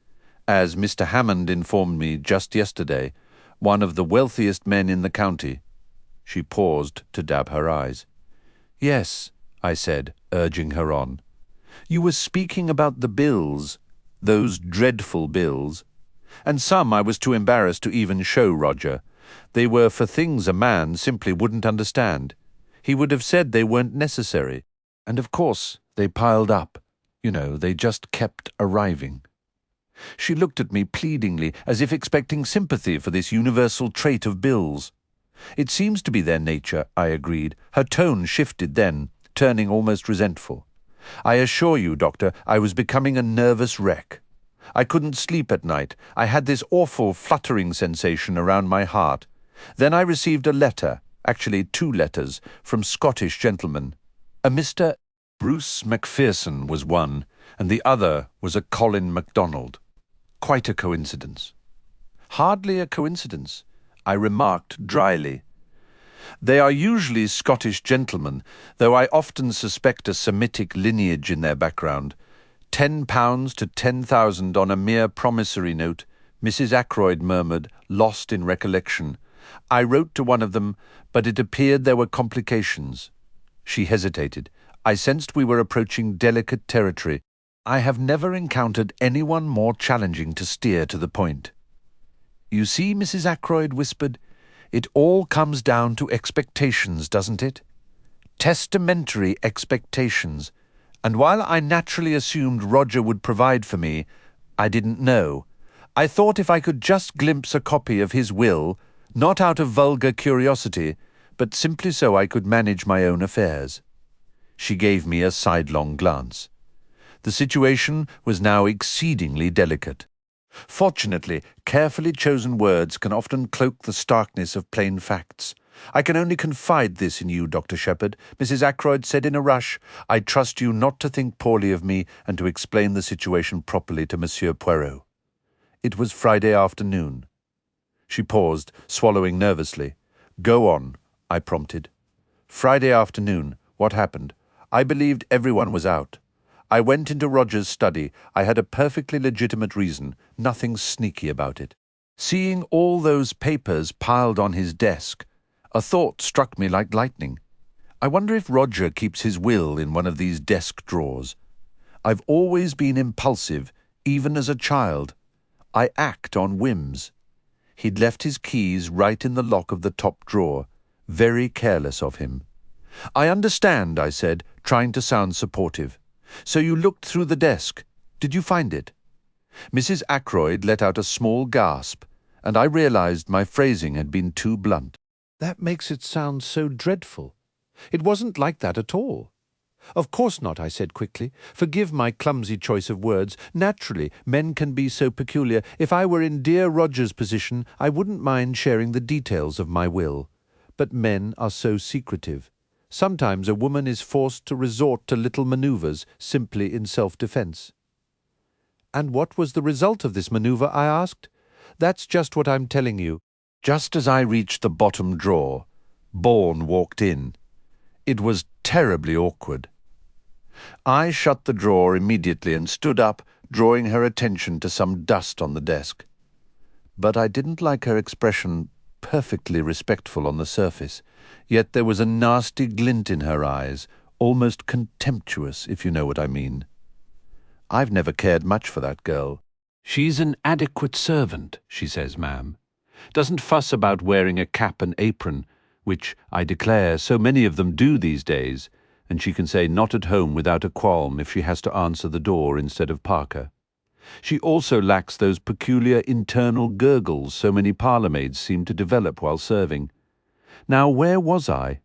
as Mr. Hammond informed me just yesterday, one of the wealthiest men in the county. She paused to dab her eyes. Yes, I said, urging her on. You were speaking about the bills, those dreadful bills, and some I was too embarrassed to even show Roger. They were for things a man simply wouldn't understand. He would have said they weren't necessary. And of course, they piled up. You know, they just kept arriving. She looked at me pleadingly, as if expecting sympathy for this universal trait of bills. It seems to be their nature, I agreed. Her tone shifted then, turning almost resentful. I assure you, Doctor, I was becoming a nervous wreck. I couldn't sleep at night. I had this awful fluttering sensation around my heart. Then I received a letter, actually 2 letters, from Scottish gentlemen. A Mr. Bruce Macpherson was one, and the other was a Colin MacDonald. Quite a coincidence. Hardly a coincidence, I remarked dryly. They are usually Scottish gentlemen, though I often suspect a Semitic lineage in their background. £10 to 10,000 on a mere promissory note, Mrs. Ackroyd murmured, lost in recollection. I wrote to one of them, but it appeared there were complications. She hesitated. I sensed we were approaching delicate territory. I have never encountered anyone more challenging to steer to the point. You see, Mrs. Ackroyd whispered, it all comes down to expectations, doesn't it? Testamentary expectations. And while I naturally assumed Roger would provide for me, I didn't know. I thought if I could just glimpse a copy of his will, not out of vulgar curiosity, but simply so I could manage my own affairs. She gave me a sidelong glance. The situation was now exceedingly delicate. Fortunately, carefully chosen words can often cloak the starkness of plain facts. I can only confide this in you, Dr. Shepherd, Mrs. Ackroyd said in a rush. I trust you not to think poorly of me and to explain the situation properly to Monsieur Poirot. It was Friday afternoon. She paused, swallowing nervously. Go on. I prompted. Friday afternoon. What happened? I believed everyone was out. I went into Roger's study. I had a perfectly legitimate reason, nothing sneaky about it. Seeing all those papers piled on his desk, a thought struck me like lightning. I wonder if Roger keeps his will in one of these desk drawers. I've always been impulsive, even as a child. I act on whims. He'd left his keys right in the lock of the top drawer. Very careless of him. I understand, I said, trying to sound supportive. So you looked through the desk. Did you find it? Mrs. Ackroyd let out a small gasp, and I realized my phrasing had been too blunt. That makes it sound so dreadful. It wasn't like that at all. Of course not, I said quickly. Forgive my clumsy choice of words. Naturally, men can be so peculiar. If I were in dear Roger's position, I wouldn't mind sharing the details of my will. But men are so secretive. Sometimes a woman is forced to resort to little manoeuvres simply in self-defense. And what was the result of this manoeuvre, I asked. That's just what I'm telling you. Just as I reached the bottom drawer, Bourne walked in. It was terribly awkward. I shut the drawer immediately and stood up, drawing her attention to some dust on the desk. But I didn't like her expression, perfectly respectful on the surface, yet there was a nasty glint in her eyes, almost contemptuous, if you know what I mean. I've never cared much for that girl. She's an adequate servant, she says, ma'am. Doesn't fuss about wearing a cap and apron, which, I declare, so many of them do these days, and she can say not at home without a qualm if she has to answer the door instead of Parker. She also lacks those peculiar internal gurgles so many parlourmaids seem to develop while serving. Now, where was I?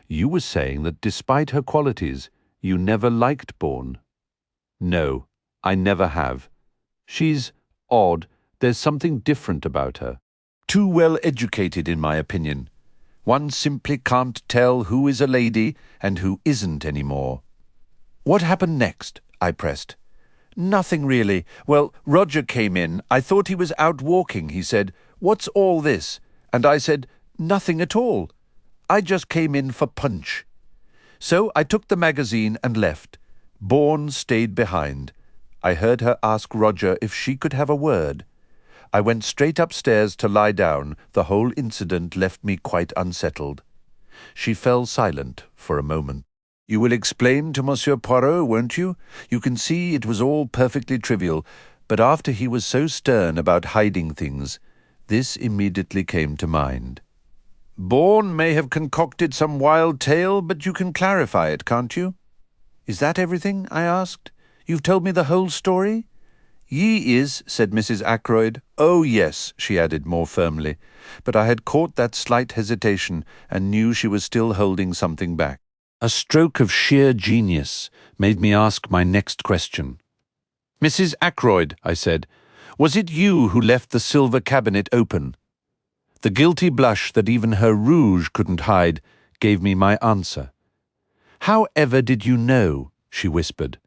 You were saying that despite her qualities, you never liked Bourne. No, I never have. She's odd. There's something different about her. Too well educated, in my opinion. One simply can't tell who is a lady and who isn't anymore. What happened next? I pressed. Nothing really. Well, Roger came in. I thought he was out walking. He said, "What's all this?" And I said, "Nothing at all. I just came in for punch." So I took the magazine and left. Bourne stayed behind. I heard her ask Roger if she could have a word. I went straight upstairs to lie down. The whole incident left me quite unsettled. She fell silent for a moment. "You will explain to Monsieur Poirot, won't you? You can see it was all perfectly trivial, but after he was so stern about hiding things, this immediately came to mind. Bourne may have concocted some wild tale, but you can clarify it, can't you?" "Is that everything?" I asked. "You've told me the whole story?" "Ye is," said Mrs. Ackroyd. "Oh, yes," she added more firmly, but I had caught that slight hesitation and knew she was still holding something back. A stroke of sheer genius made me ask my next question. "Mrs. Ackroyd," I said, "was it you who left the silver cabinet open?" The guilty blush that even her rouge couldn't hide gave me my answer. "How ever did you know?" she whispered.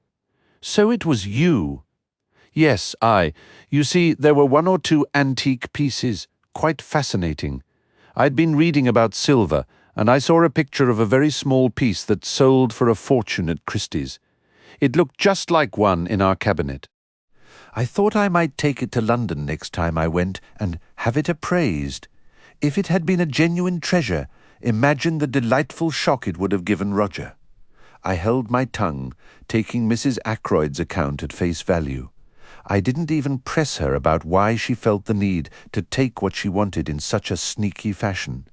"So it was you." "Yes, I. You see, there were one or two antique pieces, quite fascinating. I'd been reading about silver, and I saw a picture of a very small piece that sold for a fortune at Christie's. It looked just like one in our cabinet. I thought I might take it to London next time I went and have it appraised. If it had been a genuine treasure, imagine the delightful shock it would have given Roger." I held my tongue, taking Mrs. Ackroyd's account at face value. I didn't even press her about why she felt the need to take what she wanted in such a sneaky fashion.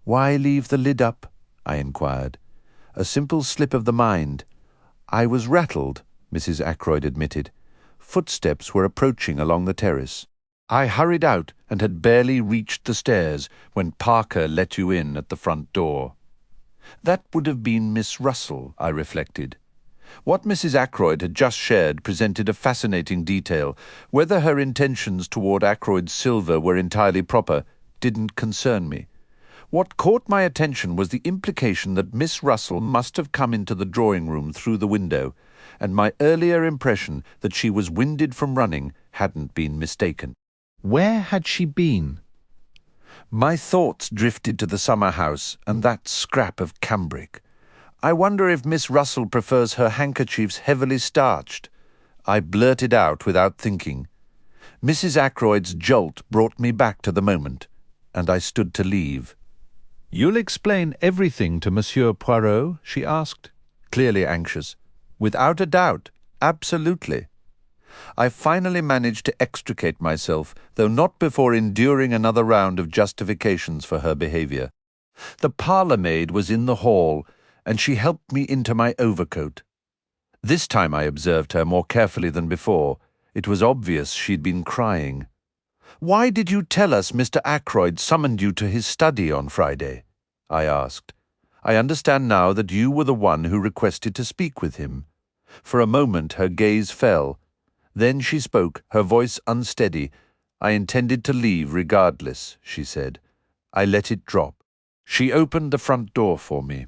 "Why leave the lid up?" I inquired. "A simple slip of the mind." "I was rattled," Mrs. Ackroyd admitted. Footsteps were approaching along the terrace. I hurried out and had barely reached the stairs when Parker let you in at the front door. That would have been Miss Russell, I reflected. What Mrs. Ackroyd had just shared presented a fascinating detail. Whether her intentions toward Ackroyd's silver were entirely proper didn't concern me. What caught my attention was the implication that Miss Russell must have come into the drawing-room through the window, and my earlier impression that she was winded from running hadn't been mistaken. Where had she been? My thoughts drifted to the summer house and that scrap of cambric. I wonder if Miss Russell prefers her handkerchiefs heavily starched. I blurted out without thinking. Mrs. Ackroyd's jolt brought me back to the moment, and I stood to leave. "You'll explain everything to Monsieur Poirot?" she asked, clearly anxious. "Without a doubt, absolutely." I finally managed to extricate myself, though not before enduring another round of justifications for her behaviour. The parlour-maid was in the hall, and she helped me into my overcoat. This time I observed her more carefully than before. It was obvious she'd been crying. "Why did you tell us Mr. Ackroyd summoned you to his study on Friday?" I asked. "I understand now that you were the one who requested to speak with him." For a moment her gaze fell. Then she spoke, her voice unsteady. "I intended to leave regardless," she said. I let it drop. She opened the front door for me.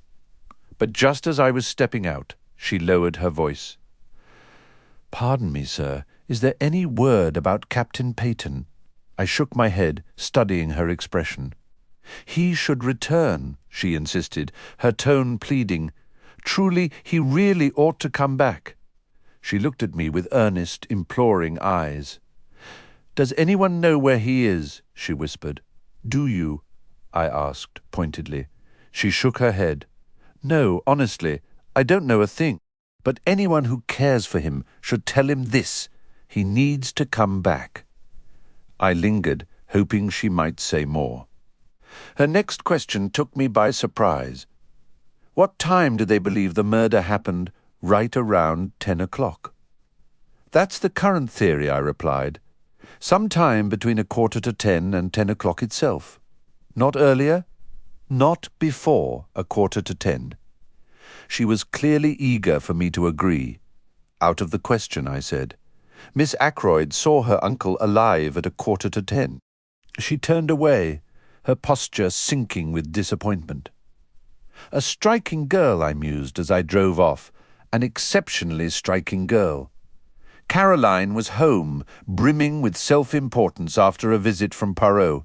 But just as I was stepping out, she lowered her voice. "Pardon me, sir, is there any word about Captain Peyton?" I shook my head, studying her expression. "He should return," she insisted, her tone pleading. "Truly, he really ought to come back." She looked at me with earnest, imploring eyes. "Does anyone know where he is?" she whispered. "Do you?" I asked, pointedly. She shook her head. "No, honestly, I don't know a thing. But anyone who cares for him should tell him this: he needs to come back." I lingered, hoping she might say more. Her next question took me by surprise. "What time do they believe the murder happened?" "Right around 10 o'clock. "That's the current theory," I replied. "Some time between 9:45 and 10 o'clock itself." "Not earlier?" "Not before 9:45. She was clearly eager for me to agree. "Out of the question," I said. "Miss Ackroyd saw her uncle alive at 9:45. She turned away, her posture sinking with disappointment. "A striking girl," I mused as I drove off. "An exceptionally striking girl." Caroline was home, brimming with self-importance after a visit from Poirot.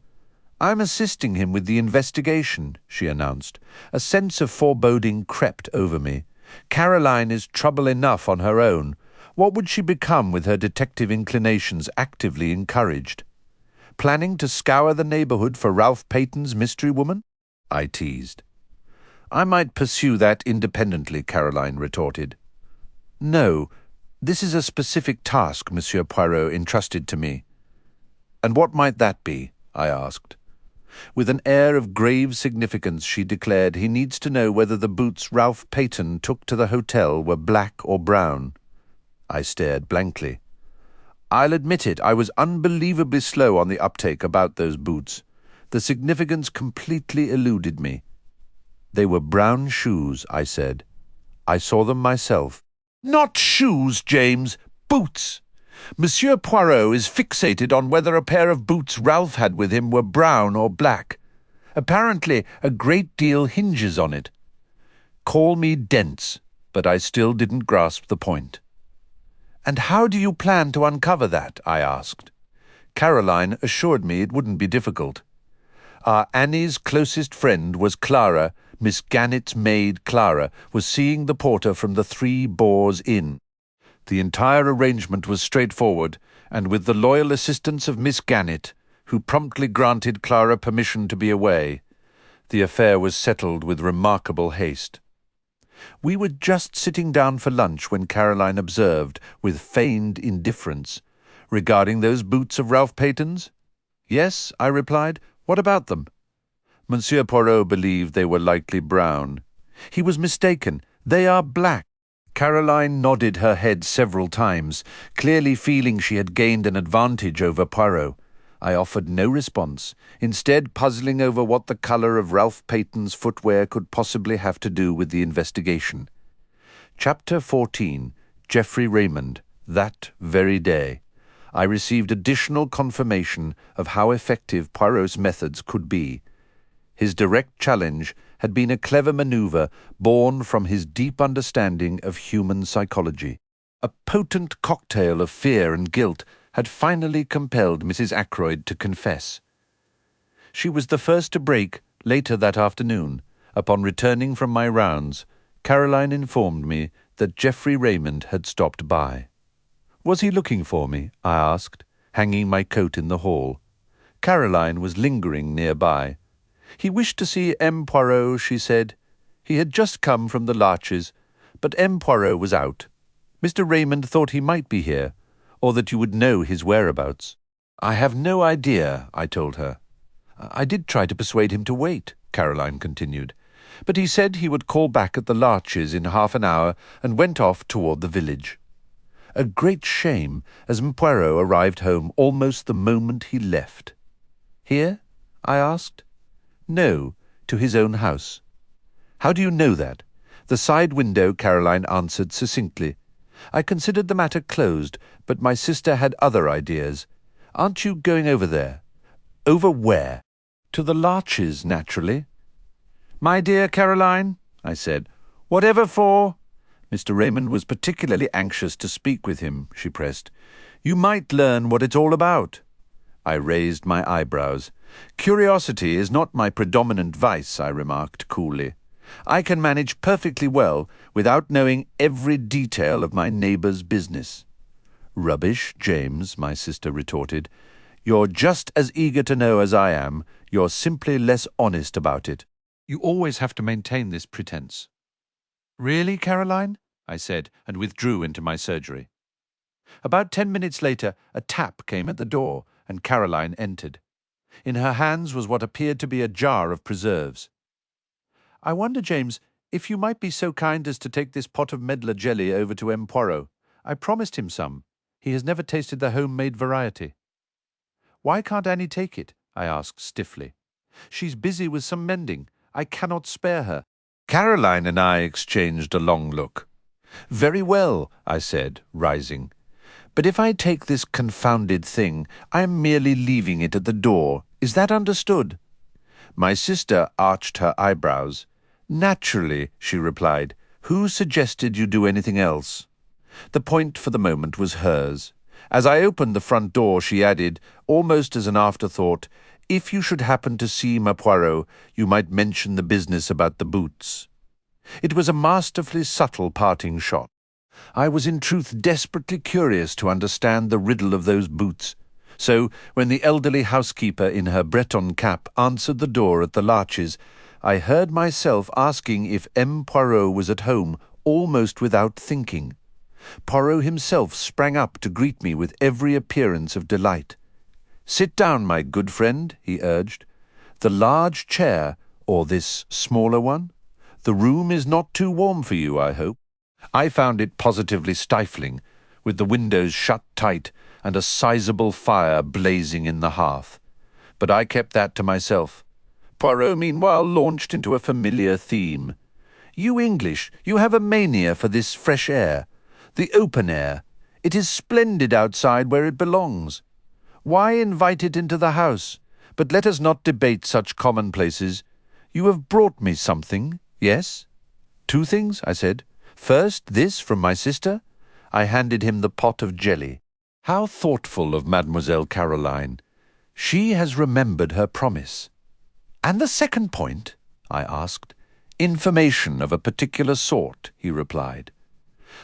"I'm assisting him with the investigation," she announced. A sense of foreboding crept over me. Caroline is trouble enough on her own. What would she become with her detective inclinations actively encouraged? "Planning to scour the neighbourhood for Ralph Peyton's mystery woman?" I teased. "I might pursue that independently," Caroline retorted. "No, this is a specific task Monsieur Poirot entrusted to me." "And what might that be?" I asked. With an air of grave significance she declared he needs to know whether the boots Ralph Peyton took to the hotel were black or brown. I stared blankly. I'll admit it, I was unbelievably slow on the uptake about those boots. The significance completely eluded me. "They were brown shoes," I said. "I saw them myself." "Not shoes, James, boots. Monsieur Poirot is fixated on whether a pair of boots Ralph had with him were brown or black. Apparently, a great deal hinges on it. Call me dense, but I still didn't grasp the point. "And how do you plan to uncover that?" I asked. Caroline assured me it wouldn't be difficult. Our Annie's closest friend was Clara. Miss Gannett's maid, Clara, was seeing the porter from the Three Boars Inn. The entire arrangement was straightforward, and with the loyal assistance of Miss Gannett, who promptly granted Clara permission to be away, the affair was settled with remarkable haste. We were just sitting down for lunch when Caroline observed, with feigned indifference, "Regarding those boots of Ralph Peyton's?" "Yes," I replied. "What about them?" Monsieur Poirot believed they were likely brown. He was mistaken. They are black. Caroline nodded her head several times, clearly feeling she had gained an advantage over Poirot. I offered no response, instead puzzling over what the colour of Ralph Peyton's footwear could possibly have to do with the investigation. Chapter 14. Geoffrey Raymond. That very day, I received additional confirmation of how effective Poirot's methods could be. His direct challenge had been a clever manoeuvre born from his deep understanding of human psychology. A potent cocktail of fear and guilt had finally compelled Mrs. Ackroyd to confess. She was the first to break later that afternoon. Upon returning from my rounds, Caroline informed me that Geoffrey Raymond had stopped by. Was he looking for me? I asked, hanging my coat in the hall. Caroline was lingering nearby. He wished to see M. Poirot, she said. He had just come from the Larches, but M. Poirot was out. Mr. Raymond thought he might be here, or that you would know his whereabouts. I have no idea, I told her. I did try to persuade him to wait, Caroline continued, but he said he would call back at the Larches in half an hour and went off toward the village. A great shame, as M. Poirot arrived home almost the moment he left. Here? I asked. No, to his own house. How do you know that? The side window, Caroline answered succinctly. I considered the matter closed, but my sister had other ideas. Aren't you going over there? Over where? To the Larches, naturally. My dear Caroline, I said, whatever for? Mr. Raymond was particularly anxious to speak with him, she pressed. You might learn what it's all about. I raised my eyebrows. Curiosity is not my predominant vice, I remarked coolly. I can manage perfectly well without knowing every detail of my neighbour's business. Rubbish, James, my sister retorted. You're just as eager to know as I am. You're simply less honest about it. You always have to maintain this pretense. Really, Caroline? I said, and withdrew into my surgery. About 10 minutes later, a tap came at the door, and Caroline entered. In her hands was what appeared to be a jar of preserves. I wonder, James, if you might be so kind as to take this pot of medlar jelly over to M. Poirot. I promised him some. He has never tasted the homemade variety. Why can't Annie take it? I asked stiffly. She's busy with some mending. I cannot spare her. Caroline and I exchanged a long look. Very well, I said, rising. But if I take this confounded thing, I am merely leaving it at the door. Is that understood? My sister arched her eyebrows. Naturally, she replied. Who suggested you do anything else? The point for the moment was hers. As I opened the front door, she added, almost as an afterthought, if you should happen to see Ma Poirot, you might mention the business about the boots. It was a masterfully subtle parting shot. I was in truth desperately curious to understand the riddle of those boots. So, when the elderly housekeeper in her Breton cap answered the door at the Larches, I heard myself asking if M. Poirot was at home almost without thinking. Poirot himself sprang up to greet me with every appearance of delight. Sit down, my good friend, he urged. The large chair, or this smaller one? The room is not too warm for you, I hope. I found it positively stifling, with the windows shut tight and a sizable fire blazing in the hearth. But I kept that to myself. Poirot, meanwhile, launched into a familiar theme. You English, you have a mania for this fresh air, the open air. It is splendid outside where it belongs. Why invite it into the house? But let us not debate such commonplaces. You have brought me something, yes? 2 things, I said. First, this from my sister. I handed him the pot of jelly. How thoughtful of Mademoiselle Caroline. She has remembered her promise. And the second point? I asked. Information of a particular sort, he replied.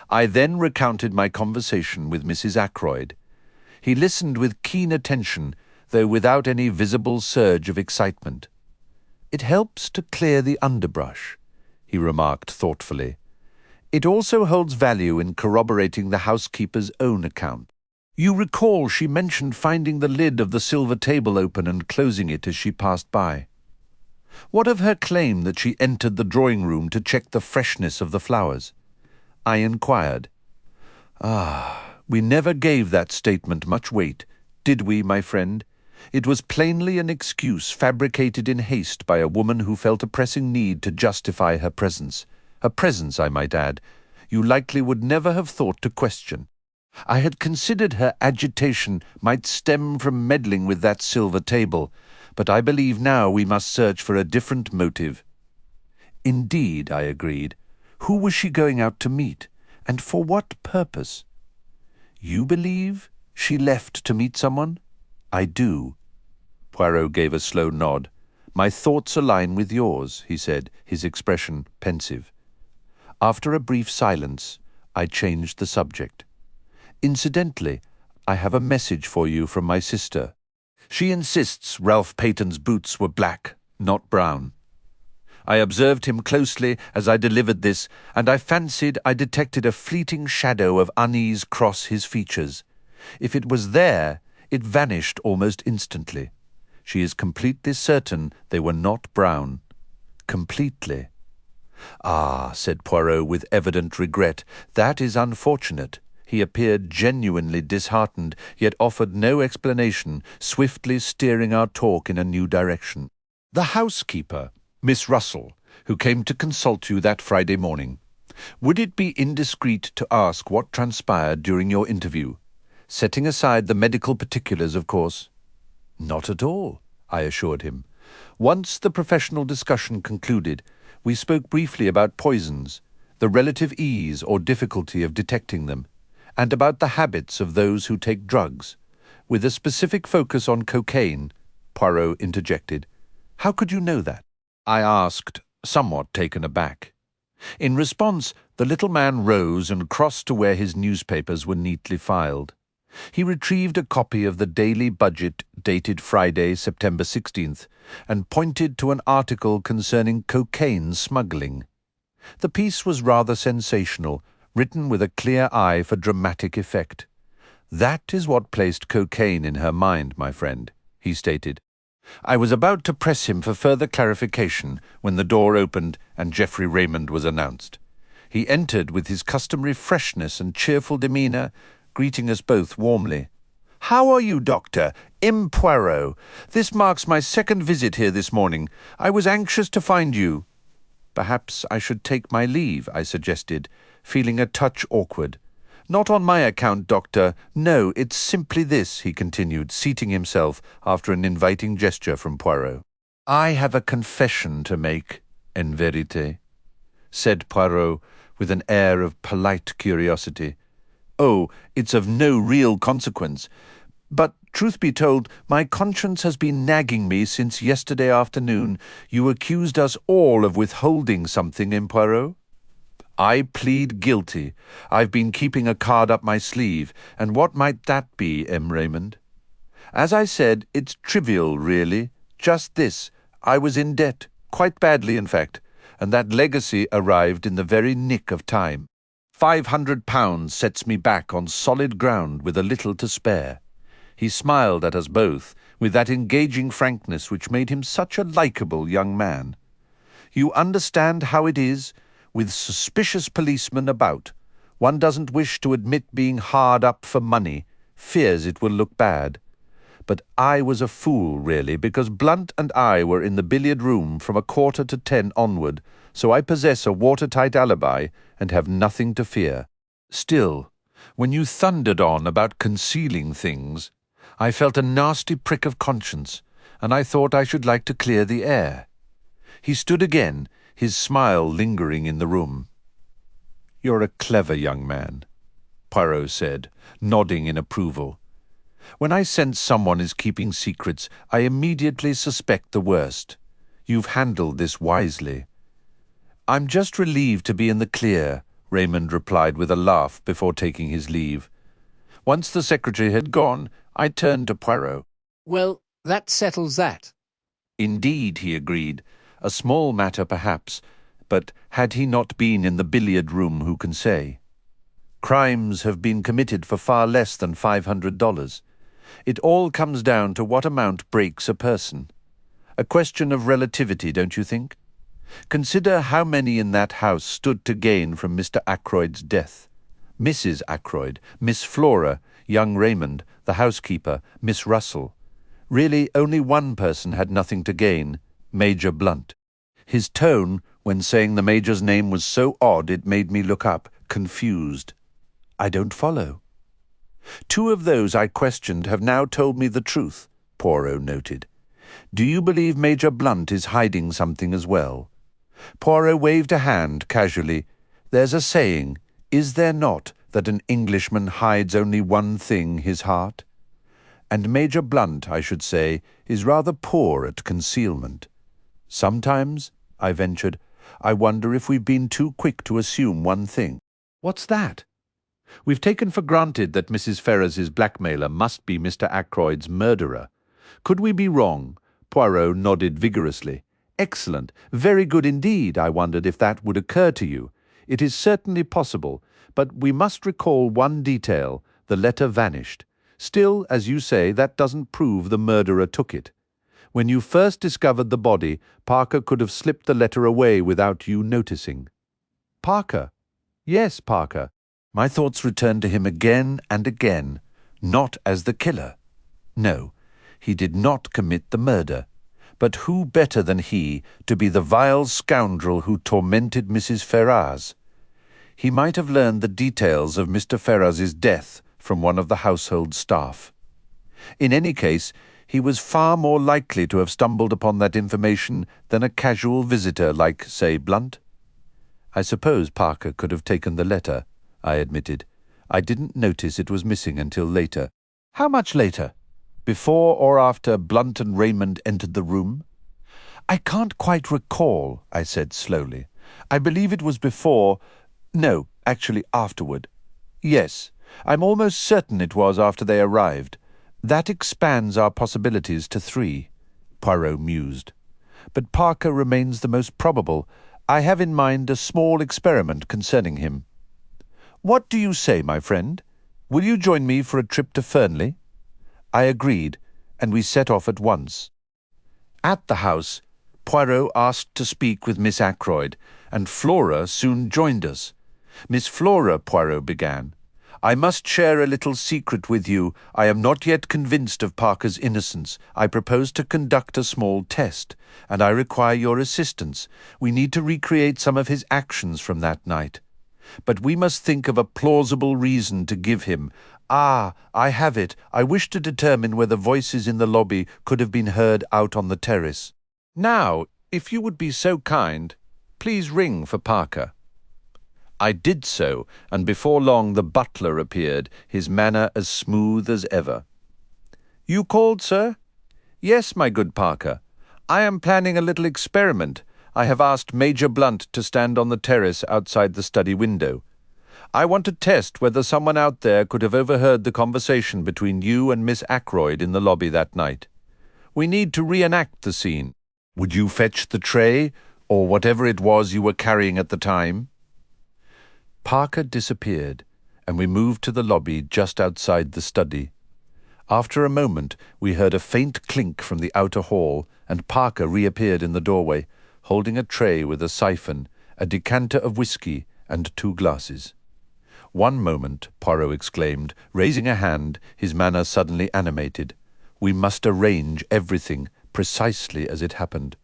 I then recounted my conversation with Mrs. Ackroyd. He listened with keen attention, though without any visible surge of excitement. It helps to clear the underbrush, he remarked thoughtfully. It also holds value in corroborating the housekeeper's own account. You recall she mentioned finding the lid of the silver table open and closing it as she passed by. What of her claim that she entered the drawing-room to check the freshness of the flowers? I inquired. We never gave that statement much weight, did we, my friend? It was plainly an excuse fabricated in haste by a woman who felt a pressing need to justify her presence. A presence, I might add, you likely would never have thought to question. I had considered her agitation might stem from meddling with that silver table, but I believe now we must search for a different motive. Indeed, I agreed. Who was she going out to meet, and for what purpose? You believe she left to meet someone? I do. Poirot gave a slow nod. "My thoughts align with yours," he said, his expression pensive. After a brief silence, I changed the subject. "Incidentally, I have a message for you from my sister. She insists Ralph Peyton's boots were black, not brown." I observed him closely as I delivered this, and I fancied I detected a fleeting shadow of unease cross his features. If it was there, it vanished almost instantly. She is completely certain they were not brown. Completely. "Ah," said Poirot with evident regret, "that is unfortunate." He appeared genuinely disheartened, yet offered no explanation, swiftly steering our talk in a new direction. "The housekeeper, Miss Russell, who came to consult you that Friday morning. Would it be indiscreet to ask what transpired during your interview? Setting aside the medical particulars, of course." "Not at all," I assured him. "Once the professional discussion concluded, we spoke briefly about poisons, the relative ease or difficulty of detecting them, and about the habits of those who take drugs, with a specific focus on cocaine." Poirot interjected. "How could you know that?" I asked, somewhat taken aback. In response, the little man rose and crossed to where his newspapers were neatly filed. He retrieved a copy of the Daily Budget dated Friday, September 16th, and pointed to an article concerning cocaine smuggling. The piece was rather sensational, written with a clear eye for dramatic effect. "That is what placed cocaine in her mind, my friend," he stated. I was about to press him for further clarification when the door opened and Geoffrey Raymond was announced. He entered with his customary freshness and cheerful demeanour, greeting us both warmly. "How are you, Doctor? M. Poirot. This marks my second visit here this morning. I was anxious to find you." "Perhaps I should take my leave," I suggested, feeling a touch awkward. "Not on my account, Doctor. No, it's simply this," he continued, seating himself after an inviting gesture from Poirot. "I have a confession to make, en vérité," said Poirot with an air of polite curiosity. "Oh, it's of no real consequence. But, truth be told, my conscience has been nagging me since yesterday afternoon. You accused us all of withholding something, M. Poirot?" "I plead guilty. I've been keeping a card up my sleeve, and what might that be, M. Raymond?" "As I said, it's trivial, really. Just this. I was in debt, quite badly, in fact, and that legacy arrived in the very nick of time. £500 sets me back on solid ground with a little to spare." He smiled at us both, with that engaging frankness which made him such a likeable young man. "You understand how it is? With suspicious policemen about, one doesn't wish to admit being hard up for money, fears it will look bad. But I was a fool, really, because Blunt and I were in the billiard room from 9:45 onward, so I possess a watertight alibi and have nothing to fear. Still, when you thundered on about concealing things, I felt a nasty prick of conscience, and I thought I should like to clear the air." He stood again, his smile lingering in the room. "You're a clever young man," Poirot said, nodding in approval. "When I sense someone is keeping secrets, I immediately suspect the worst. You've handled this wisely." "I'm just relieved to be in the clear," Raymond replied with a laugh before taking his leave. Once the secretary had gone, I turned to Poirot. "Well, that settles that." "Indeed," he agreed. "A small matter, perhaps, but had he not been in the billiard room, who can say? Crimes have been committed for far less than $500. It all comes down to what amount breaks a person. A question of relativity, don't you think? Consider how many in that house stood to gain from Mr. Ackroyd's death. Mrs. Ackroyd, Miss Flora, young Raymond, the housekeeper, Miss Russell. Really, only one person had nothing to gain, Major Blunt. His tone, when saying the Major's name, was so odd it made me look up, confused. I don't follow." "Two of those I questioned have now told me the truth," Poirot noted. "Do you believe Major Blunt is hiding something as well?" Poirot waved a hand casually. "There's a saying, is there not, that an Englishman hides only one thing, his heart? And Major Blunt, I should say, is rather poor at concealment. Sometimes, I ventured, I wonder if we've been too quick to assume one thing. What's that? We've taken for granted that Mrs. Ferrars's blackmailer must be Mr. Ackroyd's murderer. Could we be wrong? Poirot nodded vigorously. Excellent. Very good indeed. I wondered if that would occur to you. It is certainly possible, but we must recall one detail. The letter vanished. Still, as you say, that doesn't prove the murderer took it. When you first discovered the body, Parker could have slipped the letter away without you noticing. Parker? Yes, Parker. My thoughts returned to him again and again, not as the killer. No, he did not commit the murder. But who better than he to be the vile scoundrel who tormented Mrs. Ferrars? He might have learned the details of Mr. Ferrars's death from one of the household staff. In any case, he was far more likely to have stumbled upon that information than a casual visitor like, say, Blunt. I suppose Parker could have taken the letter, I admitted. I didn't notice it was missing until later. How much later? Before or after Blunt and Raymond entered the room? I can't quite recall, I said slowly. I believe it was before. No, actually afterward. Yes, I'm almost certain it was after they arrived. That expands our possibilities to 3, Poirot mused. But Parker remains the most probable. I have in mind a small experiment concerning him. What do you say, my friend? Will you join me for a trip to Fernley? I agreed, and we set off at once. At the house, Poirot asked to speak with Miss Ackroyd, and Flora soon joined us. Miss Flora, Poirot began, I must share a little secret with you. I am not yet convinced of Parker's innocence. I propose to conduct a small test, and I require your assistance. We need to recreate some of his actions from that night. But we must think of a plausible reason to give him. Ah, I have it. I wish to determine whether voices in the lobby could have been heard out on the terrace. Now, if you would be so kind, please ring for Parker. I did so, and before long the butler appeared, his manner as smooth as ever. You called, sir? Yes, my good Parker. I am planning a little experiment. I have asked Major Blunt to stand on the terrace outside the study window. I want to test whether someone out there could have overheard the conversation between you and Miss Ackroyd in the lobby that night. We need to reenact the scene. Would you fetch the tray, or whatever it was you were carrying at the time? Parker disappeared, and we moved to the lobby just outside the study. After a moment, we heard a faint clink from the outer hall, and Parker reappeared in the doorway, holding a tray with a siphon, a decanter of whisky, and 2 glasses. One moment, Poirot exclaimed, raising a hand, his manner suddenly animated. We must arrange everything precisely as it happened.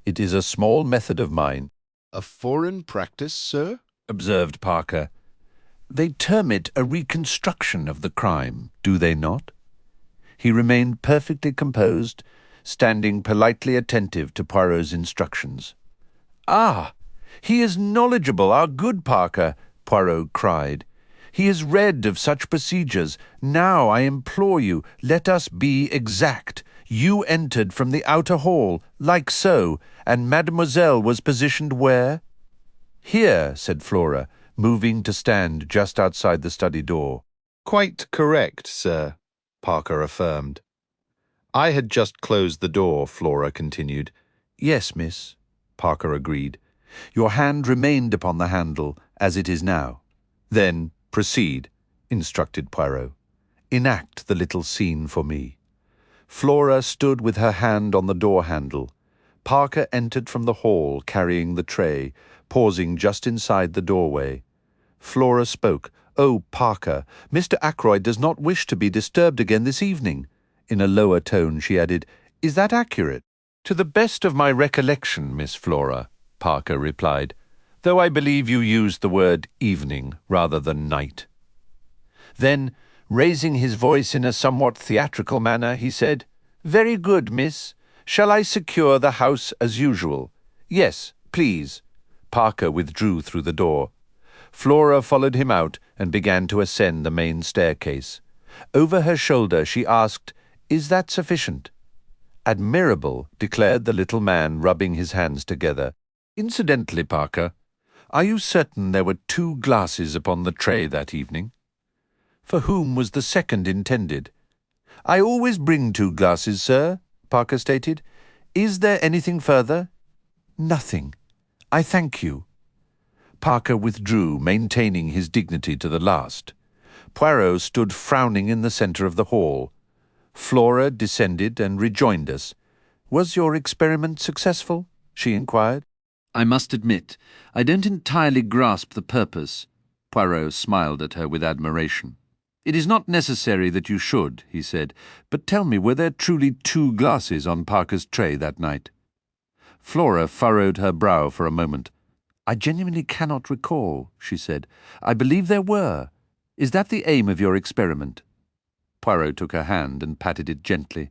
It is a small method of mine. A foreign practice, sir? Observed Parker. They term it a reconstruction of the crime, do they not? He remained perfectly composed, standing politely attentive to Poirot's instructions. Ah, he is knowledgeable, our good Parker, Poirot cried. He has read of such procedures. Now, I implore you, let us be exact. You entered from the outer hall, like so, and Mademoiselle was positioned where? Here, said Flora, moving to stand just outside the study door. Quite correct, sir, Parker affirmed. I had just closed the door, Flora continued. Yes, miss, Parker agreed. Your hand remained upon the handle, as it is now. Then proceed, instructed Poirot. Enact the little scene for me. Flora stood with her hand on the door handle. Parker entered from the hall carrying the tray, pausing just inside the doorway. Flora spoke. Oh, Parker, Mr. Ackroyd does not wish to be disturbed again this evening. In a lower tone she added, Is that accurate? To the best of my recollection, Miss Flora, Parker replied, though I believe you used the word evening rather than night. Then, raising his voice in a somewhat theatrical manner, he said, Very good, miss. Shall I secure the house as usual? Yes, please. Parker withdrew through the door. Flora followed him out and began to ascend the main staircase. Over her shoulder she asked, Is that sufficient?" "Admirable," declared the little man, rubbing his hands together. "Incidentally, Parker, are you certain there were 2 glasses upon the tray that evening?" "For whom was the second intended?" "I always bring 2 glasses, sir," Parker stated. "Is there anything further?" "Nothing. I thank you." Parker withdrew, maintaining his dignity to the last. Poirot stood frowning in the centre of the hall. Flora descended and rejoined us. "Was your experiment successful?" she inquired. "I must admit, I don't entirely grasp the purpose." Poirot smiled at her with admiration. "It is not necessary that you should," he said. "But tell me, were there truly 2 glasses on Parker's tray that night?" Flora furrowed her brow for a moment. "I genuinely cannot recall," she said. "I believe there were. Is that the aim of your experiment?" Poirot took her hand and patted it gently.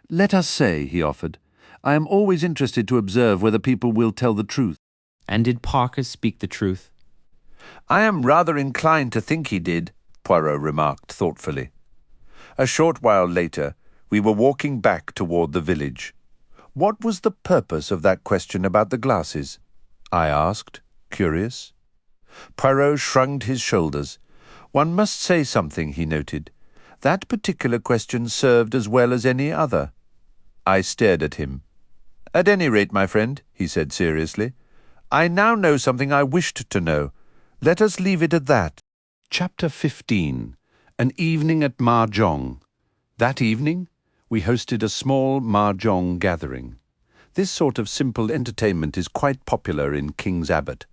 "Let us say," he offered, "I am always interested to observe whether people will tell the truth." "And did Parker speak the truth?" "I am rather inclined to think he did," Poirot remarked thoughtfully. A short while later, we were walking back toward the village. "What was the purpose of that question about the glasses?" I asked, curious. Poirot shrugged his shoulders. "One must say something," he noted. "That particular question served as well as any other." I stared at him. "At any rate, my friend," he said seriously, "I now know something I wished to know. Let us leave it at that." Chapter 15. An Evening at Mahjong. That evening, we hosted a small Mahjong gathering. This sort of simple entertainment is quite popular in King's Abbot.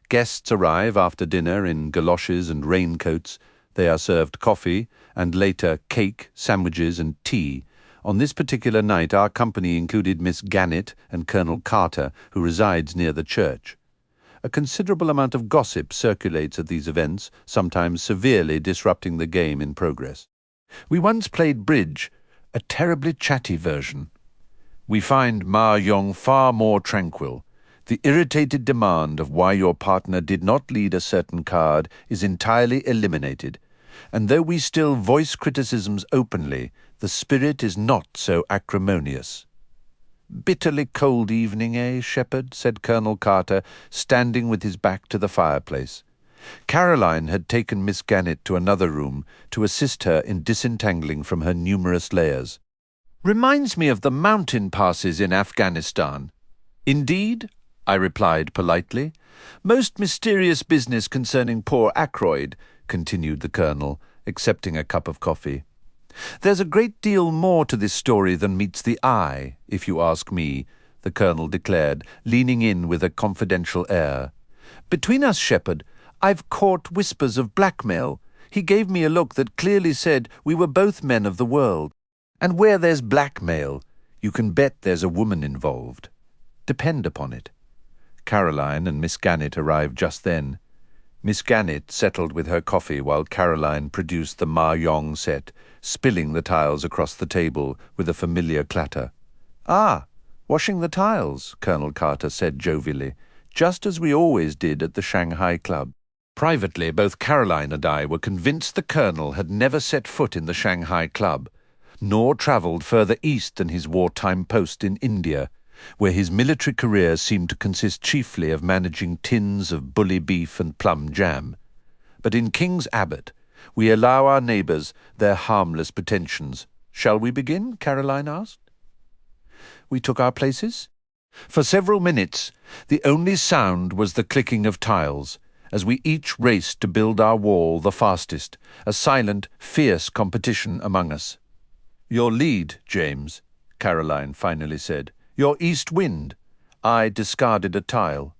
Guests arrive after dinner in galoshes and raincoats. They are served coffee, and later cake, sandwiches, and tea. On this particular night our company included Miss Gannett and Colonel Carter, who resides near the church. A considerable amount of gossip circulates at these events, sometimes severely disrupting the game in progress. We once played bridge, a terribly chatty version. We find Mahjong far more tranquil. The irritated demand of why your partner did not lead a certain card is entirely eliminated, and though we still voice criticisms openly, the spirit is not so acrimonious. "Bitterly cold evening, eh, Shepherd?" said Colonel Carter, standing with his back to the fireplace. Caroline had taken Miss Gannett to another room to assist her in disentangling from her numerous layers. "Reminds me of the mountain passes in Afghanistan." "Indeed?" I replied politely. "Most mysterious business concerning poor Ackroyd," continued the Colonel, accepting a cup of coffee. "There's a great deal more to this story than meets the eye, if you ask me," the Colonel declared, leaning in with a confidential air. "Between us, Shepherd, I've caught whispers of blackmail. He gave me a look that clearly said we were both men of the world. And where there's blackmail, you can bet there's a woman involved. Depend upon it." Caroline and Miss Gannett arrived just then. Miss Gannett settled with her coffee while Caroline produced the Mahjong set, spilling the tiles across the table with a familiar clatter. "Ah, washing the tiles," Colonel Carter said jovially, "just as we always did at the Shanghai Club." Privately, both Caroline and I were convinced the Colonel had never set foot in the Shanghai Club, nor travelled further east than his wartime post in India, where his military career seemed to consist chiefly of managing tins of bully beef and plum jam. But in King's Abbot, we allow our neighbours their harmless pretensions. "Shall we begin?" Caroline asked. We took our places. For several minutes, the only sound was the clicking of tiles, as we each raced to build our wall the fastest, a silent, fierce competition among us. "Your lead, James," Caroline finally said. "Your east wind." I discarded a tile.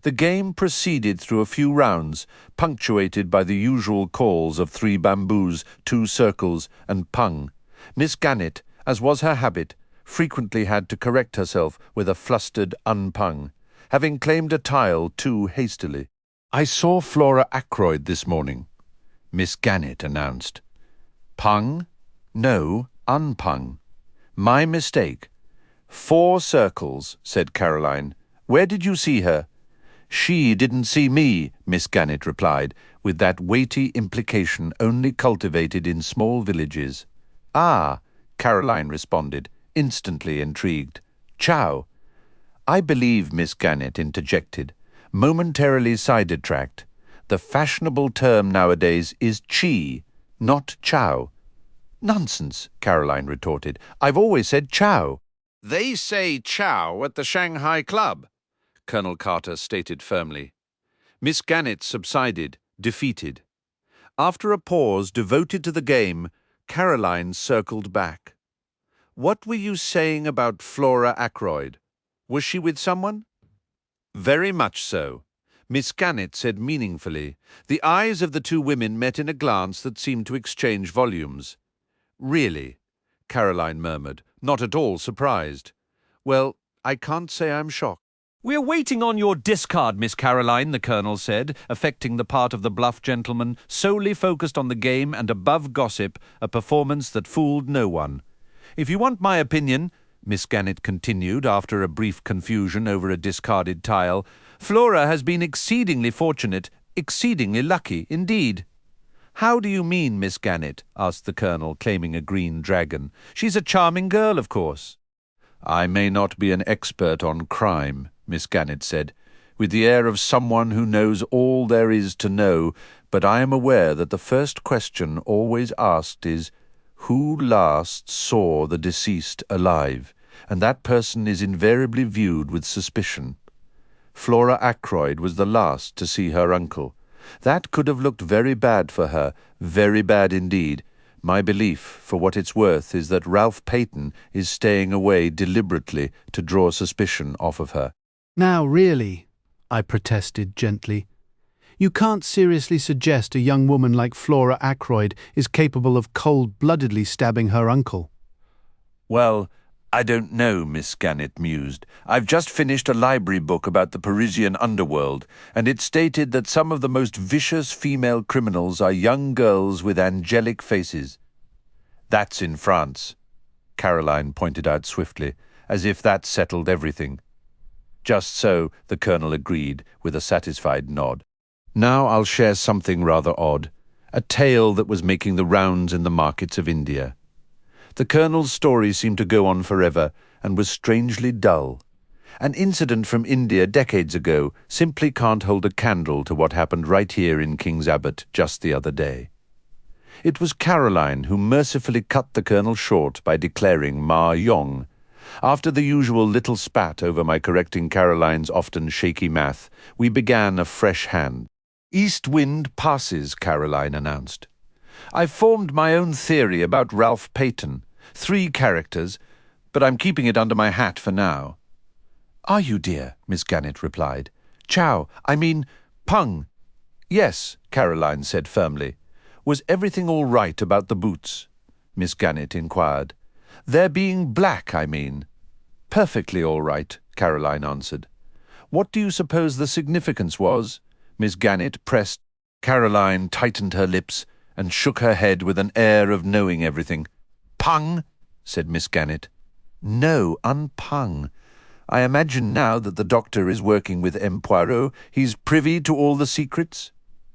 The game proceeded through a few rounds, punctuated by the usual calls of 3 bamboos, 2 circles, and pung. Miss Gannett, as was her habit, frequently had to correct herself with a flustered unpung, having claimed a tile too hastily. "I saw Flora Ackroyd this morning," Miss Gannett announced. "Pung? No, unpung. My mistake. 4 circles," said Caroline. "Where did you see her?" "She didn't see me," Miss Gannett replied, with that weighty implication only cultivated in small villages. "Ah, Caroline responded, instantly intrigued. Chow. I believe, Miss Gannett interjected, momentarily sidetracked. The fashionable term nowadays is chi, not chow. Nonsense, Caroline retorted. I've always said chow. They say chow at the Shanghai Club, Colonel Carter stated firmly. Miss Gannett subsided, defeated. After a pause devoted to the game, Caroline circled back. What were you saying about Flora Ackroyd? Was she with someone? Very much so, Miss Gannett said meaningfully. The eyes of the two women met in a glance that seemed to exchange volumes. Really, Caroline murmured, not at all surprised. Well, I can't say I'm shocked. We're waiting on your discard, Miss Caroline, the Colonel said, affecting the part of the bluff gentleman, solely focused on the game and above gossip, a performance that fooled no one. If you want my opinion, Miss Gannett continued after a brief confusion over a discarded tile, Flora has been exceedingly fortunate, exceedingly lucky indeed. How do you mean, Miss Gannett? Asked the Colonel, claiming a green dragon. She's a charming girl, of course. I may not be an expert on crime, Miss Gannett said, with the air of someone who knows all there is to know, but I am aware that the first question always asked is, who last saw the deceased alive? And that person is invariably viewed with suspicion. Flora Ackroyd was the last to see her uncle. That could have looked very bad for her, very bad indeed. My belief, for what it's worth, is that Ralph Peyton is staying away deliberately to draw suspicion off of her. Now, really, I protested gently, you can't seriously suggest a young woman like Flora Ackroyd is capable of cold-bloodedly stabbing her uncle. Well, I don't know, Miss Gannett mused. I've just finished a library book about the Parisian underworld, and it stated that some of the most vicious female criminals are young girls with angelic faces. That's in France, Caroline pointed out swiftly, as if that settled everything. Just so, the Colonel agreed, with a satisfied nod. Now I'll share something rather odd, a tale that was making the rounds in the markets of India. The Colonel's story seemed to go on forever and was strangely dull. An incident from India decades ago simply can't hold a candle to what happened right here in King's Abbot just the other day. It was Caroline who mercifully cut the Colonel short by declaring Ma Yong. After the usual little spat over my correcting Caroline's often shaky math, we began a fresh hand. East wind passes, Caroline announced. I've formed my own theory about Ralph Peyton. 3 characters, but I'm keeping it under my hat for now. Are you, dear? Miss Gannett replied. Chow, I mean, Pung. Yes, Caroline said firmly. Was everything all right about the boots? Miss Gannett inquired. Their being black, I mean. Perfectly all right, Caroline answered. What do you suppose the significance was? Miss Gannett pressed. Caroline tightened her lips and shook her head with an air of knowing everything. Pung, said Miss Gannett. No, unpung. I imagine now that the doctor is working with M. Poirot, he's privy to all the secrets?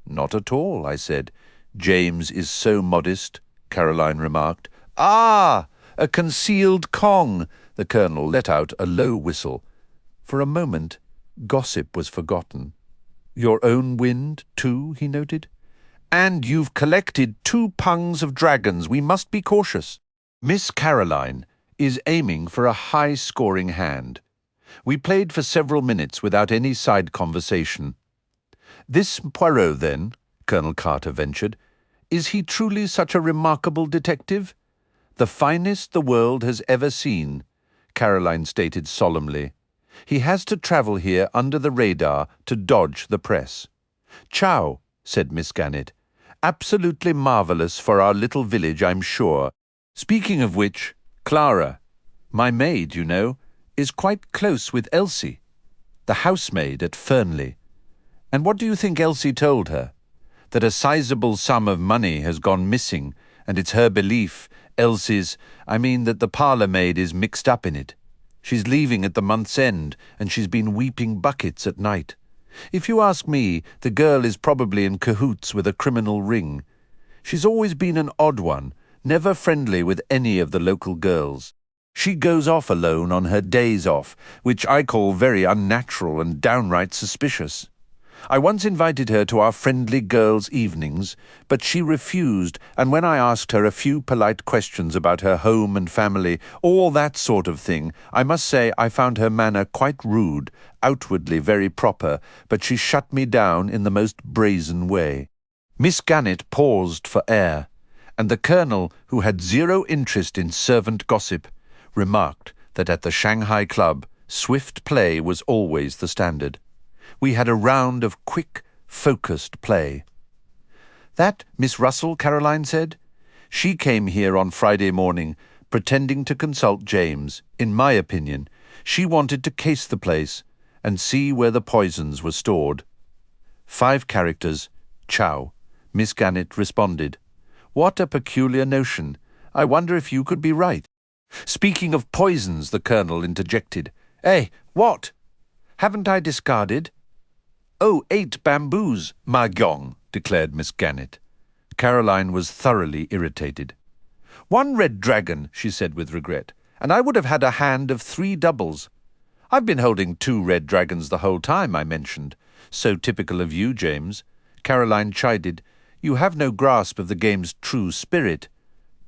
Not at all, I said. James is so modest, Caroline remarked. Ah, a concealed Kong, the Colonel let out a low whistle. For a moment, gossip was forgotten. Your own wind, too, he noted. And you've collected 2 pungs of dragons. We must be cautious. Miss Caroline is aiming for a high-scoring hand. We played for several minutes without any side conversation. This Poirot, then, Colonel Carter ventured, is he truly such a remarkable detective? The finest the world has ever seen, Caroline stated solemnly. He has to travel here under the radar to dodge the press. Chow, said Miss Gannett. Absolutely marvellous for our little village, I'm sure. Speaking of which, Clara, my maid, you know, is quite close with Elsie, the housemaid at Fernley. And what do you think Elsie told her? That a sizable sum of money has gone missing, and it's her belief, that the parlour-maid is mixed up in it. She's leaving at the month's end, and she's been weeping buckets at night. If you ask me, the girl is probably in cahoots with a criminal ring. She's always been an odd one, never friendly with any of the local girls. She goes off alone on her days off, which I call very unnatural and downright suspicious. I once invited her to our friendly girls' evenings, but she refused, and when I asked her a few polite questions about her home and family, all that sort of thing, I must say I found her manner quite rude, outwardly very proper, but she shut me down in the most brazen way. Miss Gannett paused for air, and the Colonel, who had zero interest in servant gossip, remarked that at the Shanghai Club, swift play was always the standard. We had a round of quick, focused play. "That Miss Russell," Caroline said. "She came here on Friday morning, pretending to consult James. In my opinion, she wanted to case the place and see where the poisons were stored." 5 characters. Ciao. Miss Gannett responded. "What a peculiar notion. I wonder if you could be right." "Speaking of poisons," the Colonel interjected. "Eh, what? Haven't I discarded?" "Oh, 8 bamboos, ma gyong," declared Miss Gannett. Caroline was thoroughly irritated. "1 red dragon," she said with regret, "and I would have had a hand of 3 doubles. I've been holding 2 red dragons the whole time," I mentioned. "So typical of you, James." Caroline chided. "You have no grasp of the game's true spirit."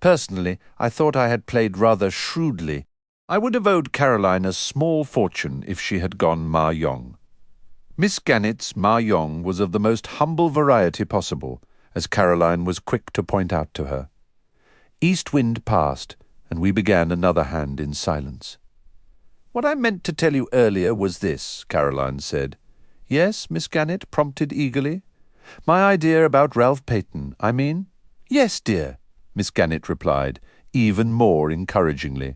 Personally, I thought I had played rather shrewdly. I would have owed Caroline a small fortune if she had gone Ma Yong. Miss Gannett's Ma Yong was of the most humble variety possible, as Caroline was quick to point out to her. East wind passed, and we began another hand in silence. "What I meant to tell you earlier was this," Caroline said. "Yes?" Miss Gannett prompted eagerly. "My idea about Ralph Peyton, I mean?" "Yes, dear," Miss Gannett replied, even more encouragingly.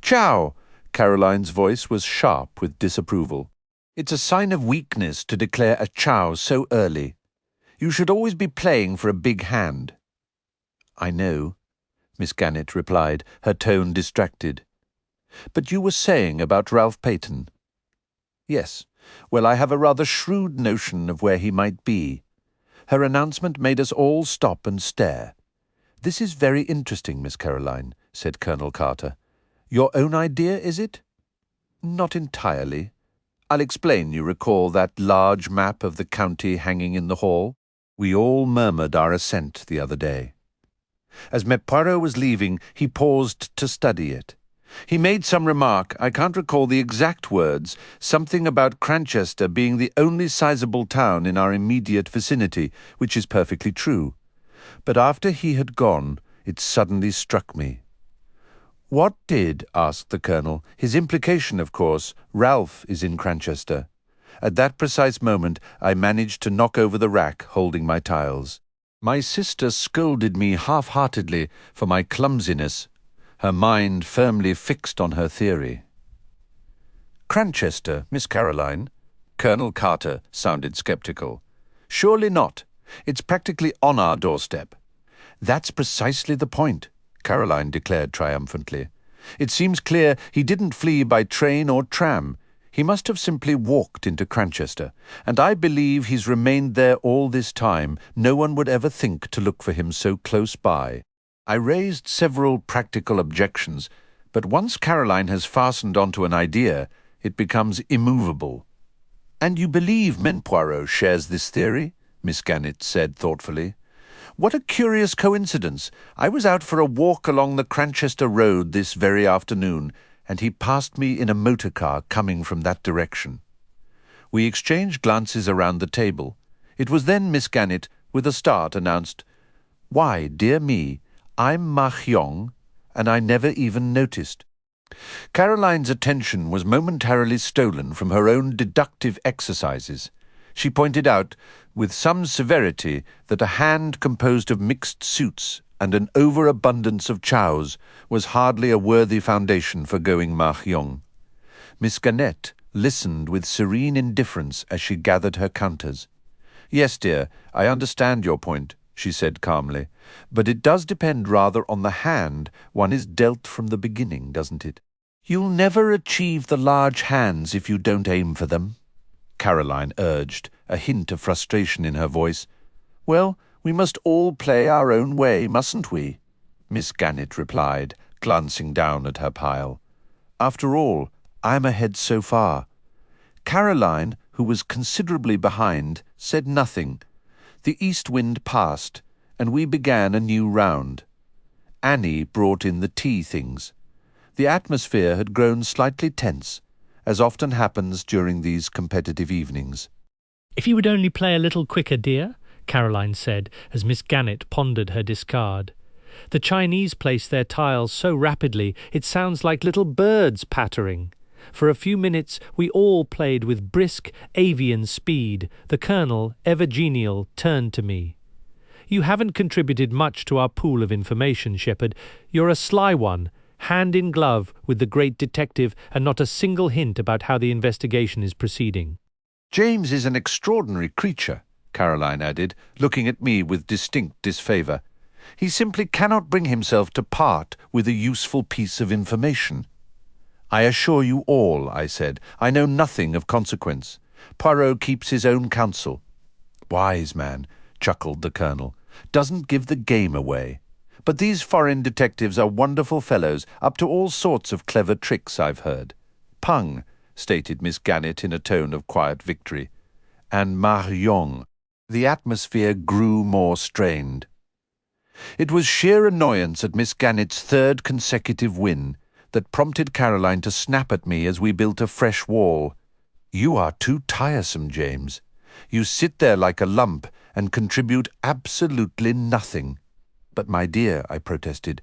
"Ciao!" Caroline's voice was sharp with disapproval. "It's a sign of weakness to declare a ciao so early. You should always be playing for a big hand." "I know," Miss Gannett replied, her tone distracted. "But you were saying about Ralph Peyton." "Yes. Well, I have a rather shrewd notion of where he might be." Her announcement made us all stop and stare. "This is very interesting, Miss Caroline," said Colonel Carter. "Your own idea, is it?" "Not entirely. I'll explain. You recall that large map of the county hanging in the hall? We all murmured our assent the other day. As Poirot was leaving, he paused to study it. He made some remark, I can't recall the exact words, something about Cranchester being the only sizable town in our immediate vicinity, which is perfectly true. But after he had gone, it suddenly struck me. "What did?" asked the Colonel. "His implication, of course, Ralph is in Cranchester." At that precise moment, I managed to knock over the rack holding my tiles. My sister scolded me half-heartedly for my clumsiness, her mind firmly fixed on her theory. "Cranchester, Miss Caroline?" Colonel Carter sounded sceptical. "Surely not. It's practically on our doorstep." "That's precisely the point," Caroline declared triumphantly. "It seems clear he didn't flee by train or tram. He must have simply walked into Cranchester, and I believe he's remained there all this time. No one would ever think to look for him so close by." I raised several practical objections, but once Caroline has fastened onto an idea, it becomes immovable. "And you believe Poirot shares this theory?" Miss Gannett said thoughtfully. "What a curious coincidence. I was out for a walk along the Cranchester Road this very afternoon, and he passed me in a motor car coming from that direction." We exchanged glances around the table. It was then Miss Gannett, with a start, announced, "Why, dear me, I'm Ma Hyong, and I never even noticed." Caroline's attention was momentarily stolen from her own deductive exercises. She pointed out, with some severity, that a hand composed of mixed suits and an overabundance of chows was hardly a worthy foundation for going Ma Hyong. Miss Gannett listened with serene indifference as she gathered her counters. "Yes, dear, I understand your point," she said calmly, "but it does depend rather on the hand one is dealt from the beginning, doesn't it?" "You'll never achieve the large hands if you don't aim for them," Caroline urged, a hint of frustration in her voice. "Well, we must all play our own way, mustn't we?" Miss Gannett replied, glancing down at her pile. After all, I'm ahead so far. Caroline, who was considerably behind, said nothing. The east wind passed, and we began a new round. Annie brought in the tea things. The atmosphere had grown slightly tense, as often happens during these competitive evenings. "If you would only play a little quicker, dear," Caroline said, as Miss Gannett pondered her discard. "The Chinese place their tiles so rapidly it sounds like little birds pattering." For a few minutes we all played with brisk avian speed. The Colonel, ever genial, turned to me. "You haven't contributed much to our pool of information, Shepherd. You're a sly one, hand in glove with the great detective, and not a single hint about how the investigation is proceeding." "James is an extraordinary creature," Caroline added, looking at me with distinct disfavour. "He simply cannot bring himself to part with a useful piece of information." "I assure you all," I said, "I know nothing of consequence. Poirot keeps his own counsel." "Wise man," chuckled the Colonel. "Doesn't give the game away. But these foreign detectives are wonderful fellows, up to all sorts of clever tricks, I've heard." "Pung," stated Miss Gannett in a tone of quiet victory. "And Marion." The atmosphere grew more strained. It was sheer annoyance at Miss Gannett's third consecutive win that prompted Caroline to snap at me as we built a fresh wall. "You are too tiresome, James. You sit there like a lump and contribute absolutely nothing." "But, my dear," I protested,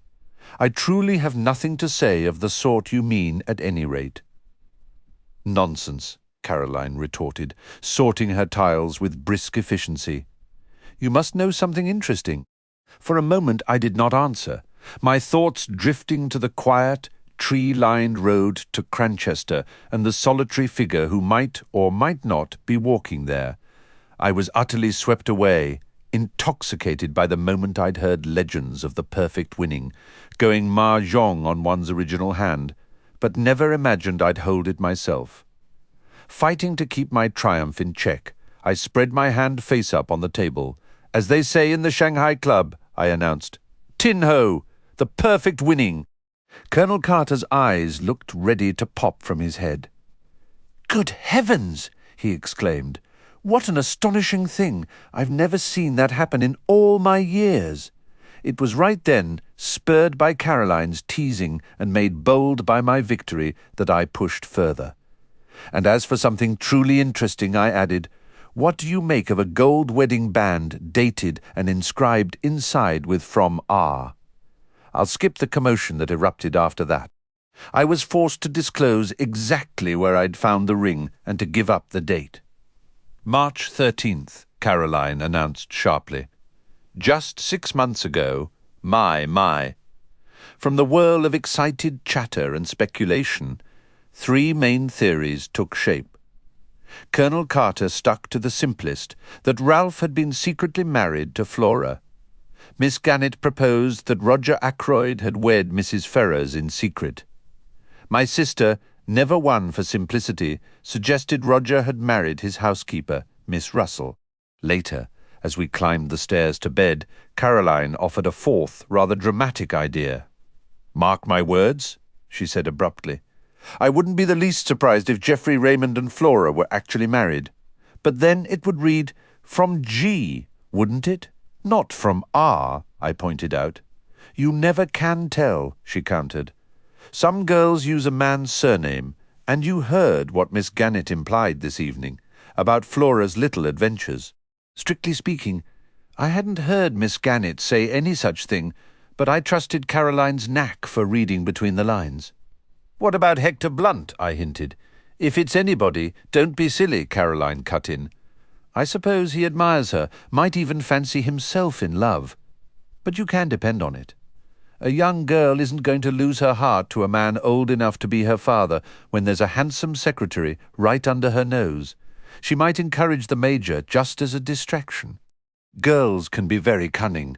"I truly have nothing to say of the sort you mean at any rate." "Nonsense," Caroline retorted, sorting her tiles with brisk efficiency. "You must know something interesting." For a moment I did not answer, my thoughts drifting to the quiet, tree-lined road to Cranchester and the solitary figure who might or might not be walking there. I was utterly swept away, intoxicated by the moment I'd heard legends of the perfect winning, going mahjong on one's original hand, but never imagined I'd hold it myself. Fighting to keep my triumph in check, I spread my hand face up on the table. "As they say in the Shanghai Club," I announced, "Tin Ho! The perfect winning!" Colonel Carter's eyes looked ready to pop from his head. "Good heavens!" he exclaimed. "What an astonishing thing! I've never seen that happen in all my years." It was right then, spurred by Caroline's teasing and made bold by my victory, that I pushed further. And as for something truly interesting, I added, "What do you make of a gold wedding band dated and inscribed inside with "From R"? I'll skip the commotion that erupted after that. I was forced to disclose exactly where I'd found the ring and to give up the date. "March 13th, Caroline announced sharply. "Just 6 months ago, my. From the whirl of excited chatter and speculation, 3 main theories took shape. Colonel Carter stuck to the simplest, that Ralph had been secretly married to Flora. Miss Gannett proposed that Roger Ackroyd had wed Mrs. Ferrers in secret. My sister, never one for simplicity, suggested Roger had married his housekeeper, Miss Russell. Later, as we climbed the stairs to bed, Caroline offered a fourth, rather dramatic idea. "Mark my words," she said abruptly. "I wouldn't be the least surprised if Geoffrey Raymond and Flora were actually married. But then it would read, 'From G', wouldn't it? Not from R," I pointed out. "You never can tell," she countered. "Some girls use a man's surname, and you heard what Miss Gannett implied this evening about Flora's little adventures." Strictly speaking, I hadn't heard Miss Gannett say any such thing, but I trusted Caroline's knack for reading between the lines. "What about Hector Blunt?" I hinted. "If it's anybody, don't be silly," Caroline cut in. "I suppose he admires her, might even fancy himself in love. But you can depend on it. A young girl isn't going to lose her heart to a man old enough to be her father when there's a handsome secretary right under her nose. She might encourage the Major just as a distraction. Girls can be very cunning.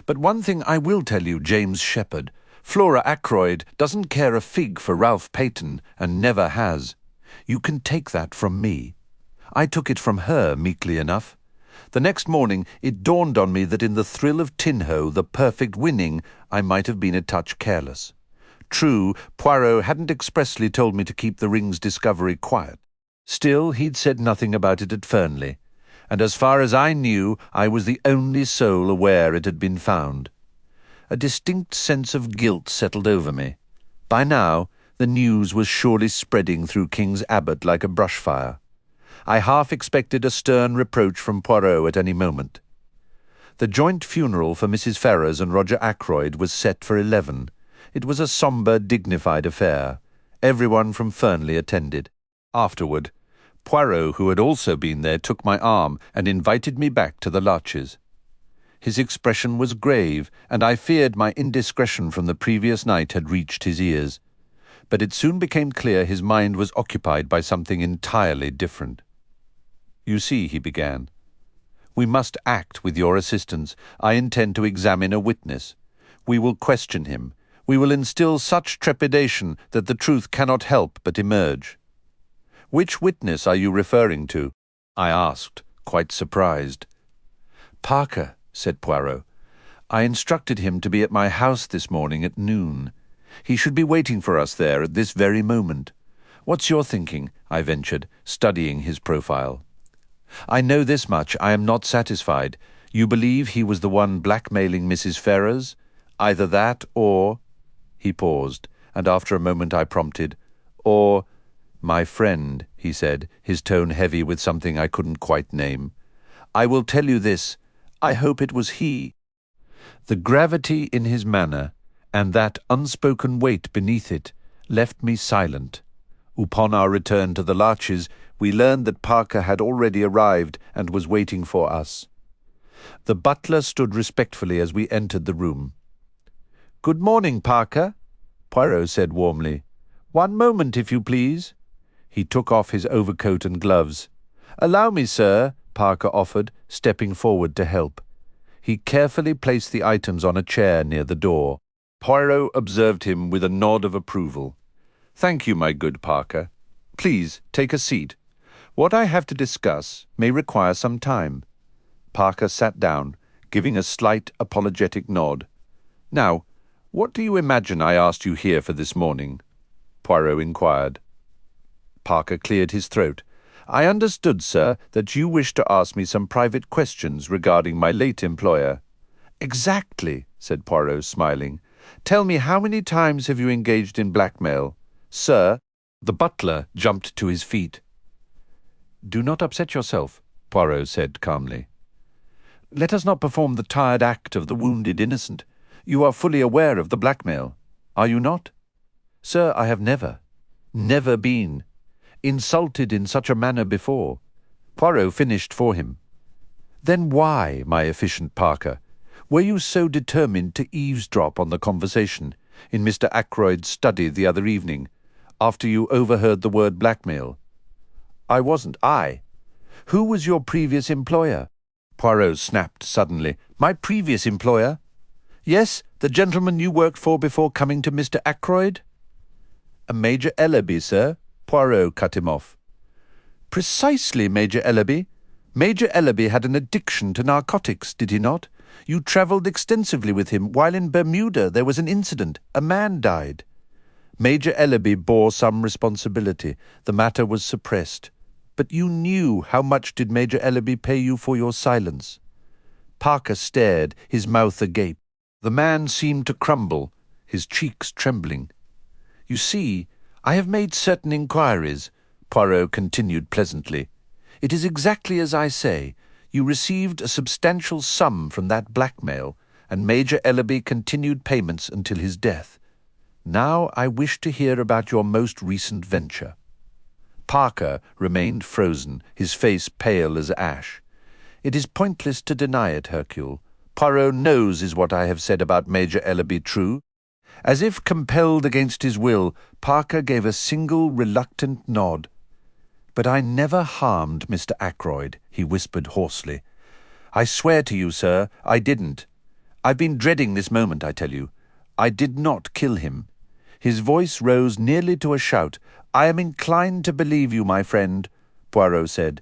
But one thing I will tell you, James Shepherd, Flora Ackroyd doesn't care a fig for Ralph Peyton, and never has. You can take that from me. I took it from her meekly enough. The next morning it dawned on me that in the thrill of Tinho, the perfect winning, I might have been a touch careless. True, Poirot hadn't expressly told me to keep the ring's discovery quiet. Still, he'd said nothing about it at Fernley, and as far as I knew, I was the only soul aware it had been found. A distinct sense of guilt settled over me. By now, the news was surely spreading through King's Abbot like a brushfire. I half expected a stern reproach from Poirot at any moment. The joint funeral for Mrs. Ferrars and Roger Ackroyd was set for 11. It was a sombre, dignified affair. Everyone from Fernley attended. Afterward, Poirot, who had also been there, took my arm and invited me back to the Larches. His expression was grave, and I feared my indiscretion from the previous night had reached his ears. But it soon became clear his mind was occupied by something entirely different. "You see," he began, "we must act with your assistance. I intend to examine a witness. We will question him. We will instill such trepidation that the truth cannot help but emerge." "Which witness are you referring to?" I asked, quite surprised. "Parker," said Poirot. "I instructed him to be at my house this morning at noon. He should be waiting for us there at this very moment. What's your thinking?" I ventured, studying his profile. "I know this much. I am not satisfied. You believe he was the one blackmailing Mrs. Ferrars? Either that or—" He paused, and after a moment I prompted, "Or, my friend," he said, his tone heavy with something I couldn't quite name. "I will tell you this. I hope it was he." The gravity in his manner, and that unspoken weight beneath it, left me silent. Upon our return to the Larches, we learned that Parker had already arrived and was waiting for us. The butler stood respectfully as we entered the room. "Good morning, Parker," Poirot said warmly. "One moment, if you please." He took off his overcoat and gloves. "Allow me, sir," Parker offered, stepping forward to help. He carefully placed the items on a chair near the door. Poirot observed him with a nod of approval. "Thank you, my good Parker. Please, take a seat. What I have to discuss may require some time." Parker sat down, giving a slight apologetic nod. "Now, what do you imagine I asked you here for this morning?" Poirot inquired. Parker cleared his throat. "I understood, sir, that you wished to ask me some private questions regarding my late employer." "Exactly," said Poirot, smiling. "Tell me, how many times have you engaged in blackmail?" "Sir," the butler jumped to his feet. "Do not upset yourself," Poirot said calmly. "Let us not perform the tired act of the wounded innocent. You are fully aware of the blackmail, are you not?" "Sir, I have never been insulted in such a manner before." Poirot finished for him. "Then why, my efficient Parker, were you so determined to eavesdrop on the conversation in Mr. Ackroyd's study the other evening, after you overheard the word blackmail?" "I wasn't I." "Who was your previous employer?" Poirot snapped suddenly. "My previous employer?" "Yes, the gentleman you worked for before coming to Mr. Ackroyd?" "A Major Ellerby, sir," Poirot cut him off. "Precisely, Major Ellerby. Major Ellerby had an addiction to narcotics, did he not? You travelled extensively with him. While in Bermuda there was an incident. A man died. Major Ellerby bore some responsibility. The matter was suppressed. But you knew. How much did Major Ellerby pay you for your silence?" Parker stared, his mouth agape. The man seemed to crumble, his cheeks trembling. "You see, I have made certain inquiries," Poirot continued pleasantly. "It is exactly as I say. You received a substantial sum from that blackmail, and Major Ellerby continued payments until his death. Now I wish to hear about your most recent venture." Parker remained frozen, his face pale as ash. "It is pointless to deny it, Hercule. Poirot knows is what I have said about Major Ellerby true." As if compelled against his will, Parker gave a single reluctant nod. "But I never harmed Mr. Ackroyd," he whispered hoarsely. "I swear to you, sir, I didn't. I've been dreading this moment, I tell you. I did not kill him." His voice rose nearly to a shout. "I am inclined to believe you, my friend," Poirot said.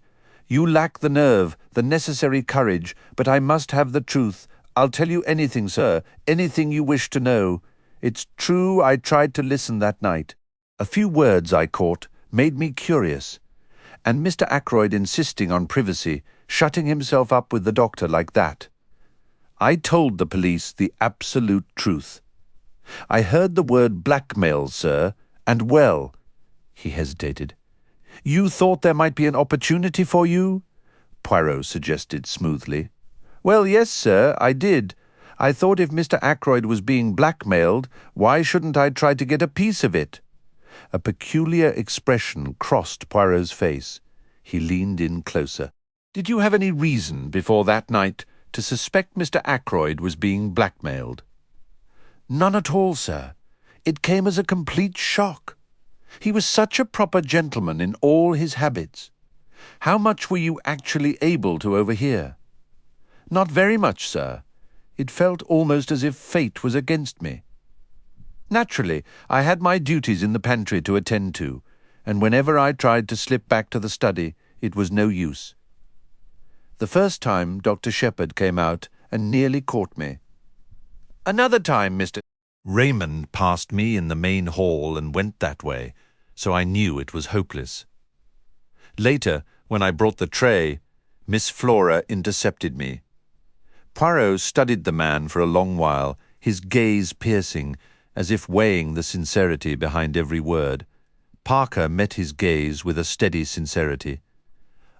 You lack the nerve, the necessary courage, but I must have the truth. I'll tell you anything, sir, anything you wish to know. It's true I tried to listen that night. A few words I caught made me curious, and Mr. Ackroyd insisting on privacy, shutting himself up with the doctor like that. I told the police the absolute truth. I heard the word blackmail, sir, and well, he hesitated. You thought there might be an opportunity for you? Poirot suggested smoothly. Well, yes, sir, I did. I thought if Mr. Ackroyd was being blackmailed, why shouldn't I try to get a piece of it? A peculiar expression crossed Poirot's face. He leaned in closer. Did you have any reason before that night to suspect Mr. Ackroyd was being blackmailed? None at all, sir. It came as a complete shock. He was such a proper gentleman in all his habits. How much were you actually able to overhear? Not very much, sir. It felt almost as if fate was against me. Naturally, I had my duties in the pantry to attend to, and whenever I tried to slip back to the study, it was no use. The first time Dr. Shepherd came out and nearly caught me. Another time, Mr. Raymond passed me in the main hall and went that way, so I knew it was hopeless. Later, when I brought the tray, Miss Flora intercepted me. Poirot studied the man for a long while, his gaze piercing, as if weighing the sincerity behind every word. Parker met his gaze with a steady sincerity.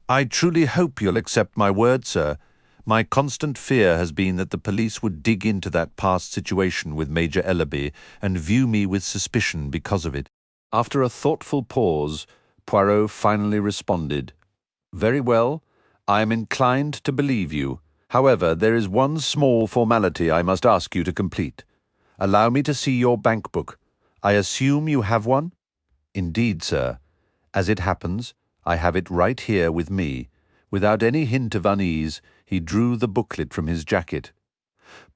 I truly hope you'll accept my word, sir. My constant fear has been that the police would dig into that past situation with Major Ellaby and view me with suspicion because of it. After a thoughtful pause, Poirot finally responded. Very well, I am inclined to believe you. However, there is one small formality I must ask you to complete. Allow me to see your bank book. I assume you have one? Indeed, sir. As it happens, I have it right here with me. Without any hint of unease, he drew the booklet from his jacket.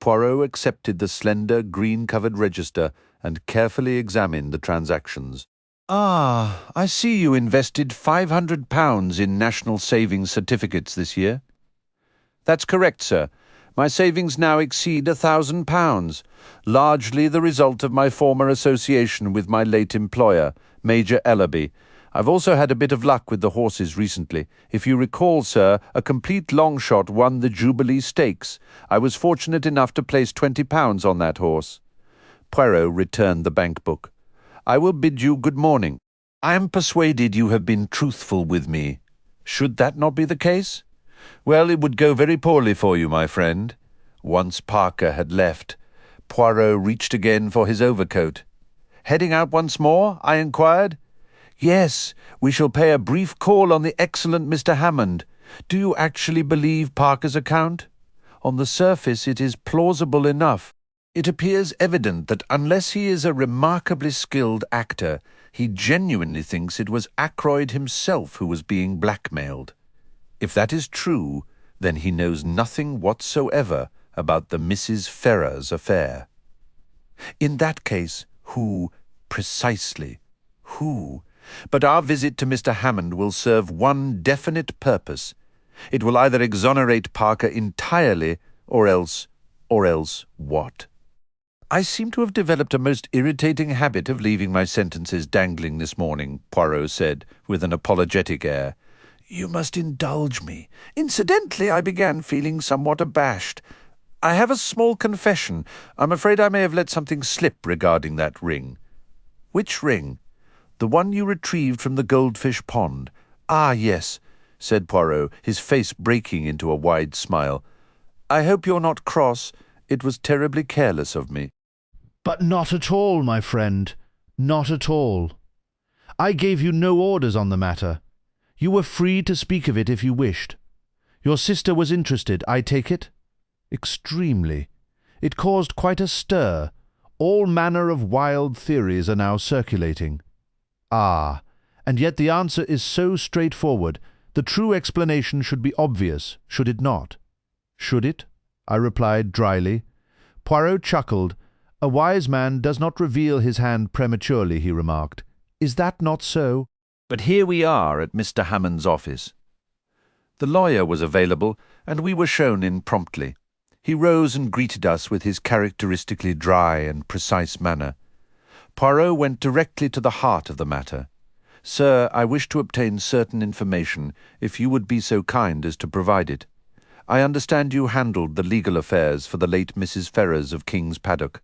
Poirot accepted the slender, green-covered register and carefully examined the transactions. Ah, I see you invested £500 in National Savings Certificates this year. That's correct, sir. My savings now exceed £1,000, largely the result of my former association with my late employer, Major Ellaby. I've also had a bit of luck with the horses recently. If you recall, sir, a complete long shot won the Jubilee Stakes. I was fortunate enough to place £20 on that horse. Poirot returned the bank book. I will bid you good morning. I am persuaded you have been truthful with me. Should that not be the case? Well, it would go very poorly for you, my friend. Once Parker had left, Poirot reached again for his overcoat. Heading out once more? I inquired. Yes, we shall pay a brief call on the excellent Mr. Hammond. Do you actually believe Parker's account? On the surface it is plausible enough. It appears evident that unless he is a remarkably skilled actor, he genuinely thinks it was Ackroyd himself who was being blackmailed. If that is true, then he knows nothing whatsoever about the Mrs. Ferrars affair. In that case, who, precisely, who? But our visit to Mr. Hammond will serve one definite purpose. It will either exonerate Parker entirely, or else what? I seem to have developed a most irritating habit of leaving my sentences dangling this morning, Poirot said, with an apologetic air. You must indulge me. Incidentally, I began feeling somewhat abashed. I have a small confession. I'm afraid I may have let something slip regarding that ring. Which ring? The one you retrieved from the goldfish pond. Ah, yes, said Poirot, his face breaking into a wide smile. I hope you're not cross. It was terribly careless of me. But not at all, my friend. Not at all. I gave you no orders on the matter. You were free to speak of it if you wished. Your sister was interested, I take it? Extremely. It caused quite a stir. All manner of wild theories are now circulating. Ah, and yet the answer is so straightforward. The true explanation should be obvious, should it not? Should it? I replied dryly. Poirot chuckled. A wise man does not reveal his hand prematurely, he remarked. Is that not so? But here we are at Mr. Hammond's office. The lawyer was available, and we were shown in promptly. He rose and greeted us with his characteristically dry and precise manner. Poirot went directly to the heart of the matter. "Sir, I wish to obtain certain information, if you would be so kind as to provide it. I understand you handled the legal affairs for the late Mrs. Ferrers of King's Paddock."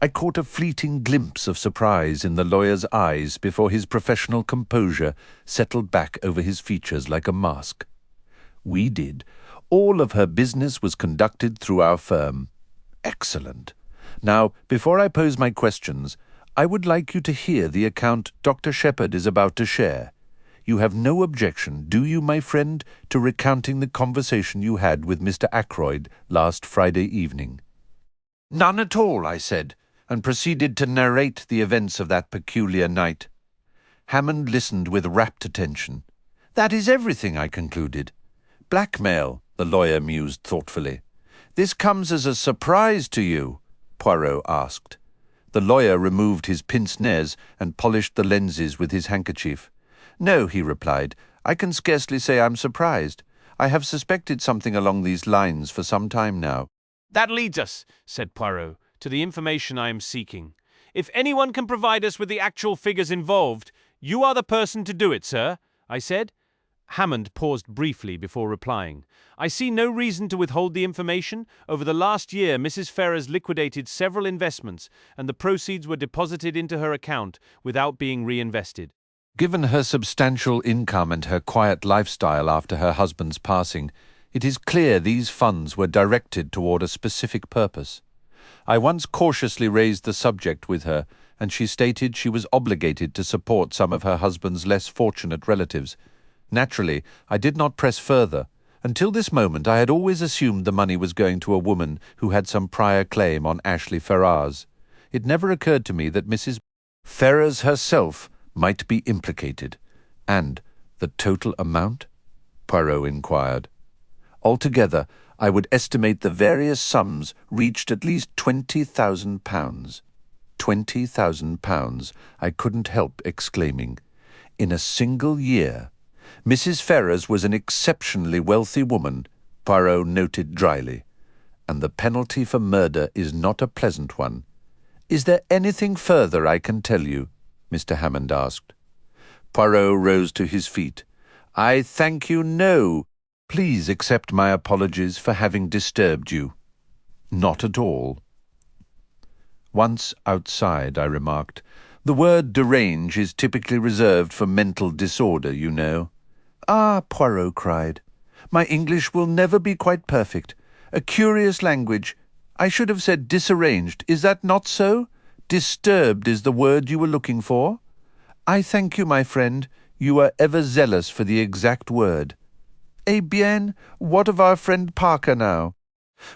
I caught a fleeting glimpse of surprise in the lawyer's eyes before his professional composure settled back over his features like a mask. "We did. All of her business was conducted through our firm." "Excellent. Now, before I pose my questions, I would like you to hear the account Dr. Shepherd is about to share. You have no objection, do you, my friend, to recounting the conversation you had with Mr. Ackroyd last Friday evening?" "None at all," I said, and proceeded to narrate the events of that peculiar night. Hammond listened with rapt attention. "That is everything," I concluded. "Blackmail," the lawyer mused thoughtfully. "This comes as a surprise to you?" Poirot asked. The lawyer removed his pince-nez and polished the lenses with his handkerchief. "No," he replied, "I can scarcely say I'm surprised. I have suspected something along these lines for some time now." "That leads us," said Poirot, "to the information I am seeking. If anyone can provide us with the actual figures involved, you are the person to do it, sir," I said. Hammond paused briefly before replying. "I see no reason to withhold the information. Over the last year, Mrs. Ferrers liquidated several investments, and the proceeds were deposited into her account without being reinvested." Given her substantial income and her quiet lifestyle after her husband's passing, it is clear these funds were directed toward a specific purpose. I once cautiously raised the subject with her, and she stated she was obligated to support some of her husband's less fortunate relatives. Naturally, I did not press further. Until this moment, I had always assumed the money was going to a woman who had some prior claim on Ashley Ferrars. It never occurred to me that Mrs. Ferrars herself might be implicated. "And the total amount?" Poirot inquired. "Altogether, I would estimate the various sums reached at least £20,000. £20,000, I couldn't help exclaiming. In a single year. Mrs. Ferrars was an exceptionally wealthy woman, Poirot noted dryly, and the penalty for murder is not a pleasant one. "Is there anything further I can tell you?" Mr. Hammond asked. Poirot rose to his feet. "I thank you, no. Please accept my apologies for having disturbed you." "Not at all." Once outside, I remarked, "The word derange is typically reserved for mental disorder, you know." "Ah," Poirot cried, "my English will never be quite perfect. A curious language. I should have said disarranged. Is that not so? Disturbed is the word you were looking for? I thank you, my friend. You are ever zealous for the exact word. Eh bien, what of our friend Parker now?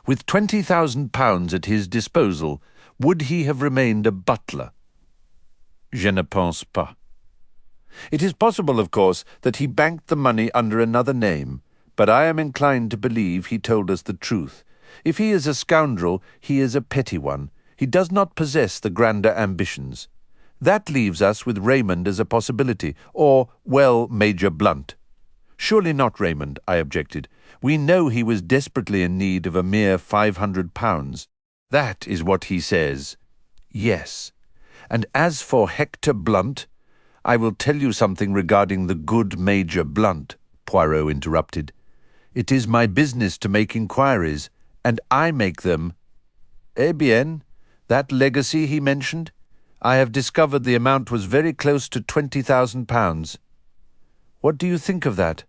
With £20,000 at his disposal, would he have remained a butler?" "Je ne pense pas." "It is possible, of course, that he banked the money under another name, but I am inclined to believe he told us the truth. If he is a scoundrel, he is a petty one. He does not possess the grander ambitions. That leaves us with Raymond as a possibility, or, well, Major Blunt." "Surely not Raymond," I objected. "We know he was desperately in need of a mere £500. That is what he says." "Yes. And as for Hector Blunt, I will tell you something regarding the good Major Blunt," Poirot interrupted. "It is my business to make inquiries, and I make them. Eh bien, that legacy he mentioned? I have discovered the amount was very close to £20,000. What do you think of that?"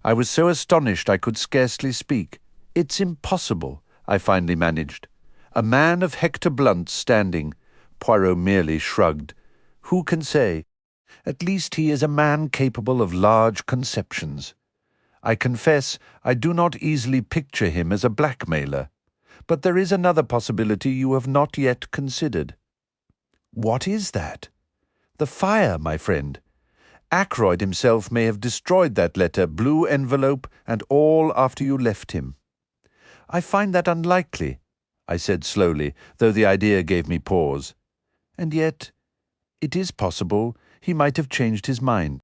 I was so astonished I could scarcely speak. "It's impossible," I finally managed. "A man of Hector Blunt's standing." Poirot merely shrugged. "Who can say? At least he is a man capable of large conceptions. I confess I do not easily picture him as a blackmailer. But there is another possibility you have not yet considered." "What is that?" "The fire, my friend. Ackroyd himself may have destroyed that letter, blue envelope, and all after you left him." "I find that unlikely," I said slowly, though the idea gave me pause. "And yet, it is possible he might have changed his mind."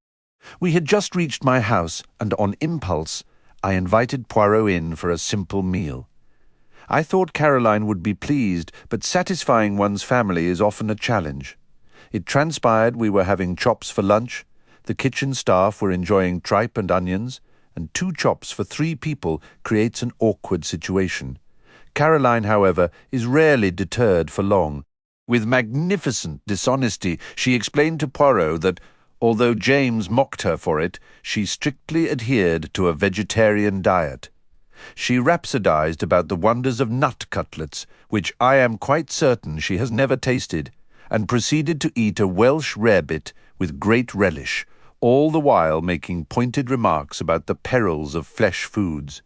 We had just reached my house, and on impulse, I invited Poirot in for a simple meal. I thought Caroline would be pleased, but satisfying one's family is often a challenge. It transpired we were having chops for lunch, the kitchen staff were enjoying tripe and onions, and 2 chops for 3 people creates an awkward situation. Caroline, however, is rarely deterred for long. With magnificent dishonesty, she explained to Poirot that, although James mocked her for it, she strictly adhered to a vegetarian diet. She rhapsodized about the wonders of nut cutlets, which I am quite certain she has never tasted, and proceeded to eat a Welsh rarebit with great relish, all the while making pointed remarks about the perils of flesh foods.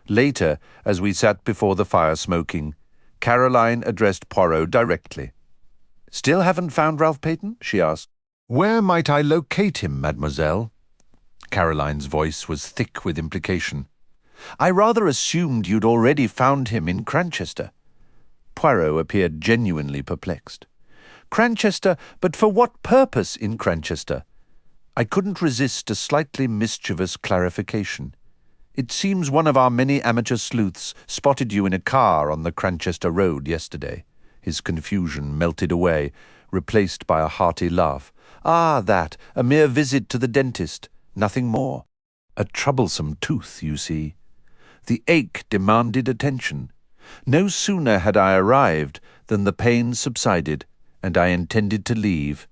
Later, as we sat before the fire smoking, Caroline addressed Poirot directly. "Still haven't found Ralph Peyton?" she asked. "Where might I locate him, mademoiselle?" Caroline's voice was thick with implication. "I rather assumed you'd already found him in Cranchester." Poirot appeared genuinely perplexed. "Cranchester? But for what purpose in Cranchester?" I couldn't resist a slightly mischievous clarification. "It seems one of our many amateur sleuths spotted you in a car on the Cranchester Road yesterday." His confusion melted away, replaced by a hearty laugh. "Ah, that, a mere visit to the dentist, nothing more. A troublesome tooth, you see." The ache demanded attention. No sooner had I arrived than the pain subsided, and I intended to leave.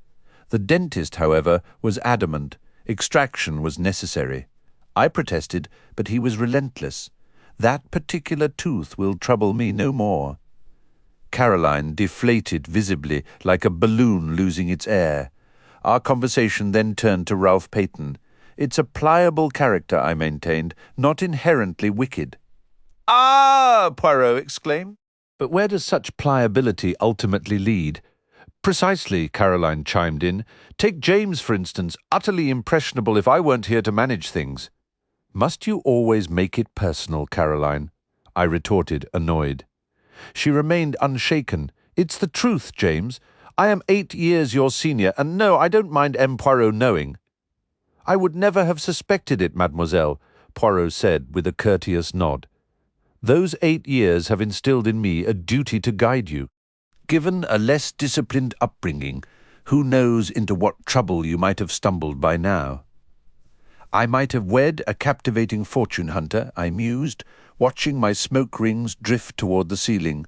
The dentist, however, was adamant. Extraction was necessary. I protested, but he was relentless. "That particular tooth will trouble me no more." Caroline deflated visibly, like a balloon losing its air. Our conversation then turned to Ralph Peyton. "It's a pliable character," I maintained, "not inherently wicked." "Ah!" Poirot exclaimed. "But where does such pliability ultimately lead?" "Precisely," Caroline chimed in. "Take James, for instance, utterly impressionable if I weren't here to manage things." "Must you always make it personal, Caroline?" I retorted, annoyed. She remained unshaken. "It's the truth, James. I am 8 years your senior, and no, I don't mind M. Poirot knowing." "I would never have suspected it, mademoiselle," Poirot said with a courteous nod. "Those 8 years have instilled in me a duty to guide you. Given a less disciplined upbringing, who knows into what trouble you might have stumbled by now?" "I might have wed a captivating fortune hunter," I mused, watching my smoke rings drift toward the ceiling.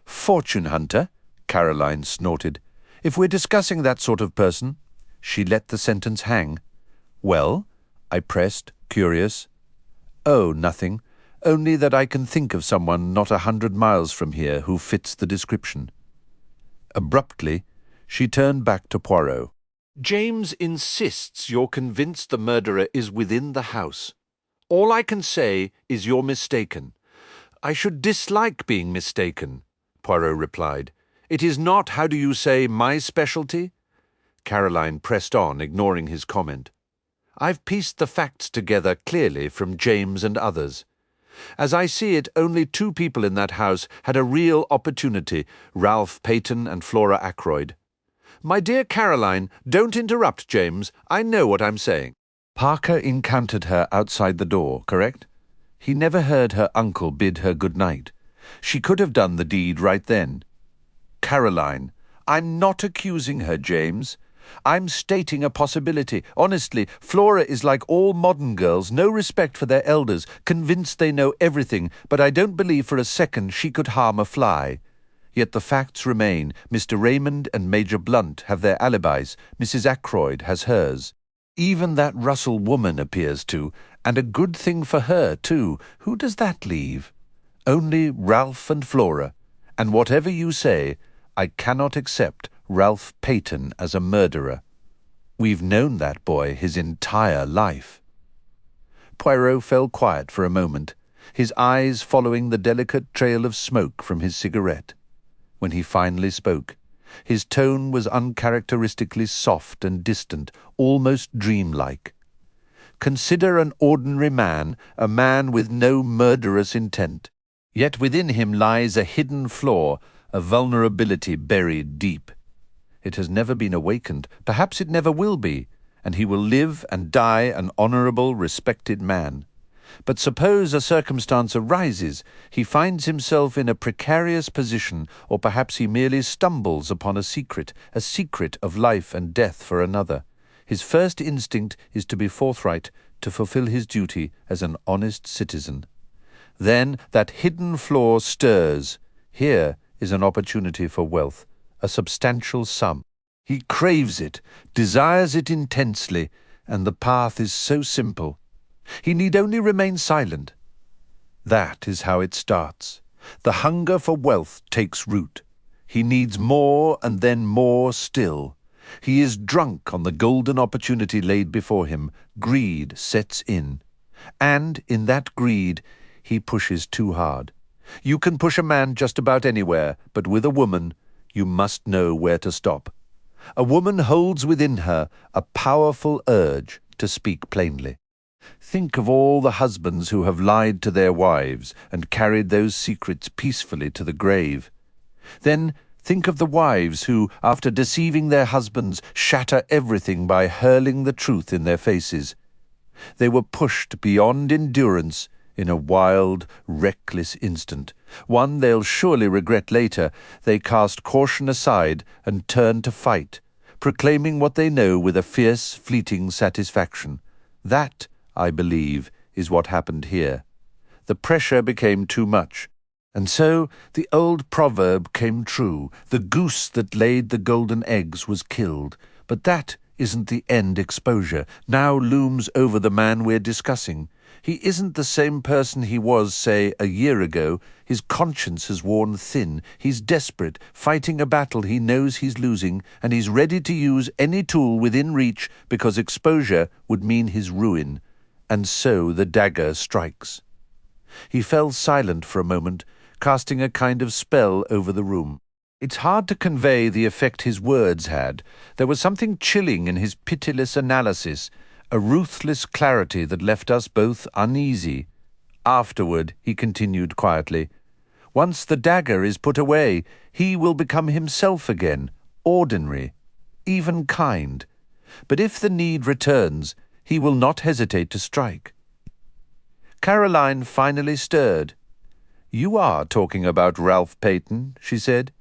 "Fortune hunter?" Caroline snorted. "If we're discussing that sort of person—" She let the sentence hang. "Well?" I pressed, curious. "Oh, nothing. Only that I can think of someone not 100 miles from here who fits the description." Abruptly, she turned back to Poirot. "James insists you're convinced the murderer is within the house. All I can say is you're mistaken." "I should dislike being mistaken," Poirot replied. "It is not, how do you say, my specialty?" Caroline pressed on, ignoring his comment. "I've pieced the facts together clearly from James and others. As I see it, only 2 people in that house had a real opportunity, Ralph Peyton and Flora Ackroyd." "My dear Caroline, don't interrupt James. I know what I'm saying." Parker encountered her outside the door, correct? He never heard her uncle bid her good night. She could have done the deed right then. "Caroline, I'm not accusing her, James. I'm stating a possibility. Honestly, Flora is like all modern girls, no respect for their elders, convinced they know everything, but I don't believe for a second she could harm a fly. Yet the facts remain. Mr. Raymond and Major Blunt have their alibis. Mrs. Ackroyd has hers. Even that Russell woman appears to, and a good thing for her, too. Who does that leave? Only Ralph and Flora. And whatever you say, I cannot accept Ralph Peyton as a murderer. We've known that boy his entire life." Poirot fell quiet for a moment, his eyes following the delicate trail of smoke from his cigarette. When he finally spoke, his tone was uncharacteristically soft and distant, almost dreamlike. "Consider an ordinary man, a man with no murderous intent. Yet within him lies a hidden flaw, a vulnerability buried deep. It has never been awakened, perhaps it never will be, and he will live and die an honourable, respected man. But suppose a circumstance arises, he finds himself in a precarious position, or perhaps he merely stumbles upon a secret of life and death for another. His first instinct is to be forthright, to fulfil his duty as an honest citizen. Then that hidden flaw stirs. Here is an opportunity for wealth, a substantial sum. He craves it, desires it intensely, and the path is so simple. He need only remain silent. That is how it starts. The hunger for wealth takes root. He needs more and then more still. He is drunk on the golden opportunity laid before him. Greed sets in. And in that greed, he pushes too hard. You can push a man just about anywhere, but with a woman, you must know where to stop. A woman holds within her a powerful urge to speak plainly. Think of all the husbands who have lied to their wives and carried those secrets peacefully to the grave. Then think of the wives who, after deceiving their husbands, shatter everything by hurling the truth in their faces. They were pushed beyond endurance in a wild, reckless instant, one they'll surely regret later. They cast caution aside and turn to fight, proclaiming what they know with a fierce, fleeting satisfaction. That, I believe, is what happened here. The pressure became too much. And so the old proverb came true. The goose that laid the golden eggs was killed. But that isn't the end exposure. Now looms over the man we're discussing. He isn't the same person he was, say, a year ago. His conscience has worn thin. He's desperate, fighting a battle he knows he's losing, and he's ready to use any tool within reach because exposure would mean his ruin. And so the dagger strikes. He fell silent for a moment, casting a kind of spell over the room. It's hard to convey the effect his words had. There was something chilling in his pitiless analysis, a ruthless clarity that left us both uneasy. Afterward, he continued quietly, once the dagger is put away, he will become himself again, ordinary, even kind. But if the need returns, he will not hesitate to strike. Caroline finally stirred. You are talking about Ralph Peyton, she said.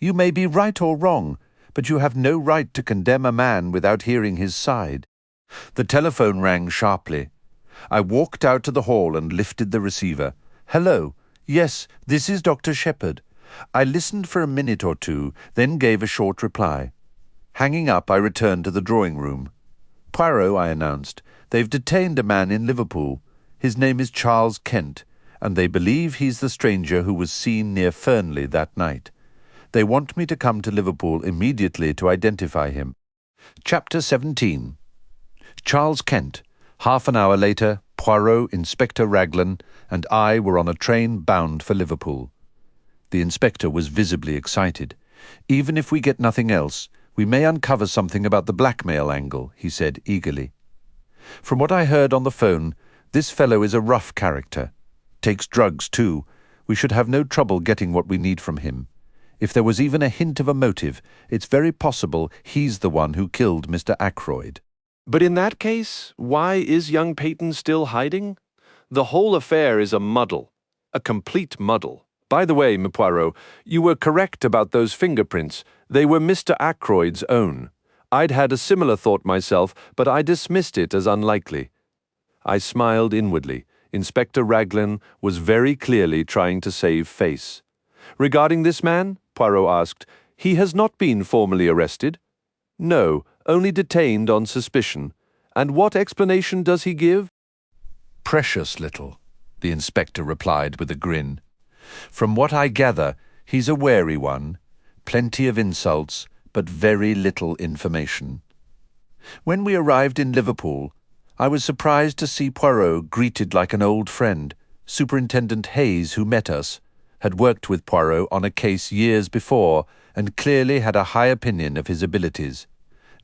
You may be right or wrong, but you have no right to condemn a man without hearing his side. The telephone rang sharply. I walked out to the hall and lifted the receiver. Hello. Yes, this is Dr. Shepherd. I listened for a minute or two, then gave a short reply. Hanging up, I returned to the drawing room. Poirot, I announced, they've detained a man in Liverpool. His name is Charles Kent, and they believe he's the stranger who was seen near Fernley that night. They want me to come to Liverpool immediately to identify him. Chapter 17. Charles Kent. Half an hour later, Poirot, Inspector Raglan, and I were on a train bound for Liverpool. The inspector was visibly excited. Even if we get nothing else, we may uncover something about the blackmail angle, he said eagerly. From what I heard on the phone, this fellow is a rough character. Takes drugs, too. We should have no trouble getting what we need from him. If there was even a hint of a motive, it's very possible he's the one who killed Mr. Ackroyd. But in that case, why is young Peyton still hiding? The whole affair is a muddle, a complete muddle. By the way, Poirot, you were correct about those fingerprints. They were Mr. Ackroyd's own. I'd had a similar thought myself, but I dismissed it as unlikely. I smiled inwardly. Inspector Raglan was very clearly trying to save face. Regarding this man, Poirot asked, he has not been formally arrested? No, only detained on suspicion. And what explanation does he give? Precious little, the inspector replied with a grin. From what I gather, he's a wary one. Plenty of insults, but very little information. When we arrived in Liverpool, I was surprised to see Poirot greeted like an old friend. Superintendent Hayes, who met us, had worked with Poirot on a case years before and clearly had a high opinion of his abilities.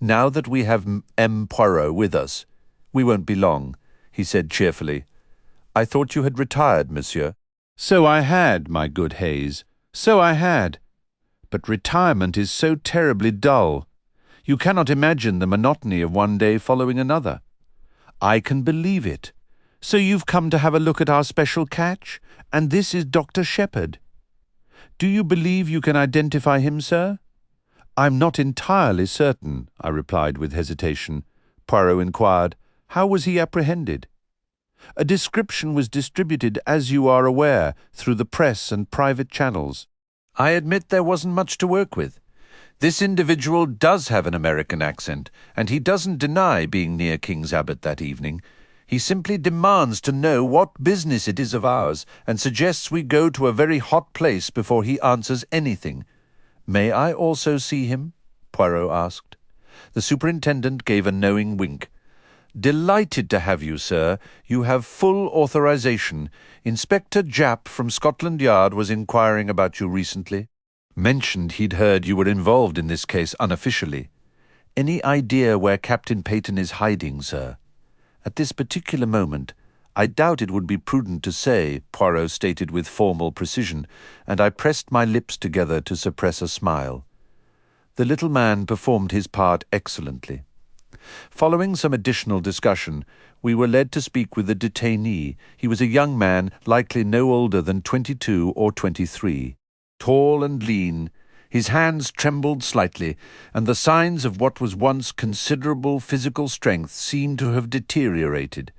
Now that we have M. Poirot with us, we won't be long, he said cheerfully. I thought you had retired, monsieur. So I had, my good Hayes, so I had. But retirement is so terribly dull. You cannot imagine the monotony of one day following another. I can believe it. So you've come to have a look at our special catch, and this is Dr. Shepherd. Do you believe you can identify him, sir? I'm not entirely certain, I replied with hesitation. Poirot inquired, how was he apprehended? A description was distributed, as you are aware, through the press and private channels. I admit there wasn't much to work with. This individual does have an American accent, and he doesn't deny being near King's Abbot that evening. He simply demands to know what business it is of ours, and suggests we go to a very hot place before he answers anything. May I also see him? Poirot asked. The superintendent gave a knowing wink. Delighted to have you, sir. You have full authorization. Inspector Japp from Scotland Yard was inquiring about you recently. Mentioned he'd heard you were involved in this case unofficially. Any idea where Captain Peyton is hiding, sir? At this particular moment, I doubt it would be prudent to say, Poirot stated with formal precision, and I pressed my lips together to suppress a smile. The little man performed his part excellently. Following some additional discussion, we were led to speak with the detainee. He was a young man, likely no older than 22 or 23. Tall and lean, his hands trembled slightly, and the signs of what was once considerable physical strength seemed to have deteriorated.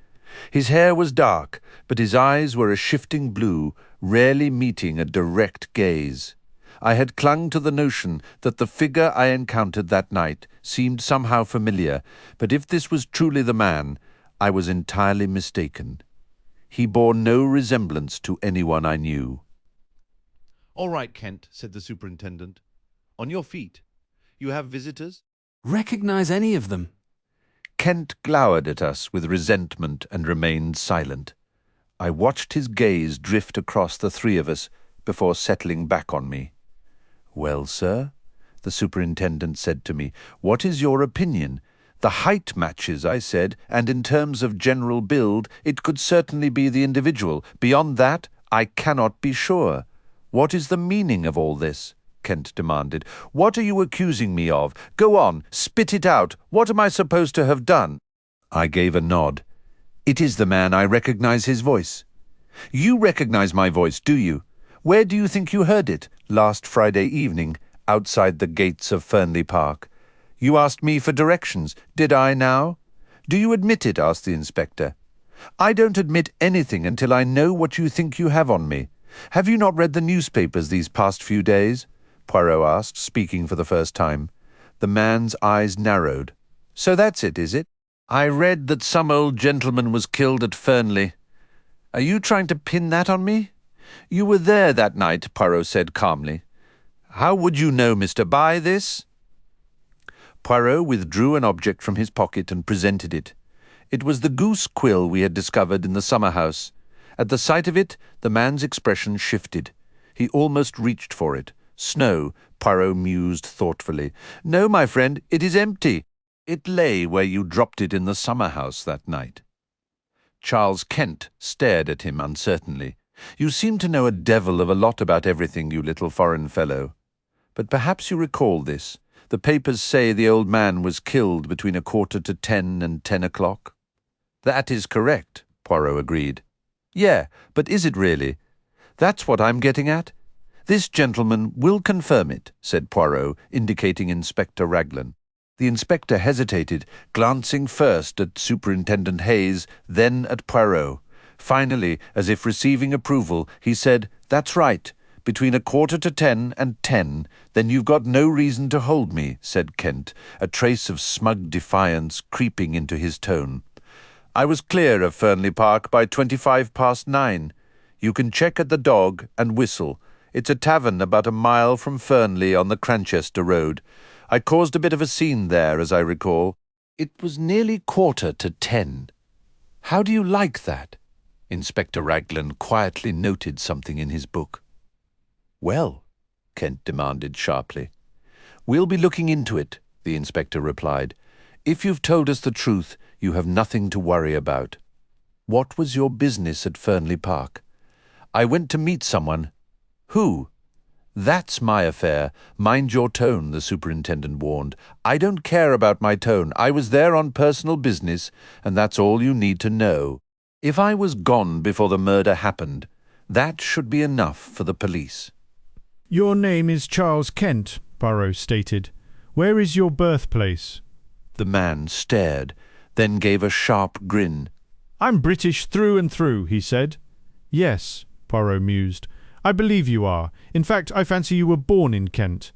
His hair was dark, but his eyes were a shifting blue, rarely meeting a direct gaze. I had clung to the notion that the figure I encountered that night seemed somehow familiar, but if this was truly the man, I was entirely mistaken. He bore no resemblance to anyone I knew. "All right, Kent," said the superintendent. "On your feet. You have visitors?" "Recognize any of them?" Kent glowered at us with resentment and remained silent. I watched his gaze drift across the three of us before settling back on me. "Well, sir," the superintendent said to me, "what is your opinion?" "The height matches," I said, "and in terms of general build, it could certainly be the individual. Beyond that, I cannot be sure." "What is the meaning of all this?" Kent demanded. "What are you accusing me of? Go on, spit it out. What am I supposed to have done?" I gave a nod. "It is the man. I recognize his voice." "You recognize my voice, do you? Where do you think you heard it? Last Friday evening, outside the gates of Fernley Park. You asked me for directions. Did I now? Do you admit it?" asked the inspector. "I don't admit anything until I know what you think you have on me. Have you not read the newspapers these past few days?" Poirot asked, speaking for the first time. The man's eyes narrowed. "So that's it, is it? I read that some old gentleman was killed at Fernley. Are you trying to pin that on me?" "You were there that night," Poirot said calmly. "How would you know, Mr. By this?" Poirot withdrew an object from his pocket and presented it. It was the goose quill we had discovered in the summer-house. At the sight of it, the man's expression shifted. He almost reached for it. "Snow," Poirot mused thoughtfully. "No, my friend, it is empty. It lay where you dropped it in the summer-house that night." Charles Kent stared at him uncertainly. "You seem to know a devil of a lot about everything, you little foreign fellow. But perhaps you recall this. The papers say the old man was killed between 9:45 and 10 o'clock." "That is correct," Poirot agreed. "Yeah, but is it really? That's what I'm getting at. This gentleman will confirm it," said Poirot, indicating Inspector Raglan. The inspector hesitated, glancing first at Superintendent Hayes, then at Poirot. Finally, as if receiving approval, he said, "That's right. Between 9:45 and 10. Then you've got no reason to hold me," said Kent, a trace of smug defiance creeping into his tone. "I was clear of Fernley Park by 9:25. You can check at the Dog and Whistle. It's a tavern about a mile from Fernley on the Cranchester Road. I caused a bit of a scene there, as I recall. It was nearly 9:45. How do you like that?" Inspector Raglan quietly noted something in his book. "Well?" Kent demanded sharply. "We'll be looking into it," the inspector replied. "If you've told us the truth, you have nothing to worry about. What was your business at Fernley Park?" "I went to meet someone." "Who?" That's my affair. Mind your tone, the superintendent warned. I don't care about my tone. I was there on personal business, and that's all you need to know. If I was gone before the murder happened, that should be enough for the police. Your name is Charles Kent, Poirot stated. Where is your birthplace? The man stared, then gave a sharp grin. I'm British through and through, he said. Yes, Poirot mused. I believe you are. In fact, I fancy you were born in Kent.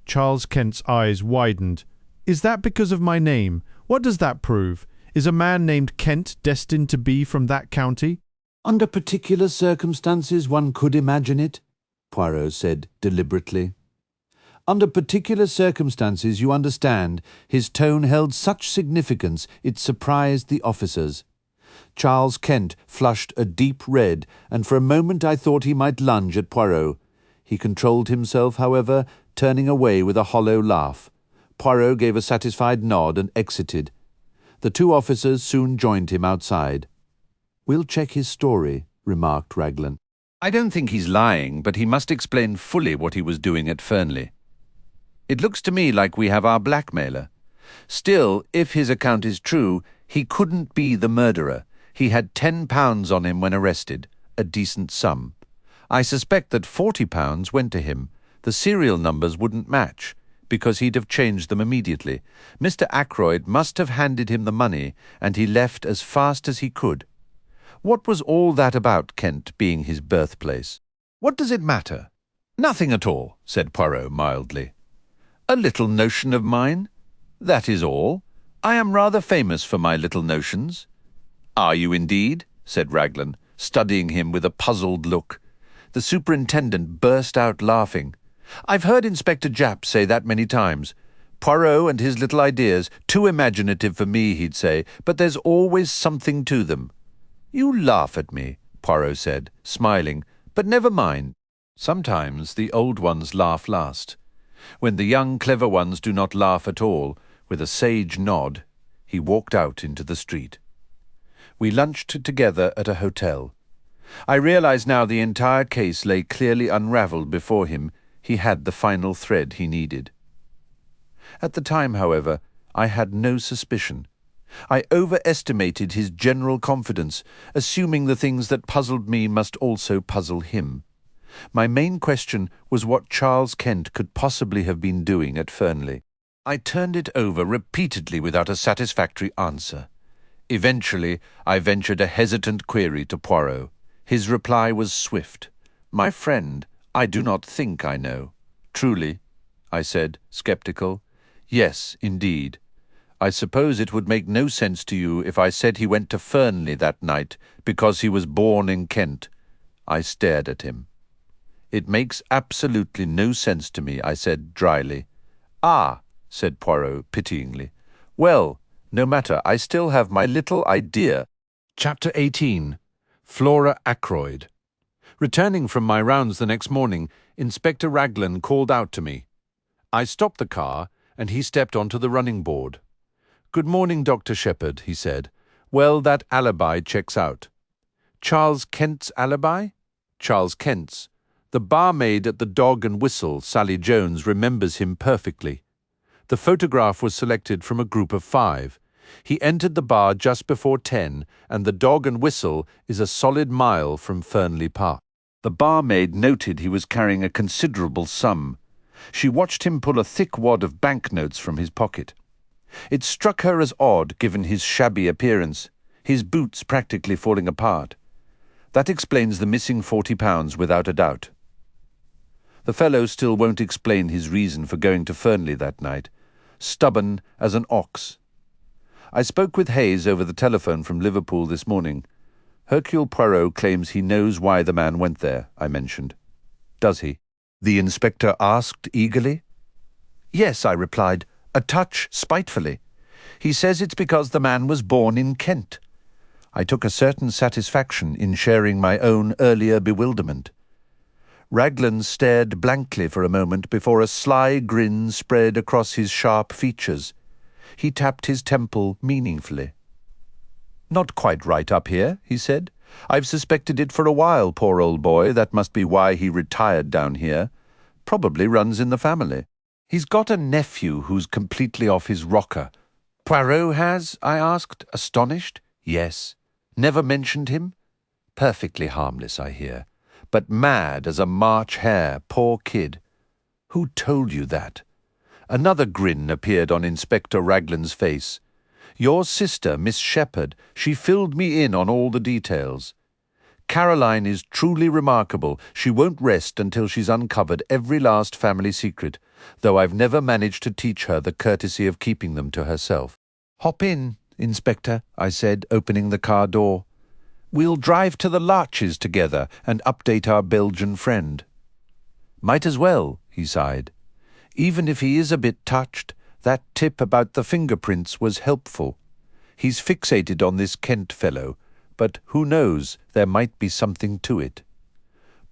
Charles Kent's eyes widened. Is that because of my name? What does that prove? Is a man named Kent destined to be from that county? Under particular circumstances one could imagine it, Poirot said deliberately. Under particular circumstances, you understand, his tone held such significance it surprised the officers. Charles Kent flushed a deep red, and for a moment I thought he might lunge at Poirot. He controlled himself, however, turning away with a hollow laugh. Poirot gave a satisfied nod and exited. The two officers soon joined him outside. "We'll check his story," remarked Raglan. "I don't think he's lying, but he must explain fully what he was doing at Fernley. It looks to me like we have our blackmailer. Still, if his account is true, he couldn't be the murderer. He had £10 on him when arrested, a decent sum. I suspect that £40 went to him. The serial numbers wouldn't match, because he'd have changed them immediately. Mr. Ackroyd must have handed him the money, and he left as fast as he could. What was all that about Kent being his birthplace? What does it matter? Nothing at all, said Poirot mildly. A little notion of mine? That is all. I am rather famous for my little notions. Are you indeed? Said Raglan, studying him with a puzzled look. The superintendent burst out laughing. I've heard Inspector Japp say that many times. Poirot and his little ideas, too imaginative for me, he'd say, but there's always something to them. You laugh at me, Poirot said, smiling, but never mind. Sometimes the old ones laugh last. When the young clever ones do not laugh at all, with a sage nod, he walked out into the street. We lunched together at a hotel. I realize now the entire case lay clearly unravelled before him. He had the final thread he needed. At the time, however, I had no suspicion. I overestimated his general confidence, assuming the things that puzzled me must also puzzle him. My main question was what Charles Kent could possibly have been doing at Fernley. I turned it over repeatedly without a satisfactory answer. Eventually, I ventured a hesitant query to Poirot. His reply was swift. My friend, I do not think I know. Truly, I said, sceptical. Yes, indeed. I suppose it would make no sense to you if I said he went to Fernley that night because he was born in Kent. I stared at him. It makes absolutely no sense to me, I said dryly. Ah, said Poirot pityingly. Well, no matter, I still have my little idea. Chapter 18. Flora Ackroyd. Returning from my rounds the next morning, Inspector Raglan called out to me. I stopped the car, and he stepped onto the running board. Good morning, Dr. Shepherd, he said. Well, that alibi checks out. Charles Kent's alibi? Charles Kent's. The barmaid at the Dog and Whistle, Sally Jones, remembers him perfectly. The photograph was selected from a group of 5. He entered the bar just before 10, and the Dog and Whistle is a solid mile from Fernley Park. The barmaid noted he was carrying a considerable sum. She watched him pull a thick wad of banknotes from his pocket. It struck her as odd, given his shabby appearance, his boots practically falling apart. That explains the missing £40 without a doubt. The fellow still won't explain his reason for going to Fernley that night. Stubborn as an ox. I spoke with Hayes over the telephone from Liverpool this morning. Hercule Poirot claims he knows why the man went there, I mentioned. Does he? The inspector asked eagerly. Yes, I replied, a touch spitefully. He says it's because the man was born in Kent. I took a certain satisfaction in sharing my own earlier bewilderment. Raglan stared blankly for a moment before a sly grin spread across his sharp features. He tapped his temple meaningfully. Not quite right up here, he said. I've suspected it for a while, poor old boy. That must be why he retired down here. Probably runs in the family. He's got a nephew who's completely off his rocker. Poirot has? I asked, astonished. Yes. Never mentioned him? Perfectly harmless, I hear. But mad as a March hare, poor kid. Who told you that? Another grin appeared on Inspector Raglan's face. Your sister, Miss Shepherd, she filled me in on all the details. Caroline is truly remarkable. She won't rest until she's uncovered every last family secret, though I've never managed to teach her the courtesy of keeping them to herself. Hop in, Inspector, I said, opening the car door. We'll drive to the Larches together and update our Belgian friend. Might as well, he sighed. Even if he is a bit touched, that tip about the fingerprints was helpful. He's fixated on this Kent fellow, but who knows, there might be something to it.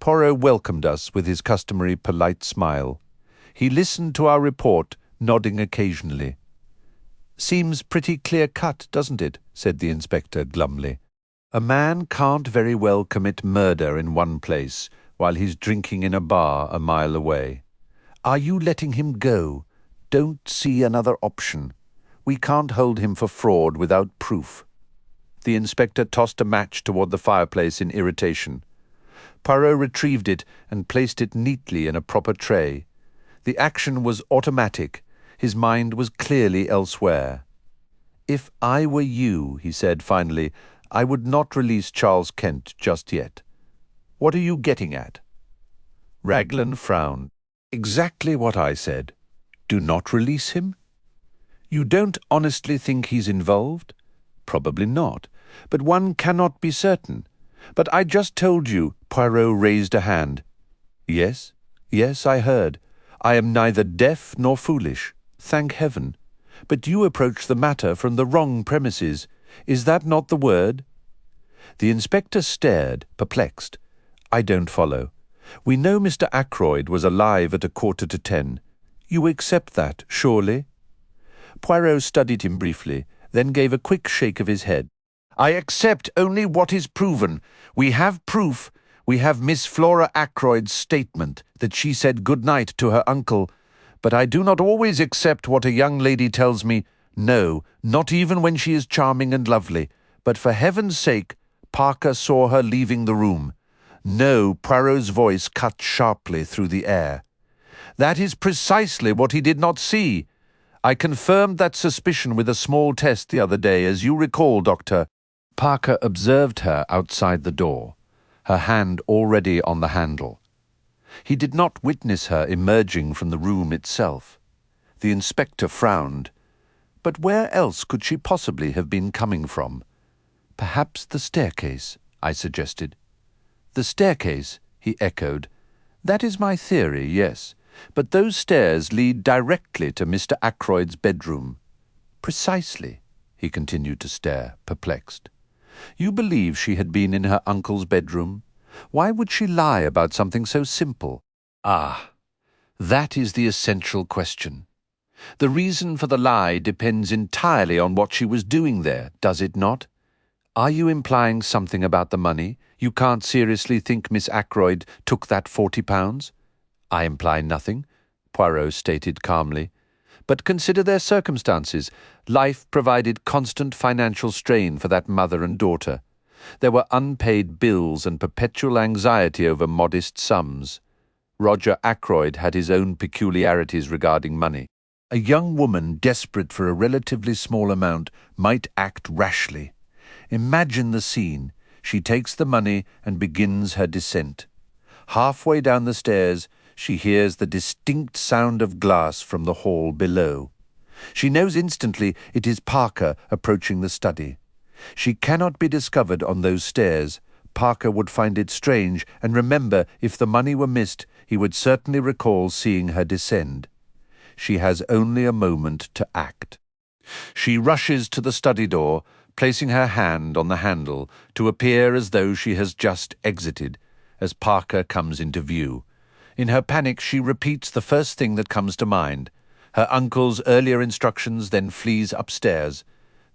Poirot welcomed us with his customary polite smile. He listened to our report, nodding occasionally. Seems pretty clear-cut, doesn't it? Said the inspector glumly. A man can't very well commit murder in one place while he's drinking in a bar a mile away. Are you letting him go? Don't see another option. We can't hold him for fraud without proof. The inspector tossed a match toward the fireplace in irritation. Poirot retrieved it and placed it neatly in a proper tray. The action was automatic. His mind was clearly elsewhere. If I were you, he said finally, I would not release Charles Kent just yet. What are you getting at? Raglan frowned. Exactly what I said. Do not release him? You don't honestly think he's involved? Probably not, but one cannot be certain. But I just told you, Poirot raised a hand. Yes, yes, I heard. I am neither deaf nor foolish, thank heaven. But you approach the matter from the wrong premises. Is that not the word? The inspector stared, perplexed. I don't follow. We know Mr. Ackroyd was alive at 10:15. You accept that, surely? Poirot studied him briefly, then gave a quick shake of his head. I accept only what is proven. We have proof. We have Miss Flora Ackroyd's statement that she said good night to her uncle. But I do not always accept what a young lady tells me. No, not even when she is charming and lovely. But for heaven's sake, Parker saw her leaving the room. No, Poirot's voice cut sharply through the air. That is precisely what he did not see. I confirmed that suspicion with a small test the other day, as you recall, Doctor. Parker observed her outside the door, her hand already on the handle. He did not witness her emerging from the room itself. The inspector frowned. But where else could she possibly have been coming from? Perhaps the staircase, I suggested. The staircase, he echoed. That is my theory, yes. But those stairs lead directly to Mr. Ackroyd's bedroom. Precisely, he continued to stare, perplexed. You believe she had been in her uncle's bedroom? Why would she lie about something so simple? Ah, that is the essential question. The reason for the lie depends entirely on what she was doing there, does it not? Are you implying something about the money? You can't seriously think Miss Ackroyd took that £40? I imply nothing, Poirot stated calmly. But consider their circumstances. Life provided constant financial strain for that mother and daughter. There were unpaid bills and perpetual anxiety over modest sums. Roger Ackroyd had his own peculiarities regarding money. A young woman desperate for a relatively small amount might act rashly. Imagine the scene. She takes the money and begins her descent. Halfway down the stairs, she hears the distinct sound of glass from the hall below. She knows instantly it is Parker approaching the study. She cannot be discovered on those stairs. Parker would find it strange, and remember, if the money were missed, he would certainly recall seeing her descend. She has only a moment to act. She rushes to the study door, placing her hand on the handle to appear as though she has just exited, as Parker comes into view. In her panic, she repeats the first thing that comes to mind. Her uncle's earlier instructions, then flees upstairs.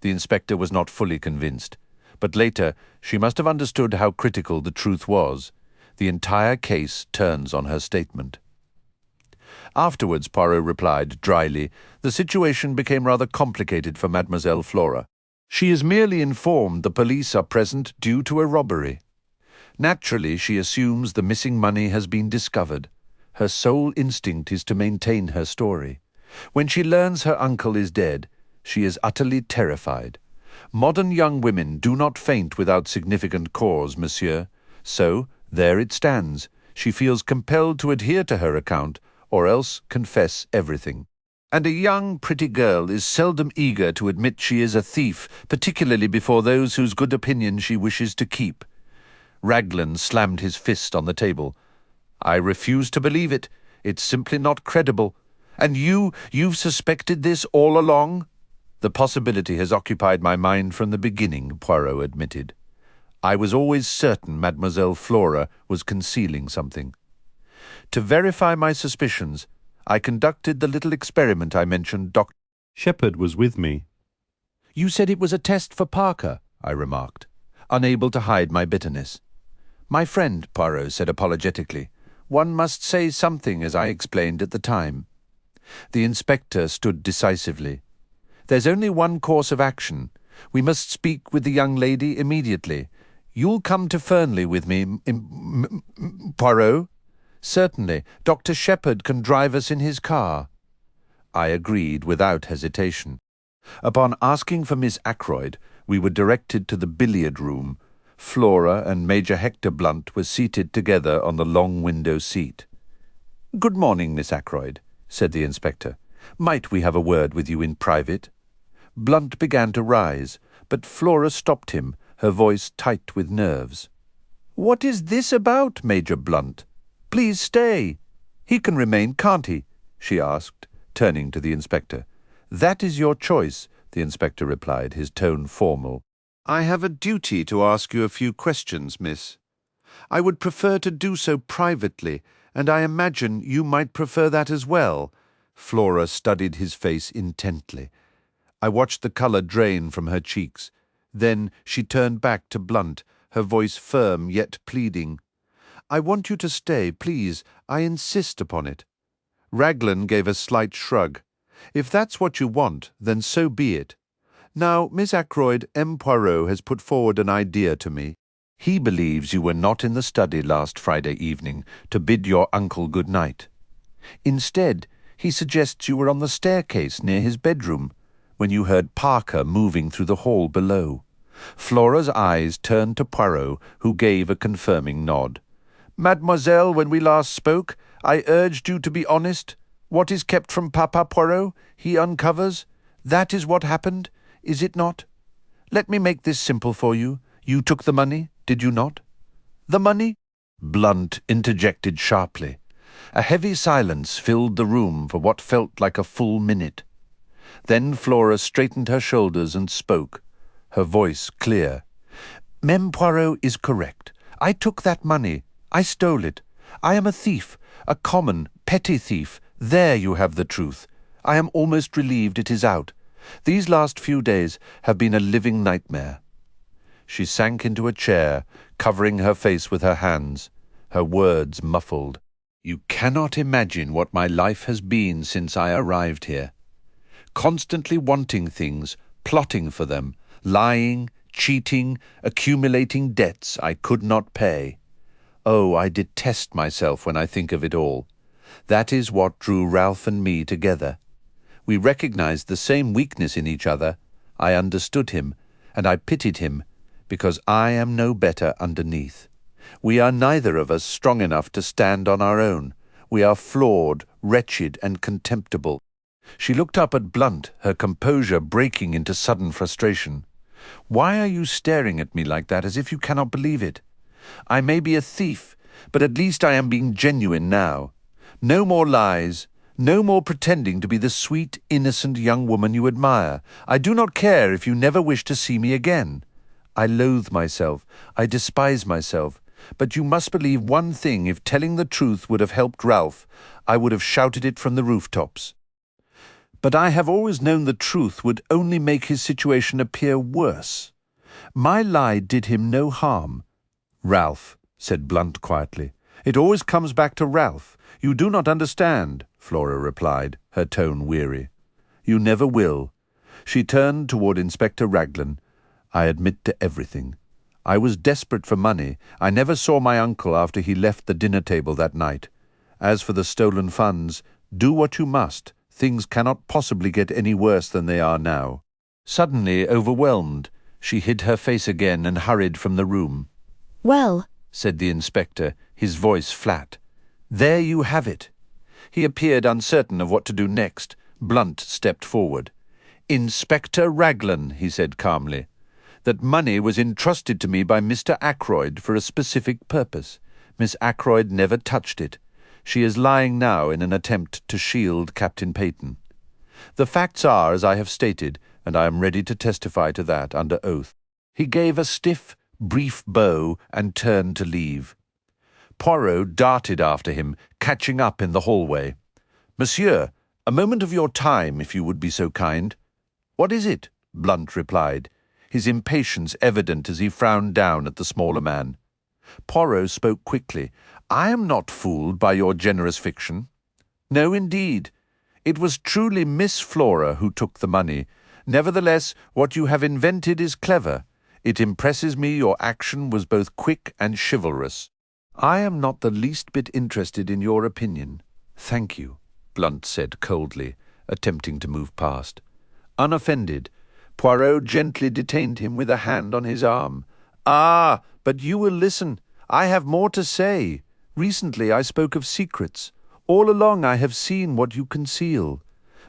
The inspector was not fully convinced, but later she must have understood how critical the truth was. The entire case turns on her statement. Afterwards, Poirot replied dryly, the situation became rather complicated for Mademoiselle Flora. She is merely informed the police are present due to a robbery. Naturally, she assumes the missing money has been discovered. Her sole instinct is to maintain her story. When she learns her uncle is dead, she is utterly terrified. Modern young women do not faint without significant cause, monsieur. So, there it stands. She feels compelled to adhere to her account, or else confess everything. And a young, pretty girl is seldom eager to admit she is a thief, particularly before those whose good opinion she wishes to keep. Raglan slammed his fist on the table. I refuse to believe it. It's simply not credible. And you've suspected this all along? The possibility has occupied my mind from the beginning, Poirot admitted. I was always certain Mademoiselle Flora was concealing something. To verify my suspicions, I conducted the little experiment I mentioned. Dr. Shepherd was with me. You said it was a test for Parker, I remarked, unable to hide my bitterness. My friend, Poirot said apologetically, one must say something, as I explained at the time. The inspector stood decisively. There's only one course of action. We must speak with the young lady immediately. You'll come to Fernley with me, Poirot? Certainly. Dr. Shepherd can drive us in his car. I agreed without hesitation. Upon asking for Miss Ackroyd, we were directed to the billiard room. Flora and Major Hector Blunt were seated together on the long window seat. "Good morning, Miss Ackroyd," said the inspector. "Might we have a word with you in private?" Blunt began to rise, but Flora stopped him, her voice tight with nerves. "What is this about, Major Blunt? Please stay. He can remain, can't he?" she asked, turning to the inspector. "That is your choice," the inspector replied, his tone formal. "I have a duty to ask you a few questions, miss. I would prefer to do so privately, and I imagine you might prefer that as well." Flora studied his face intently. I watched the colour drain from her cheeks. Then she turned back to Blunt, her voice firm yet pleading. "I want you to stay, please. I insist upon it." Raglan gave a slight shrug. "If that's what you want, then so be it. Now, Miss Ackroyd, M. Poirot has put forward an idea to me. He believes you were not in the study last Friday evening to bid your uncle good night. Instead, he suggests you were on the staircase near his bedroom when you heard Parker moving through the hall below." Flora's eyes turned to Poirot, who gave a confirming nod. "Mademoiselle, when we last spoke, I urged you to be honest. What is kept from Papa, Poirot, he uncovers. That is what happened, is it not? Let me make this simple for you. You took the money, did you not?" "The money?" Blunt interjected sharply. A heavy silence filled the room for what felt like a full minute. Then Flora straightened her shoulders and spoke, her voice clear. "Mem Poirot is correct. I took that money. I stole it. I am a thief, a common, petty thief. There you have the truth. I am almost relieved it is out. These last few days have been a living nightmare." She sank into a chair, covering her face with her hands, her words muffled. "You cannot imagine what my life has been since I arrived here. Constantly wanting things, plotting for them, lying, cheating, accumulating debts I could not pay. Oh, I detest myself when I think of it all. That is what drew Ralph and me together. We recognized the same weakness in each other. I understood him, and I pitied him, because I am no better underneath. We are neither of us strong enough to stand on our own. We are flawed, wretched, and contemptible." She looked up at Blunt, her composure breaking into sudden frustration. "Why are you staring at me like that, as if you cannot believe it? I may be a thief, but at least I am being genuine now. No more lies, no more pretending to be the sweet, innocent young woman you admire. I do not care if you never wish to see me again. I loathe myself, I despise myself, but you must believe one thing: if telling the truth would have helped Ralph, I would have shouted it from the rooftops. But I have always known the truth would only make his situation appear worse. My lie did him no harm." "Ralph," said Blunt quietly. "It always comes back to Ralph. You do not understand. Flora replied, her tone weary. "You never will." She turned toward Inspector Raglan. "I admit to everything. I was desperate for money. I never saw my uncle after he left the dinner table that night. As for the stolen funds, do what you must. Things cannot possibly get any worse than they are now." Suddenly overwhelmed, she hid her face again and hurried from the room. "Well," said the inspector, his voice flat. "There you have it." He appeared uncertain of what to do next. Blunt stepped forward. "Inspector Raglan," he said calmly, "that money was entrusted to me by Mr. Ackroyd for a specific purpose. Miss Ackroyd never touched it. She is lying now in an attempt to shield Captain Peyton. The facts are as I have stated, and I am ready to testify to that under oath." He gave a stiff, brief bow and turned to leave. Poirot darted after him, catching up in the hallway. "Monsieur, a moment of your time, if you would be so kind." "What is it?" Blunt replied, his impatience evident as he frowned down at the smaller man. Poirot spoke quickly. "I am not fooled by your generous fiction. No, indeed. It was truly Miss Flora who took the money. Nevertheless, what you have invented is clever. It impresses me your action was both quick and chivalrous. I am not the least bit interested in your opinion." "Thank you," Blunt said coldly, attempting to move past. Unoffended, Poirot gently detained him with a hand on his arm. "Ah, but you will listen. I have more to say. Recently I spoke of secrets. All along I have seen what you conceal.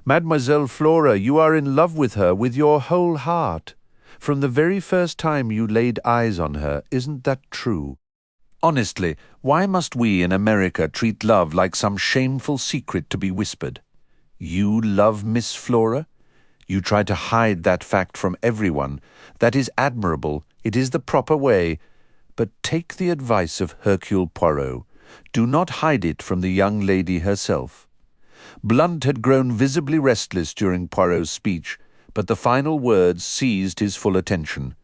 Mademoiselle Flora, you are in love with her with your whole heart. From the very first time you laid eyes on her, isn't that true? Honestly, why must we in America treat love like some shameful secret to be whispered? You love Miss Flora? You try to hide that fact from everyone. That is admirable. It is the proper way. But take the advice of Hercule Poirot. Do not hide it from the young lady herself." Blunt had grown visibly restless during Poirot's speech, but the final words seized his full attention.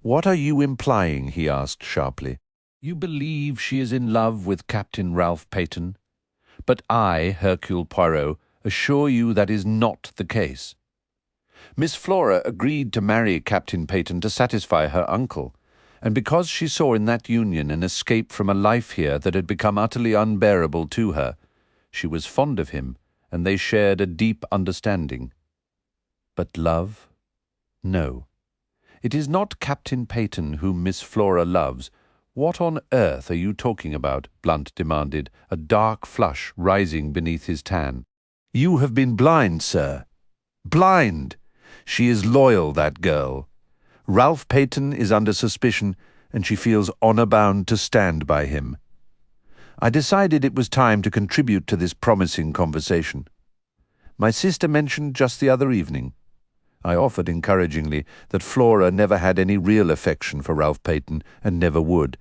"What are you implying?" he asked sharply. "You believe she is in love with Captain Ralph Peyton? But I, Hercule Poirot, assure you that is not the case. Miss Flora agreed to marry Captain Peyton to satisfy her uncle, and because she saw in that union an escape from a life here that had become utterly unbearable to her. She was fond of him, and they shared a deep understanding. But love? No. It is not Captain Peyton whom Miss Flora loves. What on earth are you talking about?" Blunt demanded, a dark flush rising beneath his tan. "You have been blind, sir. Blind! She is loyal, that girl. Ralph Peyton is under suspicion, and she feels honor-bound to stand by him." I decided it was time to contribute to this promising conversation. My sister mentioned just the other evening. I offered encouragingly that Flora never had any real affection for Ralph Peyton, and never would.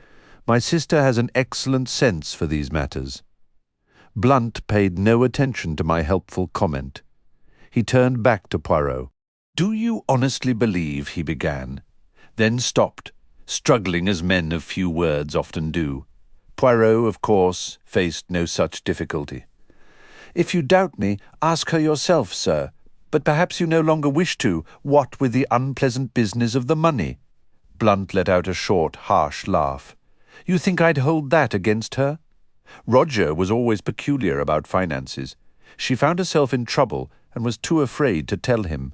My sister has an excellent sense for these matters. Blunt paid no attention to my helpful comment. He turned back to Poirot. "Do you honestly believe," he began, then stopped, struggling as men of few words often do. Poirot, of course, faced no such difficulty. "If you doubt me, ask her yourself, sir. But perhaps you no longer wish to. What with the unpleasant business of the money?" Blunt let out a short, harsh laugh. "You think I'd hold that against her? Roger was always peculiar about finances. She found herself in trouble and was too afraid to tell him.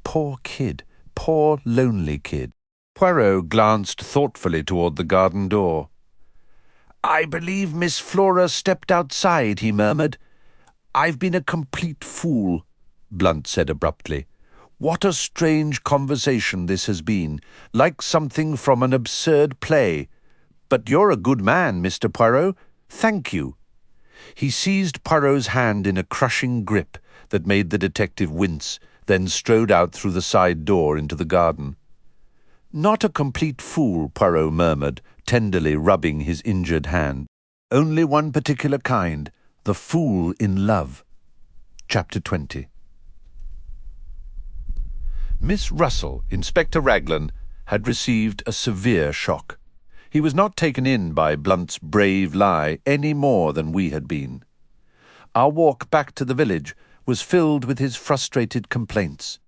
Poor kid, poor lonely kid." Poirot glanced thoughtfully toward the garden door. "I believe Miss Flora stepped outside," he murmured. "I've been a complete fool," Blunt said abruptly. "What a strange conversation this has been, like something from an absurd play. But you're a good man, Mr. Poirot. Thank you." He seized Poirot's hand in a crushing grip that made the detective wince, then strode out through the side door into the garden. "Not a complete fool," Poirot murmured, tenderly rubbing his injured hand. "Only one particular kind, the fool in love." Chapter 20. Miss Russell, Inspector Raglan, had received a severe shock. He was not taken in by Blunt's brave lie any more than we had been. Our walk back to the village was filled with his frustrated complaints.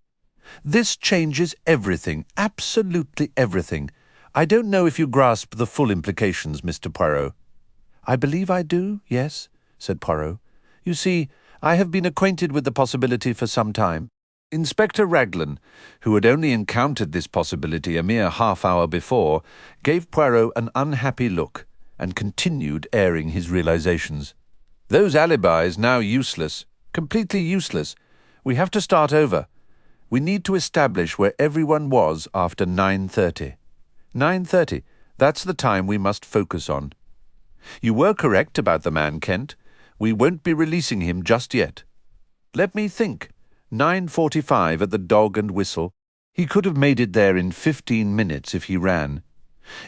"This changes everything, absolutely everything. I don't know if you grasp the full implications, Mr. Poirot." "I believe I do, yes," said Poirot. "You see, I have been acquainted with the possibility for some time." Inspector Raglan, who had only encountered this possibility a mere half-hour before, gave Poirot an unhappy look and continued airing his realizations. "Those alibis now useless, completely useless. We have to start over. We need to establish where everyone was after 9:30. 9:30, that's the time we must focus on. You were correct about the man, Kent. We won't be releasing him just yet. Let me think. 9:45 at the Dog and Whistle. He could have made it there in 15 minutes if he ran.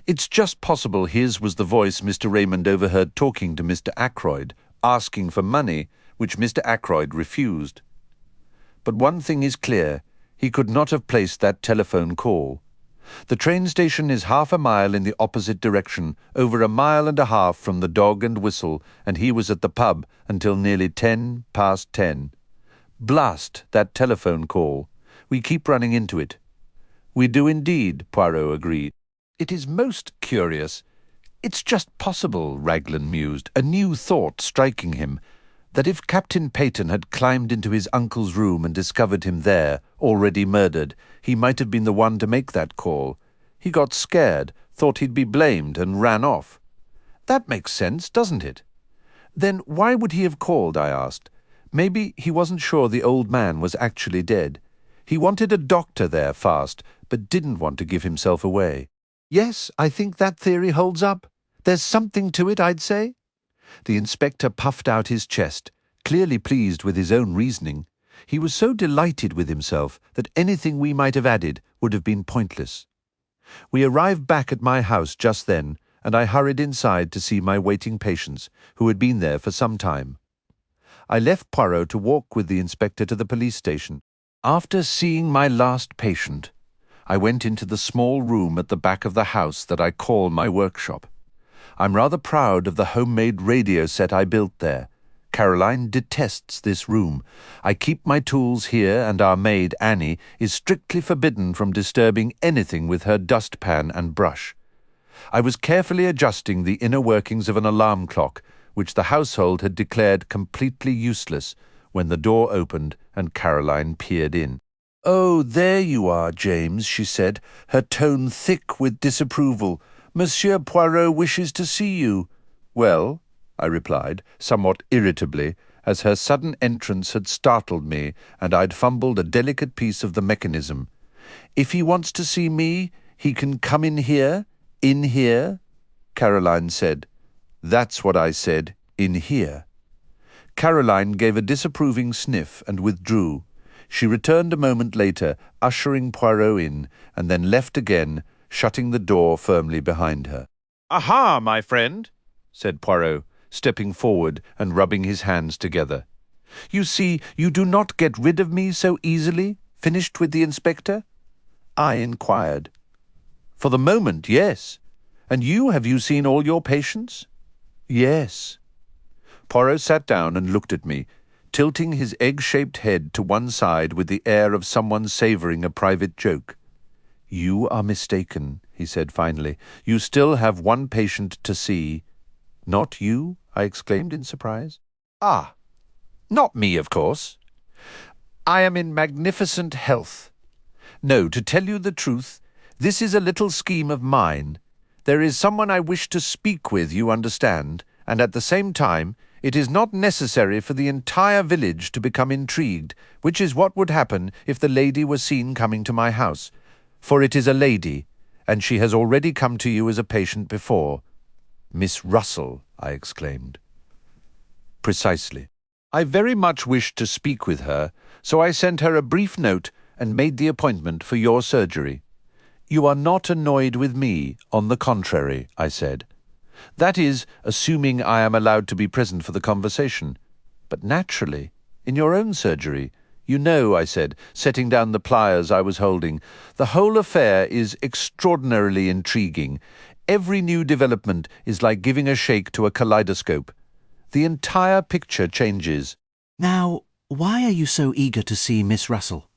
It's just possible his was the voice Mr. Raymond overheard talking to Mr. Ackroyd, asking for money, which Mr. Ackroyd refused. But one thing is clear. He could not have placed that telephone call. The train station is half a mile in the opposite direction, over a mile and a half from the Dog and Whistle, and he was at the pub until nearly 10 past 10. Blast that telephone call. We keep running into it. We do indeed, Poirot agreed. It is most curious. It's just possible, Raglan mused, a new thought striking him, that if Captain Peyton had climbed into his uncle's room and discovered him there, already murdered, he might have been the one to make that call. He got scared, thought he'd be blamed, and ran off. That makes sense, doesn't it? Then why would he have called, I asked. Maybe he wasn't sure the old man was actually dead. He wanted a doctor there fast, but didn't want to give himself away. Yes, I think that theory holds up. There's something to it, I'd say. The inspector puffed out his chest, clearly pleased with his own reasoning. He was so delighted with himself that anything we might have added would have been pointless. We arrived back at my house just then, and I hurried inside to see my waiting patients, who had been there for some time. I left Poirot to walk with the inspector to the police station. After seeing my last patient, I went into the small room at the back of the house that I call my workshop. I'm rather proud of the homemade radio set I built there. Caroline detests this room. I keep my tools here, and our maid, Annie, is strictly forbidden from disturbing anything with her dustpan and brush. I was carefully adjusting the inner workings of an alarm clock, which the household had declared completely useless, when the door opened and Caroline peered in. "Oh, there you are, James," she said, her tone thick with disapproval. "Monsieur Poirot wishes to see you." "Well," I replied, somewhat irritably, as her sudden entrance had startled me and I'd fumbled a delicate piece of the mechanism. "If he wants to see me, he can come in here?" "In here?" Caroline said. "That's what I said, in here." Caroline gave a disapproving sniff and withdrew. She returned a moment later, ushering Poirot in, and then left again, shutting the door firmly behind her. "Aha, my friend," said Poirot, stepping forward and rubbing his hands together. "You see, you do not get rid of me so easily, finished with the inspector?" I inquired. "For the moment, yes. And you, have you seen all your patients?" "Yes." Poirot sat down and looked at me, tilting his egg-shaped head to one side with the air of someone savouring a private joke. "You are mistaken," he said finally. "You still have one patient to see." "Not you?" I exclaimed in surprise. "Ah, not me, of course. I am in magnificent health. No, to tell you the truth, this is a little scheme of mine. There is someone I wish to speak with, you understand, and at the same time it is not necessary for the entire village to become intrigued, which is what would happen if the lady were seen coming to my house. For it is a lady, and she has already come to you as a patient before." "Miss Russell," I exclaimed. "Precisely. I very much wished to speak with her, so I sent her a brief note and made the appointment for your surgery. You are not annoyed with me, on the contrary," I said. "That is, assuming I am allowed to be present for the conversation. But naturally, in your own surgery. You know," I said, setting down the pliers I was holding, "the whole affair is extraordinarily intriguing. Every new development is like giving a shake to a kaleidoscope. The entire picture changes. Now, why are you so eager to see Miss Russell?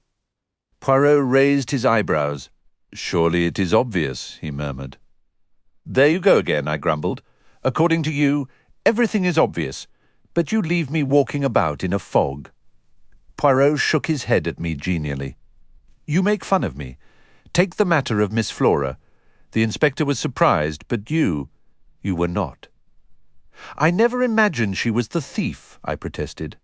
Poirot raised his eyebrows. Surely it is obvious, he murmured. There you go again, I grumbled. According to you, everything is obvious, but you leave me walking about in a fog. Poirot shook his head at me genially. You make fun of me. Take the matter of Miss Flora. The inspector was surprised, but you were not. I never imagined she was the thief, I protested.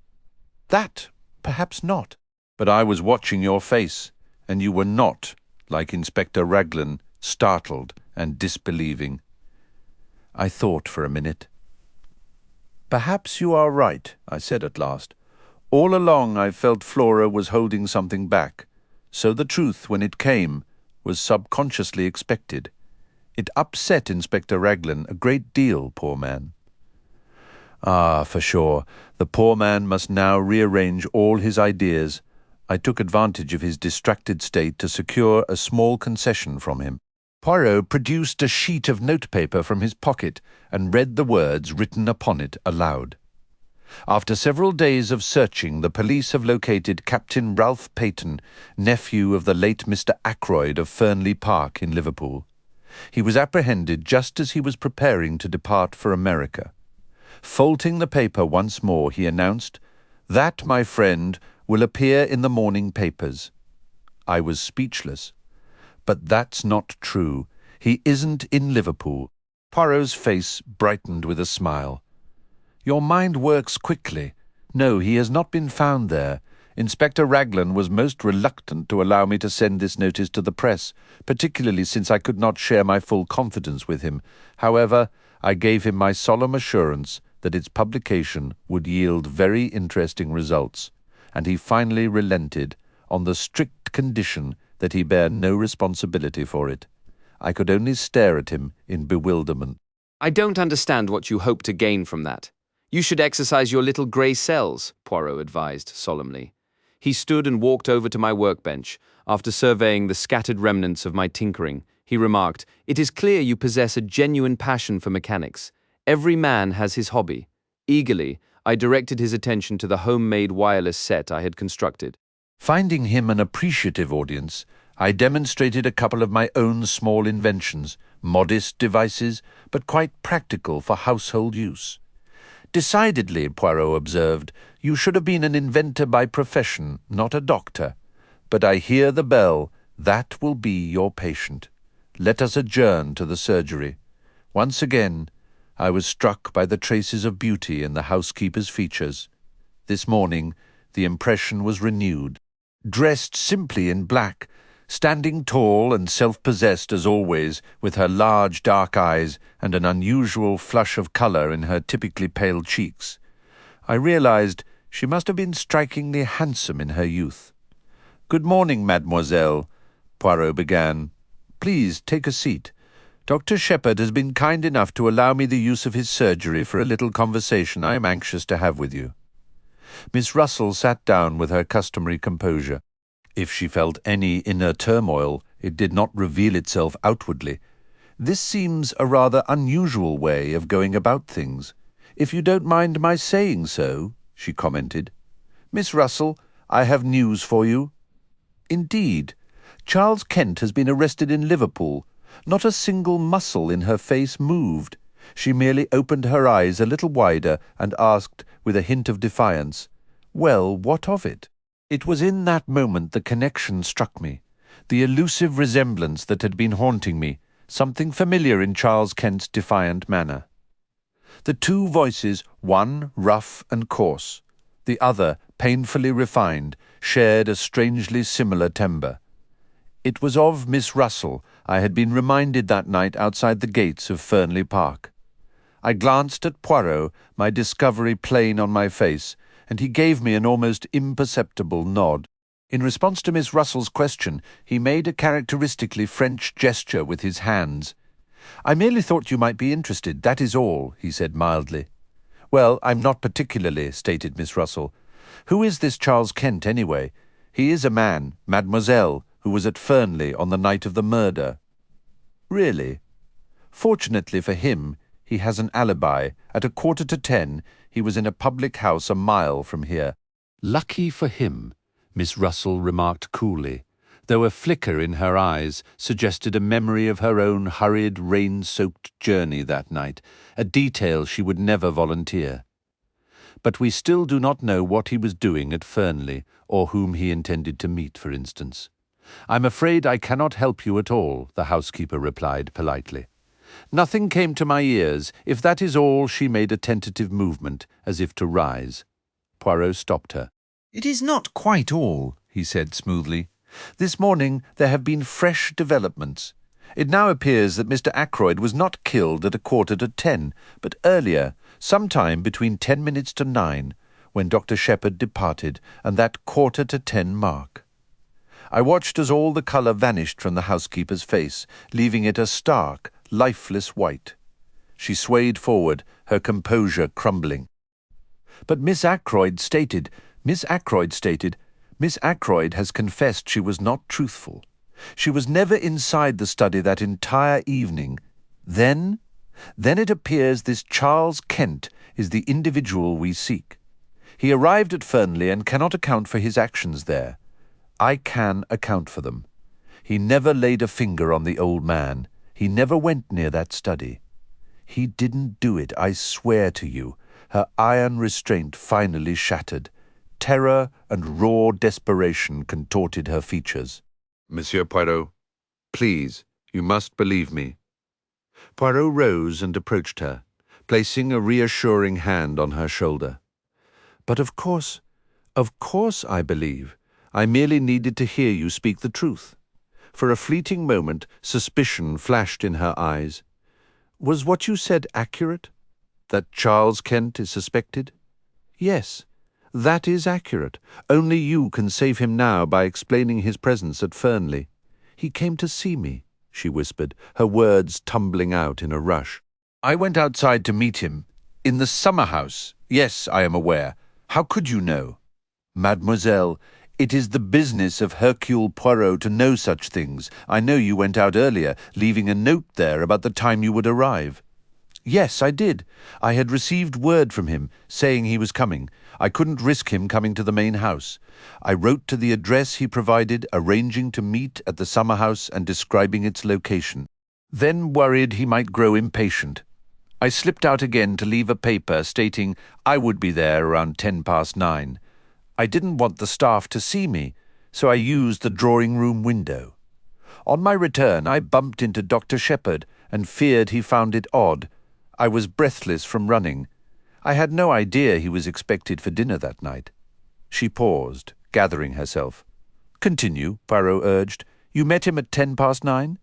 That, perhaps not. But I was watching your face, and you were not, like Inspector Raglan, startled and disbelieving. I thought for a minute. Perhaps you are right, I said at last. All along I felt Flora was holding something back, so the truth, when it came, was subconsciously expected. It upset Inspector Raglan a great deal, poor man. Ah, for sure, the poor man must now rearrange all his ideas. I took advantage of his distracted state to secure a small concession from him. Poirot produced a sheet of notepaper from his pocket and read the words written upon it aloud. After several days of searching, the police have located Captain Ralph Peyton, nephew of the late Mr. Ackroyd of Fernley Park in Liverpool. He was apprehended just as he was preparing to depart for America. Folding the paper once more, he announced, "That, my friend, will appear in the morning papers." I was speechless. But that's not true. He isn't in Liverpool. Poirot's face brightened with a smile. Your mind works quickly. No, he has not been found there. Inspector Raglan was most reluctant to allow me to send this notice to the press, particularly since I could not share my full confidence with him. However, I gave him my solemn assurance that its publication would yield very interesting results, and he finally relented on the strict condition that he bear no responsibility for it. I could only stare at him in bewilderment. I don't understand what you hope to gain from that. You should exercise your little grey cells, Poirot advised solemnly. He stood and walked over to my workbench. After surveying the scattered remnants of my tinkering, he remarked, "It is clear you possess a genuine passion for mechanics. Every man has his hobby." Eagerly, I directed his attention to the homemade wireless set I had constructed. Finding him an appreciative audience, I demonstrated a couple of my own small inventions, modest devices, but quite practical for household use. Decidedly, Poirot observed, you should have been an inventor by profession, not a doctor. But I hear the bell. That will be your patient. Let us adjourn to the surgery. Once again, I was struck by the traces of beauty in the housekeeper's features. This morning, the impression was renewed. Dressed simply in black, standing tall and self-possessed as always, with her large dark eyes and an unusual flush of colour in her typically pale cheeks, I realized she must have been strikingly handsome in her youth. "Good morning, mademoiselle," Poirot began. "Please take a seat. Dr. Shepherd has been kind enough to allow me the use of his surgery for a little conversation I am anxious to have with you." Miss Russell sat down with her customary composure. If she felt any inner turmoil, it did not reveal itself outwardly. This seems a rather unusual way of going about things. "If you don't mind my saying so," she commented. "Miss Russell, I have news for you." "Indeed. Charles Kent has been arrested in Liverpool. Not a single muscle in her face moved. She merely opened her eyes a little wider and asked, with a hint of defiance, 'Well, what of it?' It was in that moment the connection struck me, the elusive resemblance that had been haunting me, something familiar in Charles Kent's defiant manner. The two voices, one rough and coarse, the other painfully refined, shared a strangely similar timbre. It was of Miss Russell I had been reminded that night outside the gates of Fernley Park. I glanced at Poirot, my discovery plain on my face, and he gave me an almost imperceptible nod. In response to Miss Russell's question, he made a characteristically French gesture with his hands. "I merely thought you might be interested, that is all," he said mildly. "Well, I'm not particularly," stated Miss Russell. "Who is this Charles Kent, anyway? He is a man, mademoiselle, who was at Fernley on the night of the murder." "Really?" "Fortunately for him, He has an alibi. At 9:45, he was in a public house a mile from here." "Lucky for him," Miss Russell remarked coolly, though a flicker in her eyes suggested a memory of her own hurried, rain-soaked journey that night, a detail she would never volunteer. But we still do not know what he was doing at Fernley, or whom he intended to meet, for instance. "I'm afraid I cannot help you at all," the housekeeper replied politely. "Nothing came to my ears. If that is all," she made a tentative movement, as if to rise. Poirot stopped her. "It is not quite all," he said smoothly. "This morning there have been fresh developments. It now appears that Mr. Ackroyd was not killed at 9:45, but earlier, sometime between 10 minutes to 9, when Dr. Shepherd departed, and that 9:45 mark. I watched as all the colour vanished from the housekeeper's face, leaving it a stark, lifeless white. She swayed forward, her composure crumbling. But Miss Ackroyd stated, Miss Ackroyd has confessed she was not truthful. She was never inside the study that entire evening. Then it appears this Charles Kent is the individual we seek. He arrived at Fernley and cannot account for his actions there. I can account for them. He never laid a finger on the old man. He never went near that study. He didn't do it, I swear to you." Her iron restraint finally shattered. Terror and raw desperation contorted her features. "Monsieur Poirot, please, you must believe me." Poirot rose and approached her, placing a reassuring hand on her shoulder. "But of course I believe. I merely needed to hear you speak the truth." For a fleeting moment, suspicion flashed in her eyes. "Was what you said accurate? That Charles Kent is suspected?" "Yes, that is accurate. Only you can save him now by explaining his presence at Fernley." "He came to see me," she whispered, her words tumbling out in a rush. "I went outside to meet him. In the summer house. Yes, I am aware. How could you know?" "Mademoiselle, it is the business of Hercule Poirot to know such things. I know you went out earlier, leaving a note there about the time you would arrive." "Yes, I did. I had received word from him, saying he was coming. I couldn't risk him coming to the main house. I wrote to the address he provided, arranging to meet at the summer house and describing its location. Then worried he might grow impatient. I slipped out again to leave a paper stating I would be there around 9:10. I didn't want the staff to see me, so I used the drawing-room window. On my return, I bumped into Dr. Shepherd and feared he found it odd. I was breathless from running. I had no idea he was expected for dinner that night." She paused, gathering herself. "Continue," Poirot urged. "You met him at 9:10?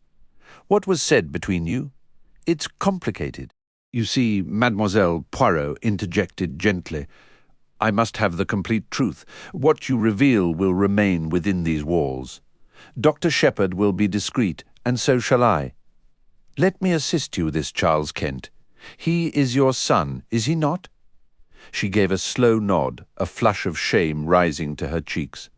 What was said between you? It's complicated." "You see, Mademoiselle," Poirot interjected gently, "I must have the complete truth. What you reveal will remain within these walls. Dr. Shepherd will be discreet, and so shall I. Let me assist you, this Charles Kent. He is your son, is he not?" She gave a slow nod, a flush of shame rising to her cheeks.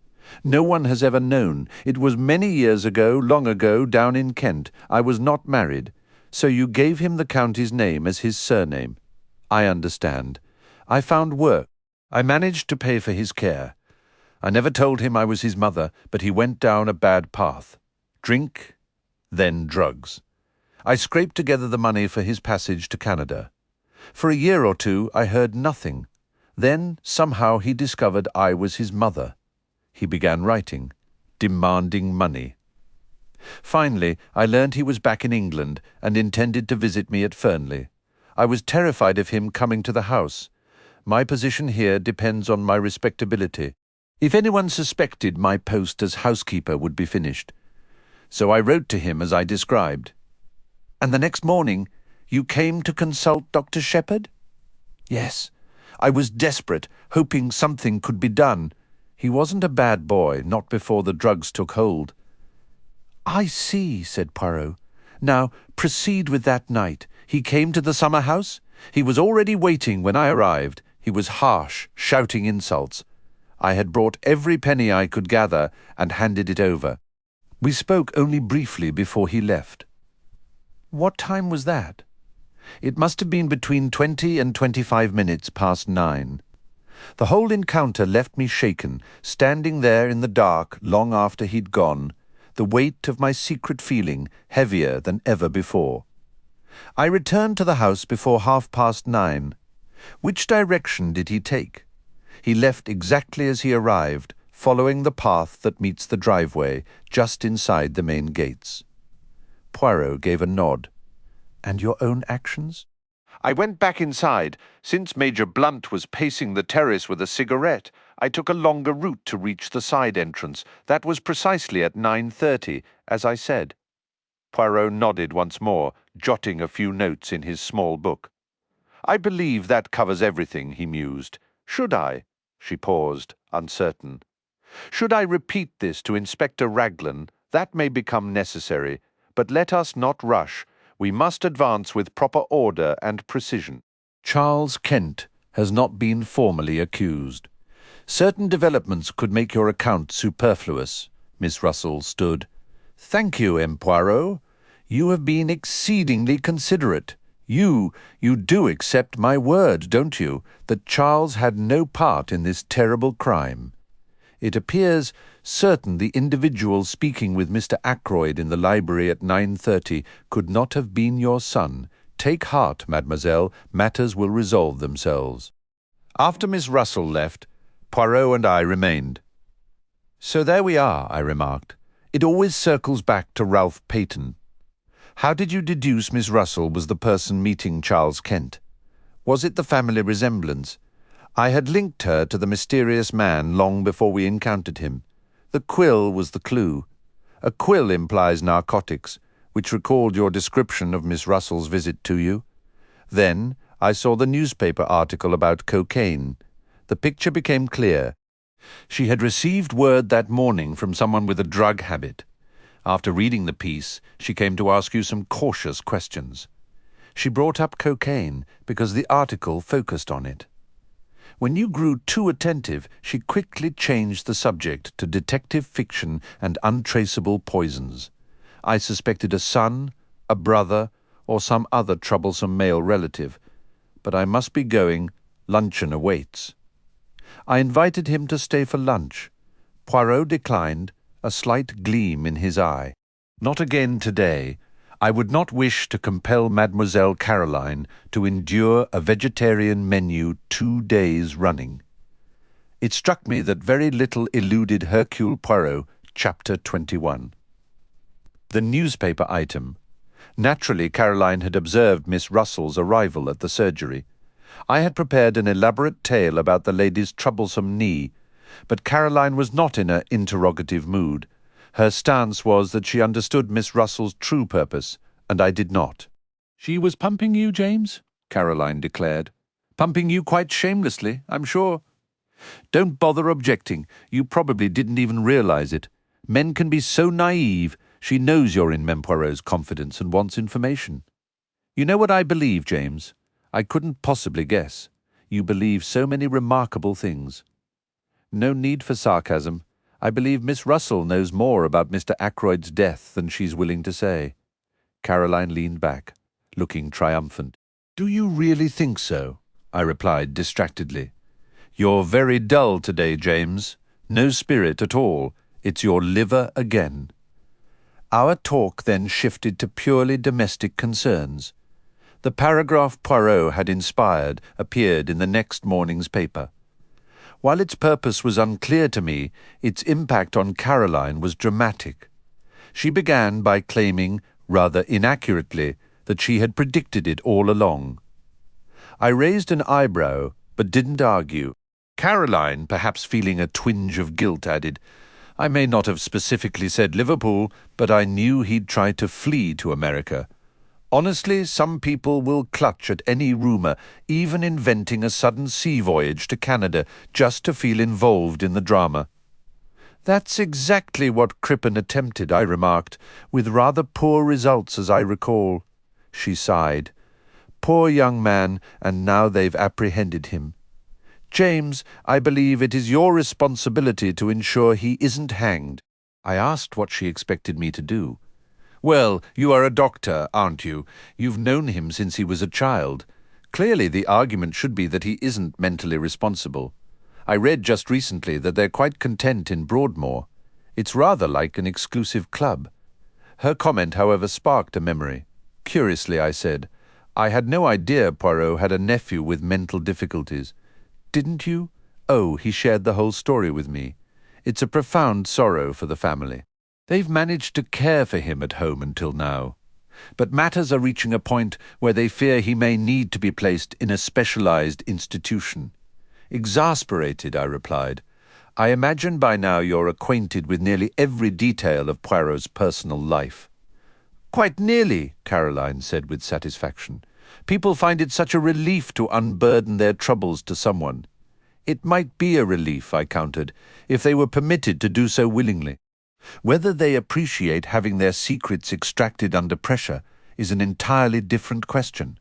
"No one has ever known. It was many years ago, long ago, down in Kent. I was not married. So you gave him the county's name as his surname. I understand. I found work. I managed to pay for his care. I never told him I was his mother, but he went down a bad path. Drink, then drugs. I scraped together the money for his passage to Canada. For a year or two I heard nothing. Then somehow he discovered I was his mother. He began writing, demanding money. Finally, I learned he was back in England and intended to visit me at Fernley. I was terrified of him coming to the house. My position here depends on my respectability. If anyone suspected, my post as housekeeper would be finished. So I wrote to him as I described. And the next morning, you came to consult Dr. Shepherd? Yes. I was desperate, hoping something could be done. He wasn't a bad boy, not before the drugs took hold. I see, said Poirot. Now, proceed with that night. He came to the summer house? He was already waiting when I arrived. He was harsh, shouting insults. I had brought every penny I could gather and handed it over. We spoke only briefly before he left. What time was that? It must have been between 20 and 25 minutes past 9. The whole encounter left me shaken, standing there in the dark long after he'd gone, the weight of my secret feeling heavier than ever before. I returned to the house before 9:30. Which direction did he take? He left exactly as he arrived, following the path that meets the driveway just inside the main gates. Poirot gave a nod. And your own actions? I went back inside. Since Major Blunt was pacing the terrace with a cigarette, I took a longer route to reach the side entrance. That was precisely at 9:30, as I said. Poirot nodded once more, jotting a few notes in his small book. I believe that covers everything, he mused. Should I? She paused, uncertain. Should I repeat this to Inspector Raglan? That may become necessary, but let us not rush. We must advance with proper order and precision. Charles Kent has not been formally accused. Certain developments could make your account superfluous. Miss Russell stood. Thank you, M. Poirot. You have been exceedingly considerate. You do accept my word, don't you, that Charles had no part in this terrible crime? It appears certain the individual speaking with Mr. Ackroyd in the library at 9:30 could not have been your son. Take heart, mademoiselle, matters will resolve themselves. After Miss Russell left, Poirot and I remained. So there we are, I remarked. It always circles back to Ralph Peyton. How did you deduce Miss Russell was the person meeting Charles Kent? Was it the family resemblance? I had linked her to the mysterious man long before we encountered him. The quill was the clue. A quill implies narcotics, which recalled your description of Miss Russell's visit to you. Then I saw the newspaper article about cocaine. The picture became clear. She had received word that morning from someone with a drug habit. After reading the piece, she came to ask you some cautious questions. She brought up cocaine because the article focused on it. When you grew too attentive, she quickly changed the subject to detective fiction and untraceable poisons. I suspected a son, a brother, or some other troublesome male relative. But I must be going. Luncheon awaits. I invited him to stay for lunch. Poirot declined, a slight gleam in his eye. Not again today. I would not wish to compel Mademoiselle Caroline to endure a vegetarian menu 2 days running. It struck me that very little eluded Hercule Poirot, Chapter 21. The newspaper item. Naturally, Caroline had observed Miss Russell's arrival at the surgery. I had prepared an elaborate tale about the lady's troublesome knee, but Caroline was not in an interrogative mood. Her stance was that she understood Miss Russell's true purpose, and I did not. She was pumping you, James? Caroline declared. Pumping you quite shamelessly, I'm sure. Don't bother objecting. You probably didn't even realize it. Men can be so naive. She knows you're in Mem Poirot's confidence and wants information. You know what I believe, James? I couldn't possibly guess. You believe so many remarkable things. No need for sarcasm. I believe Miss Russell knows more about Mr. Ackroyd's death than she's willing to say. Caroline leaned back, looking triumphant. Do you really think so? I replied distractedly. You're very dull today, James. No spirit at all. It's your liver again. Our talk then shifted to purely domestic concerns. The paragraph Poirot had inspired appeared in the next morning's paper. While its purpose was unclear to me, its impact on Caroline was dramatic. She began by claiming, rather inaccurately, that she had predicted it all along. I raised an eyebrow, but didn't argue. Caroline, perhaps feeling a twinge of guilt, added, I may not have specifically said Liverpool, but I knew he'd try to flee to America. Honestly, some people will clutch at any rumour, even inventing a sudden sea voyage to Canada just to feel involved in the drama. That's exactly what Crippen attempted, I remarked, with rather poor results as I recall. She sighed. Poor young man, and now they've apprehended him. James, I believe it is your responsibility to ensure he isn't hanged. I asked what she expected me to do. Well, you are a doctor, aren't you? You've known him since he was a child. Clearly the argument should be that he isn't mentally responsible. I read just recently that they're quite content in Broadmoor. It's rather like an exclusive club. Her comment, however, sparked a memory. Curiously, I said, I had no idea Poirot had a nephew with mental difficulties. Didn't you? Oh, he shared the whole story with me. It's a profound sorrow for the family. They've managed to care for him at home until now. But matters are reaching a point where they fear he may need to be placed in a specialized institution. Exasperated, I replied. I imagine by now you're acquainted with nearly every detail of Poirot's personal life. Quite nearly, Caroline said with satisfaction. People find it such a relief to unburden their troubles to someone. It might be a relief, I countered, if they were permitted to do so willingly. Whether they appreciate having their secrets extracted under pressure is an entirely different question.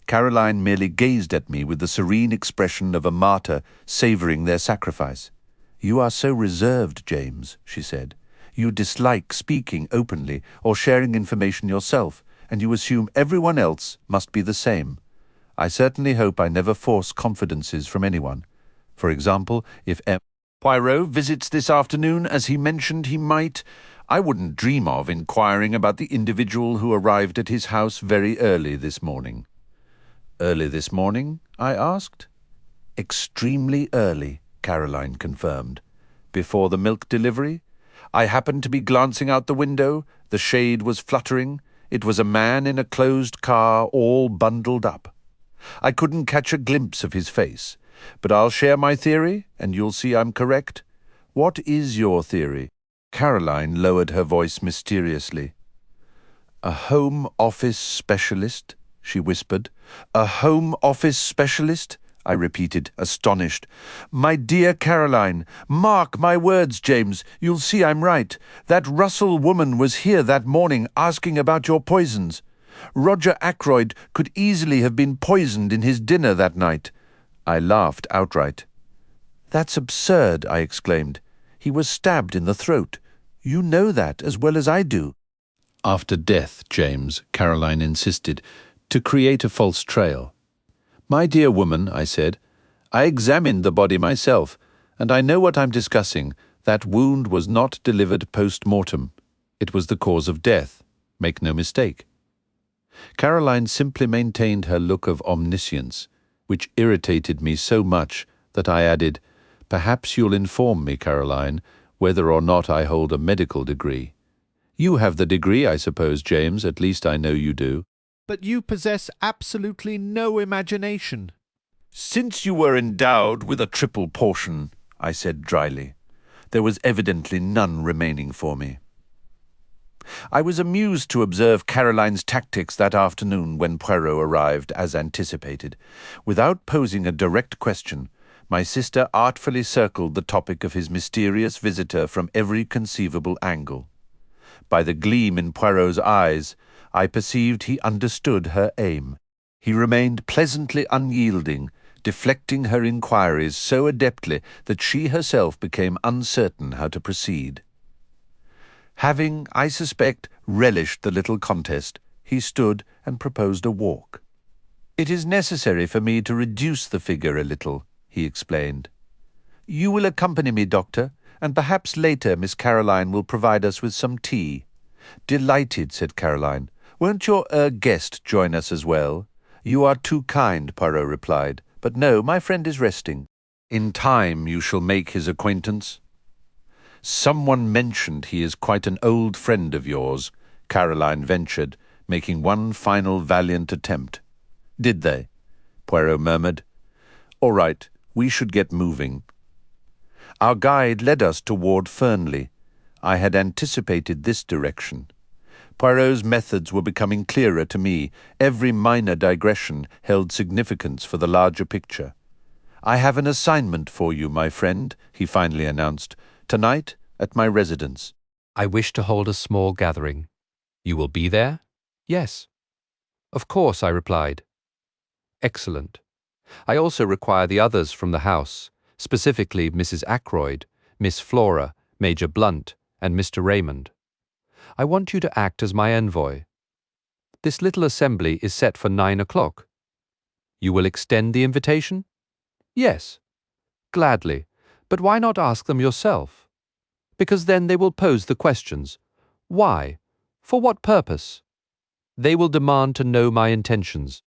Caroline merely gazed at me with the serene expression of a martyr savouring their sacrifice. You are so reserved, James, she said. You dislike speaking openly or sharing information yourself, and you assume everyone else must be the same. I certainly hope I never force confidences from anyone. For example, if Poirot visits this afternoon, as he mentioned he might, I wouldn't dream of inquiring about the individual who arrived at his house very early this morning. Early this morning? I asked. Extremely early, Caroline confirmed. Before the milk delivery? I happened to be glancing out the window. The shade was fluttering. It was a man in a closed car, all bundled up. I couldn't catch a glimpse of his face. But I'll share my theory, and you'll see I'm correct. What is your theory? Caroline lowered her voice mysteriously. A home office specialist, she whispered. A home office specialist? I repeated, astonished. My dear Caroline, mark my words, James. You'll see I'm right. That Russell woman was here that morning asking about your poisons. Roger Ackroyd could easily have been poisoned in his dinner that night. I laughed outright. That's absurd, I exclaimed. He was stabbed in the throat. You know that as well as I do. After death, James, Caroline insisted, to create a false trail. My dear woman, I said, I examined the body myself, and I know what I'm discussing. That wound was not delivered post-mortem. It was the cause of death. Make no mistake. Caroline simply maintained her look of omniscience, which irritated me so much that I added, Perhaps you'll inform me, Caroline, whether or not I hold a medical degree. You have the degree, I suppose, James, at least I know you do. But you possess absolutely no imagination. Since you were endowed with a triple portion, I said dryly, there was evidently none remaining for me. I was amused to observe Caroline's tactics that afternoon when Poirot arrived as anticipated. Without posing a direct question, my sister artfully circled the topic of his mysterious visitor from every conceivable angle. By the gleam in Poirot's eyes, I perceived he understood her aim. He remained pleasantly unyielding, deflecting her inquiries so adeptly that she herself became uncertain how to proceed. Having, I suspect, relished the little contest, he stood and proposed a walk. It is necessary for me to reduce the figure a little, he explained. You will accompany me, Doctor, and perhaps later Miss Caroline will provide us with some tea. Delighted, said Caroline. Won't your guest join us as well? You are too kind, Poirot replied. But no, my friend is resting. In time you shall make his acquaintance. Someone mentioned he is quite an old friend of yours, Caroline ventured, making one final valiant attempt. Did they? Poirot murmured. All right, we should get moving. Our guide led us toward Fernley. I had anticipated this direction. Poirot's methods were becoming clearer to me. Every minor digression held significance for the larger picture. I have an assignment for you, my friend, he finally announced. Tonight, at my residence. I wish to hold a small gathering. You will be there? Yes. Of course, I replied. Excellent. I also require the others from the house, specifically Mrs. Ackroyd, Miss Flora, Major Blunt, and Mr. Raymond. I want you to act as my envoy. This little assembly is set for 9 o'clock. You will extend the invitation? Yes. Gladly. But why not ask them yourself? Because then they will pose the questions. Why? For what purpose? They will demand to know my intentions.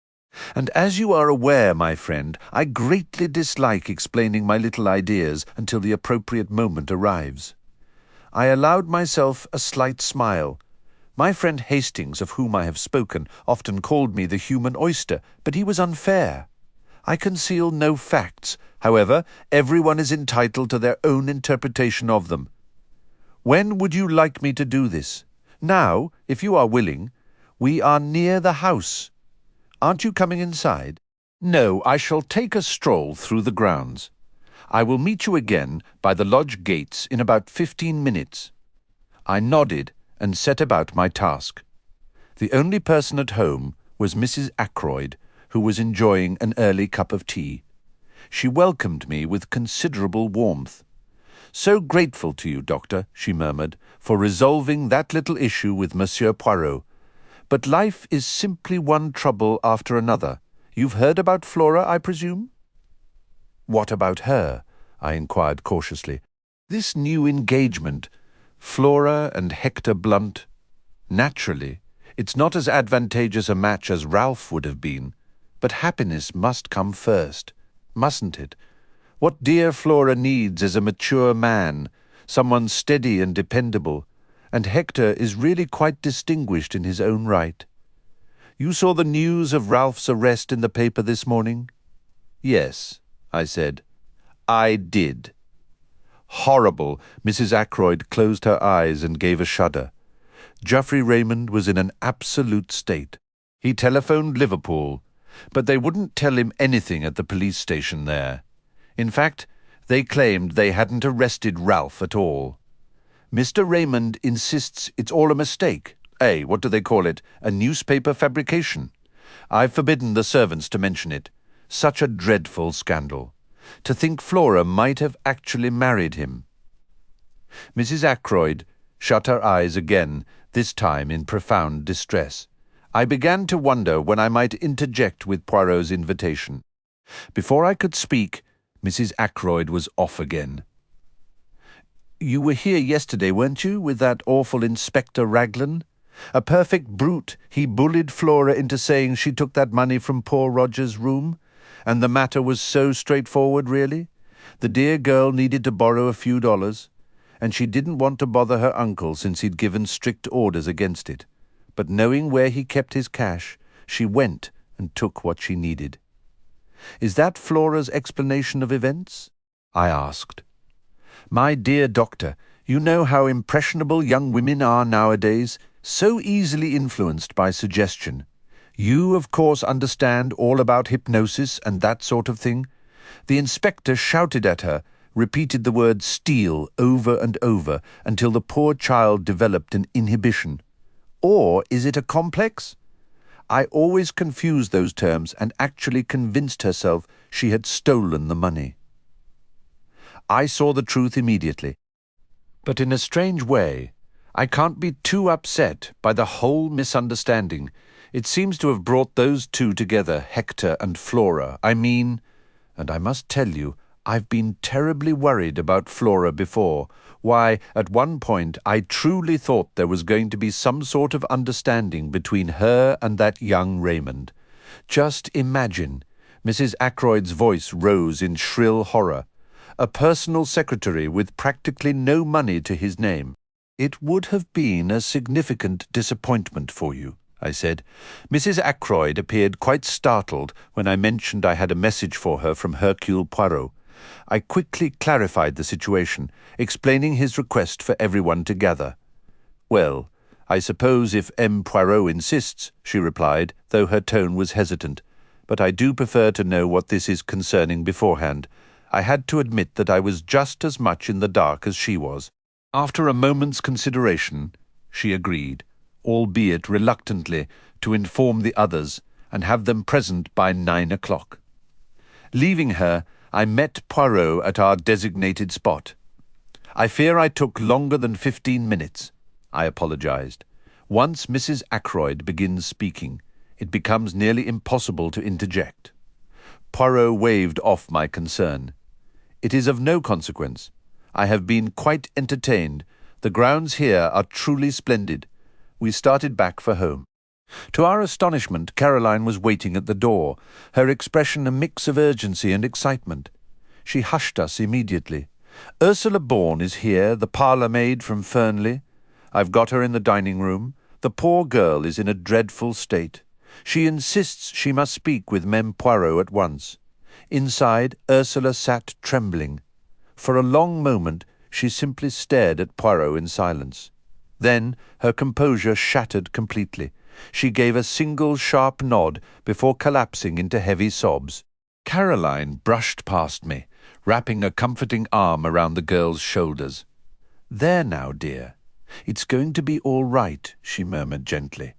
And as you are aware, my friend, I greatly dislike explaining my little ideas until the appropriate moment arrives. I allowed myself a slight smile. My friend Hastings, of whom I have spoken, often called me the human oyster, but he was unfair. I conceal no facts. However, everyone is entitled to their own interpretation of them. When would you like me to do this? Now, if you are willing. We are near the house. Aren't you coming inside? No, I shall take a stroll through the grounds. I will meet you again by the lodge gates in about 15 minutes. I nodded and set about my task. The only person at home was Mrs. Ackroyd, who was enjoying an early cup of tea. She welcomed me with considerable warmth. "So grateful to you, Doctor," she murmured, "for resolving that little issue with Monsieur Poirot. But life is simply one trouble after another. You've heard about Flora, I presume?" "What about her?" I inquired cautiously. "This new engagement, Flora and Hector Blunt. Naturally, it's not as advantageous a match as Ralph would have been, but happiness must come first, mustn't it? What dear Flora needs is a mature man, someone steady and dependable, and Hector is really quite distinguished in his own right. You saw the news of Ralph's arrest in the paper this morning?" "Yes," I said. "I did." Horrible! Mrs. Ackroyd closed her eyes and gave a shudder. Geoffrey Raymond was in an absolute state. He telephoned Liverpool, but they wouldn't tell him anything at the police station there. In fact, they claimed they hadn't arrested Ralph at all. Mr. Raymond insists it's all a mistake. What do they call it? A newspaper fabrication. I've forbidden the servants to mention it. Such a dreadful scandal. To think Flora might have actually married him. Mrs. Ackroyd shut her eyes again, this time in profound distress. I began to wonder when I might interject with Poirot's invitation. Before I could speak, Mrs. Ackroyd was off again. "You were here yesterday, weren't you, with that awful Inspector Raglan? A perfect brute. He bullied Flora into saying she took that money from poor Roger's room. And the matter was so straightforward, really. The dear girl needed to borrow a few dollars, and she didn't want to bother her uncle since he'd given strict orders against it. But knowing where he kept his cash, she went and took what she needed." "Is that Flora's explanation of events?" I asked. "My dear doctor, you know how impressionable young women are nowadays, so easily influenced by suggestion. You, of course, understand all about hypnosis and that sort of thing. The inspector shouted at her, repeated the word steal over and over until the poor child developed an inhibition. Or is it a complex? I always confused those terms and actually convinced herself she had stolen the money. I saw the truth immediately. But in a strange way, I can't be too upset by the whole misunderstanding. It seems to have brought those two together, Hector and Flora. I mean, and I must tell you, I've been terribly worried about Flora before. Why, at one point I truly thought there was going to be some sort of understanding between her and that young Raymond. Just imagine. Mrs. Ackroyd's voice rose in shrill horror. A personal secretary with practically no money to his name. "It would have been a significant disappointment for you," I said. Mrs. Ackroyd appeared quite startled when I mentioned I had a message for her from Hercule Poirot. I quickly clarified the situation, explaining his request for everyone to gather. "Well, I suppose if M. Poirot insists," she replied, though her tone was hesitant. "But I do prefer to know what this is concerning beforehand." I had to admit that I was just as much in the dark as she was. After a moment's consideration, she agreed, albeit reluctantly, to inform the others and have them present by 9 o'clock. Leaving her, I met Poirot at our designated spot. I fear I took longer than 15 minutes. I apologized. Once Mrs. Ackroyd begins speaking, it becomes nearly impossible to interject. Poirot waved off my concern. It is of no consequence. I have been quite entertained. The grounds here are truly splendid. We started back for home. To our astonishment, Caroline was waiting at the door, her expression a mix of urgency and excitement. She hushed us immediately. "Ursula Bourne is here, the parlour-maid from Fernley. I've got her in the dining-room. The poor girl is in a dreadful state. She insists she must speak with Mem Poirot at once." Inside, Ursula sat trembling. For a long moment she simply stared at Poirot in silence. Then her composure shattered completely. She gave a single sharp nod before collapsing into heavy sobs. Caroline brushed past me, wrapping a comforting arm around the girl's shoulders. "There now, dear. It's going to be all right," she murmured gently.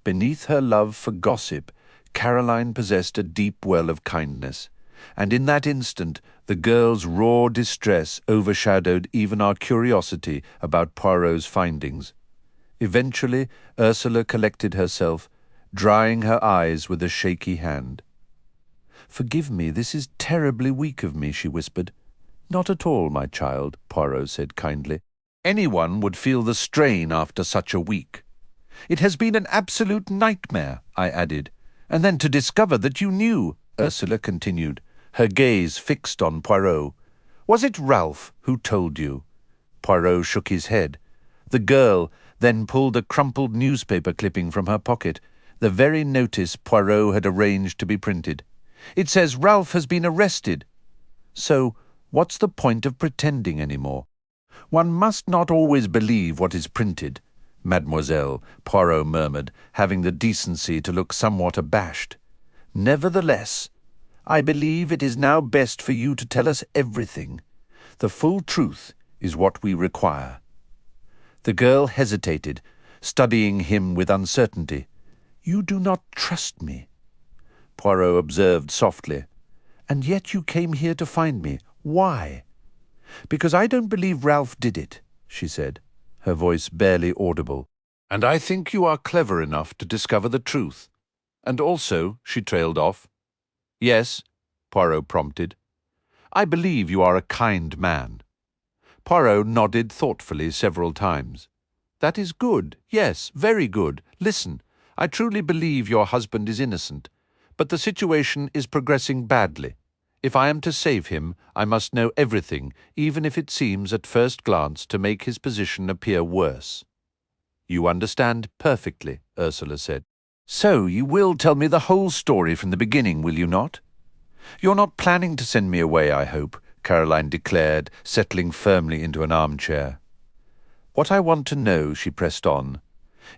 Beneath her love for gossip, Caroline possessed a deep well of kindness, and in that instant the girl's raw distress overshadowed even our curiosity about Poirot's findings. Eventually, Ursula collected herself, drying her eyes with a shaky hand. "Forgive me, this is terribly weak of me," she whispered. "Not at all, my child," Poirot said kindly. "Anyone would feel the strain after such a week." "It has been an absolute nightmare," I added. "And then to discover that you knew," Ursula continued, her gaze fixed on Poirot. "Was it Ralph who told you?" Poirot shook his head. The girl then pulled a crumpled newspaper clipping from her pocket, the very notice Poirot had arranged to be printed. "It says Ralph has been arrested." "So, what's the point of pretending any more?" "One must not always believe what is printed, mademoiselle," Poirot murmured, having the decency to look somewhat abashed. "Nevertheless, I believe it is now best for you to tell us everything. The full truth is what we require." The girl hesitated, studying him with uncertainty. "You do not trust me." Poirot observed softly. "And yet you came here to find me. Why?" "Because I don't believe Ralph did it," she said, her voice barely audible. "And I think you are clever enough to discover the truth. And also," she trailed off. "Yes," Poirot prompted. "I believe you are a kind man." Poirot nodded thoughtfully several times. "That is good. Yes, very good. Listen, I truly believe your husband is innocent, but the situation is progressing badly. If I am to save him, I must know everything, even if it seems at first glance to make his position appear worse." "You understand perfectly," Ursula said. "So you will tell me the whole story from the beginning, will you not?" "You're not planning to send me away, I hope," Caroline declared, settling firmly into an armchair. "What I want to know," she pressed on,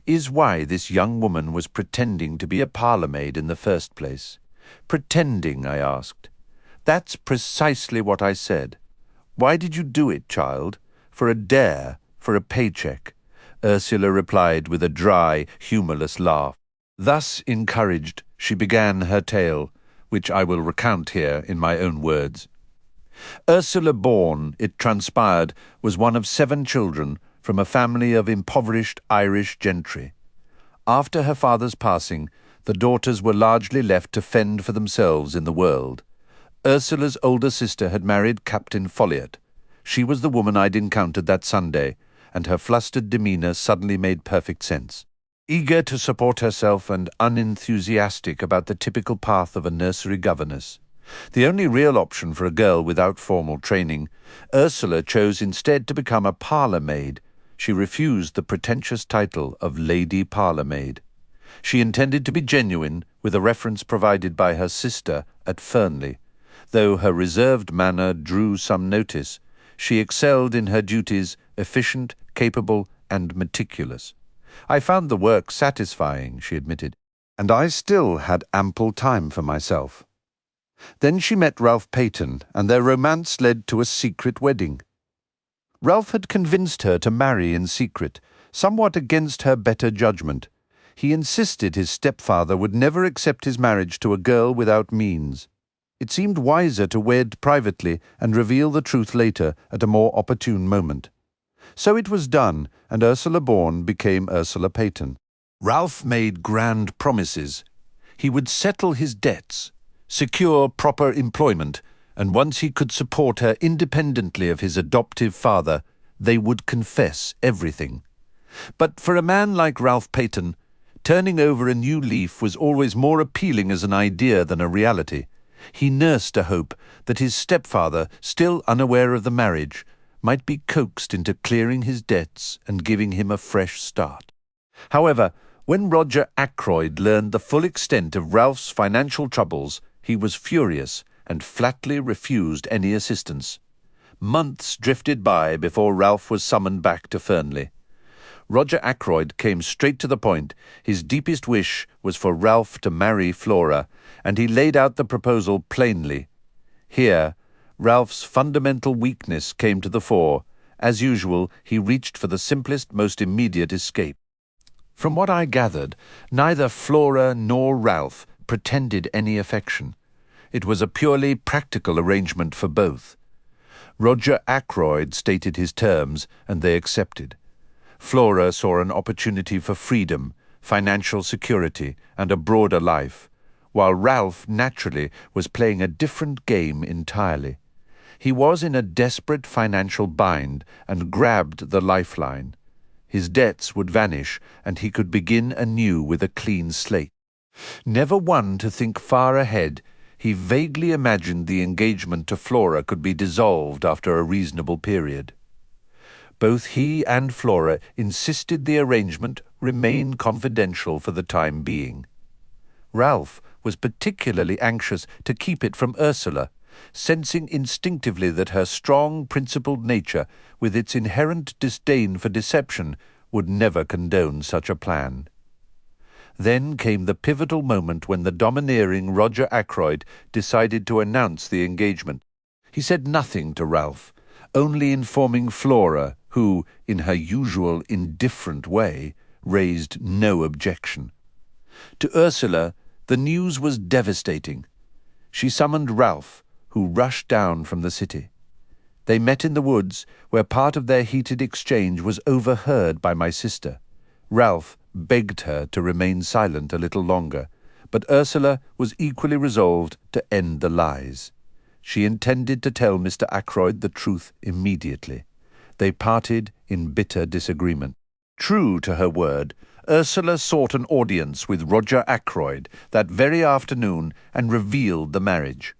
"is why this young woman was pretending to be a parlour-maid in the first place." "Pretending?" I asked. "That's precisely what I said. Why did you do it, child? For a dare? For a paycheck?" Ursula replied with a dry, humourless laugh. Thus encouraged, she began her tale, which I will recount here in my own words. Ursula Bourne, it transpired, was one of 7 children from a family of impoverished Irish gentry. After her father's passing, the daughters were largely left to fend for themselves in the world. Ursula's older sister had married Captain Folliot. She was the woman I'd encountered that Sunday, and her flustered demeanour suddenly made perfect sense. Eager to support herself and unenthusiastic about the typical path of a nursery governess, the only real option for a girl without formal training, Ursula chose instead to become a parlour-maid. She refused the pretentious title of Lady Parlour-maid. She intended to be genuine, with a reference provided by her sister at Fernley. Though her reserved manner drew some notice, she excelled in her duties, efficient, capable, and meticulous. "I found the work satisfying," she admitted, "and I still had ample time for myself." Then she met Ralph Peyton, and their romance led to a secret wedding. Ralph had convinced her to marry in secret, somewhat against her better judgment. He insisted his stepfather would never accept his marriage to a girl without means. It seemed wiser to wed privately and reveal the truth later at a more opportune moment. So it was done, and Ursula Bourne became Ursula Peyton. Ralph made grand promises. He would settle his debts, secure proper employment, and once he could support her independently of his adoptive father, they would confess everything. But for a man like Ralph Peyton, turning over a new leaf was always more appealing as an idea than a reality. He nursed a hope that his stepfather, still unaware of the marriage, might be coaxed into clearing his debts and giving him a fresh start. However, when Roger Ackroyd learned the full extent of Ralph's financial troubles, he was furious and flatly refused any assistance. Months drifted by before Ralph was summoned back to Fernley. Roger Ackroyd came straight to the point. His deepest wish was for Ralph to marry Flora, and he laid out the proposal plainly. Here, Ralph's fundamental weakness came to the fore. As usual, he reached for the simplest, most immediate escape. From what I gathered, neither Flora nor Ralph pretended any affection. It was a purely practical arrangement for both. Roger Ackroyd stated his terms, and they accepted. Flora saw an opportunity for freedom, financial security, and a broader life, while Ralph naturally was playing a different game entirely. He was in a desperate financial bind and grabbed the lifeline. His debts would vanish, and he could begin anew with a clean slate. Never one to think far ahead, he vaguely imagined the engagement to Flora could be dissolved after a reasonable period. Both he and Flora insisted the arrangement remain confidential for the time being. Ralph was particularly anxious to keep it from Ursula, sensing instinctively that her strong, principled nature, with its inherent disdain for deception, would never condone such a plan. Then came the pivotal moment when the domineering Roger Ackroyd decided to announce the engagement. He said nothing to Ralph, only informing Flora, who, in her usual indifferent way, raised no objection. To Ursula, the news was devastating. She summoned Ralph, who rushed down from the city. They met in the woods, where part of their heated exchange was overheard by my sister. Ralph begged her to remain silent a little longer, but Ursula was equally resolved to end the lies. She intended to tell Mr. Ackroyd the truth immediately. They parted in bitter disagreement. True to her word, Ursula sought an audience with Roger Ackroyd that very afternoon and revealed the marriage.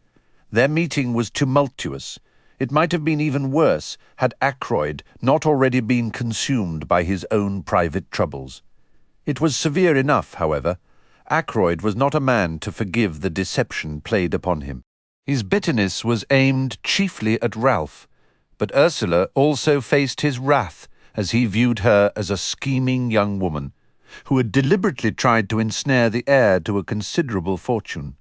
Their meeting was tumultuous. It might have been even worse had Ackroyd not already been consumed by his own private troubles. It was severe enough, however. Ackroyd was not a man to forgive the deception played upon him. His bitterness was aimed chiefly at Ralph, but Ursula also faced his wrath as he viewed her as a scheming young woman who had deliberately tried to ensnare the heir to a considerable fortune.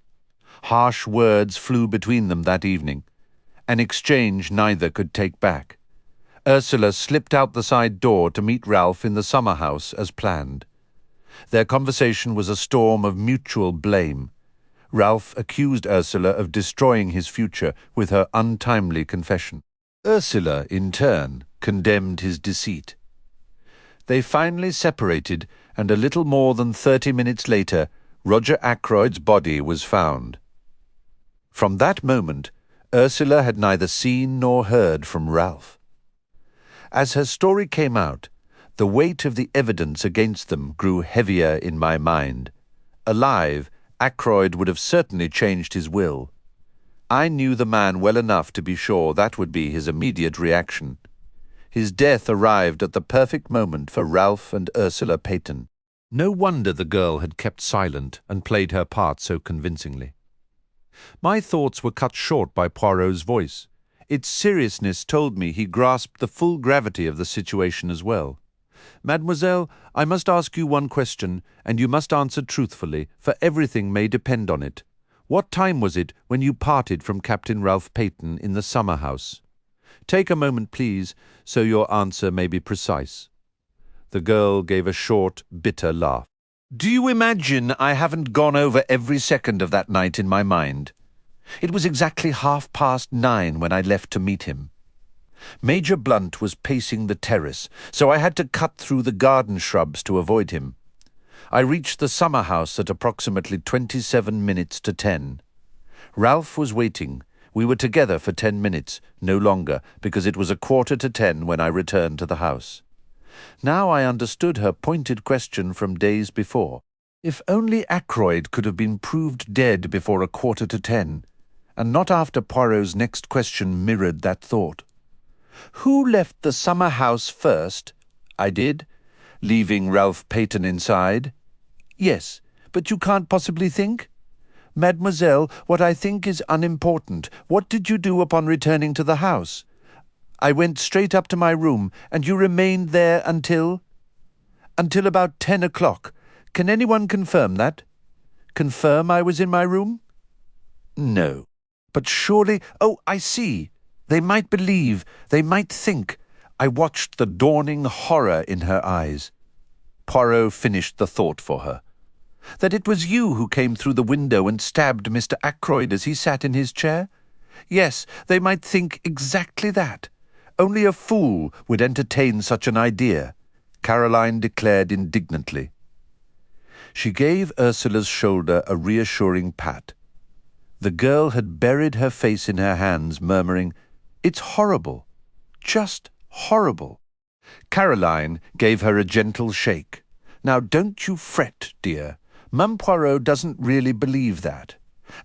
Harsh words flew between them that evening, an exchange neither could take back. Ursula slipped out the side door to meet Ralph in the summer house as planned. Their conversation was a storm of mutual blame. Ralph accused Ursula of destroying his future with her untimely confession. Ursula, in turn, condemned his deceit. They finally separated, and a little more than 30 minutes later, Roger Ackroyd's body was found. From that moment, Ursula had neither seen nor heard from Ralph. As her story came out, the weight of the evidence against them grew heavier in my mind. Alive, Ackroyd would have certainly changed his will. I knew the man well enough to be sure that would be his immediate reaction. His death arrived at the perfect moment for Ralph and Ursula Peyton. No wonder the girl had kept silent and played her part so convincingly. My thoughts were cut short by Poirot's voice. Its seriousness told me he grasped the full gravity of the situation as well. "Mademoiselle, I must ask you one question, and you must answer truthfully, for everything may depend on it. What time was it when you parted from Captain Ralph Peyton in the summer house? Take a moment, please, so your answer may be precise." The girl gave a short, bitter laugh. "Do you imagine I haven't gone over every second of that night in my mind? It was exactly 9:30 when I left to meet him. Major Blunt was pacing the terrace, so I had to cut through the garden shrubs to avoid him. I reached the summer house at approximately 27 minutes to 10. Ralph was waiting. We were together for 10 minutes, no longer, because it was a quarter to 10 when I returned to the house. Now I understood her pointed question from days before. If only Ackroyd could have been proved dead before a quarter to 10, and not after Poirot's next question mirrored that thought. Who left the summer house first? I did. Leaving Ralph Peyton inside? Yes, but you can't possibly think? Mademoiselle, what I think is unimportant. What did you do upon returning to the house? I went straight up to my room, and you remained there until about 10 o'clock. Can anyone confirm that? Confirm I was in my room? No. But surely... Oh, I see. They might believe. They might think. I watched the dawning horror in her eyes. Poirot finished the thought for her. That it was you who came through the window and stabbed Mr. Ackroyd as he sat in his chair? Yes, they might think exactly that. Only a fool would entertain such an idea, Caroline declared indignantly. She gave Ursula's shoulder a reassuring pat. The girl had buried her face in her hands, murmuring, "It's horrible, just horrible." Caroline gave her a gentle shake. "Now don't you fret, dear. Mum Poirot doesn't really believe that.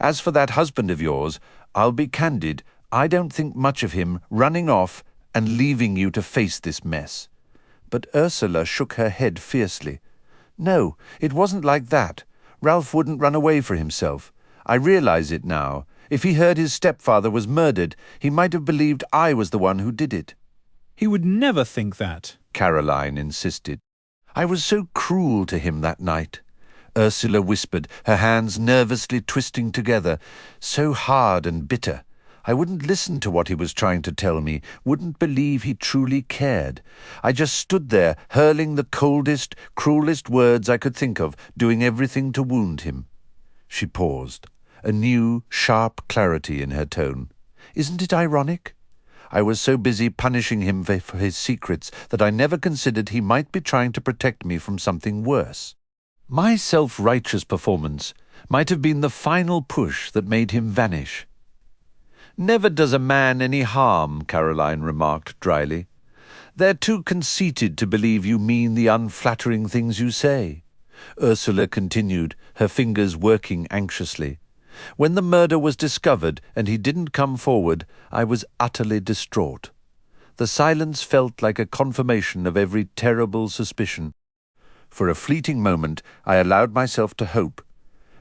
As for that husband of yours, I'll be candid, I don't think much of him running off and leaving you to face this mess." But Ursula shook her head fiercely. "No, it wasn't like that. Ralph wouldn't run away for himself. I realize it now. If he heard his stepfather was murdered, he might have believed I was the one who did it." "He would never think that," Caroline insisted. "I was so cruel to him that night," Ursula whispered, her hands nervously twisting together. "So hard and bitter. I wouldn't listen to what he was trying to tell me, wouldn't believe he truly cared. I just stood there, hurling the coldest, cruelest words I could think of, doing everything to wound him." She paused, a new, sharp clarity in her tone. "Isn't it ironic? I was so busy punishing him for his secrets that I never considered he might be trying to protect me from something worse. My self-righteous performance might have been the final push that made him vanish." "Never does a man any harm," Caroline remarked dryly. "They're too conceited to believe you mean the unflattering things you say." Ursula continued, her fingers working anxiously. "When the murder was discovered and he didn't come forward, I was utterly distraught. The silence felt like a confirmation of every terrible suspicion. For a fleeting moment I allowed myself to hope,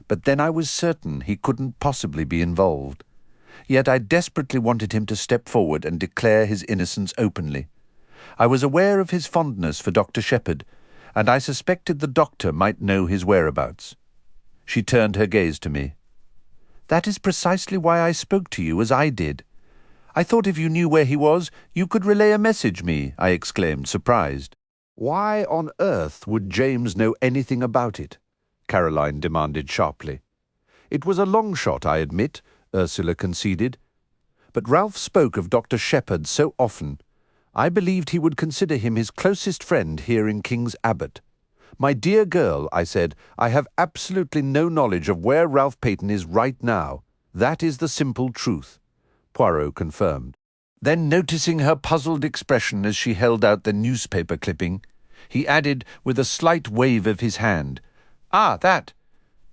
but then I was certain he couldn't possibly be involved. Yet I desperately wanted him to step forward and declare his innocence openly. I was aware of his fondness for Dr. Shepherd, and I suspected the doctor might know his whereabouts." She turned her gaze to me. "That is precisely why I spoke to you as I did. I thought if you knew where he was, you could relay a message me," I exclaimed, surprised. "Why on earth would James know anything about it?" Caroline demanded sharply. "It was a long shot, I admit," Ursula conceded. "But Ralph spoke of Dr. Shepherd so often. I believed he would consider him his closest friend here in King's Abbot. 'My dear girl,' I said, 'I have absolutely no knowledge of where Ralph Peyton is right now. That is the simple truth.'" Poirot confirmed. Then, noticing her puzzled expression as she held out the newspaper clipping, he added with a slight wave of his hand, "Ah, that!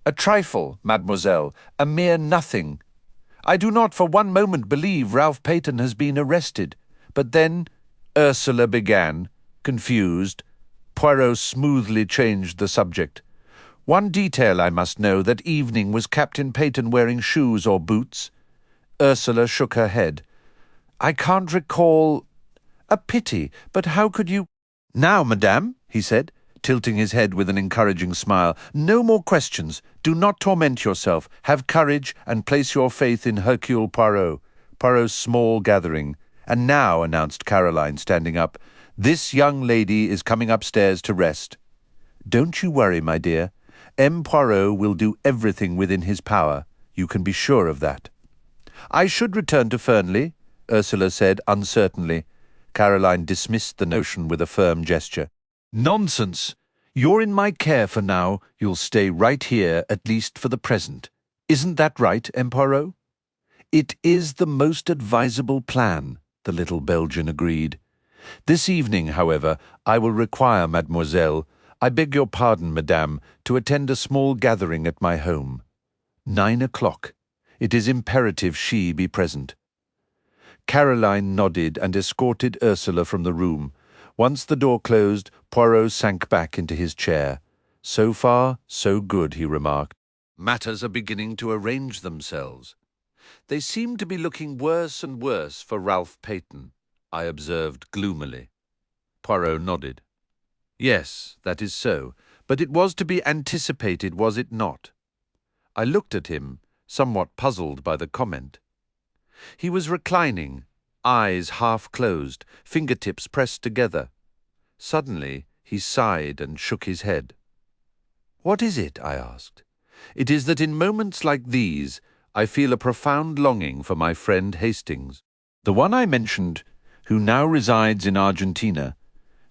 A trifle, mademoiselle, a mere nothing. I do not for one moment believe Ralph Peyton has been arrested. But then," Ursula began, confused. Poirot smoothly changed the subject. "One detail I must know. That evening, was Captain Peyton wearing shoes or boots?" Ursula shook her head. "I can't recall." "A pity, but how could you—" "Now, madame," he said, tilting his head with an encouraging smile, "no more questions. Do not torment yourself. Have courage and place your faith in Hercule Poirot, Poirot's small gathering. And now," announced Caroline, standing up, "this young lady is coming upstairs to rest. Don't you worry, my dear. M. Poirot will do everything within his power. You can be sure of that." "I should return to Fernley," Ursula said uncertainly, Caroline dismissed the notion with a firm gesture. Nonsense! You're in my care for now. You'll stay right here, at least for the present. Isn't that right, M. Poirot? It is the most advisable plan, the little Belgian agreed. This evening, however, I will require Mademoiselle, I beg your pardon, Madame, to attend a small gathering at my home. 9 o'clock. It is imperative she be present. Caroline nodded and escorted Ursula from the room. Once the door closed, Poirot sank back into his chair. So far, so good, he remarked. Matters are beginning to arrange themselves. They seem to be looking worse and worse for Ralph Peyton, I observed gloomily. Poirot nodded. Yes, that is so, but it was to be anticipated, was it not? I looked at him, somewhat puzzled by the comment. He was reclining, eyes half closed, fingertips pressed together. Suddenly he sighed and shook his head. What is it? I asked. It is that in moments like these I feel a profound longing for my friend Hastings, the one I mentioned, who now resides in Argentina.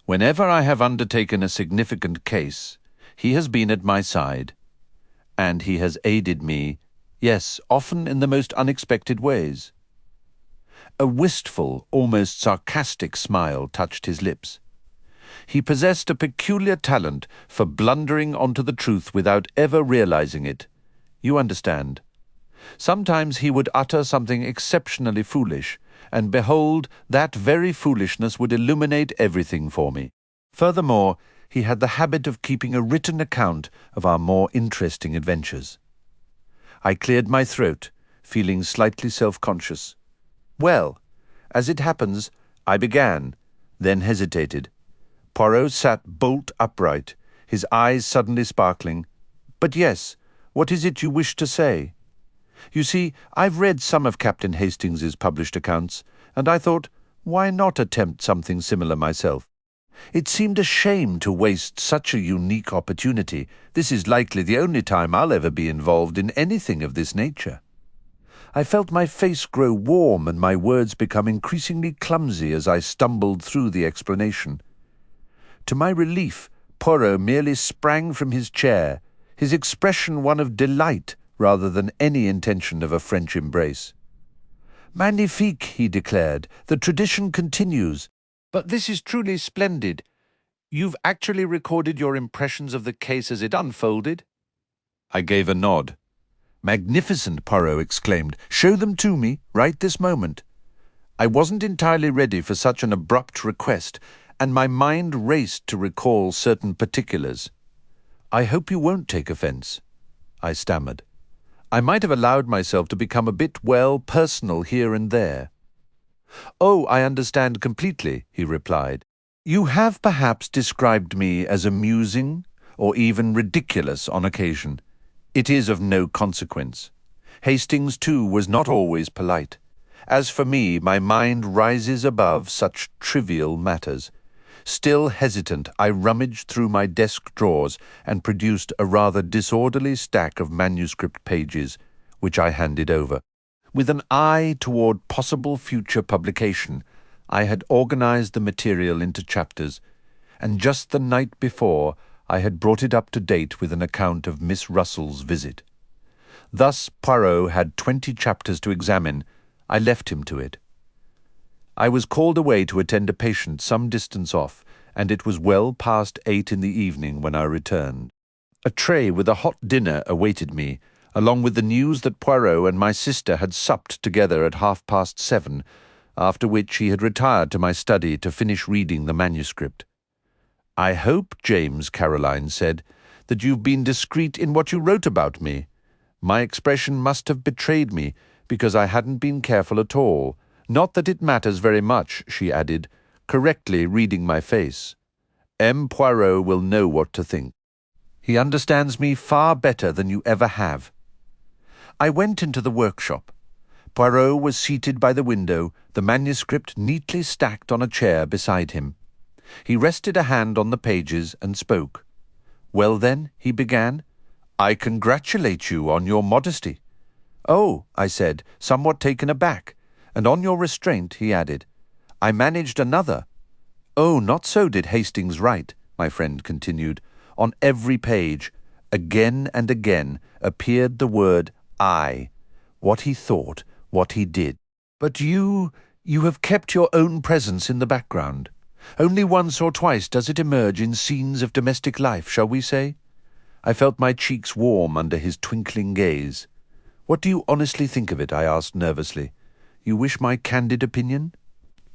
Whenever I have undertaken a significant case, he has been at my side, and he has aided me, yes, often in the most unexpected ways. A wistful, almost sarcastic smile touched his lips. He possessed a peculiar talent for blundering onto the truth without ever realizing it. You understand. Sometimes he would utter something exceptionally foolish, and behold, that very foolishness would illuminate everything for me. Furthermore, he had the habit of keeping a written account of our more interesting adventures. I cleared my throat, feeling slightly self-conscious. Well, as it happens, I began, then hesitated. Poirot sat bolt upright, his eyes suddenly sparkling. But yes, what is it you wish to say? You see, I've read some of Captain Hastings's published accounts, and I thought, why not attempt something similar myself? It seemed a shame to waste such a unique opportunity. This is likely the only time I'll ever be involved in anything of this nature. I felt my face grow warm and my words become increasingly clumsy as I stumbled through the explanation. To my relief, Poirot merely sprang from his chair, his expression one of delight rather than any intention of a French embrace. Magnifique, he declared. The tradition continues. But this is truly splendid. You've actually recorded your impressions of the case as it unfolded? I gave a nod. Magnificent, Poirot exclaimed. Show them to me, right this moment. I wasn't entirely ready for such an abrupt request, and my mind raced to recall certain particulars. I hope you won't take offence, I stammered. I might have allowed myself to become a bit, well, personal here and there. Oh, I understand completely, he replied. You have perhaps described me as amusing or even ridiculous on occasion. It is of no consequence. Hastings, too, was not always polite. As for me, my mind rises above such trivial matters. Still hesitant, I rummaged through my desk drawers and produced a rather disorderly stack of manuscript pages, which I handed over. With an eye toward possible future publication, I had organized the material into chapters, and just the night before I had brought it up to date with an account of Miss Russell's visit. Thus Poirot had 20 chapters to examine. I left him to it. I was called away to attend a patient some distance off, and it was well past 8 in the evening when I returned. A tray with a hot dinner awaited me, along with the news that Poirot and my sister had supped together at 7:30, after which he had retired to my study to finish reading the manuscript. I hope, James, Caroline said, that you've been discreet in what you wrote about me. My expression must have betrayed me, because I hadn't been careful at all. Not that it matters very much, she added, correctly reading my face. M. Poirot will know what to think. He understands me far better than you ever have. I went into the workshop. Poirot was seated by the window, the manuscript neatly stacked on a chair beside him. He rested a hand on the pages and spoke. Well then, he began, I congratulate you on your modesty. Oh, I said, somewhat taken aback, and on your restraint, he added. I managed another. Oh, not so did Hastings write, my friend continued. On every page, again and again, appeared the word I, what he thought, what he did. But you have kept your own presence in the background. Only once or twice does it emerge in scenes of domestic life, shall we say? I felt my cheeks warm under his twinkling gaze. What do you honestly think of it? I asked nervously. You wish my candid opinion?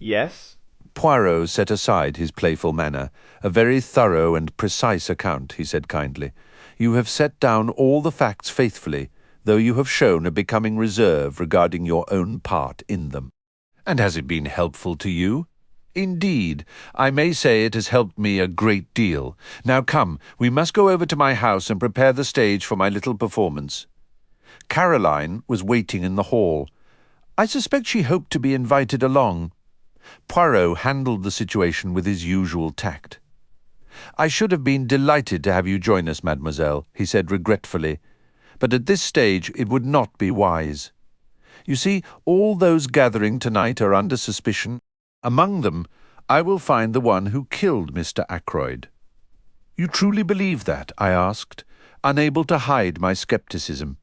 Yes. Poirot set aside his playful manner. A very thorough and precise account, he said kindly. You have set down all the facts faithfully, though you have shown a becoming reserve regarding your own part in them. And has it been helpful to you? Indeed, I may say it has helped me a great deal. Now come, we must go over to my house and prepare the stage for my little performance. Caroline was waiting in the hall. I suspect she hoped to be invited along. Poirot handled the situation with his usual tact. I should have been delighted to have you join us, mademoiselle, he said regretfully, but at this stage it would not be wise. You see, all those gathering tonight are under suspicion. Among them, I will find the one who killed Mr. Ackroyd. You truly believe that? I asked, unable to hide my scepticism.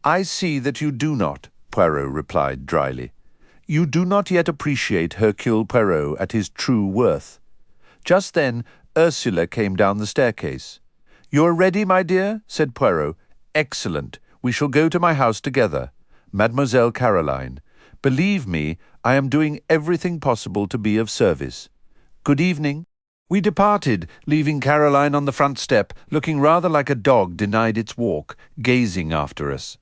I see that you do not, Poirot replied dryly. You do not yet appreciate Hercule Poirot at his true worth. Just then, Ursula came down the staircase. You are ready, my dear? Said Poirot. Excellent. We shall go to my house together. Mademoiselle Caroline. Believe me, I am doing everything possible to be of service. Good evening. We departed, leaving Caroline on the front step, looking rather like a dog denied its walk, gazing after us.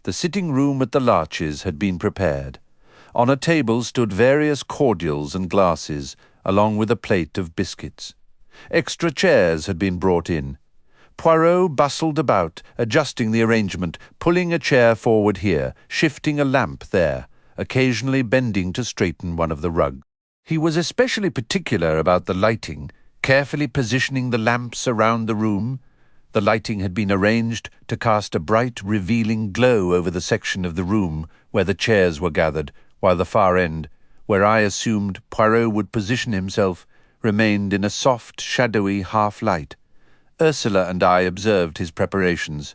The sitting room at the Larches had been prepared. On a table stood various cordials and glasses, along with a plate of biscuits. Extra chairs had been brought in. Poirot bustled about, adjusting the arrangement, pulling a chair forward here, shifting a lamp there, occasionally bending to straighten one of the rugs. He was especially particular about the lighting, carefully positioning the lamps around the room. The lighting had been arranged to cast a bright, revealing glow over the section of the room where the chairs were gathered, while the far end, where I assumed Poirot would position himself, remained in a soft, shadowy half-light. Ursula and I observed his preparations.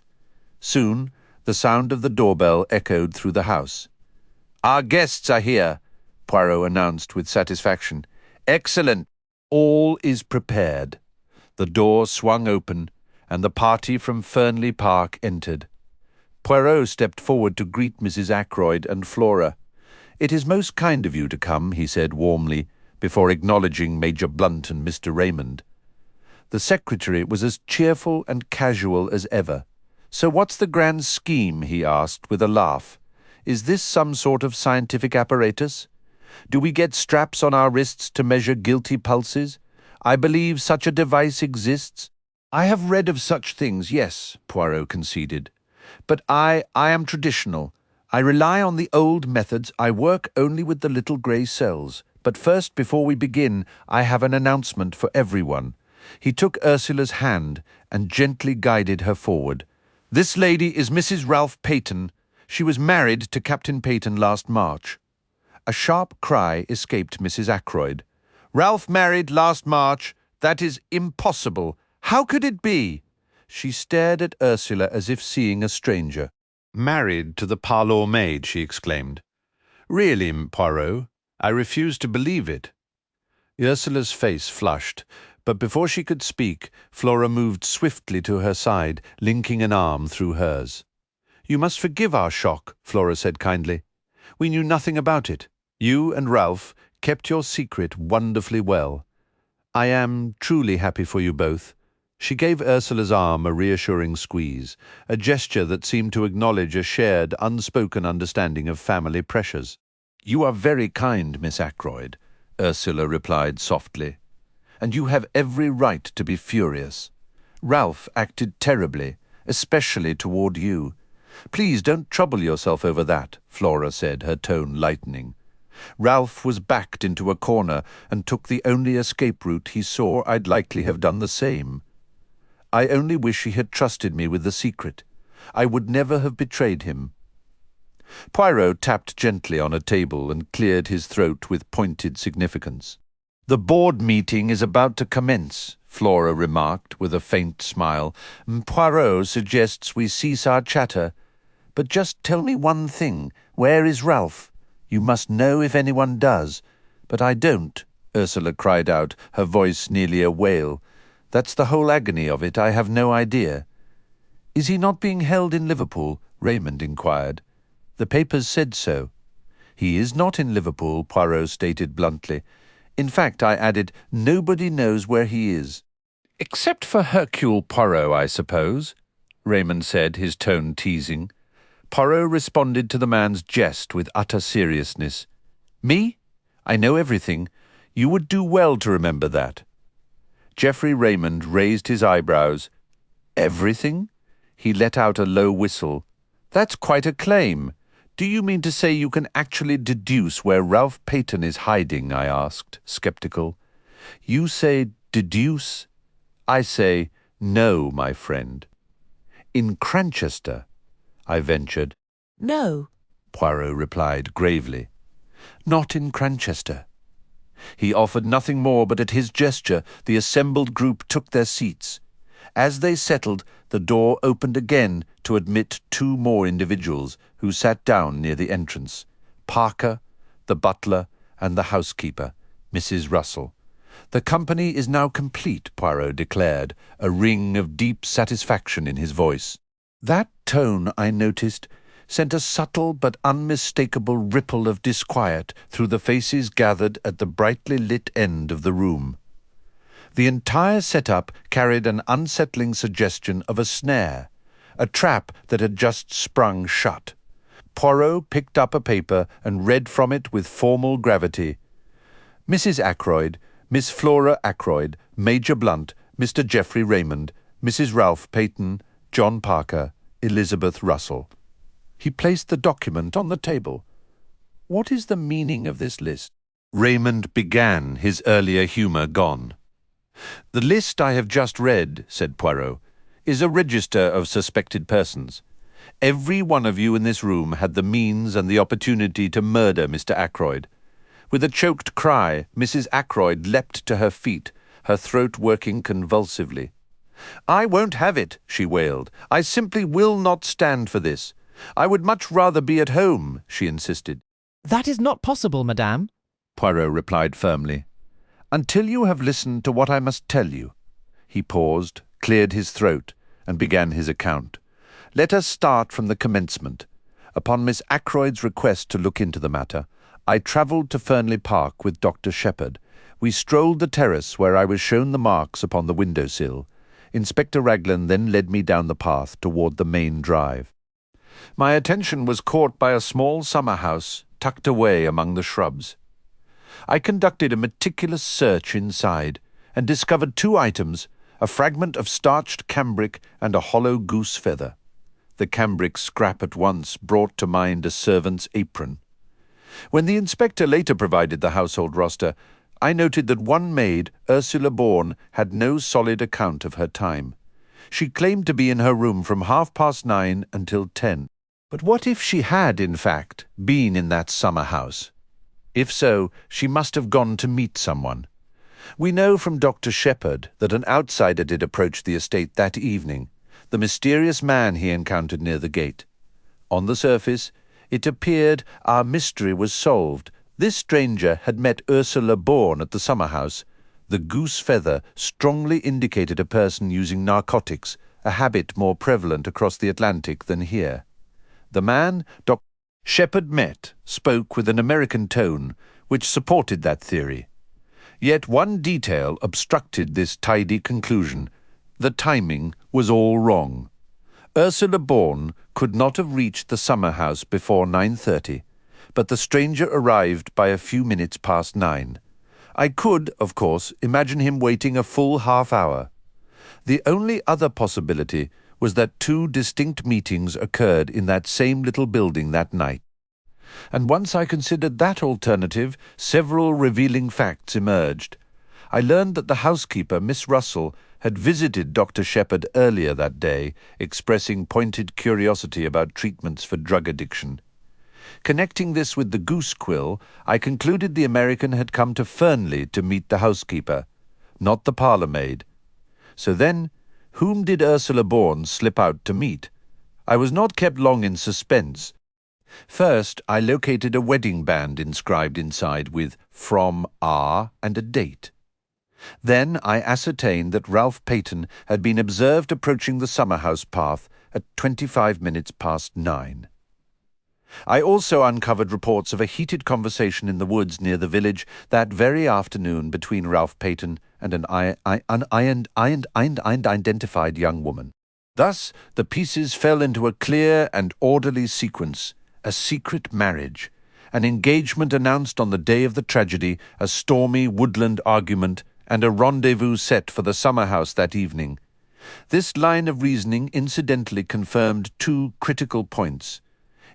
Soon, the sound of the doorbell echoed through the house. Our guests are here, Poirot announced with satisfaction. Excellent. All is prepared. The door swung open, and the party from Fernley Park entered. Poirot stepped forward to greet Mrs. Ackroyd and Flora. It is most kind of you to come, he said warmly, before acknowledging Major Blunt and Mr. Raymond. The secretary was as cheerful and casual as ever. So what's the grand scheme, he asked with a laugh. Is this some sort of scientific apparatus? Do we get straps on our wrists to measure guilty pulses? I believe such a device exists. I have read of such things, yes, Poirot conceded. But I am traditional. I rely on the old methods. I work only with the little grey cells. But first, before we begin, I have an announcement for everyone. He took Ursula's hand and gently guided her forward. This lady is Mrs. Ralph Peyton. She was married to Captain Peyton last March. A sharp cry escaped Mrs. Ackroyd. Ralph married last March? That is impossible. How could it be? She stared at Ursula as if seeing a stranger. Married to the parlour maid, she exclaimed. Really, Poirot, I refuse to believe it. Ursula's face flushed, but before she could speak, Flora moved swiftly to her side, linking an arm through hers. You must forgive our shock, Flora said kindly. We knew nothing about it. You and Ralph kept your secret wonderfully well. I am truly happy for you both. She gave Ursula's arm a reassuring squeeze, a gesture that seemed to acknowledge a shared, unspoken understanding of family pressures. You are very kind, Miss Ackroyd, Ursula replied softly. And you have every right to be furious. Ralph acted terribly, especially toward you. Please don't trouble yourself over that, Flora said, her tone lightening. Ralph was backed into a corner and took the only escape route he saw. I'd likely have done the same. I only wish he had trusted me with the secret. I would never have betrayed him. Poirot tapped gently on a table and cleared his throat with pointed significance. "The board meeting is about to commence," Flora remarked with a faint smile. "Poirot suggests we cease our chatter. But just tell me one thing. Where is Ralph? You must know if anyone does." "But I don't," Ursula cried out, her voice nearly a wail. "That's the whole agony of it. I have no idea." "Is he not being held in Liverpool?" Raymond inquired. "The papers said so." "He is not in Liverpool," Poirot stated bluntly. "In fact," I added, "nobody knows where he is." "Except for Hercule Poirot, I suppose," Raymond said, his tone teasing. Poirot responded to the man's jest with utter seriousness. "Me? I know everything. You would do well to remember that." Geoffrey Raymond raised his eyebrows. "Everything?" He let out a low whistle. "That's quite a claim. Do you mean to say you can actually deduce where Ralph Peyton is hiding?" I asked, sceptical. "You say deduce. I say no, my friend." "In Cranchester?" I ventured. "No," Poirot replied gravely. "Not in Cranchester." He offered nothing more, but at his gesture the assembled group took their seats. As they settled, the door opened again to admit two more individuals who sat down near the entrance: Parker, the butler, and the housekeeper, Mrs. Russell. "The company is now complete," Poirot declared, a ring of deep satisfaction in his voice. That tone, I noticed, sent a subtle but unmistakable ripple of disquiet through the faces gathered at the brightly lit end of the room. The entire setup carried an unsettling suggestion of a snare, a trap that had just sprung shut. Poirot picked up a paper and read from it with formal gravity: "Mrs. Ackroyd, Miss Flora Ackroyd, Major Blunt, Mr. Geoffrey Raymond, Mrs. Ralph Peyton, John Parker, Elizabeth Russell." He placed the document on the table. "What is the meaning of this list?" Raymond began, his earlier humour gone. "The list I have just read," said Poirot, "is a register of suspected persons. Every one of you in this room had the means and the opportunity to murder Mr. Ackroyd. With a choked cry, Mrs. Ackroyd leapt to her feet, her throat working convulsively. "I won't have it," she wailed. "I simply will not stand for this. I would much rather be at home," she insisted. "That is not possible, madame," Poirot replied firmly. "Until you have listened to what I must tell you." He paused, cleared his throat, and began his account. "Let us start from the commencement. Upon Miss Ackroyd's request to look into the matter, I travelled to Fernley Park with Dr. Shepherd. We strolled the terrace where I was shown the marks upon the window-sill. Inspector Raglan then led me down the path toward the main drive. My attention was caught by a small summer-house tucked away among the shrubs. I conducted a meticulous search inside and discovered two items: a fragment of starched cambric and a hollow goose feather. The cambric scrap at once brought to mind a servant's apron. When the inspector later provided the household roster, I noted that one maid, Ursula Bourne, had no solid account of her time. She claimed to be in her room from 9:30 until 10. But what if she had, in fact, been in that summer house? If so, she must have gone to meet someone. We know from Dr. Shepherd that an outsider did approach the estate that evening, the mysterious man he encountered near the gate. On the surface, it appeared our mystery was solved. This stranger had met Ursula Bourne at the summer house. The goose feather strongly indicated a person using narcotics, a habit more prevalent across the Atlantic than here. The man Dr. Shepherd met spoke with an American tone, which supported that theory. Yet one detail obstructed this tidy conclusion. The timing was all wrong. Ursula Bourne could not have reached the summer house before 9:30, but the stranger arrived by a few minutes past 9. I could, of course, imagine him waiting a full half-hour. The only other possibility was that two distinct meetings occurred in that same little building that night. And once I considered that alternative, several revealing facts emerged. I learned that the housekeeper, Miss Russell, had visited Dr. Shepherd earlier that day, expressing pointed curiosity about treatments for drug addiction. Connecting this with the goose quill, I concluded the American had come to Fernley to meet the housekeeper, not the parlour-maid. So then, whom did Ursula Bourne slip out to meet? I was not kept long in suspense. First, I located a wedding band inscribed inside with "From R" and a date. Then I ascertained that Ralph Peyton had been observed approaching the summer-house path at 9:25. I also uncovered reports of a heated conversation in the woods near the village that very afternoon between Ralph Peyton and an unidentified young woman. Thus, the pieces fell into a clear and orderly sequence: a secret marriage, an engagement announced on the day of the tragedy, a stormy woodland argument, and a rendezvous set for the summer-house that evening. This line of reasoning incidentally confirmed two critical points.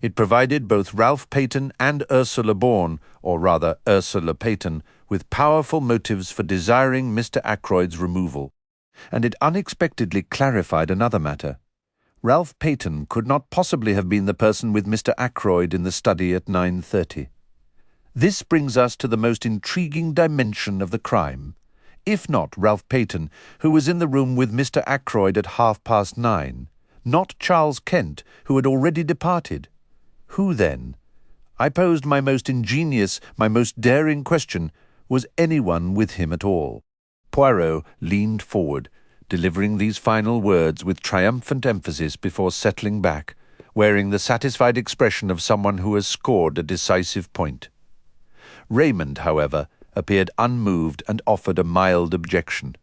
It provided both Ralph Peyton and Ursula Bourne, or rather Ursula Peyton, with powerful motives for desiring Mr. Ackroyd's removal. And it unexpectedly clarified another matter. Ralph Peyton could not possibly have been the person with Mr. Ackroyd in the study at 9:30. This brings us to the most intriguing dimension of the crime. If not Ralph Peyton, who was in the room with Mr. Ackroyd at 9:30, not Charles Kent, who had already departed. Who then? I posed my most ingenious, my most daring question: was anyone with him at all? Poirot leaned forward, delivering these final words with triumphant emphasis before settling back, wearing the satisfied expression of someone who has scored a decisive point. Raymond, however, appeared unmoved and offered a mild objection.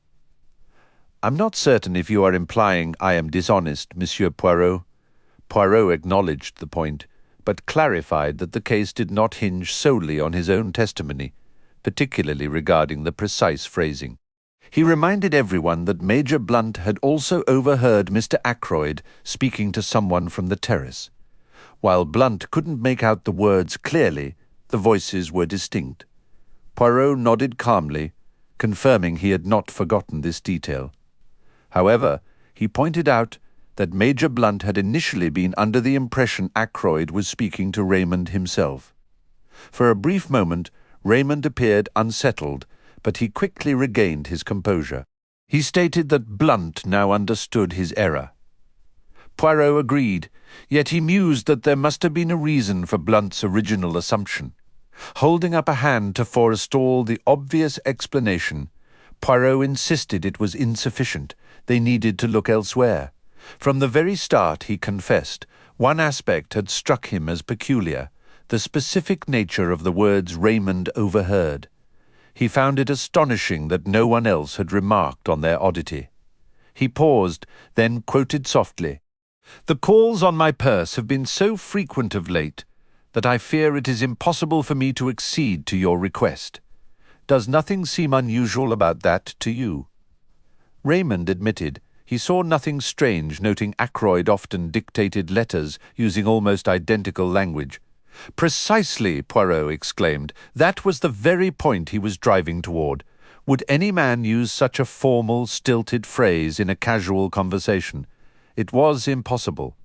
"I'm not certain if you are implying I am dishonest, Monsieur Poirot." Poirot acknowledged the point, but clarified that the case did not hinge solely on his own testimony, particularly regarding the precise phrasing. He reminded everyone that Major Blunt had also overheard Mr. Ackroyd speaking to someone from the terrace. While Blunt couldn't make out the words clearly, the voices were distinct. Poirot nodded calmly, confirming he had not forgotten this detail. However, he pointed out that Major Blunt had initially been under the impression Ackroyd was speaking to Raymond himself. For a brief moment, Raymond appeared unsettled, but he quickly regained his composure. He stated that Blunt now understood his error. Poirot agreed, yet he mused that there must have been a reason for Blunt's original assumption. Holding up a hand to forestall the obvious explanation, Poirot insisted it was insufficient. They needed to look elsewhere. From the very start, he confessed, one aspect had struck him as peculiar: the specific nature of the words Raymond overheard. He found it astonishing that no one else had remarked on their oddity. He paused, then quoted softly, "The calls on my purse have been so frequent of late that I fear it is impossible for me to accede to your request. Does nothing seem unusual about that to you?" Raymond admitted he saw nothing strange, noting Ackroyd often dictated letters using almost identical language. "Precisely," Poirot exclaimed. "That was the very point he was driving toward. Would any man use such a formal, stilted phrase in a casual conversation? It was impossible."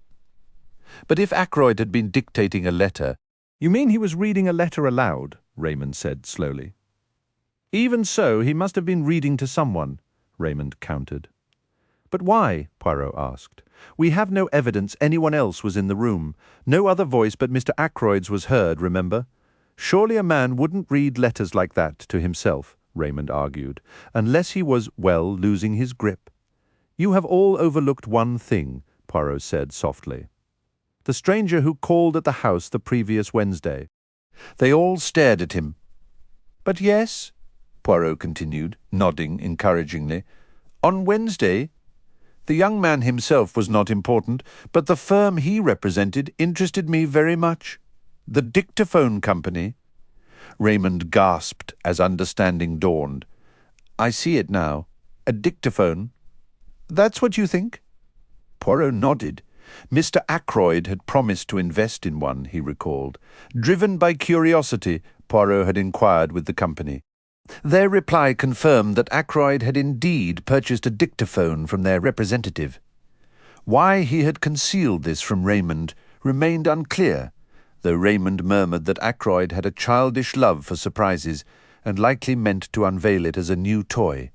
But if Ackroyd had been dictating a letter— "You mean he was reading a letter aloud?" Raymond said slowly. "Even so, he must have been reading to someone," Raymond countered. "But why?" Poirot asked. "We have no evidence anyone else was in the room. No other voice but Mr. Ackroyd's was heard, remember? Surely a man wouldn't read letters like that to himself," Raymond argued, "unless he was, well, losing his grip." "You have all overlooked one thing," Poirot said softly. "The stranger who called at the house the previous Wednesday." They all stared at him. "But yes," Poirot continued, nodding encouragingly. "On Wednesday? The young man himself was not important, but the firm he represented interested me very much. The Dictaphone Company." Raymond gasped as understanding dawned. "I see it now. A dictaphone. That's what you think?" Poirot nodded. Mr. Ackroyd had promised to invest in one, he recalled. Driven by curiosity, Poirot had inquired with the company. Their reply confirmed that Ackroyd had indeed purchased a dictaphone from their representative. Why he had concealed this from Raymond remained unclear, though Raymond murmured that Ackroyd had a childish love for surprises and likely meant to unveil it as a new toy.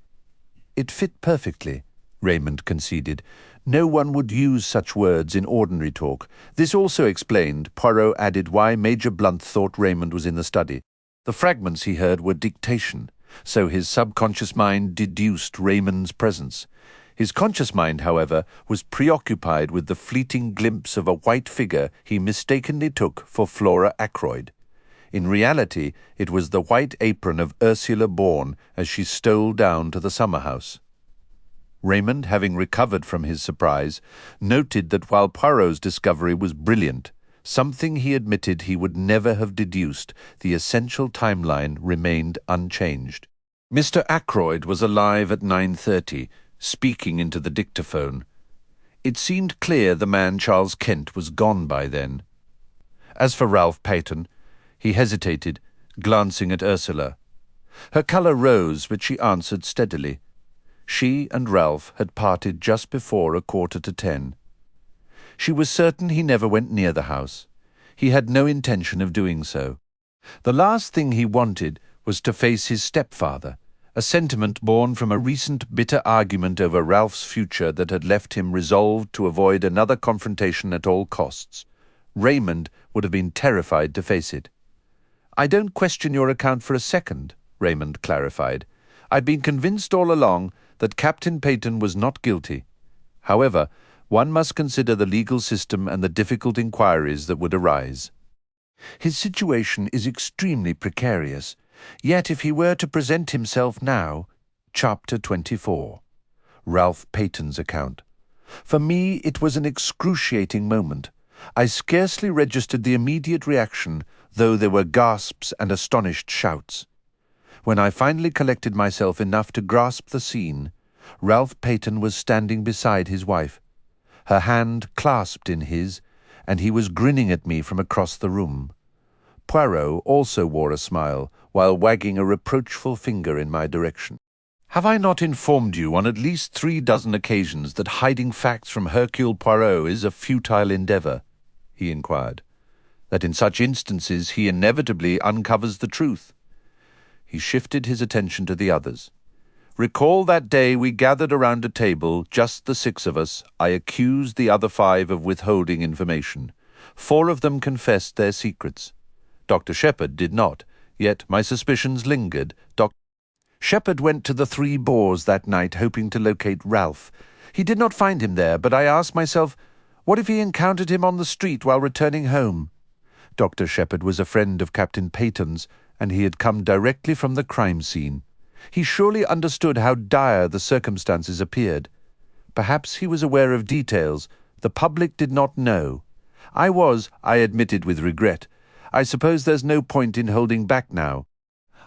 It fit perfectly, Raymond conceded. No one would use such words in ordinary talk. This also explained, Poirot added, why Major Blunt thought Raymond was in the study. The fragments he heard were dictation, so his subconscious mind deduced Raymond's presence. His conscious mind, however, was preoccupied with the fleeting glimpse of a white figure he mistakenly took for Flora Ackroyd. In reality, it was the white apron of Ursula Bourne as she stole down to the summer-house. Raymond, having recovered from his surprise, noted that while Poirot's discovery was brilliant, something he admitted he would never have deduced, the essential timeline remained unchanged. Mr. Ackroyd was alive at 9:30, speaking into the dictaphone. It seemed clear the man Charles Kent was gone by then. As for Ralph Peyton, he hesitated, glancing at Ursula. Her colour rose, but she answered steadily. She and Ralph had parted just before 9:45. She was certain he never went near the house. He had no intention of doing so. The last thing he wanted was to face his stepfather, a sentiment born from a recent bitter argument over Ralph's future that had left him resolved to avoid another confrontation at all costs. Raymond would have been terrified to face it. "I don't question your account for a second," Raymond clarified. "I've been convinced all along that Captain Peyton was not guilty. However, one must consider the legal system and the difficult inquiries that would arise. His situation is extremely precarious. Yet if he were to present himself now—" Chapter 24. Ralph Peyton's account. For me it was an excruciating moment. I scarcely registered the immediate reaction, though there were gasps and astonished shouts. When I finally collected myself enough to grasp the scene, Ralph Peyton was standing beside his wife, her hand clasped in his, and he was grinning at me from across the room. Poirot also wore a smile, while wagging a reproachful finger in my direction. "Have I not informed you on at least 36 occasions that hiding facts from Hercule Poirot is a futile endeavour?" he inquired. "That in such instances he inevitably uncovers the truth." He shifted his attention to the others. "Recall that day we gathered around a table, just the 6 of us. I accused the other 5 of withholding information. 4 of them confessed their secrets. Dr. Shepherd did not, yet my suspicions lingered. Shepherd went to the Three Boars that night hoping to locate Ralph. He did not find him there, but I asked myself, what if he encountered him on the street while returning home? Dr. Shepherd was a friend of Captain Peyton's, and he had come directly from the crime scene. He surely understood how dire the circumstances appeared. Perhaps he was aware of details the public did not know. I admitted with regret. I suppose there's no point in holding back now.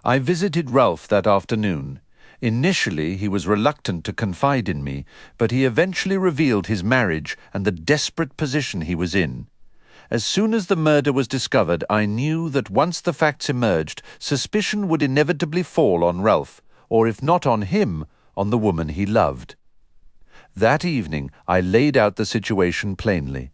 I visited Ralph that afternoon. Initially he was reluctant to confide in me, but he eventually revealed his marriage and the desperate position he was in. As soon as the murder was discovered, I knew that once the facts emerged, suspicion would inevitably fall on Ralph, or if not on him, on the woman he loved. That evening I laid out the situation plainly.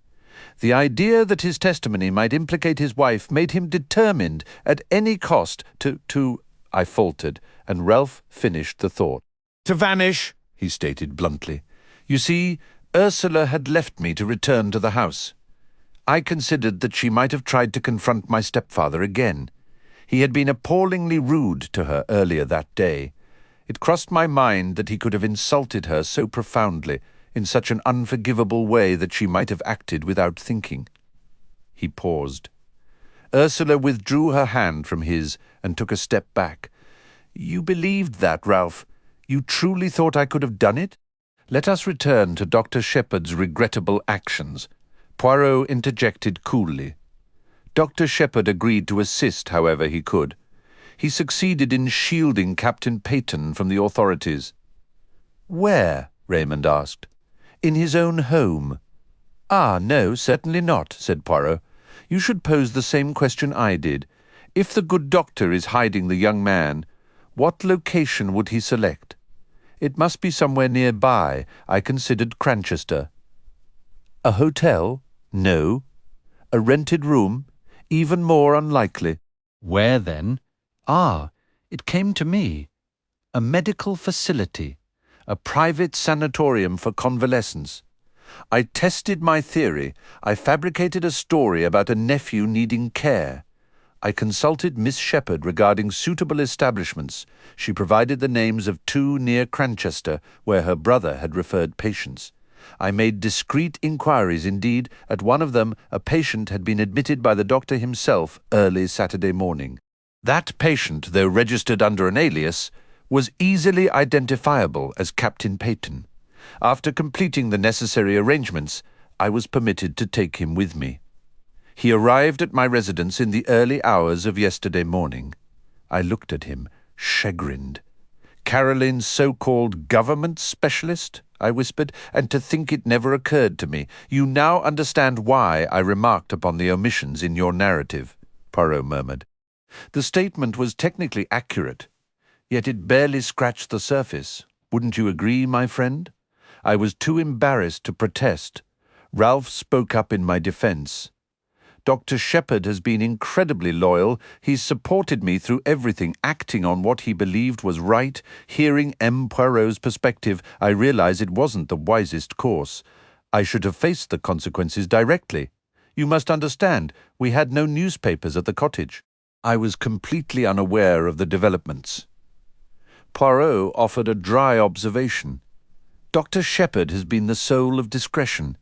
The idea that his testimony might implicate his wife made him determined at any cost to I faltered, and Ralph finished the thought. "To vanish," he stated bluntly. "You see, Ursula had left me to return to the house. I considered that she might have tried to confront my stepfather again. He had been appallingly rude to her earlier that day. It crossed my mind that he could have insulted her so profoundly, in such an unforgivable way that she might have acted without thinking." He paused. Ursula withdrew her hand from his and took a step back. "You believed that, Ralph? You truly thought I could have done it? Let us return to Dr. Shepherd's regrettable actions." Poirot interjected coolly. Dr. Shepherd agreed to assist however he could. He succeeded in shielding Captain Peyton from the authorities. "Where?" Raymond asked. "In his own home." "Ah, no, certainly not," said Poirot. "You should pose the same question I did. If the good doctor is hiding the young man, what location would he select? It must be somewhere nearby. I considered Cranchester." "A hotel? No. A rented room? even more unlikely. Where then? Ah, it came to me. A medical facility, a private sanatorium for convalescents. I tested my theory. I fabricated a story about a nephew needing care. I consulted Miss Shepherd regarding suitable establishments. She provided the names of 2 near Cranchester, where her brother had referred patients. I made discreet inquiries. Indeed, at one of them a patient had been admitted by the doctor himself early Saturday morning. That patient, though registered under an alias, was easily identifiable as Captain Peyton. After completing the necessary arrangements, I was permitted to take him with me. He arrived at my residence in the early hours of yesterday morning. I looked at him, chagrined. Caroline's so-called government specialist, I whispered, and to think it never occurred to me. You now understand why I remarked upon the omissions in your narrative, Poirot murmured. The statement was technically accurate, yet it barely scratched the surface. Wouldn't you agree, my friend? I was too embarrassed to protest. Ralph spoke up in my defense. Dr. Shepherd has been incredibly loyal. He's supported me through everything, acting on what he believed was right. Hearing M. Poirot's perspective, I realize it wasn't the wisest course. I should have faced the consequences directly. You must understand, we had no newspapers at the cottage. I was completely unaware of the developments. Poirot offered a dry observation. Dr. Shepherd has been the soul of discretion,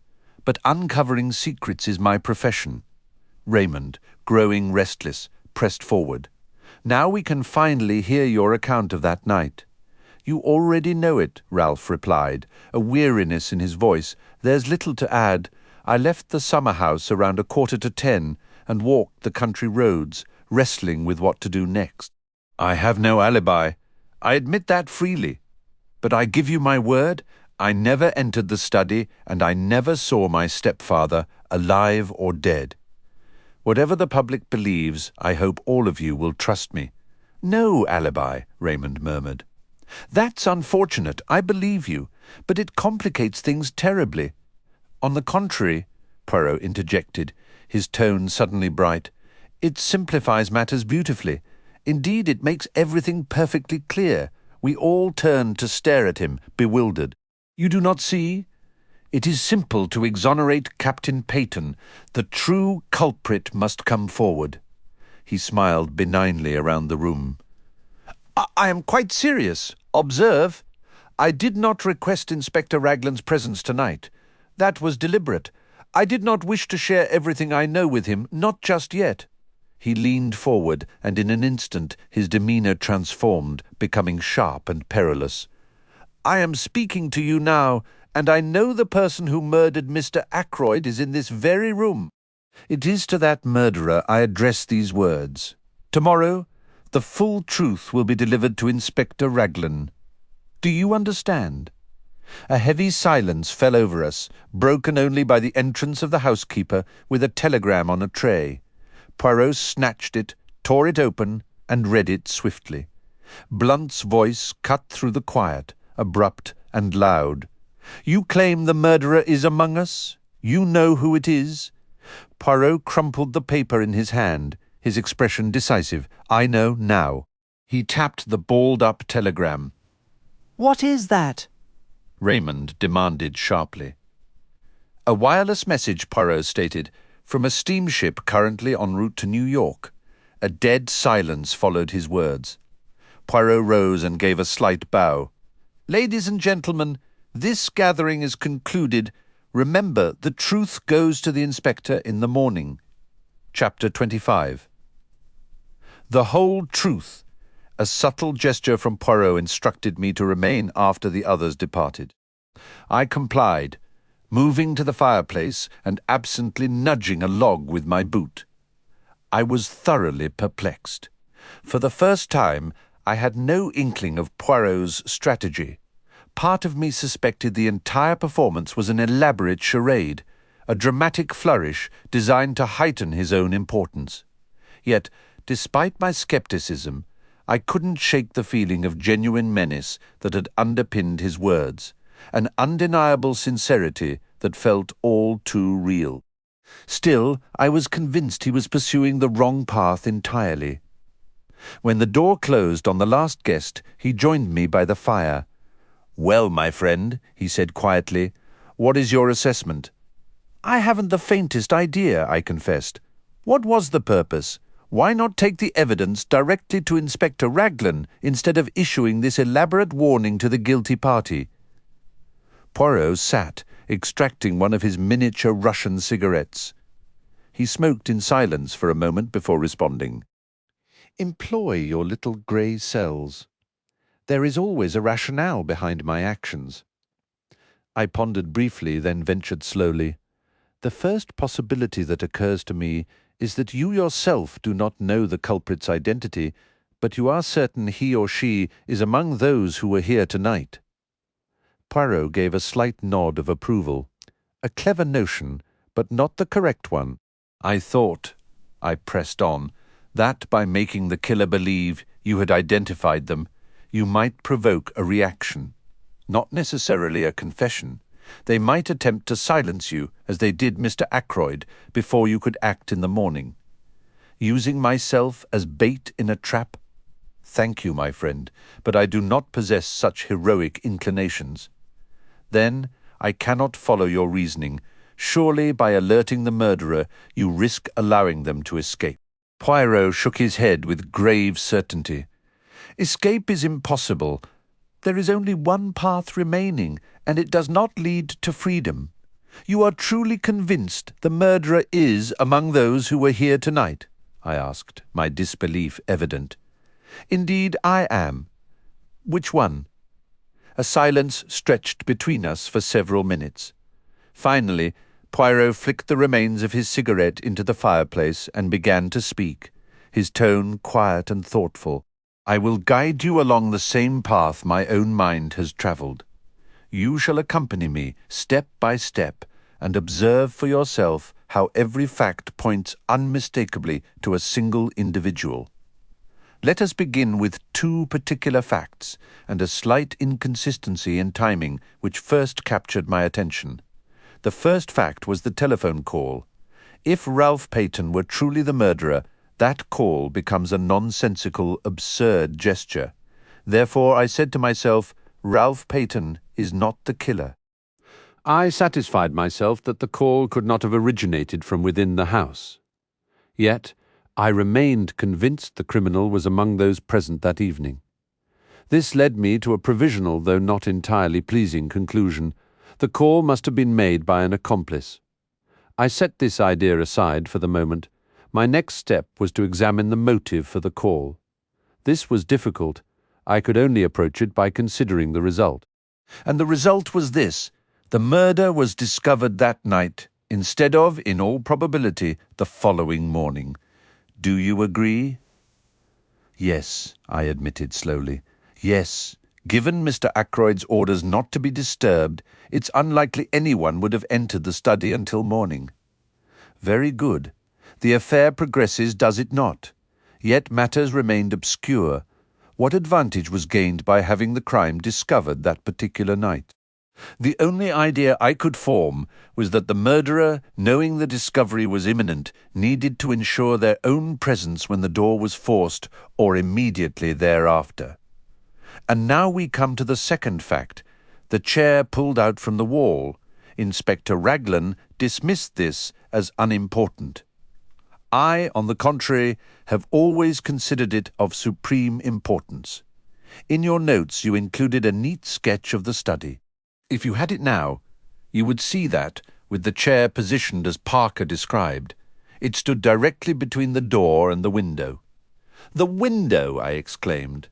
but uncovering secrets is my profession. Raymond, growing restless, pressed forward. Now we can finally hear your account of that night. You already know it, Ralph replied, a weariness in his voice. There's little to add. I left the summer house around 9:45 and walked the country roads, wrestling with what to do next. I have no alibi. I admit that freely. But I give you my word, I never entered the study and I never saw my stepfather, alive or dead. Whatever the public believes, I hope all of you will trust me. No alibi, Raymond murmured. That's unfortunate, I believe you, but it complicates things terribly. On the contrary, Poirot interjected, his tone suddenly bright, it simplifies matters beautifully. Indeed, it makes everything perfectly clear. We all turned to stare at him, bewildered. You do not see? It is simple to exonerate Captain Peyton. The true culprit must come forward. He smiled benignly around the room. I am quite serious. Observe, I did not request Inspector Raglan's presence tonight. That was deliberate. I did not wish to share everything I know with him, not just yet. He leaned forward, and in an instant his demeanour transformed, becoming sharp and perilous. I am speaking to you now, and I know the person who murdered Mr. Ackroyd is in this very room. It is to that murderer I address these words. Tomorrow, the full truth will be delivered to Inspector Raglan. Do you understand? A heavy silence fell over us, broken only by the entrance of the housekeeper with a telegram on a tray. Poirot snatched it, tore it open, and read it swiftly. Blunt's voice cut through the quiet, abrupt and loud. You claim the murderer is among us? You know who it is? Poirot crumpled the paper in his hand, his expression decisive. I know now. He tapped the balled-up telegram. What is that? Raymond demanded sharply. A wireless message, Poirot stated, from a steamship currently en route to New York. A dead silence followed his words. Poirot rose and gave a slight bow. Ladies and gentlemen, this gathering is concluded. Remember, the truth goes to the inspector in the morning. Chapter 25. The whole truth. A subtle gesture from Poirot instructed me to remain after the others departed. I complied, moving to the fireplace and absently nudging a log with my boot. I was thoroughly perplexed. For the first time, I had no inkling of Poirot's strategy. Part of me suspected the entire performance was an elaborate charade, a dramatic flourish designed to heighten his own importance. Yet, despite my skepticism, I couldn't shake the feeling of genuine menace that had underpinned his words, an undeniable sincerity that felt all too real. Still, I was convinced he was pursuing the wrong path entirely. When the door closed on the last guest, he joined me by the fire. "Well, my friend," he said quietly, "what is your assessment?" "I haven't the faintest idea," I confessed. "What was the purpose? Why not take the evidence directly to Inspector Raglan instead of issuing this elaborate warning to the guilty party?" Poirot sat, extracting one of his miniature Russian cigarettes. He smoked in silence for a moment before responding. "Employ your little grey cells. There is always a rationale behind my actions." I pondered briefly, then ventured slowly. "The first possibility that occurs to me is that you yourself do not know the culprit's identity, but you are certain he or she is among those who were here tonight." Poirot gave a slight nod of approval. "A clever notion, but not the correct one. I thought," I pressed on, "that by making the killer believe you had identified them, you might provoke a reaction. Not necessarily a confession. They might attempt to silence you, as they did Mr. Ackroyd, before you could act in the morning. Using myself as bait in a trap? Thank you, my friend, but I do not possess such heroic inclinations. Then I cannot follow your reasoning. Surely by alerting the murderer, you risk allowing them to escape." Poirot shook his head with grave certainty. "Escape is impossible. There is only one path remaining, and it does not lead to freedom. You are truly convinced the murderer is among those who were here tonight?" I asked, my disbelief evident. "Indeed, I am." "Which one?" A silence stretched between us for several minutes. Finally, Poirot flicked the remains of his cigarette into the fireplace and began to speak, his tone quiet and thoughtful. "I will guide you along the same path my own mind has travelled. You shall accompany me step by step and observe for yourself how every fact points unmistakably to a single individual. Let us begin with two particular facts and a slight inconsistency in timing which first captured my attention. The first fact was the telephone call. If Ralph Peyton were truly the murderer, that call becomes a nonsensical, absurd gesture. Therefore, I said to myself, Ralph Peyton is not the killer. I satisfied myself that the call could not have originated from within the house. Yet I remained convinced the criminal was among those present that evening. This led me to a provisional, though not entirely pleasing, conclusion. The call must have been made by an accomplice. I set this idea aside for the moment. My next step was to examine the motive for the call. This was difficult. I could only approach it by considering the result. And the result was this. The murder was discovered that night, instead of, in all probability, the following morning. Do you agree? Yes, I admitted slowly. Yes, given Mr. Ackroyd's orders not to be disturbed, it's unlikely anyone would have entered the study until morning. Very good. The affair progresses, does it not? Yet matters remained obscure. What advantage was gained by having the crime discovered that particular night? The only idea I could form was that the murderer, knowing the discovery was imminent, needed to ensure their own presence when the door was forced or immediately thereafter. And now we come to the second fact, the chair pulled out from the wall. Inspector Raglan dismissed this as unimportant. I, on the contrary, have always considered it of supreme importance. In your notes you included a neat sketch of the study. If you had it now, you would see that, with the chair positioned as Parker described, it stood directly between the door and the window. "The window!" I exclaimed.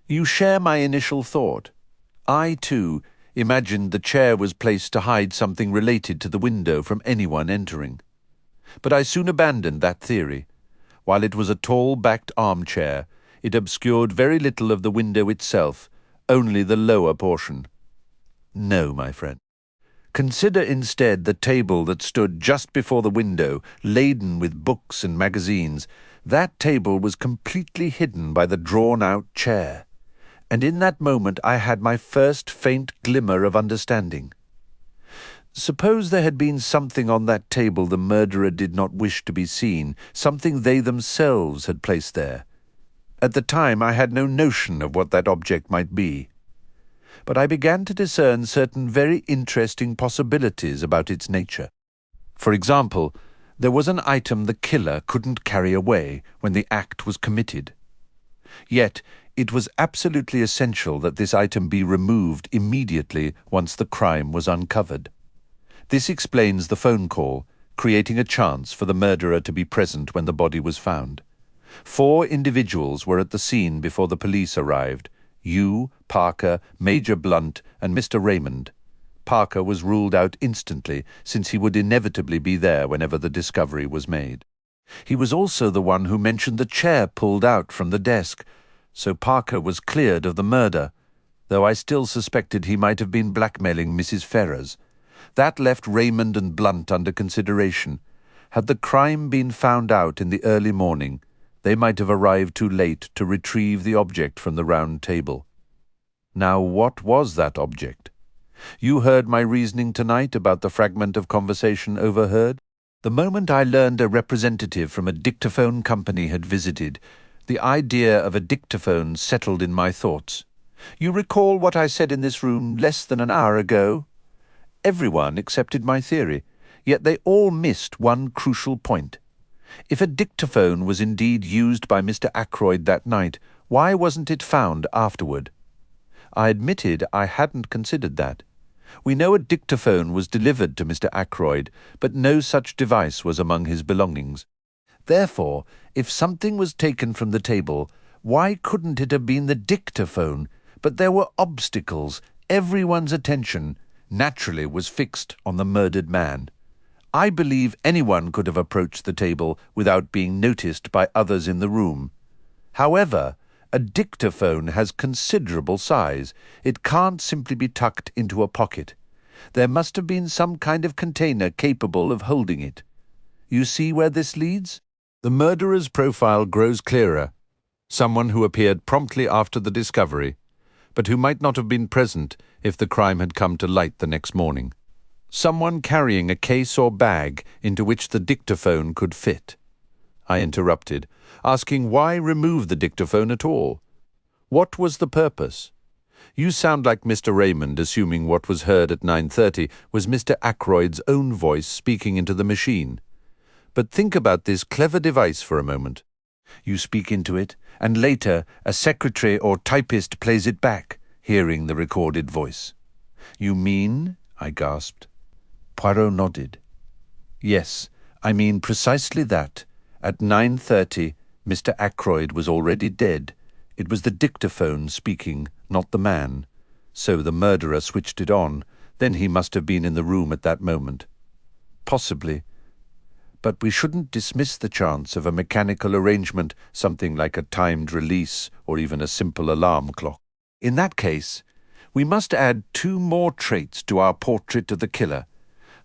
You share my initial thought. I, too, imagined the chair was placed to hide something related to the window from anyone entering. But I soon abandoned that theory. While it was a tall-backed armchair, it obscured very little of the window itself, only the lower portion. No, my friend. Consider instead the table that stood just before the window, laden with books and magazines. That table was completely hidden by the drawn-out chair. And in that moment I had my first faint glimmer of understanding. Suppose there had been something on that table the murderer did not wish to be seen, something they themselves had placed there. At the time I had no notion of what that object might be. But I began to discern certain very interesting possibilities about its nature. For example, there was an item the killer couldn't carry away when the act was committed. Yet it was absolutely essential that this item be removed immediately once the crime was uncovered. This explains the phone call, creating a chance for the murderer to be present when the body was found. 4 individuals were at the scene before the police arrived: you, Parker, Major Blunt, and Mr. Raymond. Parker was ruled out instantly, since he would inevitably be there whenever the discovery was made. He was also the one who mentioned the chair pulled out from the desk, so Parker was cleared of the murder, though I still suspected he might have been blackmailing Mrs. Ferrers. That left Raymond and Blunt under consideration. Had the crime been found out in the early morning, they might have arrived too late to retrieve the object from the round table. Now, what was that object? You heard my reasoning tonight about the fragment of conversation overheard? The moment I learned a representative from a dictaphone company had visited, the idea of a dictaphone settled in my thoughts. You recall what I said in this room less than an hour ago? Everyone accepted my theory, yet they all missed one crucial point. If a dictaphone was indeed used by Mr. Ackroyd that night, why wasn't it found afterward? I admitted I hadn't considered that. We know a dictaphone was delivered to Mr. Ackroyd, but no such device was among his belongings. Therefore, if something was taken from the table, why couldn't it have been the dictaphone? But there were obstacles. Everyone's attention naturally was fixed on the murdered man. I believe anyone could have approached the table without being noticed by others in the room. However, a dictaphone has considerable size. It can't simply be tucked into a pocket. There must have been some kind of container capable of holding it. You see where this leads? The murderer's profile grows clearer. Someone who appeared promptly after the discovery, but who might not have been present if the crime had come to light the next morning. Someone carrying a case or bag into which the dictaphone could fit. I interrupted, asking why remove the dictaphone at all? What was the purpose? You sound like Mr. Raymond, assuming what was heard at 9:30 was Mr. Ackroyd's own voice speaking into the machine. But think about this clever device for a moment. You speak into it, and later a secretary or typist plays it back, hearing the recorded voice. You mean? I gasped. Poirot nodded. Yes, I mean precisely that. At 9:30, Mr. Ackroyd was already dead. It was the dictaphone speaking, not the man. So the murderer switched it on. Then he must have been in the room at that moment. Possibly. But we shouldn't dismiss the chance of a mechanical arrangement, something like a timed release or even a simple alarm clock. In that case, we must add 2 more traits to our portrait of the killer: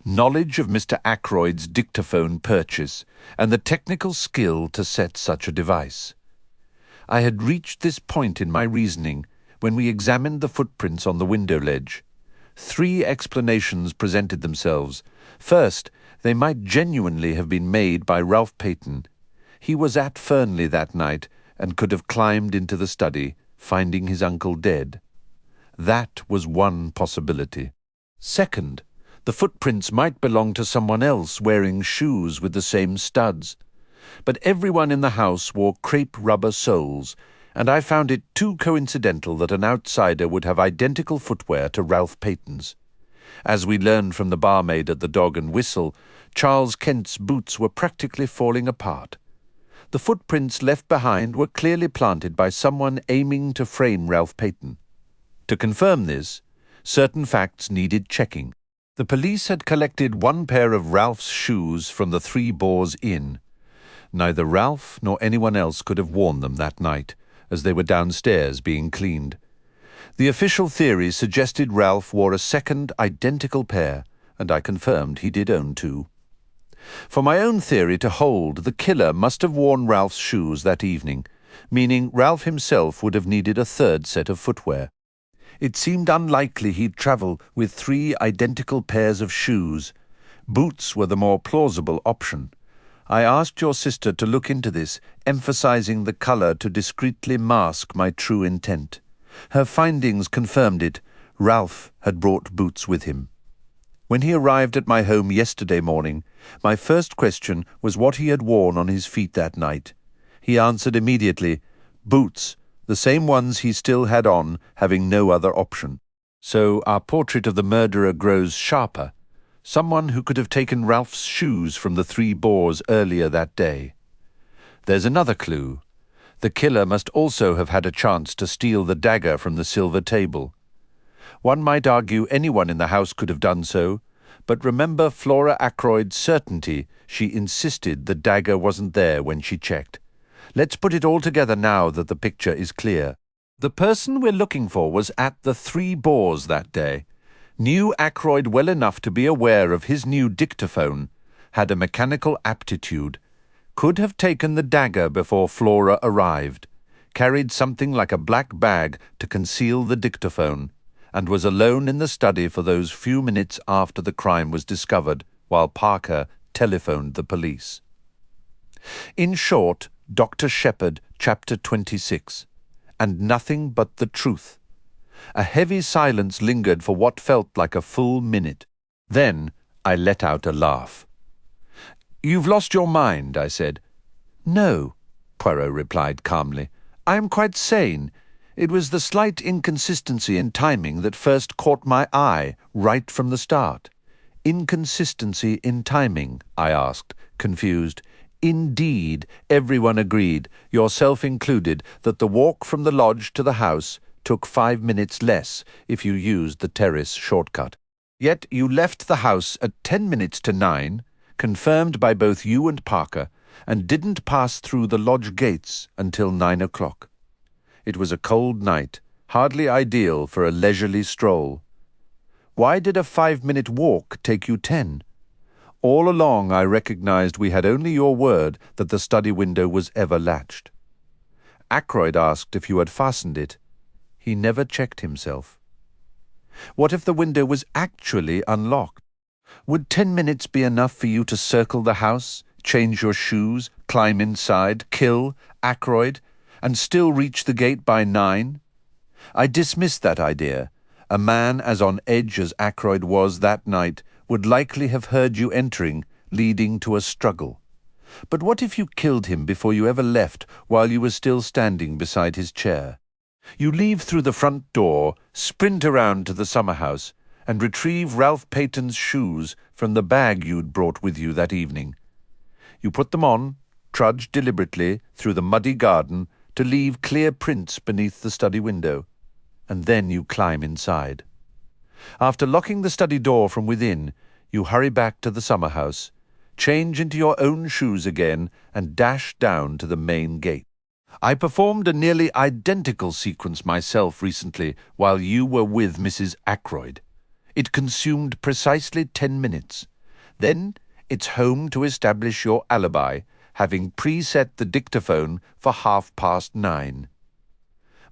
knowledge of Mr. Ackroyd's dictaphone purchase and the technical skill to set such a device. I had reached this point in my reasoning when we examined the footprints on the window ledge. 3 explanations presented themselves. First, they might genuinely have been made by Ralph Peyton. He was at Fernley that night and could have climbed into the study, finding his uncle dead. That was one possibility. Second, the footprints might belong to someone else wearing shoes with the same studs. But everyone in the house wore crepe rubber soles, and I found it too coincidental that an outsider would have identical footwear to Ralph Peyton's. As we learned from the barmaid at the Dog and Whistle, Charles Kent's boots were practically falling apart. The footprints left behind were clearly planted by someone aiming to frame Ralph Peyton. To confirm this, certain facts needed checking. The police had collected 1 pair of Ralph's shoes from the 3 Boars Inn. Neither Ralph nor anyone else could have worn them that night, as they were downstairs being cleaned. The official theory suggested Ralph wore a second identical pair, and I confirmed he did own 2. For my own theory to hold, the killer must have worn Ralph's shoes that evening, meaning Ralph himself would have needed a 3rd set of footwear. It seemed unlikely he'd travel with 3 identical pairs of shoes. Boots were the more plausible option. I asked your sister to look into this, emphasizing the colour to discreetly mask my true intent. Her findings confirmed it. Ralph had brought boots with him. When he arrived at my home yesterday morning, my first question was what he had worn on his feet that night. He answered immediately, boots, the same ones he still had on, having no other option. So our portrait of the murderer grows sharper. Someone who could have taken Ralph's shoes from the 3 boars earlier that day. There's another clue. The killer must also have had a chance to steal the dagger from the silver table. One might argue anyone in the house could have done so, but remember Flora Ackroyd's certainty. She insisted the dagger wasn't there when she checked. Let's put it all together now that the picture is clear. The person we're looking for was at the 3 boars that day, knew Ackroyd well enough to be aware of his new dictaphone, had a mechanical aptitude, could have taken the dagger before Flora arrived, carried something like a black bag to conceal the dictaphone, and was alone in the study for those few minutes after the crime was discovered, while Parker telephoned the police. In short, Dr. Shepherd, Chapter 26, and nothing but the truth. A heavy silence lingered for what felt like a full minute. Then I let out a laugh. "You've lost your mind," I said. "No," Poirot replied calmly. "I am quite sane. It was the slight inconsistency in timing that first caught my eye right from the start." "Inconsistency in timing?" I asked, confused. Indeed, everyone agreed, yourself included, that the walk from the lodge to the house took 5 minutes less if you used the terrace shortcut. Yet you left the house at 10 minutes to 9, confirmed by both you and Parker, and didn't pass through the lodge gates until 9 o'clock. It was a cold night, hardly ideal for a leisurely stroll. Why did a 5-minute walk take you 10? All along I recognized we had only your word that the study window was ever latched. Ackroyd asked if you had fastened it. He never checked himself. What if the window was actually unlocked? Would 10 minutes be enough for you to circle the house, change your shoes, climb inside, kill Ackroyd, and still reach the gate by 9? I dismissed that idea. A man as on edge as Ackroyd was that night would likely have heard you entering, leading to a struggle. But what if you killed him before you ever left, while you were still standing beside his chair? You leave through the front door, sprint around to the summer house, and retrieve Ralph Peyton's shoes from the bag you'd brought with you that evening. You put them on, trudge deliberately through the muddy garden to leave clear prints beneath the study window, and then you climb inside. After locking the study door from within, you hurry back to the summer house, change into your own shoes again, and dash down to the main gate. I performed a nearly identical sequence myself recently while you were with Mrs. Ackroyd. It consumed precisely 10 minutes. Then it's home to establish your alibi, having preset the dictaphone for 9:30.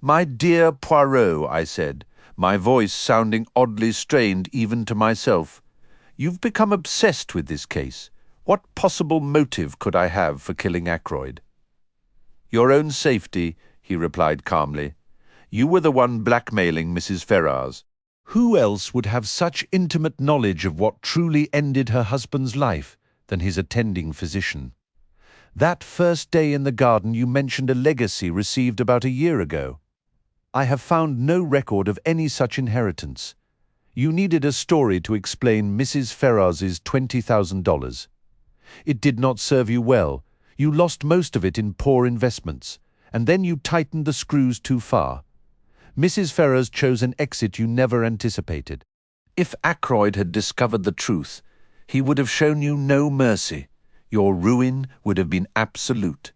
"My dear Poirot," I said, my voice sounding oddly strained even to myself, "you've become obsessed with this case. What possible motive could I have for killing Ackroyd?" "Your own safety," he replied calmly. "You were the one blackmailing Mrs. Ferrars. Who else would have such intimate knowledge of what truly ended her husband's life than his attending physician? That first day in the garden you mentioned a legacy received about a year ago. I have found no record of any such inheritance. You needed a story to explain Mrs. Ferrars's $20,000. It did not serve you well. You lost most of it in poor investments, and then you tightened the screws too far. Mrs. Ferrars chose an exit you never anticipated. If Ackroyd had discovered the truth, he would have shown you no mercy. Your ruin would have been absolute.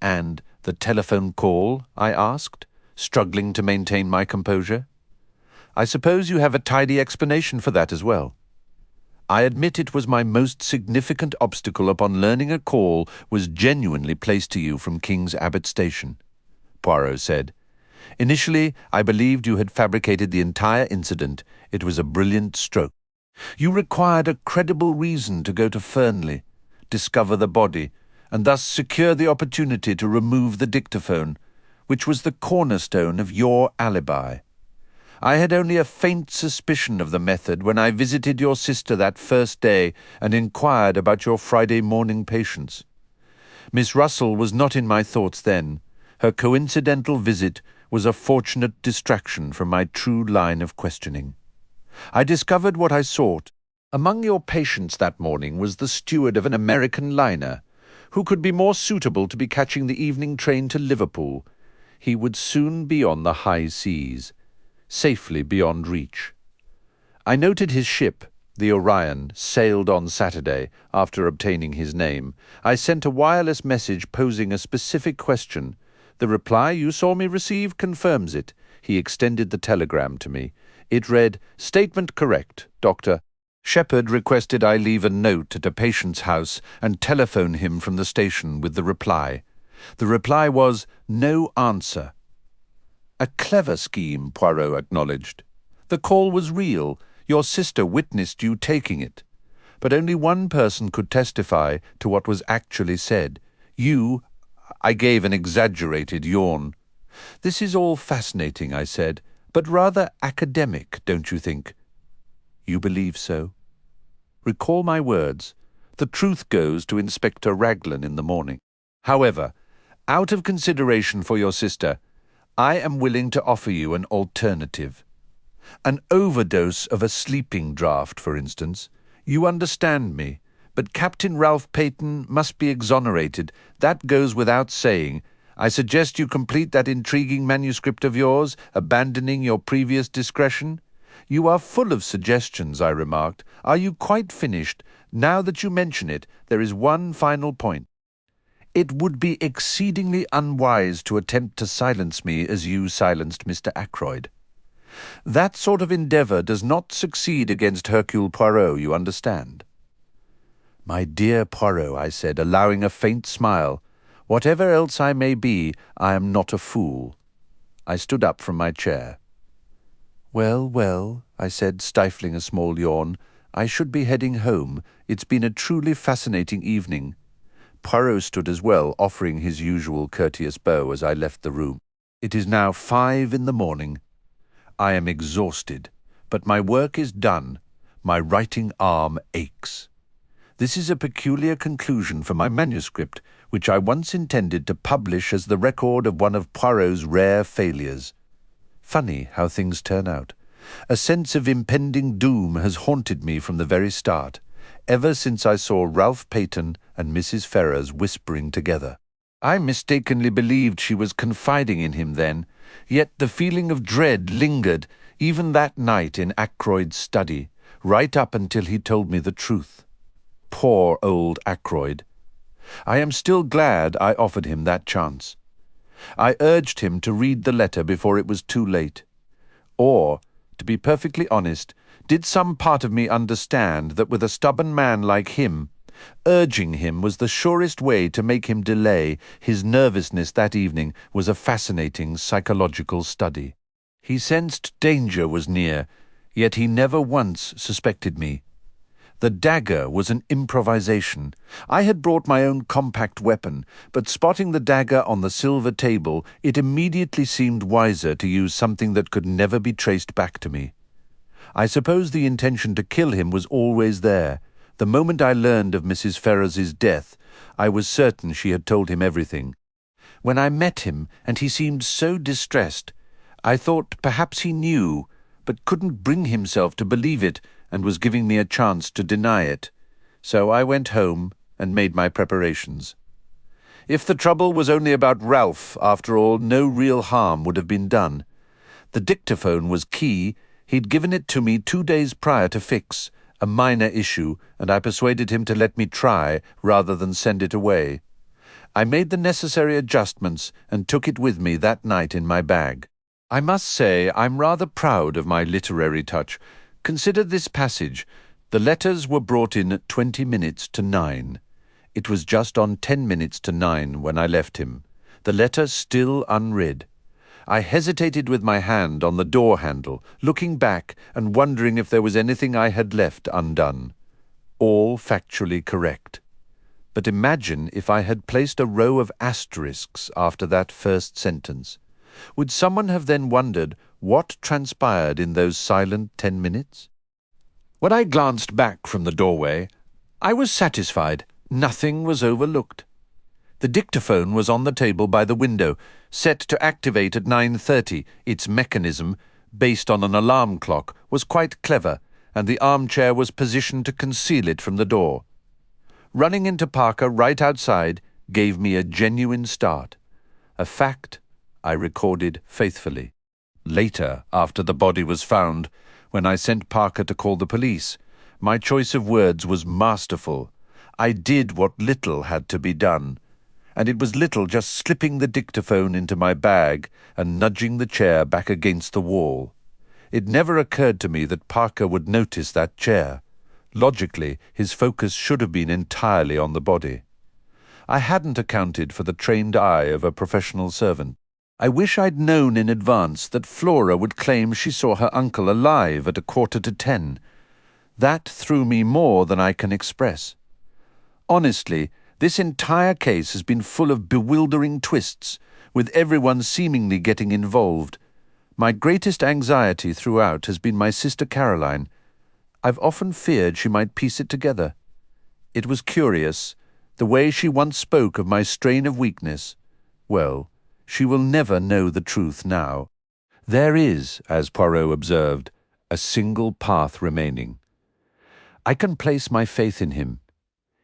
And the telephone call?" I asked, struggling to maintain my composure. "I suppose you have a tidy explanation for that as well." "I admit it was my most significant obstacle upon learning a call was genuinely placed to you from King's Abbot Station," Poirot said. Initially, I believed you had fabricated the entire incident. It was a brilliant stroke. You required a credible reason to go to Fernley, discover the body, and thus secure the opportunity to remove the dictaphone, which was the cornerstone of your alibi. I had only a faint suspicion of the method when I visited your sister that first day and inquired about your Friday morning patients. Miss Russell was not in my thoughts then. Her coincidental visit was a fortunate distraction from my true line of questioning. I discovered what I sought. Among your patients that morning was the steward of an American liner, who could be more suitable to be catching the evening train to Liverpool. He would soon be on the high seas, safely beyond reach. I noted his ship, the Orion, sailed on Saturday. After obtaining his name, I sent a wireless message posing a specific question. The reply you saw me receive confirms it. He extended the telegram to me. It read, "Statement correct, Doctor." Shepherd requested I leave a note at a patient's house and telephone him from the station with the reply. The reply was, "No answer." A clever scheme, Poirot acknowledged. The call was real. Your sister witnessed you taking it. But only one person could testify to what was actually said. You. I gave an exaggerated yawn. This is all fascinating, I said, but rather academic, don't you think? You believe so? Recall my words. The truth goes to Inspector Raglan in the morning. However, out of consideration for your sister, I am willing to offer you an alternative. An overdose of a sleeping draught, for instance. You understand me, but Captain Ralph Peyton must be exonerated. That goes without saying. I suggest you complete that intriguing manuscript of yours, abandoning your previous discretion. You are full of suggestions, I remarked. Are you quite finished? Now that you mention it, there is one final point. It would be exceedingly unwise to attempt to silence me as you silenced Mr. Ackroyd. That sort of endeavour does not succeed against Hercule Poirot, you understand. My dear Poirot, I said, allowing a faint smile, whatever else I may be, I am not a fool. I stood up from my chair. Well, well, I said, stifling a small yawn, I should be heading home. It's been a truly fascinating evening. Poirot stood as well, offering his usual courteous bow as I left the room. It is now 5 a.m. I am exhausted, but my work is done. My writing arm aches. This is a peculiar conclusion for my manuscript, which I once intended to publish as the record of one of Poirot's rare failures. Funny how things turn out. A sense of impending doom has haunted me from the very start, ever since I saw Ralph Peyton and Mrs. Ferrars whispering together. I mistakenly believed she was confiding in him then, yet the feeling of dread lingered even that night in Ackroyd's study, right up until he told me the truth. Poor old Ackroyd. I am still glad I offered him that chance. I urged him to read the letter before it was too late. Or, to be perfectly honest, did some part of me understand that with a stubborn man like him, urging him was the surest way to make him delay? His nervousness that evening was a fascinating psychological study. He sensed danger was near, yet he never once suspected me. The dagger was an improvisation. I had brought my own compact weapon, but spotting the dagger on the silver table, it immediately seemed wiser to use something that could never be traced back to me. I suppose the intention to kill him was always there. The moment I learned of Mrs. Ferrars's death, I was certain she had told him everything. When I met him, and he seemed so distressed, I thought perhaps he knew, but couldn't bring himself to believe it, and was giving me a chance to deny it. So I went home and made my preparations. If the trouble was only about Ralph, after all, no real harm would have been done. The dictaphone was key. He'd given it to me 2 days prior to fix, a minor issue, and I persuaded him to let me try rather than send it away. I made the necessary adjustments and took it with me that night in my bag. I must say I'm rather proud of my literary touch. Consider this passage. The letters were brought in at 20 minutes to 9. It was just on 10 minutes to 9 when I left him. The letter still unread. I hesitated with my hand on the door handle, looking back and wondering if there was anything I had left undone. All factually correct. But imagine if I had placed a row of asterisks after that first sentence. Would someone have then wondered what transpired in those silent 10 minutes? When I glanced back from the doorway, I was satisfied. Nothing was overlooked. The dictaphone was on the table by the window, set to activate at 9:30. Its mechanism, based on an alarm clock, was quite clever, and the armchair was positioned to conceal it from the door. Running into Parker right outside gave me a genuine start, a fact I recorded faithfully. Later, after the body was found, when I sent Parker to call the police, my choice of words was masterful. I did what little had to be done, and it was little just slipping the dictaphone into my bag and nudging the chair back against the wall. It never occurred to me that Parker would notice that chair. Logically, his focus should have been entirely on the body. I hadn't accounted for the trained eye of a professional servant. I wish I'd known in advance that Flora would claim she saw her uncle alive at 9:45. That threw me more than I can express. Honestly, this entire case has been full of bewildering twists, with everyone seemingly getting involved. My greatest anxiety throughout has been my sister Caroline. I've often feared she might piece it together. It was curious, the way she once spoke of my strain of weakness. Well, she will never know the truth now. There is, as Poirot observed, a single path remaining. I can place my faith in him.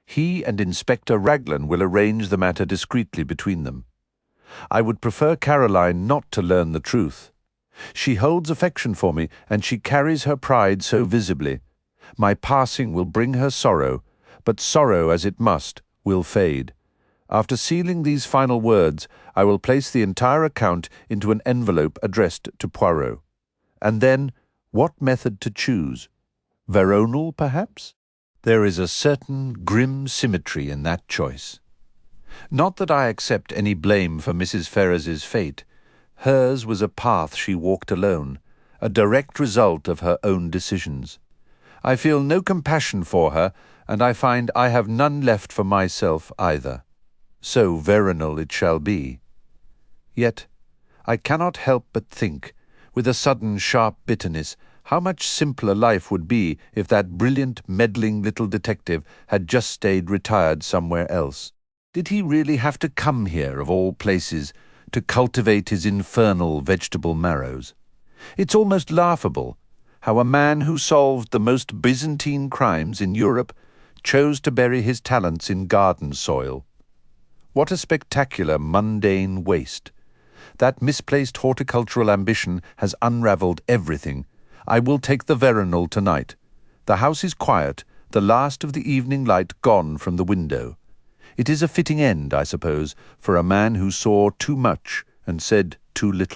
He and Inspector Raglan will arrange the matter discreetly between them. I would prefer Caroline not to learn the truth. She holds affection for me, and she carries her pride so visibly. My passing will bring her sorrow, but sorrow as it must will fade. After sealing these final words, I will place the entire account into an envelope addressed to Poirot. And then, what method to choose? Veronal, perhaps? There is a certain grim symmetry in that choice. Not that I accept any blame for Mrs. Ferrers's fate. Hers was a path she walked alone, a direct result of her own decisions. I feel no compassion for her, and I find I have none left for myself either. So veronal it shall be. Yet I cannot help but think, with a sudden sharp bitterness, how much simpler life would be if that brilliant, meddling little detective had just stayed retired somewhere else. Did he really have to come here, of all places, to cultivate his infernal vegetable marrows? It's almost laughable how a man who solved the most Byzantine crimes in Europe chose to bury his talents in garden soil. What a spectacular, mundane waste. That misplaced horticultural ambition has unravelled everything. I will take the veronal tonight. The house is quiet, the last of the evening light gone from the window. It is a fitting end, I suppose, for a man who saw too much and said too little.